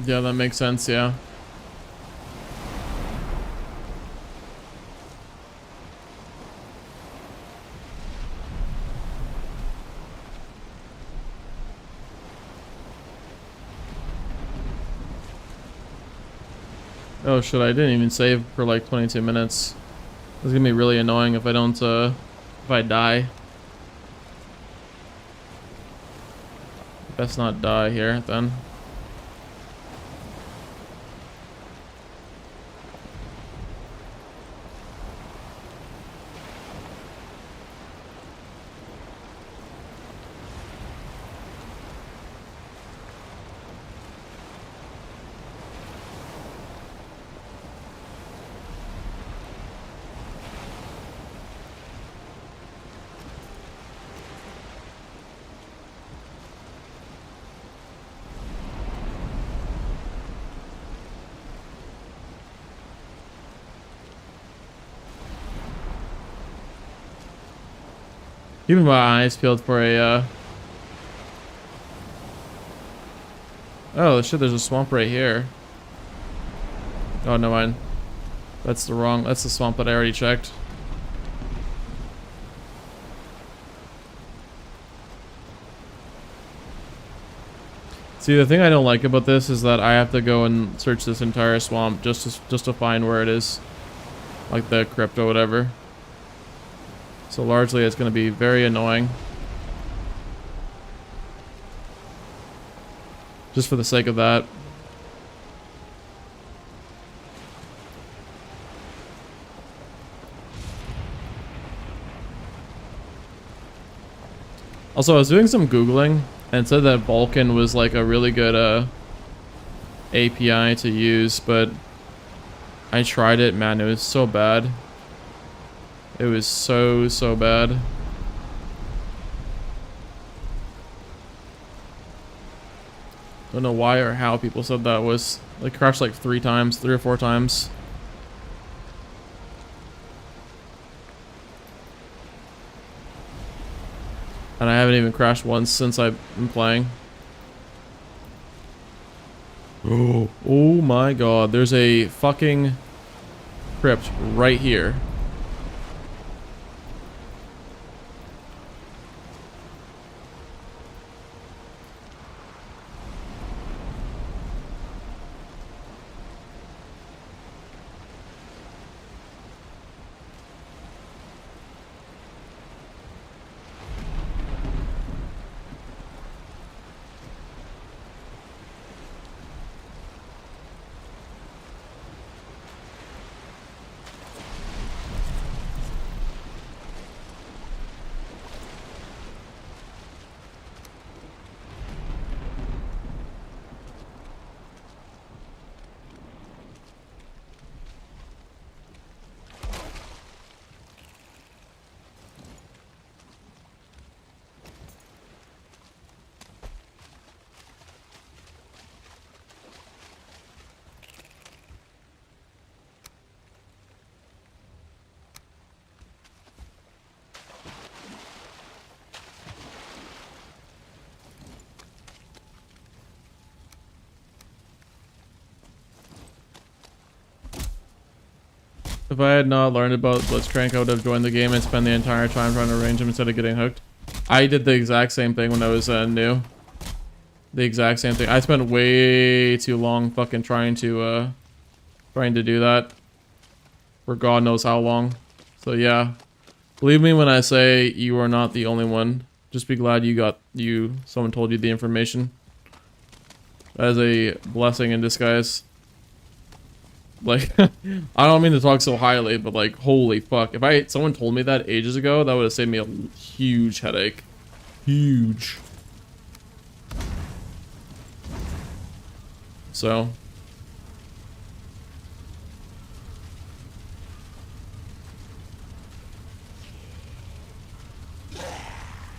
Yeah, that makes sense, yeah. Oh shit, I didn't even save for like 22 minutes. It's gonna be really annoying if I don't, if I die. Best not die here, then. Keeping my eyes peeled for a, oh shit, there's a swamp right here. Oh, no mind. That's the swamp that I already checked. See, the thing I don't like about this is that I have to go and search this entire swamp just to find where it is. Like the crypt or whatever. So largely it's going to be very annoying. Just for the sake of that. Also, I was doing some Googling and it said that Vulkan was like a really good API to use, but I tried it, man, it was so bad. It was so bad. Don't know why or how people said that was. Like, crashed like 3 or 4 times. And I haven't even crashed once since I've been playing. Oh my god, there's a fucking crypt right here. If I had not learned about Blitzcrank, I would have joined the game and spent the entire time trying to arrange him instead of getting hooked. I did the exact same thing when I was new. The exact same thing. I spent way too long fucking trying to do that. For God knows how long. So yeah. Believe me when I say you are not the only one. Just be glad someone told you the information. That is a blessing in disguise. Like, I don't mean to talk so highly, but like, holy fuck. If someone told me that ages ago, that would have saved me a huge headache. Huge. So.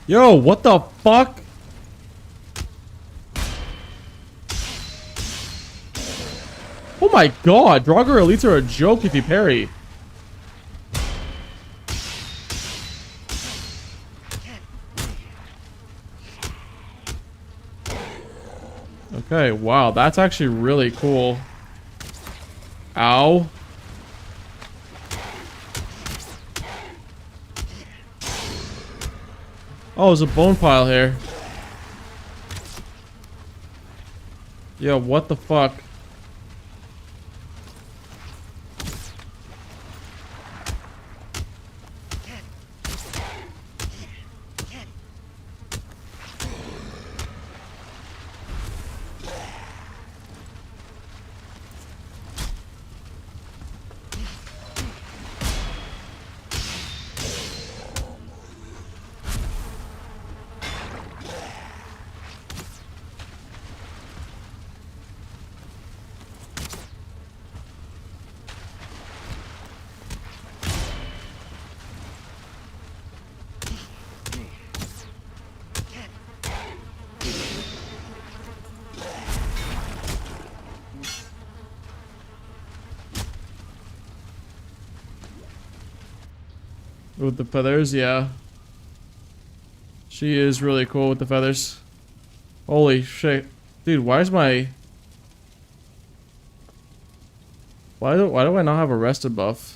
Yo, what the fuck? Oh my god, Draugr elites are a joke if you parry. Okay, wow, that's actually really cool. Ow. Oh, there's a bone pile here. Yo, what the fuck? With the feathers, yeah. She is really cool with the feathers. Holy shit. Dude, why is my... Why do I not have a rested buff?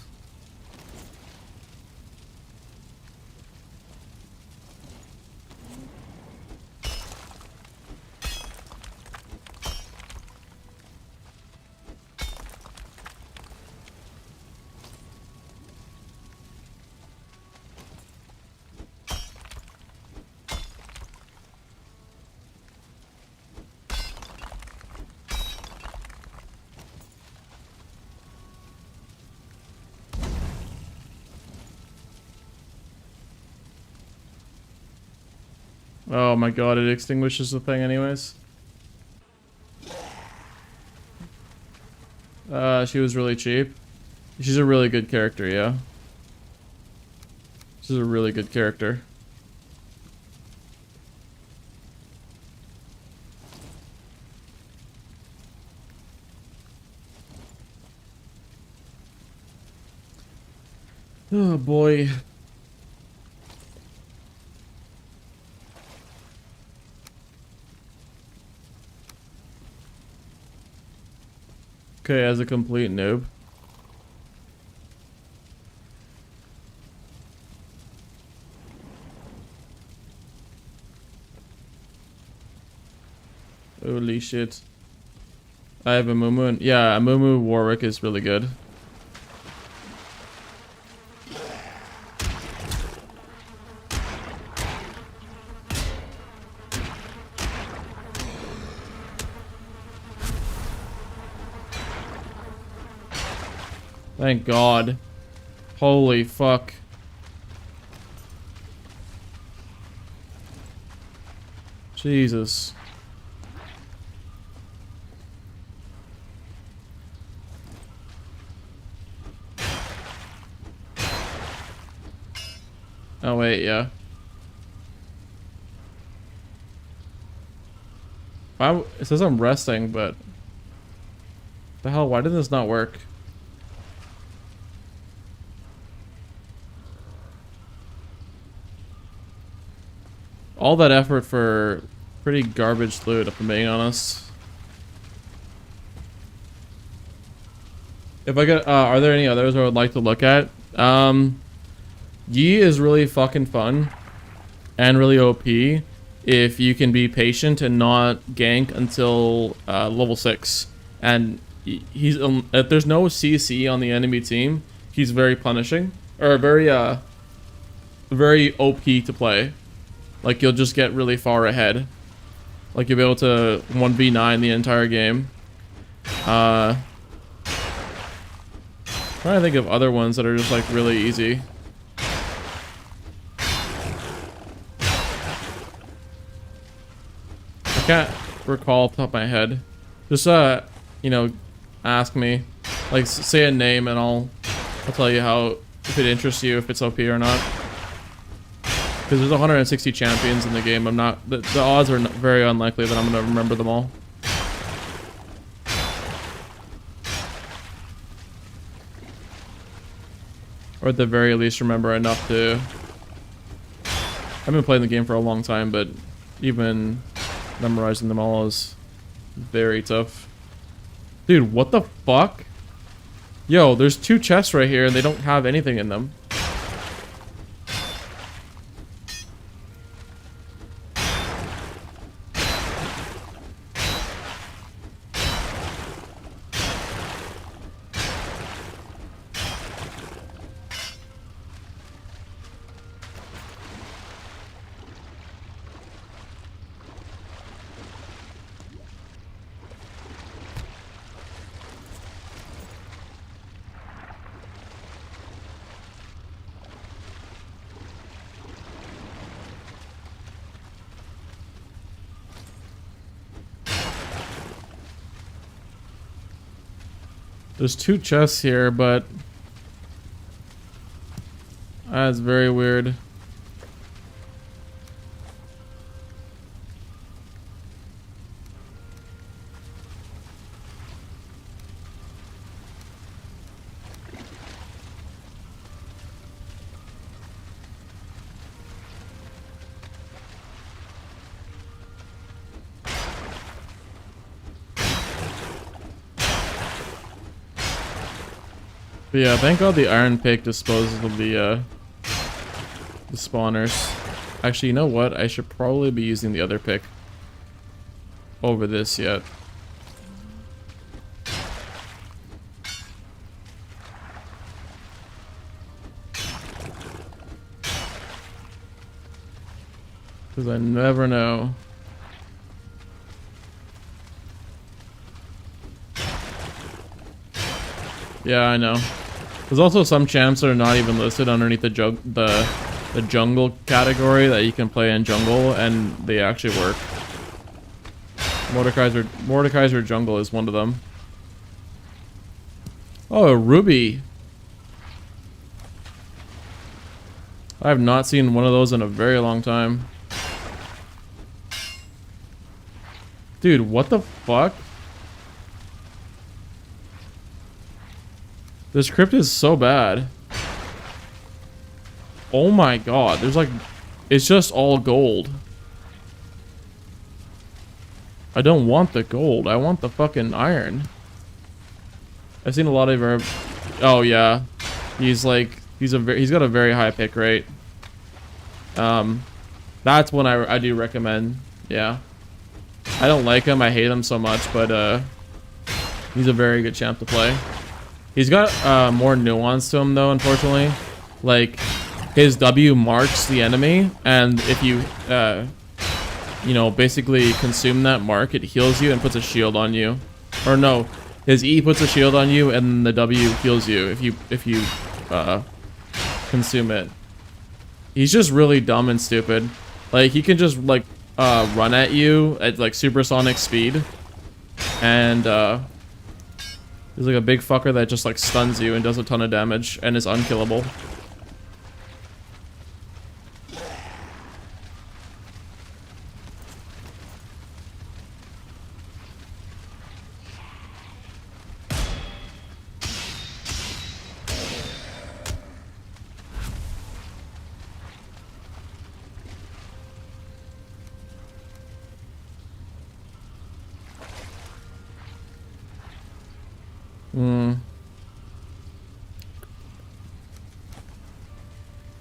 Oh my god, it extinguishes the thing anyways. She was really cheap. She's a really good character, yeah. She's a really good character. Oh boy. Okay, as a complete noob. Holy shit. I have a Mumu and yeah, a Mumu Warwick is really good. Thank God. Holy fuck. Jesus. Oh wait, yeah. It says I'm resting, but the hell, why did this not work? All that effort for pretty garbage loot, if I'm being honest. If I could, are there any others I would like to look at? Yi is really fucking fun and really OP if you can be patient and not gank until level 6. And he's if there's no CC on the enemy team, he's very punishing or very OP to play. Like you'll just get really far ahead. Like you'll be able to 1v9 the entire game. Trying to think of other ones that are just like really easy. I can't recall off the top of my head. Just you know, ask me. Like say a name and I'll tell you how, if it interests you, if it's OP or not. Because there's 160 champions in the game. I'm not, the odds are very unlikely that I'm gonna remember them all. Or at the very least remember enough to... I've been playing the game for a long time, but even memorizing them all is very tough. Dude, what the fuck? Yo, there's 2 chests right here and they don't have anything in them. There's 2 chests here, but that's very weird. But yeah, thank God the iron pick disposes of the spawners. Actually, you know what? I should probably be using the other pick over this yet. Because I never know. Yeah, I know. There's also some champs that are not even listed underneath the jungle category that you can play in jungle, and they actually work. Mordekaiser jungle is one of them. Oh, a ruby. I have not seen one of those in a very long time. Dude, what the fuck? This crypt is so bad. Oh my god, there's like... It's just all gold. I don't want the gold, I want the fucking iron. I've seen a lot of... Oh yeah. He's like... He's got a very high pick rate. That's one I do recommend. Yeah. I don't like him, I hate him so much, but he's a very good champ to play. He's got more nuance to him though, unfortunately. Like, his W marks the enemy, and if you, you know, basically consume that mark, it heals you and puts a shield on you. Or no, his E puts a shield on you, and the W heals you if you consume it. He's just really dumb and stupid. Like, he can just like run at you at like supersonic speed, and he's like a big fucker that just like stuns you and does a ton of damage and is unkillable.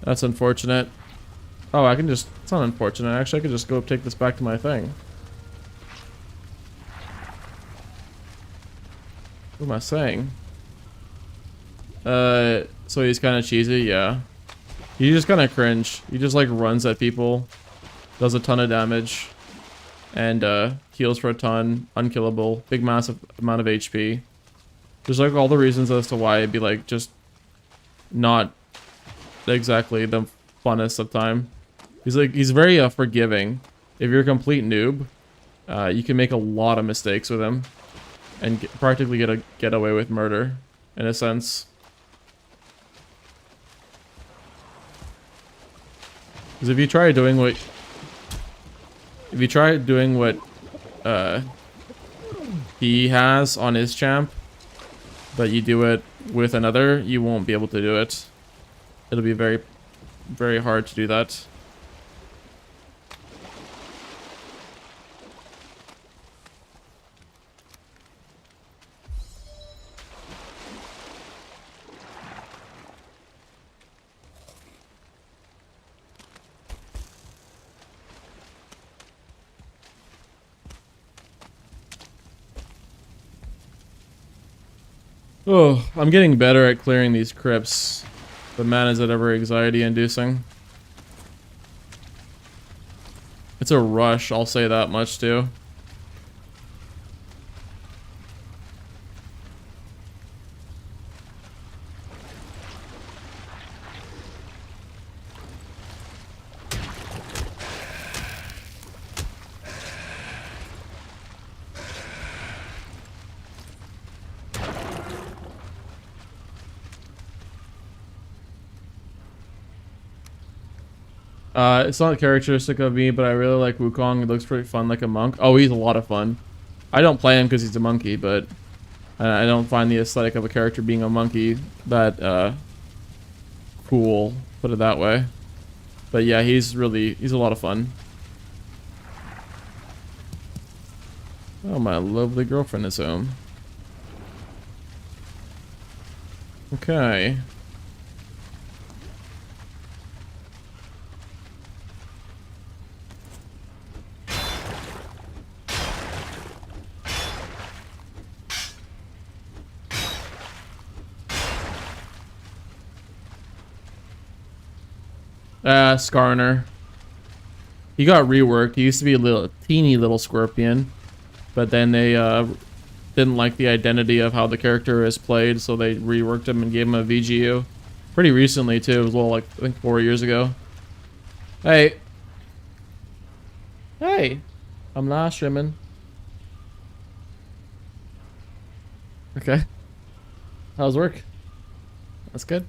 That's unfortunate. Oh, I can just... It's not unfortunate. Actually, I could just go take this back to my thing. What am I saying? So he's kind of cheesy, yeah. He just kind of cringe. He just like runs at people, does a ton of damage, and heals for a ton, unkillable, big massive amount of HP. There's like all the reasons as to why it'd be like just not exactly the funnest of time. He's very forgiving. If you're a complete noob, you can make a lot of mistakes with him and practically get away with murder in a sense. Because if you try doing what he has on his champ, but you do it with another, you won't be able to do it. It'll be very, very hard to do that. Oh, I'm getting better at clearing these crypts, but man, is it ever anxiety-inducing. It's a rush, I'll say that much too. It's not characteristic of me, but I really like Wukong. He looks pretty fun like a monk. Oh, he's a lot of fun. I don't play him because he's a monkey, but I don't find the aesthetic of a character being a monkey that cool, put it that way. But yeah, he's a lot of fun. Oh, my lovely girlfriend is home. Okay. Skarner. He got reworked. He used to be a teeny little scorpion, but then they didn't like the identity of how the character is played, so they reworked him and gave him a VGU. Pretty recently too. It was like I think 4 years ago. Hey. Hey. I'm not streaming. Okay. How's work? That's good.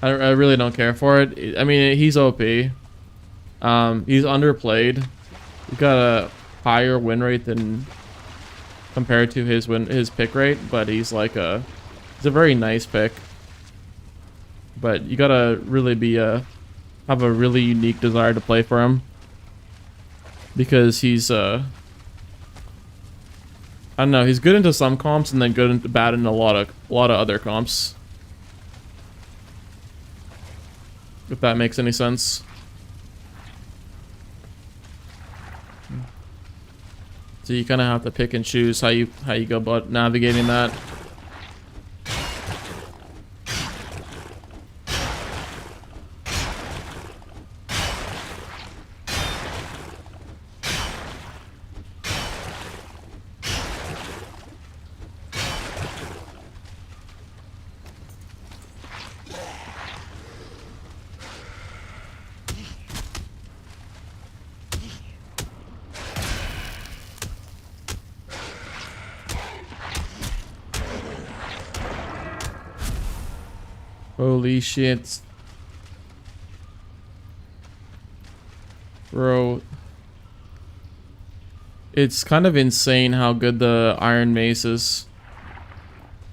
I really don't care for it. I mean, he's OP. He's underplayed. He's got a higher win rate than compared to his pick rate, but he's a very nice pick. But you gotta really have a really unique desire to play for him, because he's I don't know, he's good into some comps and then good into bad in a lot of other comps. If that makes any sense. So you kind of have to pick and choose how you go about navigating that. Holy shit. Bro. It's kind of insane how good the Iron Mace is.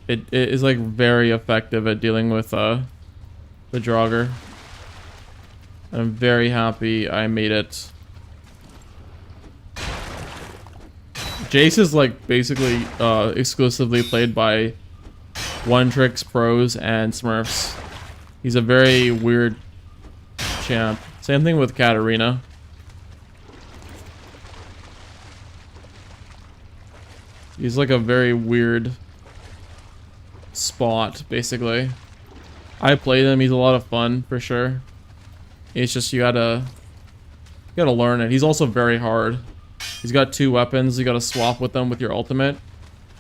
It is like very effective at dealing with the Draugr. I'm very happy I made it. Jace is like basically exclusively played by One Tricks pros and Smurfs. He's a very weird champ. Same thing with Katarina. He's like a very weird spot, basically. I played him. He's a lot of fun for sure. It's just you gotta learn it. He's also very hard. He's got 2 weapons. You gotta swap with them with your ultimate.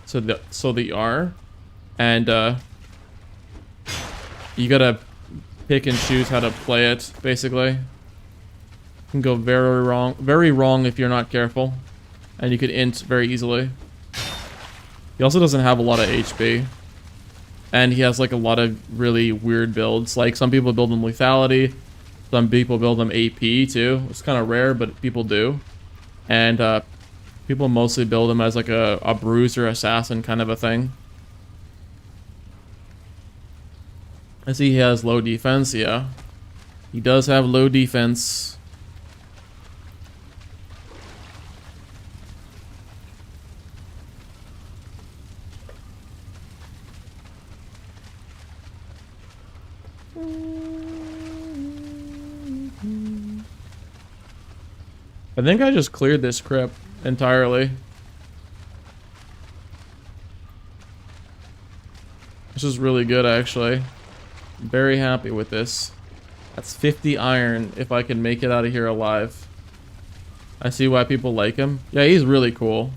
So the R. And you gotta pick and choose how to play it, basically. Can go very wrong if you're not careful. And you could int very easily. He also doesn't have a lot of HP. And he has like a lot of really weird builds. Like some people build him lethality. Some people build him AP too. It's kind of rare, but people do. And people mostly build him as like a bruiser assassin kind of a thing. I see he has low defense, yeah. He does have low defense. I think I just cleared this crypt entirely. This is really good, actually. Very happy with this. That's 50 iron if I can make it out of here alive. I see why people like him. Yeah, he's really cool.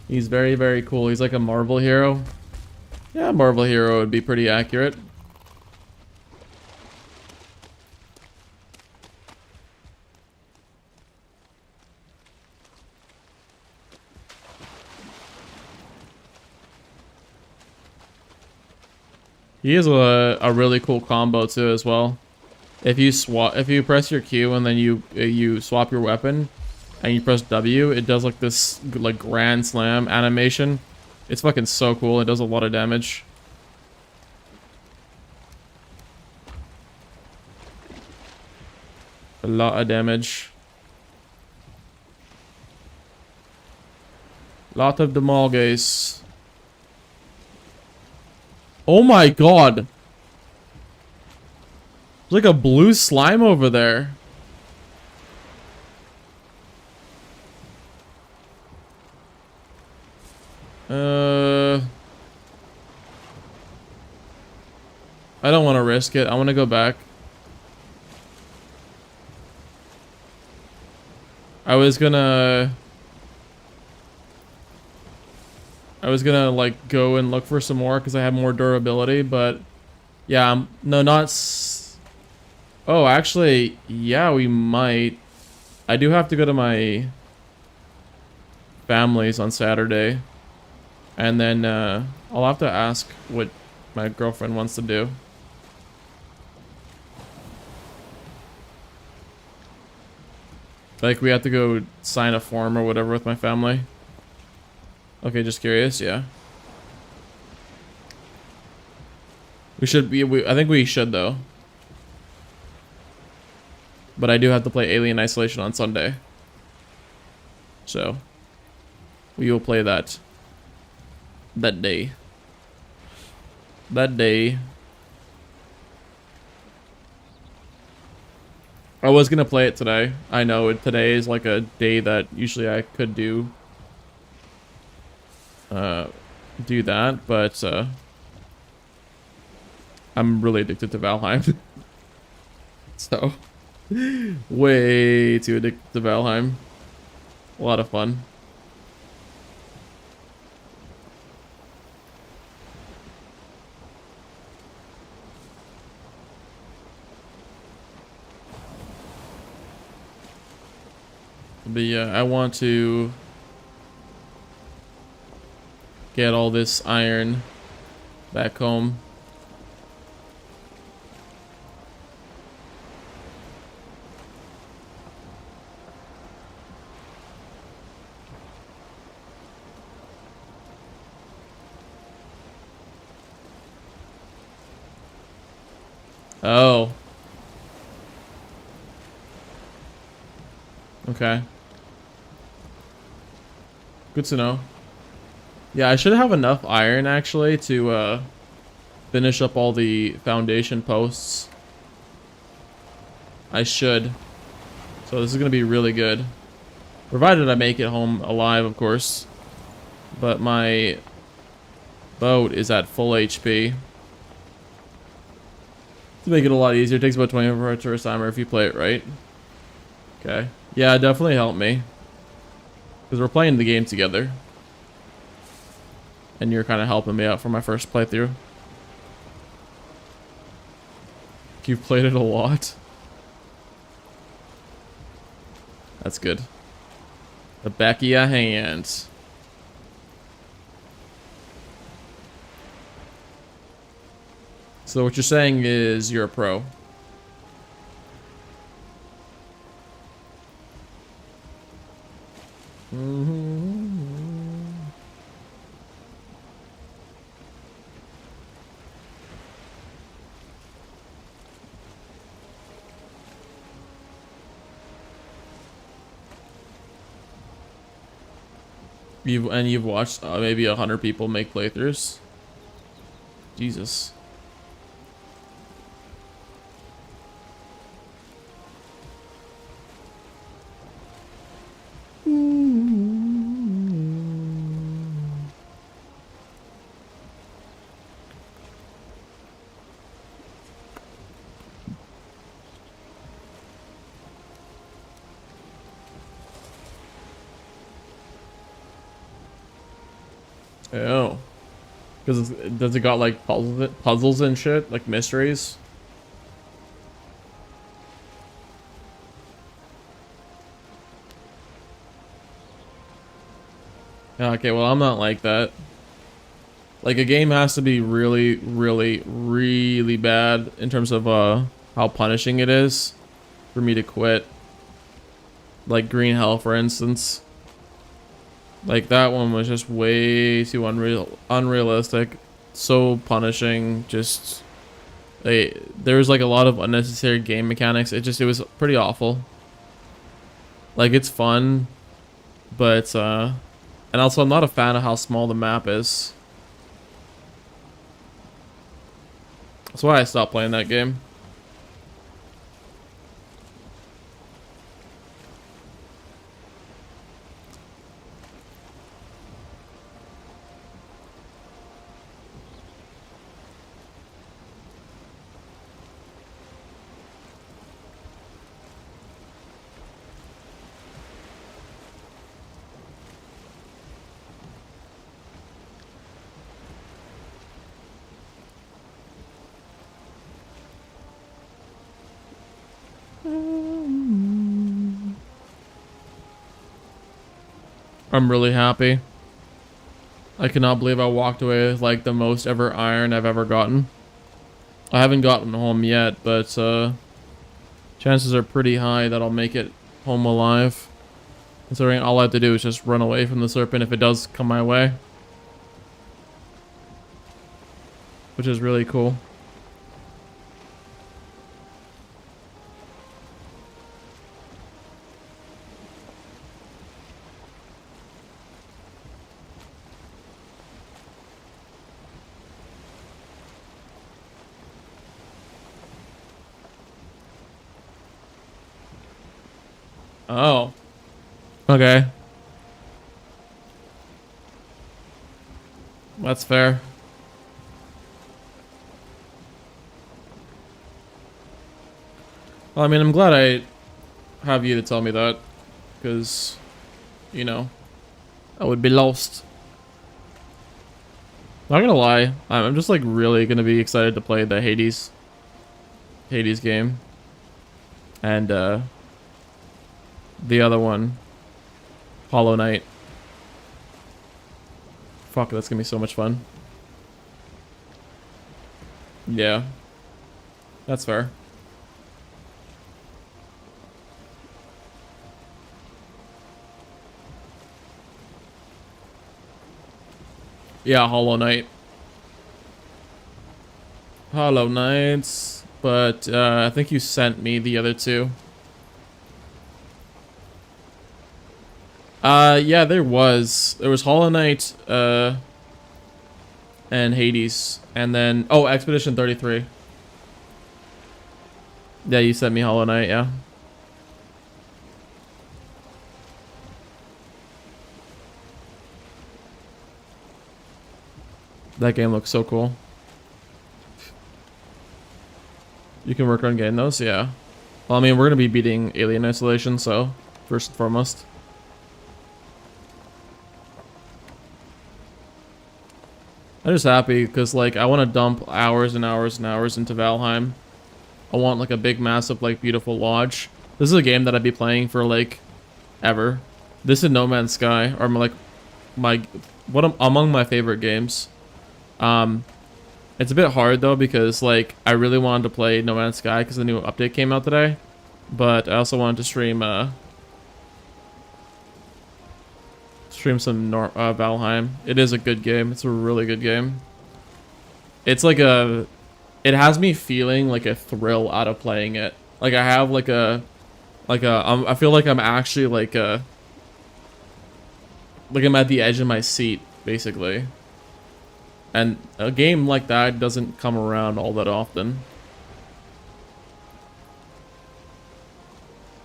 He's very, very cool. He's like a Marvel hero. Yeah, Marvel hero would be pretty accurate. He has a really cool combo too as well. If you press your Q and then you swap your weapon and you press W, it does like this like grand slam animation. It's fucking so cool. It does a lot of damage. A lot of damage. Lot of damage. Oh my god. There's like a blue slime over there. I don't want to risk it. I want to go back. I was gonna like go and look for some more because I have more durability, but yeah, no, not oh, actually, yeah, we might. I do have to go to my family's on Saturday, and then I'll have to ask what my girlfriend wants to do. Like, we have to go sign a form or whatever with my family. Okay, just curious, yeah. We should be, I think we should though. But I do have to play Alien Isolation on Sunday. So, we will play that day. That day. I was gonna play it today. I know today is like a day that usually I could do that, but I'm really addicted to Valheim. So way too addicted to Valheim. A lot of fun. But yeah, I want to get all this iron back home. Oh. Okay. Good to know. Yeah, I should have enough iron actually to finish up all the foundation posts. I should. So this is gonna be really good. Provided I make it home alive, of course. But my boat is at full HP. To make it a lot easier, it takes about 24 tourist timer if you play it right. Okay. Yeah, definitely help me. Because we're playing the game together. And you're kind of helping me out for my first playthrough. You've played it a lot. That's good. The back of your hands. So what you're saying is you're a pro. You've watched maybe 100 people make playthroughs. Jesus. Oh. Because does it got like puzzles and shit? Like mysteries? Yeah, okay, well I'm not like that. Like a game has to be really, really, really bad in terms of how punishing it is for me to quit. Like Green Hell, for instance. Like that one was just way too unrealistic, so punishing. Just there was like a lot of unnecessary game mechanics. It was pretty awful. Like it's fun, but and also I'm not a fan of how small the map is. That's why I stopped playing that game. I'm really happy. I cannot believe I walked away with like the most ever iron I've ever gotten. I haven't gotten home yet, but chances are pretty high that I'll make it home alive. Considering all I have to do is just run away from the serpent if it does come my way. Which is really cool. Oh. Okay. That's fair. Well, I mean, I'm glad I have you to tell me that. Because, you know, I would be lost. Not gonna lie, I'm just like really gonna be excited to play the Hades game. And, the other one, Hollow Knight. Fuck, that's gonna be so much fun. Yeah. That's fair. Yeah, Hollow Knight. Hollow Knights. But, I think you sent me the other two. Yeah, there was. There was Hollow Knight, and Hades. And then, oh, Expedition 33. Yeah, you sent me Hollow Knight, yeah. That game looks so cool. You can work on getting those, yeah. Well, I mean, we're gonna be beating Alien Isolation, so first and foremost. I'm just happy because, like, I want to dump hours and hours and hours into Valheim. I want, like, a big, massive, like, beautiful lodge. This is a game that I'd be playing for, like, ever. This and No Man's Sky are, like, among my favorite games. It's a bit hard, though, because, like, I really wanted to play No Man's Sky because the new update came out today. But I also wanted to stream some Valheim. It is a good game. It's a really good game. It's like it has me feeling like a thrill out of playing it. Like I have I feel like I'm actually like I'm at the edge of my seat, basically. And a game like that doesn't come around all that often.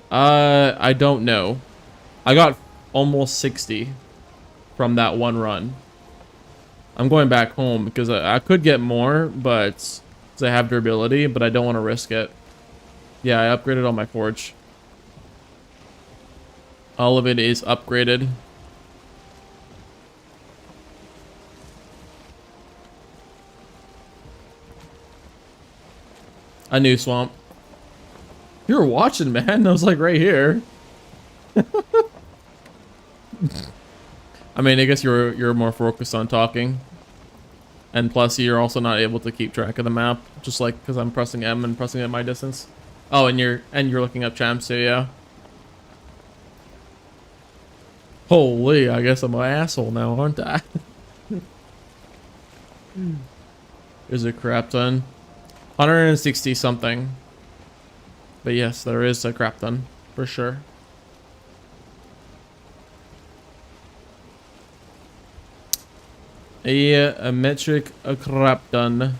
I don't know. I got almost 60 from that one run. I'm going back home because I could get more, but I have durability, but I don't want to risk it. Yeah, I upgraded all my forge. All of it is upgraded. A new swamp. You were watching, man. I was like right here. I mean, I guess you're more focused on talking. And plus, you're also not able to keep track of the map, just like because I'm pressing M and pressing at my distance. Oh, and you're looking up champs too, yeah. Holy, I guess I'm an asshole now, aren't I? Is a crap ton. 160 something. But yes, there is a crap ton, for sure. A metric, a crap ton.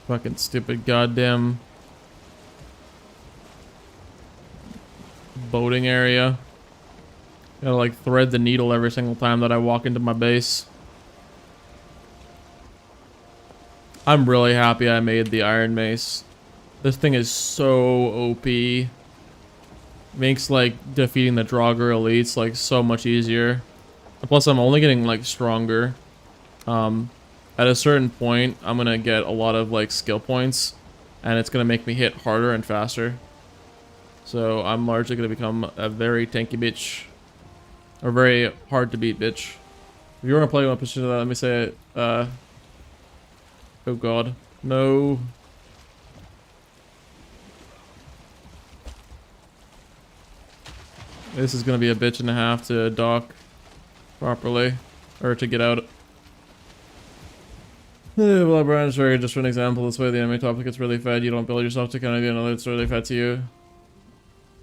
Fucking stupid goddamn boating area. Gotta like thread the needle every single time that I walk into my base. I'm really happy I made the Iron Mace. This thing is so OP. Makes like defeating the Draugr elites like so much easier. Plus I'm only getting like stronger. At a certain point, I'm gonna get a lot of like skill points, and it's gonna make me hit harder and faster. So I'm largely gonna become a very tanky bitch, or very hard to beat bitch. If you wanna play one position, let me say it. Oh god, no. This is gonna be a bitch and a half to dock properly, or to get out. Well, Brian, sorry, just for an example, this way the enemy topic gets really fed. You don't build yourself to counter the another that's really fed to you.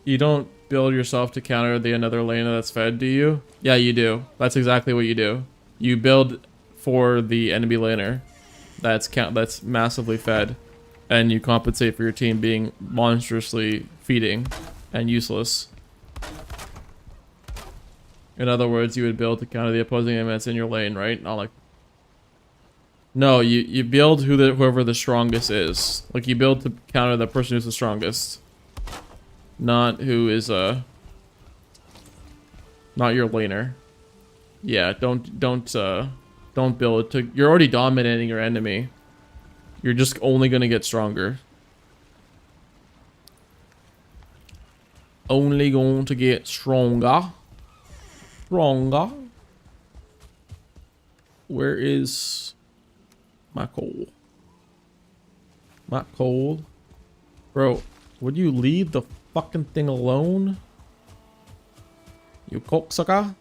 You don't build yourself to counter the another lane that's fed, do you? Yeah, you do. That's exactly what you do. You build for the enemy laner that's massively fed. and you compensate for your team being monstrously feeding and useless. In other words, you would build to counter the opposing elements in your lane, right? Not like... No, you build whoever the strongest is. Like, you build to counter the person who's the strongest. Not who is, not your laner. Yeah, don't build to... You're already dominating your enemy. You're just only gonna get stronger. Only going to get stronger. Stronger. Where is my coal? My coal? Bro, would you leave the fucking thing alone? You cocksucker?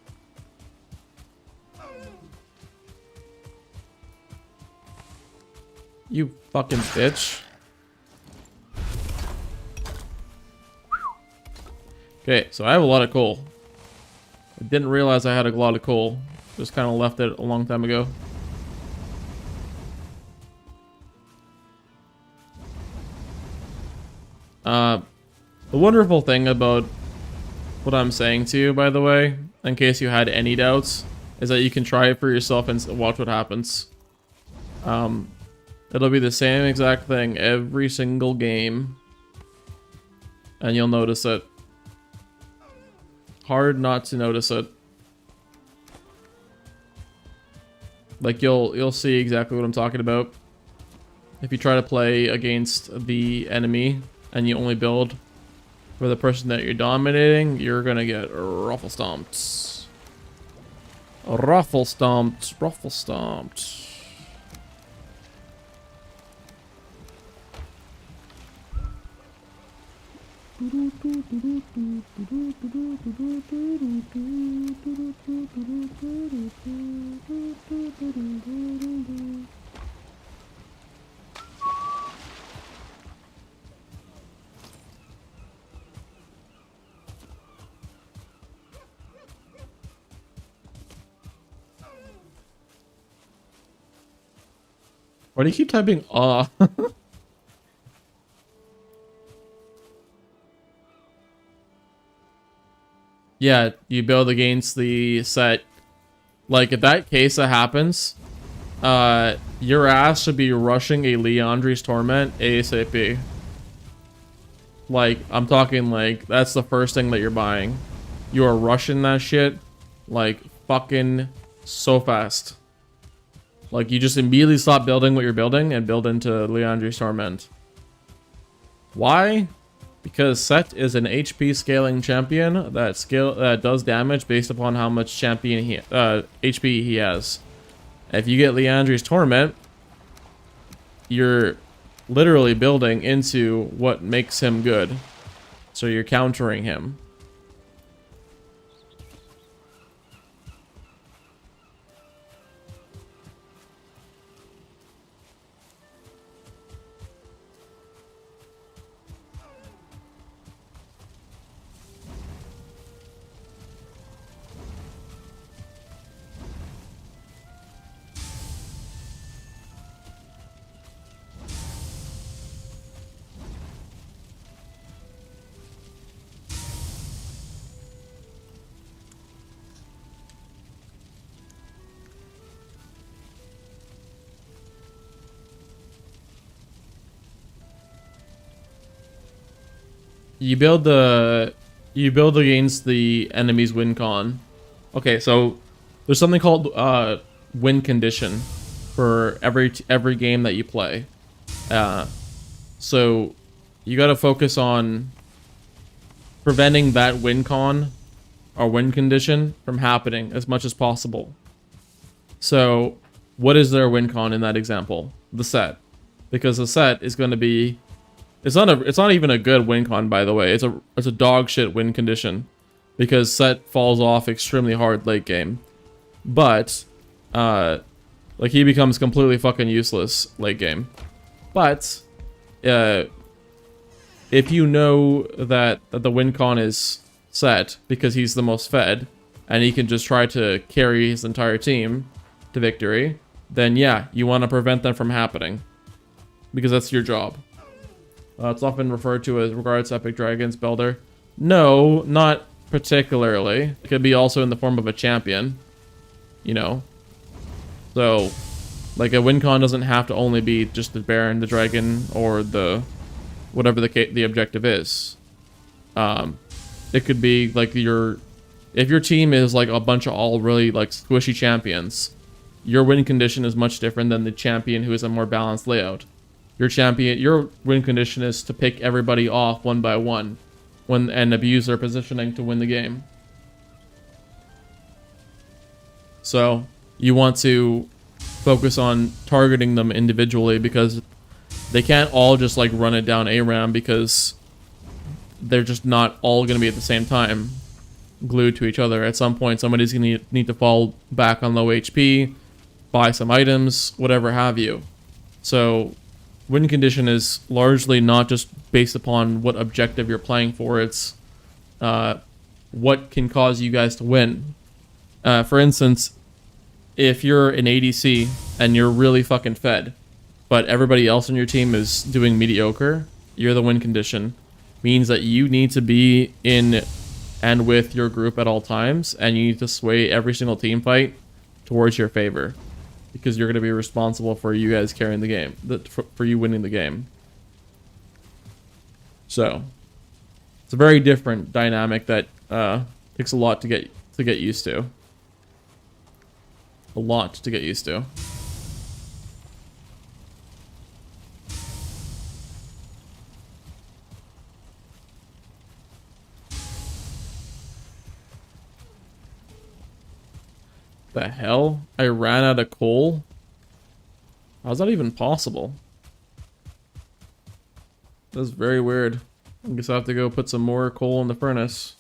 You fucking bitch. Okay, so I have a lot of coal. I didn't realize I had a lot of coal. Just kind of left it a long time ago. The wonderful thing about what I'm saying to you, by the way, in case you had any doubts, is that you can try it for yourself and watch what happens. It'll be the same exact thing every single game, and you'll notice it. Hard not to notice it. Like, you'll see exactly what I'm talking about. If you try to play against the enemy and you only build for the person that you're dominating, you're gonna get ruffle stomped. Ruffle stomped. Ruffle stomped. Why do you keep typing ah? Yeah, you build against the set. Like, if that case that happens, your ass should be rushing a Liandry's Torment ASAP. Like, I'm talking like, that's the first thing that you're buying. You are rushing that shit, like, fucking so fast. Like, you just immediately stop building what you're building and build into Liandry's Torment. Why? Because Set is an HP scaling champion that does damage based upon how much HP he has. If you get Liandry's Torment, you're literally building into what makes him good. So you're countering him. You build against the enemy's win con. Okay, so there's something called win condition for every game that you play. So you got to focus on preventing that win con or win condition from happening as much as possible. So what is their win con in that example? The set. Because the set is going to be... It's not even a good win con, by the way. It's a dog shit win condition, because Set falls off extremely hard late game. But like, he becomes completely fucking useless late game. But if you know that the win con is Set because he's the most fed and he can just try to carry his entire team to victory, then yeah, you want to prevent them from happening, because that's your job. It's often referred to as regards Epic Dragons builder. No, not particularly. It could be also in the form of a champion, you know. So, like a win con doesn't have to only be just the Baron, the Dragon, or the whatever the objective is. It could be like if your team is like a bunch of all really like squishy champions, your win condition is much different than the champion who is a more balanced layout. Your win condition is to pick everybody off one by one and abuse their positioning to win the game. So you want to focus on targeting them individually because they can't all just like run it down ARAM because they're just not all going to be at the same time glued to each other. At some point, somebody's going to need to fall back on low HP, buy some items, whatever have you. So win condition is largely not just based upon what objective you're playing for. It's what can cause you guys to win. For instance, if you're an ADC and you're really fucking fed, but everybody else on your team is doing mediocre, you're the win condition. Means that you need to be in and with your group at all times, and you need to sway every single team fight towards your favor, because you're going to be responsible for you guys carrying the game, for you winning the game. So it's a very different dynamic that takes a lot to get used to. A lot to get used to. The hell? I ran out of coal? How's that even possible? That's very weird. I guess I have to go put some more coal in the furnace.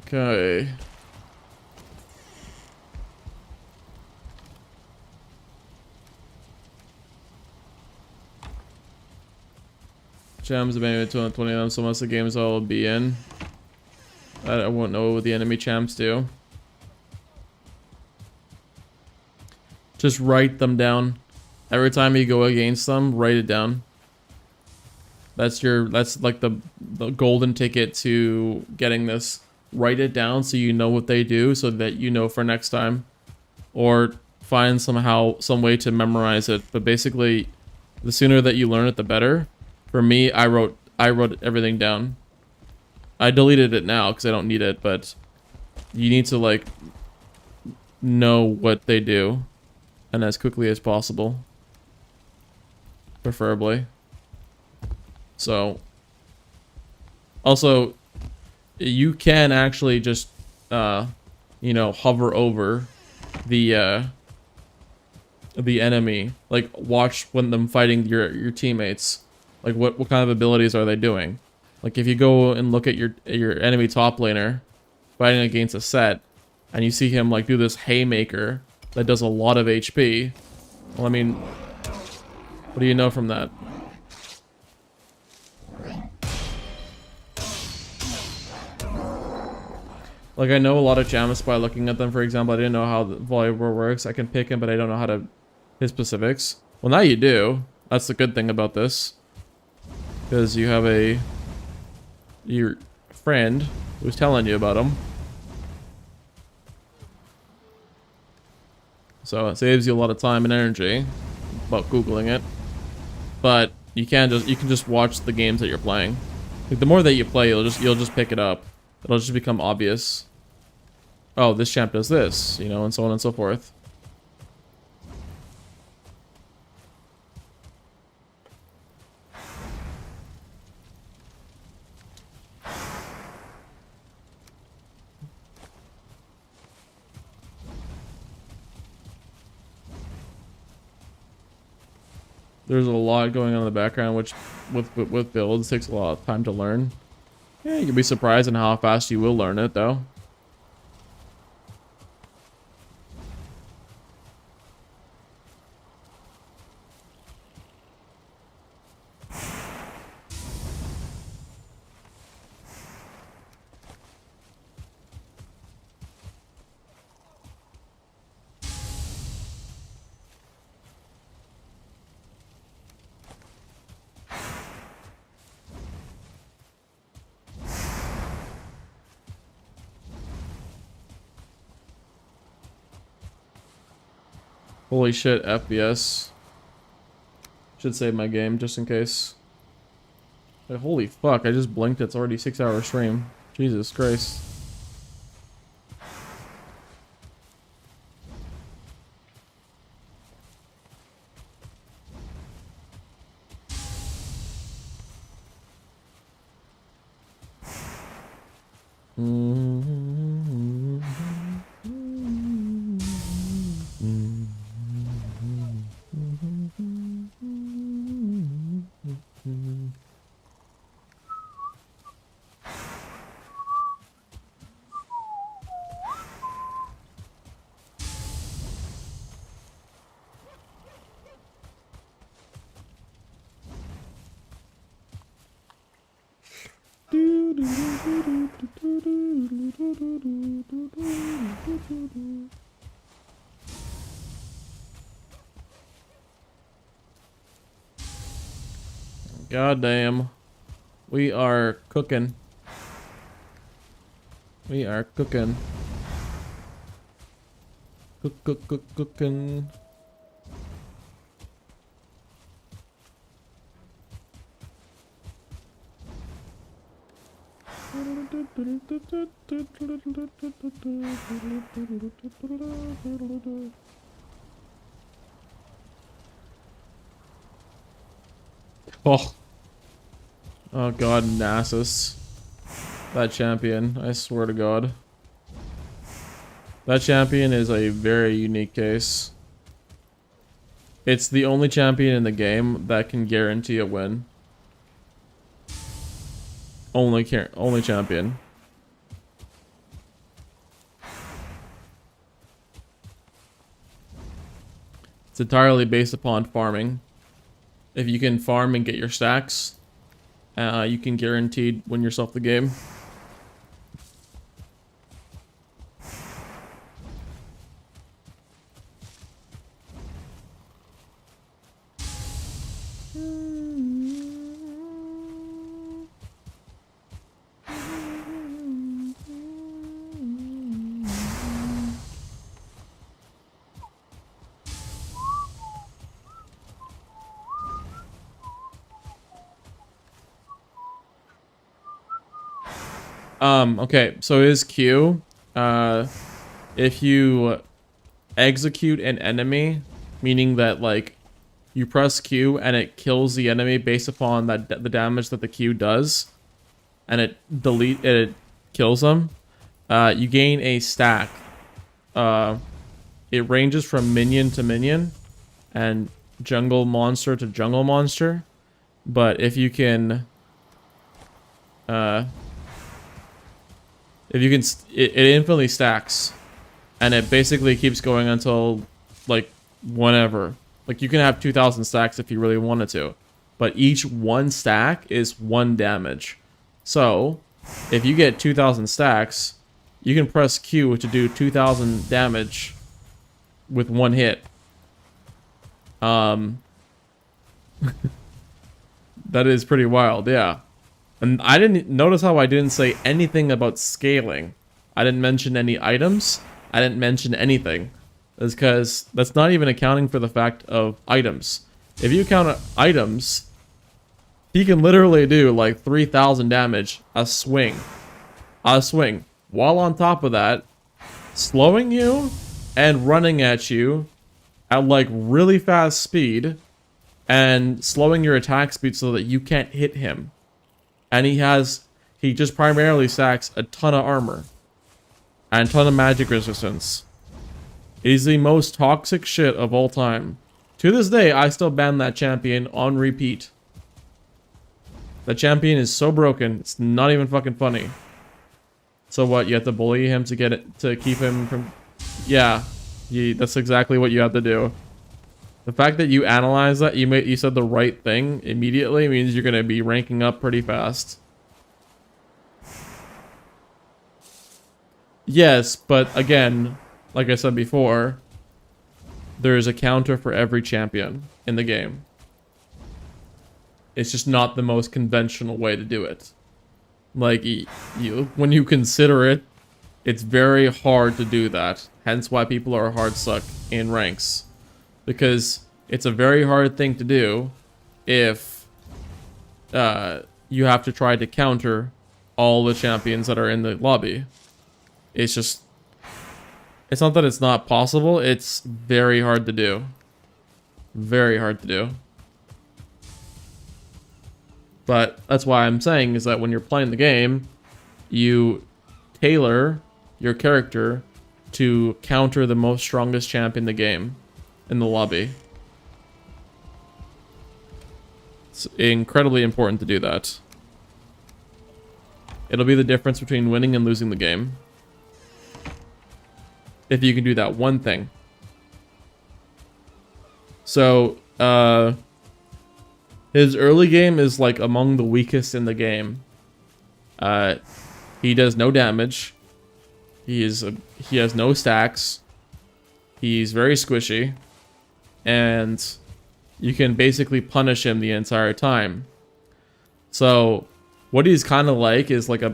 Okay. Champs have been 220 of them, so most of the games I'll be in. I won't know what the enemy champs do. Just write them down. Every time you go against them, write it down. That's like the golden ticket to getting this. Write it down so you know what they do, so that you know for next time. Or find some way to memorize it. But basically, the sooner that you learn it, the better. For me, I wrote everything down. I deleted it now because I don't need it, but you need to like know what they do, and as quickly as possible, preferably. So, also, you can actually just you know, hover over the enemy, like watch when them fighting your teammates. Like what kind of abilities are they doing? Like if you go and look at your enemy top laner fighting against a Set, and you see him like do this haymaker that does a lot of HP. Well, I mean, what do you know from that? Like I know a lot of champs by looking at them. For example, I didn't know how the Volibear works. I can pick him, but I don't know how to his specifics. Well, now you do. That's the good thing about this. Because you have your friend who's telling you about him. So it saves you a lot of time and energy about Googling it. But you can just watch the games that you're playing. Like the more that you play, you'll just pick it up. It'll just become obvious. Oh, this champ does this, you know, and so on and so forth. There's a lot going on in the background, which with builds takes a lot of time to learn. Yeah, you can be surprised in how fast you will learn it, though. Holy shit, FPS. Should save my game just in case. Like, holy fuck, I just blinked. It's already 6-hour stream. Jesus Christ. God damn. We are cooking. We are cooking. Cooking. Oh. Oh god, Nasus. That champion, I swear to god. That champion is a very unique case. It's the only champion in the game that can guarantee a win. Only champion. It's entirely based upon farming. If you can farm and get your stacks, you can guaranteed win yourself the game. Okay, so his Q, if you execute an enemy, meaning that, like, you press Q and it kills the enemy based upon the damage that the Q does, and it kills them, you gain a stack. It ranges from minion to minion, and jungle monster to jungle monster, but if you can, it infinitely stacks, and it basically keeps going until, like, whenever. Like, you can have 2,000 stacks if you really wanted to, but each one stack is 1 damage. So, if you get 2,000 stacks, you can press Q to do 2,000 damage with 1 hit. That is pretty wild, yeah. And I didn't notice how I didn't say anything about scaling. I didn't mention any items. I didn't mention anything. It's because that's not even accounting for the fact of items. If you count items, he can literally do like 3,000 damage a swing. While on top of that, slowing you and running at you at like really fast speed and slowing your attack speed so that you can't hit him. And he just primarily stacks a ton of armor and a ton of magic resistance. He's the most toxic shit of all time. To this day, I still ban that champion on repeat. That champion is so broken, it's not even fucking funny. So what, you have to bully him to keep him from... Yeah, that's exactly what you have to do. The fact that you analyze that, you said the right thing immediately means you're going to be ranking up pretty fast. Yes, but again, like I said before, there's a counter for every champion in the game. It's just not the most conventional way to do it. Like, when you consider it, it's very hard to do that. Hence why people are hard suck in ranks. because it's a very hard thing to do if you have to try to counter all the champions that are in the lobby. It's just, it's not that it's not possible, it's very hard to do. Very hard to do. But that's why I'm saying is that when you're playing the game, you tailor your character to counter the most strongest champ in the game, in the lobby. It's incredibly important to do that. It'll be the difference between winning and losing the game. If you can do that one thing. So, his early game is like among the weakest in the game. He does no damage. He has no stacks. He's very squishy. And you can basically punish him the entire time. So what he's kind of like is like a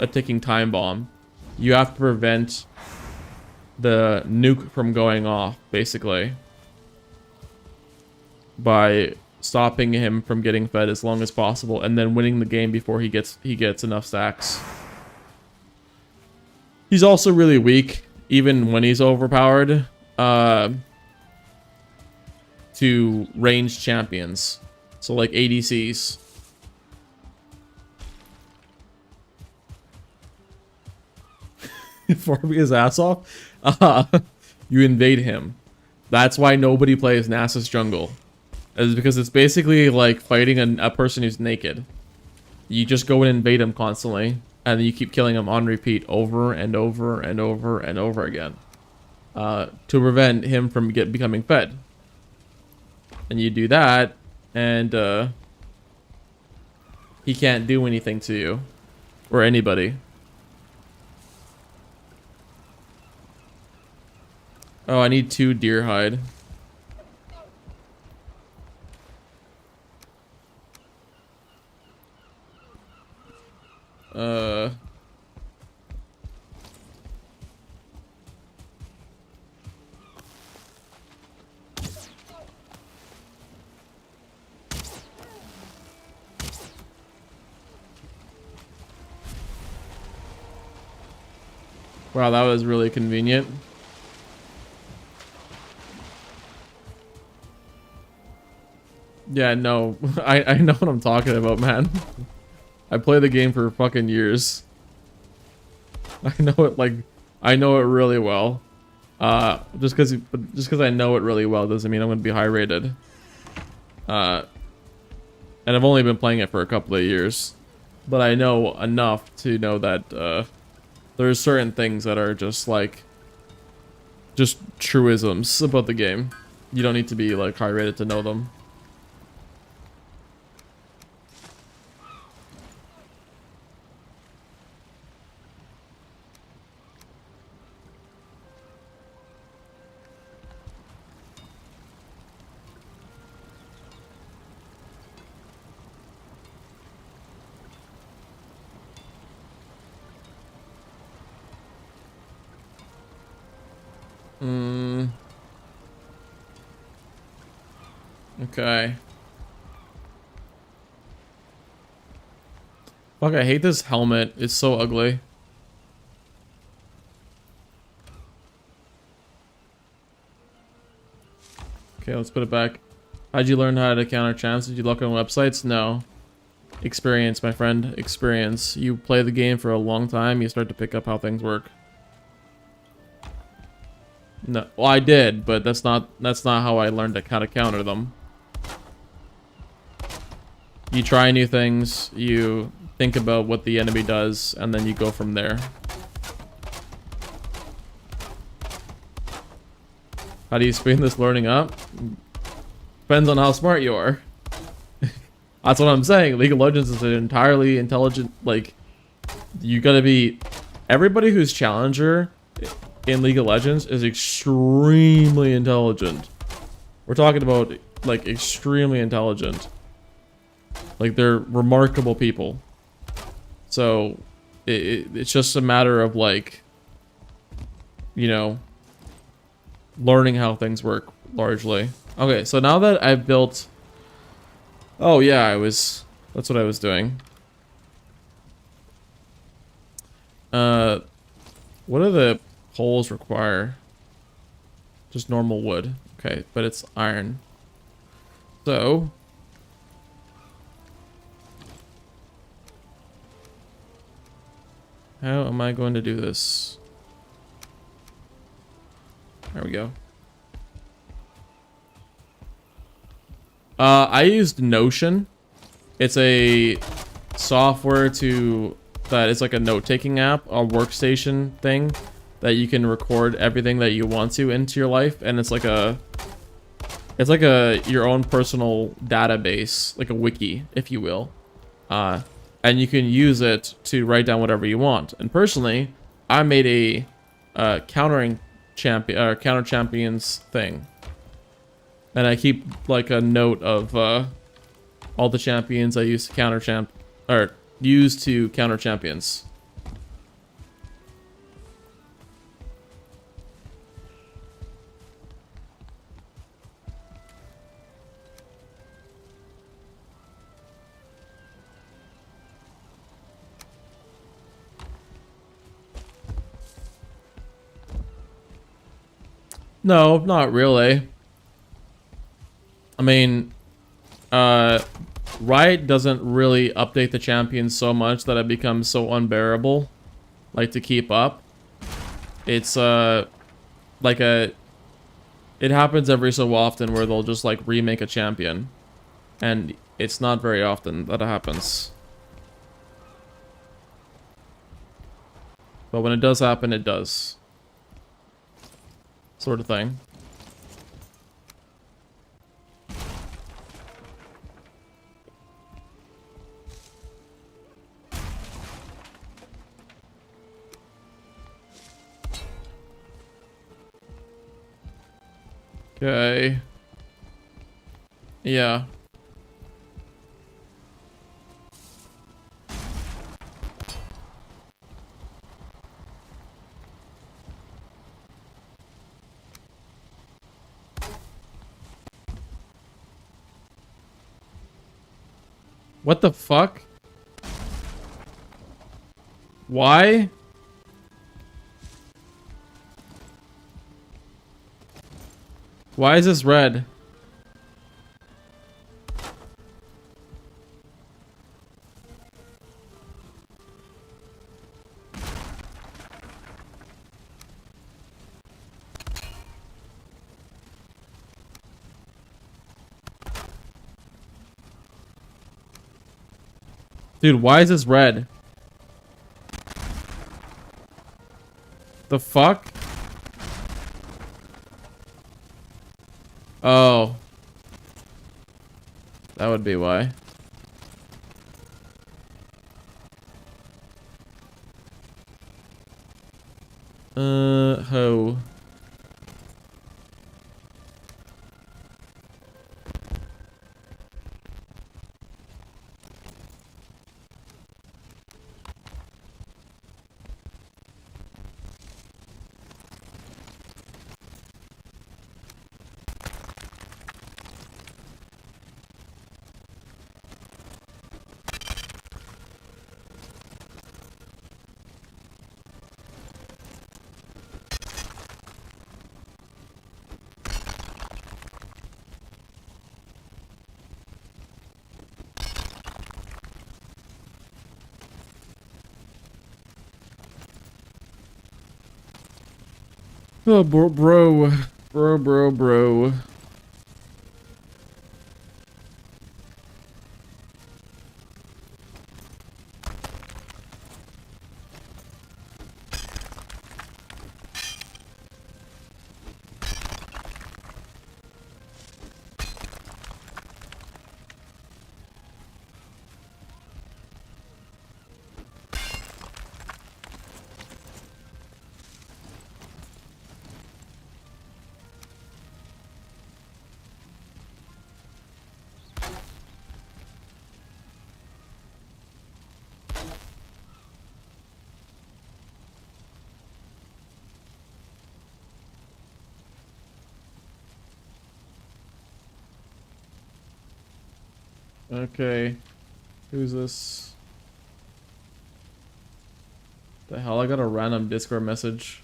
ticking time bomb. You have to prevent the nuke from going off, basically, by stopping him from getting fed as long as possible, and then winning the game before he gets enough stacks. He's also really weak, even when he's overpowered, to ranged champions. So like ADCs. Farming his ass off? You invade him. That's why nobody plays Nasus jungle. Is because it's basically like fighting a person who's naked. You just go and invade him constantly, and then you keep killing him on repeat over and over and over and over again, to prevent him from becoming fed. And you do that, and he can't do anything to you or anybody. Oh, I need 2 deer hide. Wow, that was really convenient. Yeah, no, I know what I'm talking about, man. I play the game for fucking years. I know it really well. Just because I know it really well doesn't mean I'm gonna be high rated. And I've only been playing it for a couple of years, but I know enough to know that there's certain things that are just truisms about the game. You don't need to be like high rated to know them. Okay. Fuck, I hate this helmet. It's so ugly. Okay, let's put it back. How'd you learn how to counter champs? Did you look on websites? No. Experience, my friend. Experience. You play the game for a long time, you start to pick up how things work. No, well, I did, but that's not how I learned how to counter them. You try new things, you think about what the enemy does, and then you go from there. How do you speed this learning up? Depends on how smart you are. That's what I'm saying. League of Legends is an entirely intelligent, like, you gotta be... Everybody who's challenger in League of Legends is extremely intelligent. We're talking about, like, extremely intelligent. Like, they're remarkable people. So, it's just a matter of, like, you know, learning how things work. largely. Okay, so now that I've built... Oh yeah, that's what I was doing. What do the poles require? Just normal wood. Okay, but it's iron. So... how am I going to do this? There we go. I used Notion. It's a software that is like a note-taking app, a workstation thing that you can record everything that you want to into your life, and it's like your own personal database, like a wiki, if you will. And you can use it to write down whatever you want. And personally, I made a counter champions thing. And I keep like a note of all the champions I used to counter champions. No, not really. I mean, Riot doesn't really update the champions so much that it becomes so unbearable, like, to keep up. It's, it happens every so often where they'll just, like, remake a champion. And it's not very often that it happens. But when it does happen, it does. Sort of thing. Okay. Yeah. What the fuck? Why? Why is this red? Dude, why is this red? The fuck? Oh. That would be why. Ho. Oh, bro. Okay. Who's this? The hell? I got a random Discord message.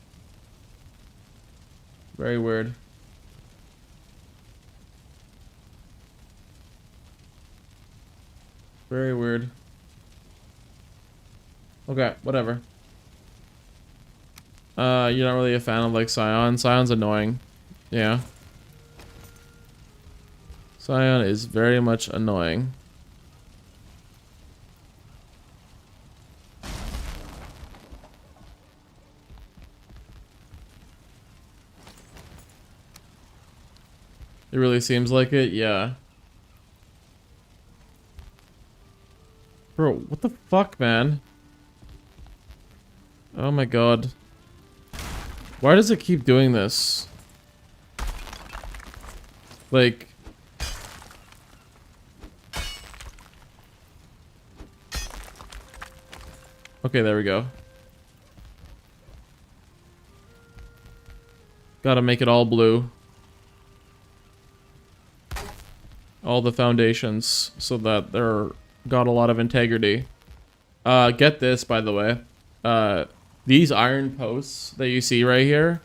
Very weird. Very weird. Okay, whatever. You're not really a fan of like Scion. Scion's annoying. Yeah. Scion is very much annoying. It really seems like it, yeah. Bro, what the fuck, man? Oh my god. Why does it keep doing this? Like... Okay, there we go. Gotta make it all blue. All the foundations so that they're got a lot of integrity. Get this, by the way. These iron posts that you see right here,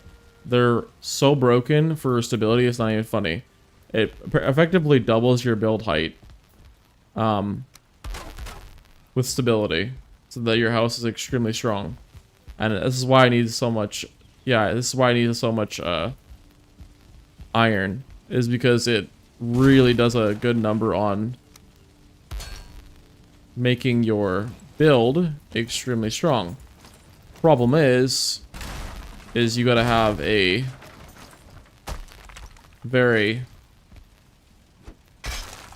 they're so broken for stability, it's not even funny. It effectively doubles your build height with stability so that your house is extremely strong. And this is why I need so much, yeah, this is why I need so much iron, is because it really does a good number on making your build extremely strong. Problem is you gotta have a very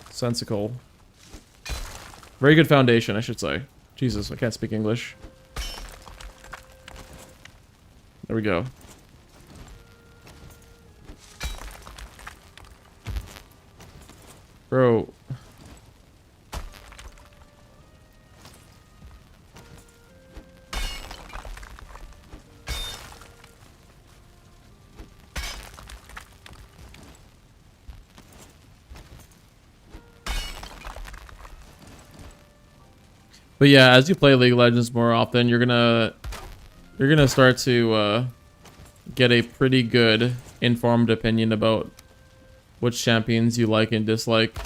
sensical, very good foundation, I should say. Jesus, I can't speak English. There we go. Bro. But yeah, as you play League of Legends more often, you're gonna start to get a pretty good informed opinion about which champions you like and dislike.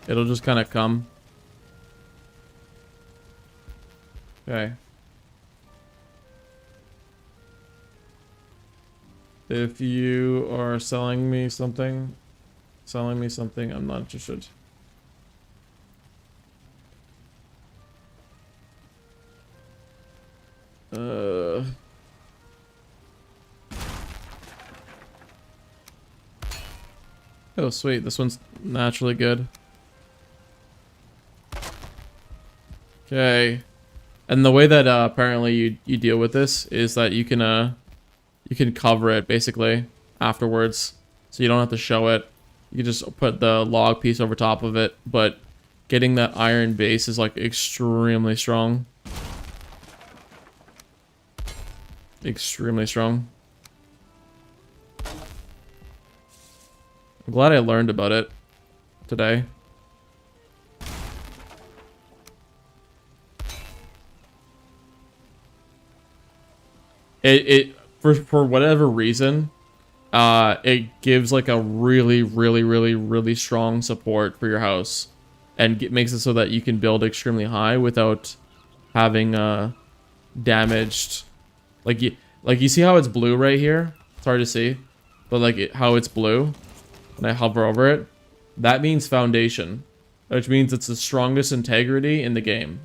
It'll just kind of come. Okay. If you are selling me something, I'm not interested. Oh, sweet. This one's naturally good. Okay. And the way that apparently you deal with this is that you can cover it basically afterwards. So you don't have to show it. You can just put the log piece over top of it, but getting that iron base is like extremely strong. Extremely strong. I'm glad I learned about it today. It for whatever reason, it gives like a really strong support for your house, and makes it so that you can build extremely high without having damaged. Like you see how it's blue right here? It's hard to see, but like how it's blue when I hover over it, that means foundation, which means it's the strongest integrity in the game.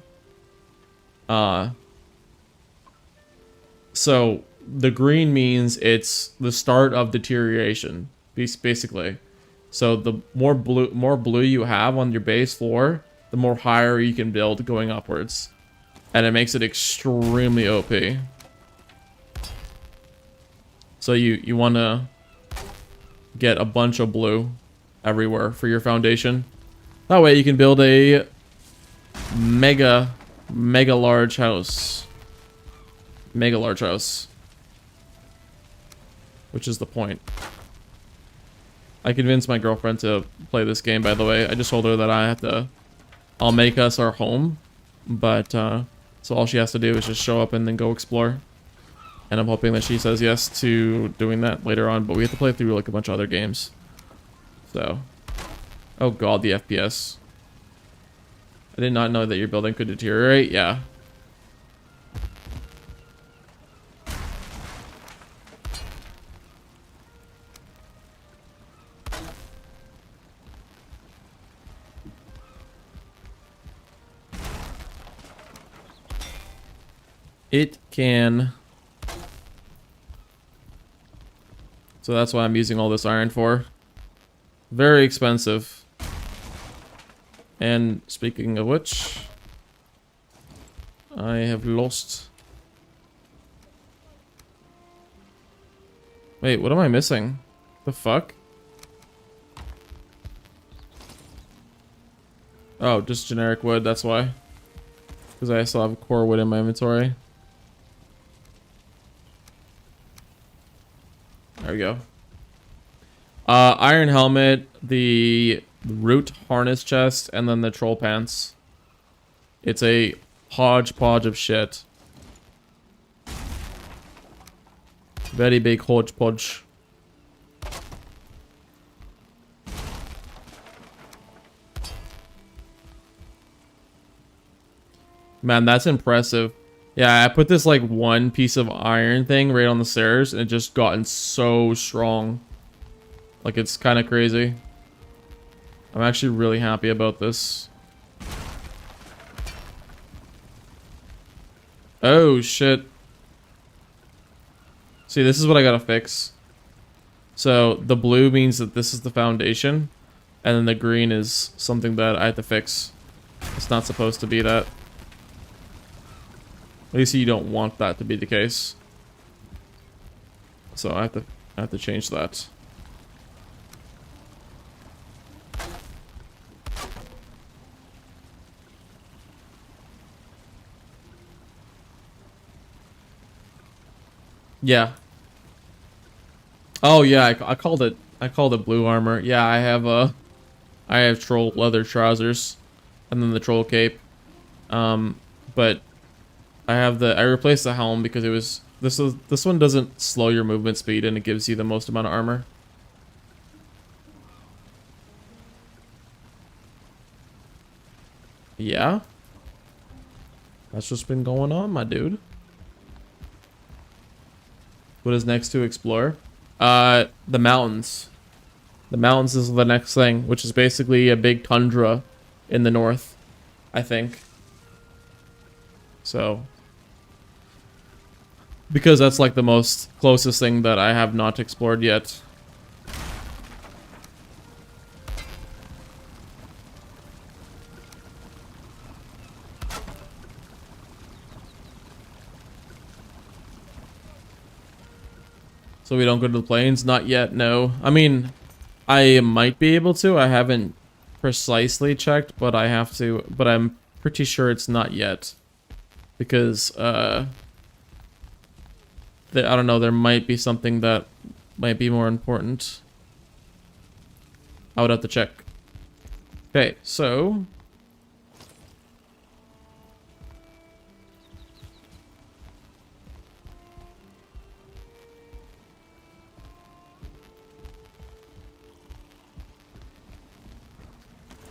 So the green means it's the start of deterioration, basically. So the more blue you have on your base floor, the more higher you can build going upwards, and it makes it extremely OP. So you want to get a bunch of blue everywhere for your foundation. That way you can build a mega large house. Mega large house. Which is the point. I convinced my girlfriend to play this game, by the way. I just told her that I'll make us our home. But, so all she has to do is just show up and then go explore. And I'm hoping that she says yes to doing that later on. But we have to play through like a bunch of other games. So. Oh god, the FPS. I did not know that your building could deteriorate. Yeah. It can. So that's why I'm using all this iron for. Very expensive. And speaking of which, I have lost. Wait, what am I missing? The fuck? Oh, just generic wood, that's why. Because I still have core wood in my inventory. There we go. Iron helmet, the root harness chest, and then the troll pants. It's a hodgepodge of shit. Very big hodgepodge. Man, that's impressive. Yeah, I put this like one piece of iron thing right on the stairs and it just gotten so strong. Like it's kind of crazy. I'm actually really happy about this. Oh shit. See, this is what I gotta fix. So the blue means that this is the foundation, and then the green is something that I have to fix. It's not supposed to be that. At least you don't want that to be the case. So I have to change that. Yeah. Oh yeah, I called it blue armor. Yeah, I have troll leather trousers and then the troll cape. But I replaced the helm because it was this one doesn't slow your movement speed and it gives you the most amount of armor. Yeah. That's just been going on, my dude. What is next to explore? The mountains. The mountains is the next thing, which is basically a big tundra in the north, I think. So, because that's like the most closest thing that I have not explored yet. So we don't go to the plains? Not yet, no. I mean, I might be able to. I haven't precisely checked, but I have to. But I'm pretty sure it's not yet. Because, I don't know, there might be something that might be more important. I would have to check. Okay, so...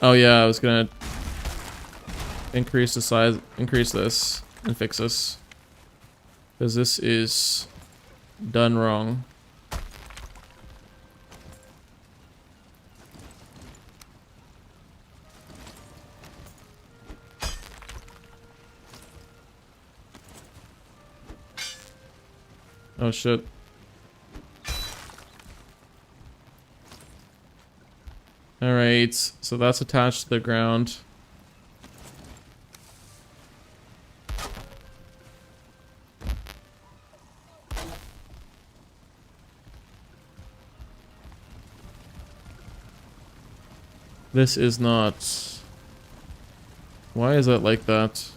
Oh yeah, I was gonna increase the size, increase this, and fix this. Because this is done wrong. Oh shit. Alright, so that's attached to the ground. This is not... Why is it like that?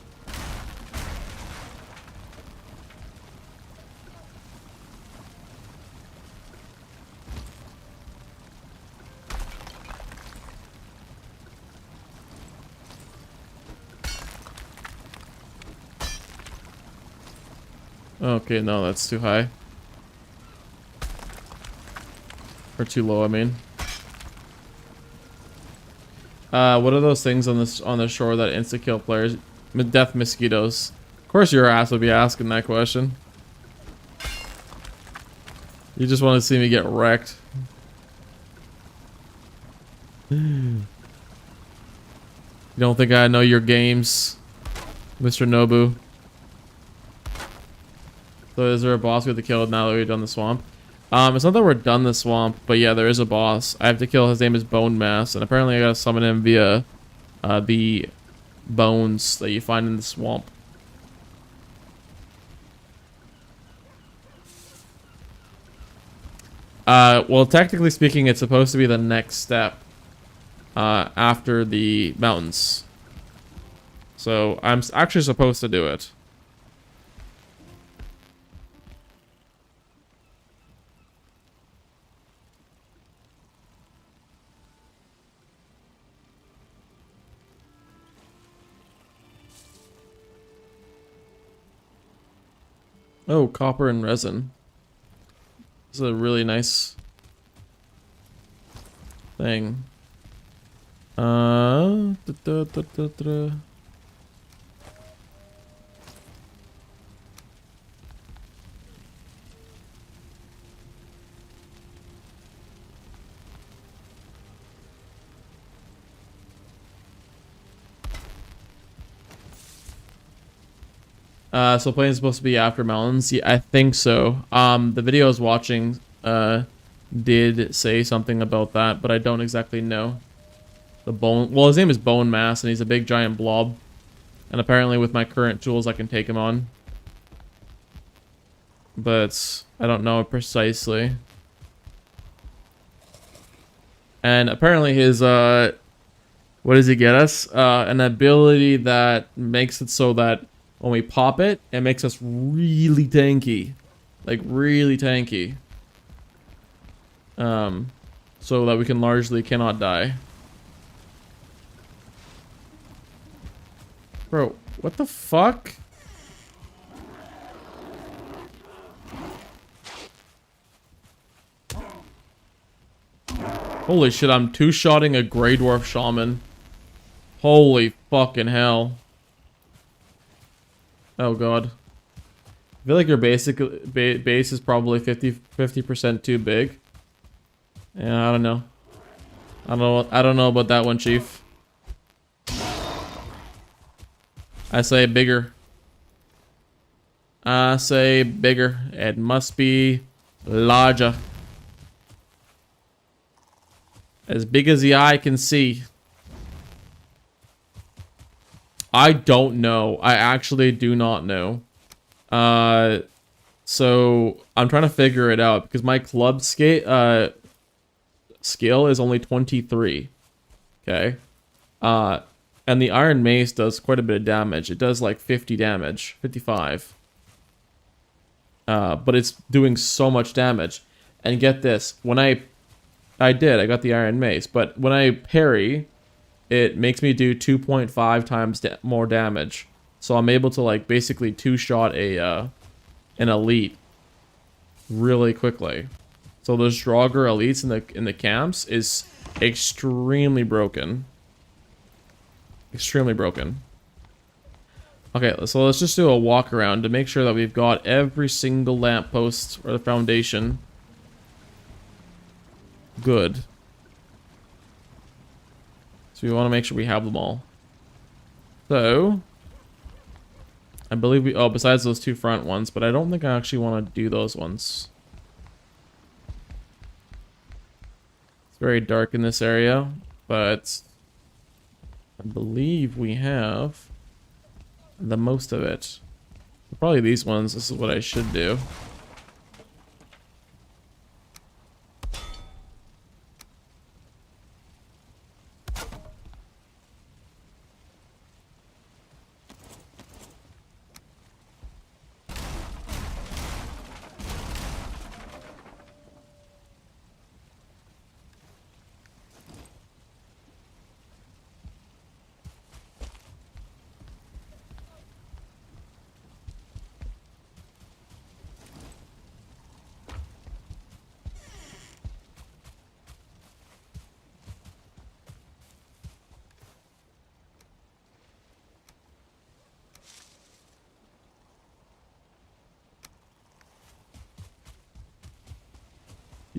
Okay, no, that's too high. Or too low, I mean. What are those things on the shore that insta-kill players? Death mosquitoes. Of course your ass would be asking that question. You just want to see me get wrecked. You don't think I know your games, Mr. Nobu? So is there a boss we have to kill now that we've done the swamp? It's not that we're done the swamp, but yeah, there is a boss. I have to kill. His name is Bone Mass, and apparently I gotta summon him via the bones that you find in the swamp. Well, technically speaking, it's supposed to be the next step after the mountains. So I'm actually supposed to do it. Oh, copper and resin. This is a really nice thing. Da, da, da, da, da. So Plains is supposed to be after mountains. Yeah, I think so. The video I was watching did say something about that, but I don't exactly know. The bone. Well, his name is Bone Mass, and he's a big giant blob. And apparently, with my current tools, I can take him on. But I don't know precisely. And apparently, his what does he get us? An ability that makes it so that when we pop it, it makes us really tanky. Like, really tanky. So that we can largely cannot die. Bro, what the fuck? Holy shit, I'm two-shotting a Grey Dwarf Shaman. Holy fucking hell. Oh god. I feel like your base is probably 50% too big. Yeah, I don't know. I don't know about that one, Chief. I say bigger. I say bigger. It must be larger. As big as the eye can see. I don't know. I actually do not know. So I'm trying to figure it out because my club skill is only 23. Okay. And the Iron Mace does quite a bit of damage. It does like 50 damage, 55. But it's doing so much damage. And get this, when I got the Iron Mace, but when I parry, it makes me do 2.5 times more damage. So I'm able to like basically two-shot an elite really quickly. So those Draugr elites in the camps is extremely broken. Extremely broken. Okay, so let's just do a walk around to make sure that we've got every single lamppost or the foundation. Good. So we want to make sure we have them all. So, I believe we... Oh, besides those two front ones, but I don't think I actually want to do those ones. It's very dark in this area, but I believe we have the most of it. Probably these ones. This is what I should do.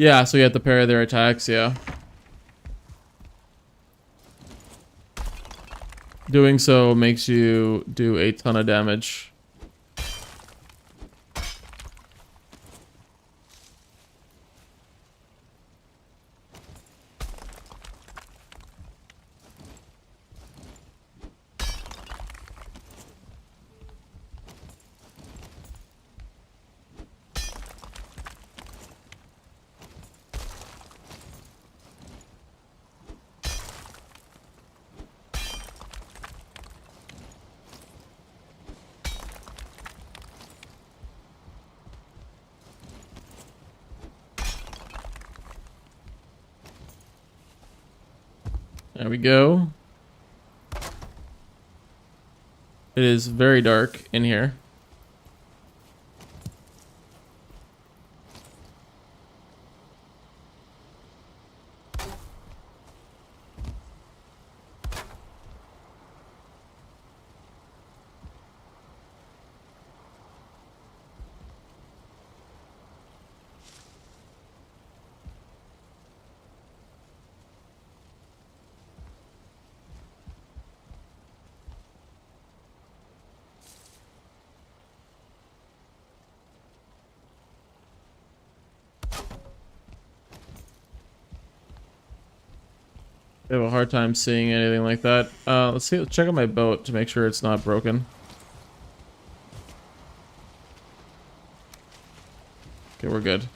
Yeah, so you have to parry their attacks, yeah. Doing so makes you do a ton of damage. There we go. It is very dark in here. I have a hard time seeing anything like that. Let's see. Let's check out my boat to make sure it's not broken. Okay, we're good.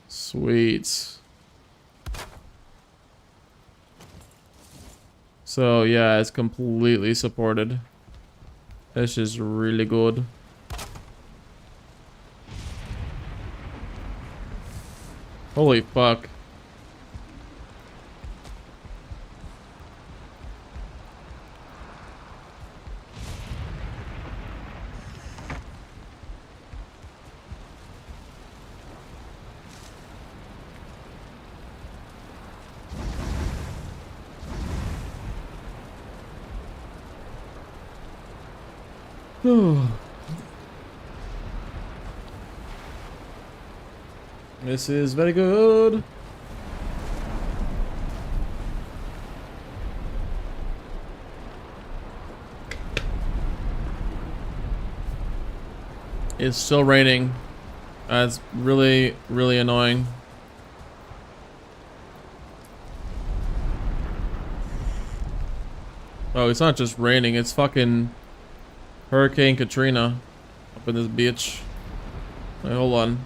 Sweet. So yeah, it's completely supported. This is really good. Holy fuck. This is very good. It's still raining. That's really, really annoying. Oh, it's not just raining, it's fucking Hurricane Katrina up in this bitch. Wait, hold on.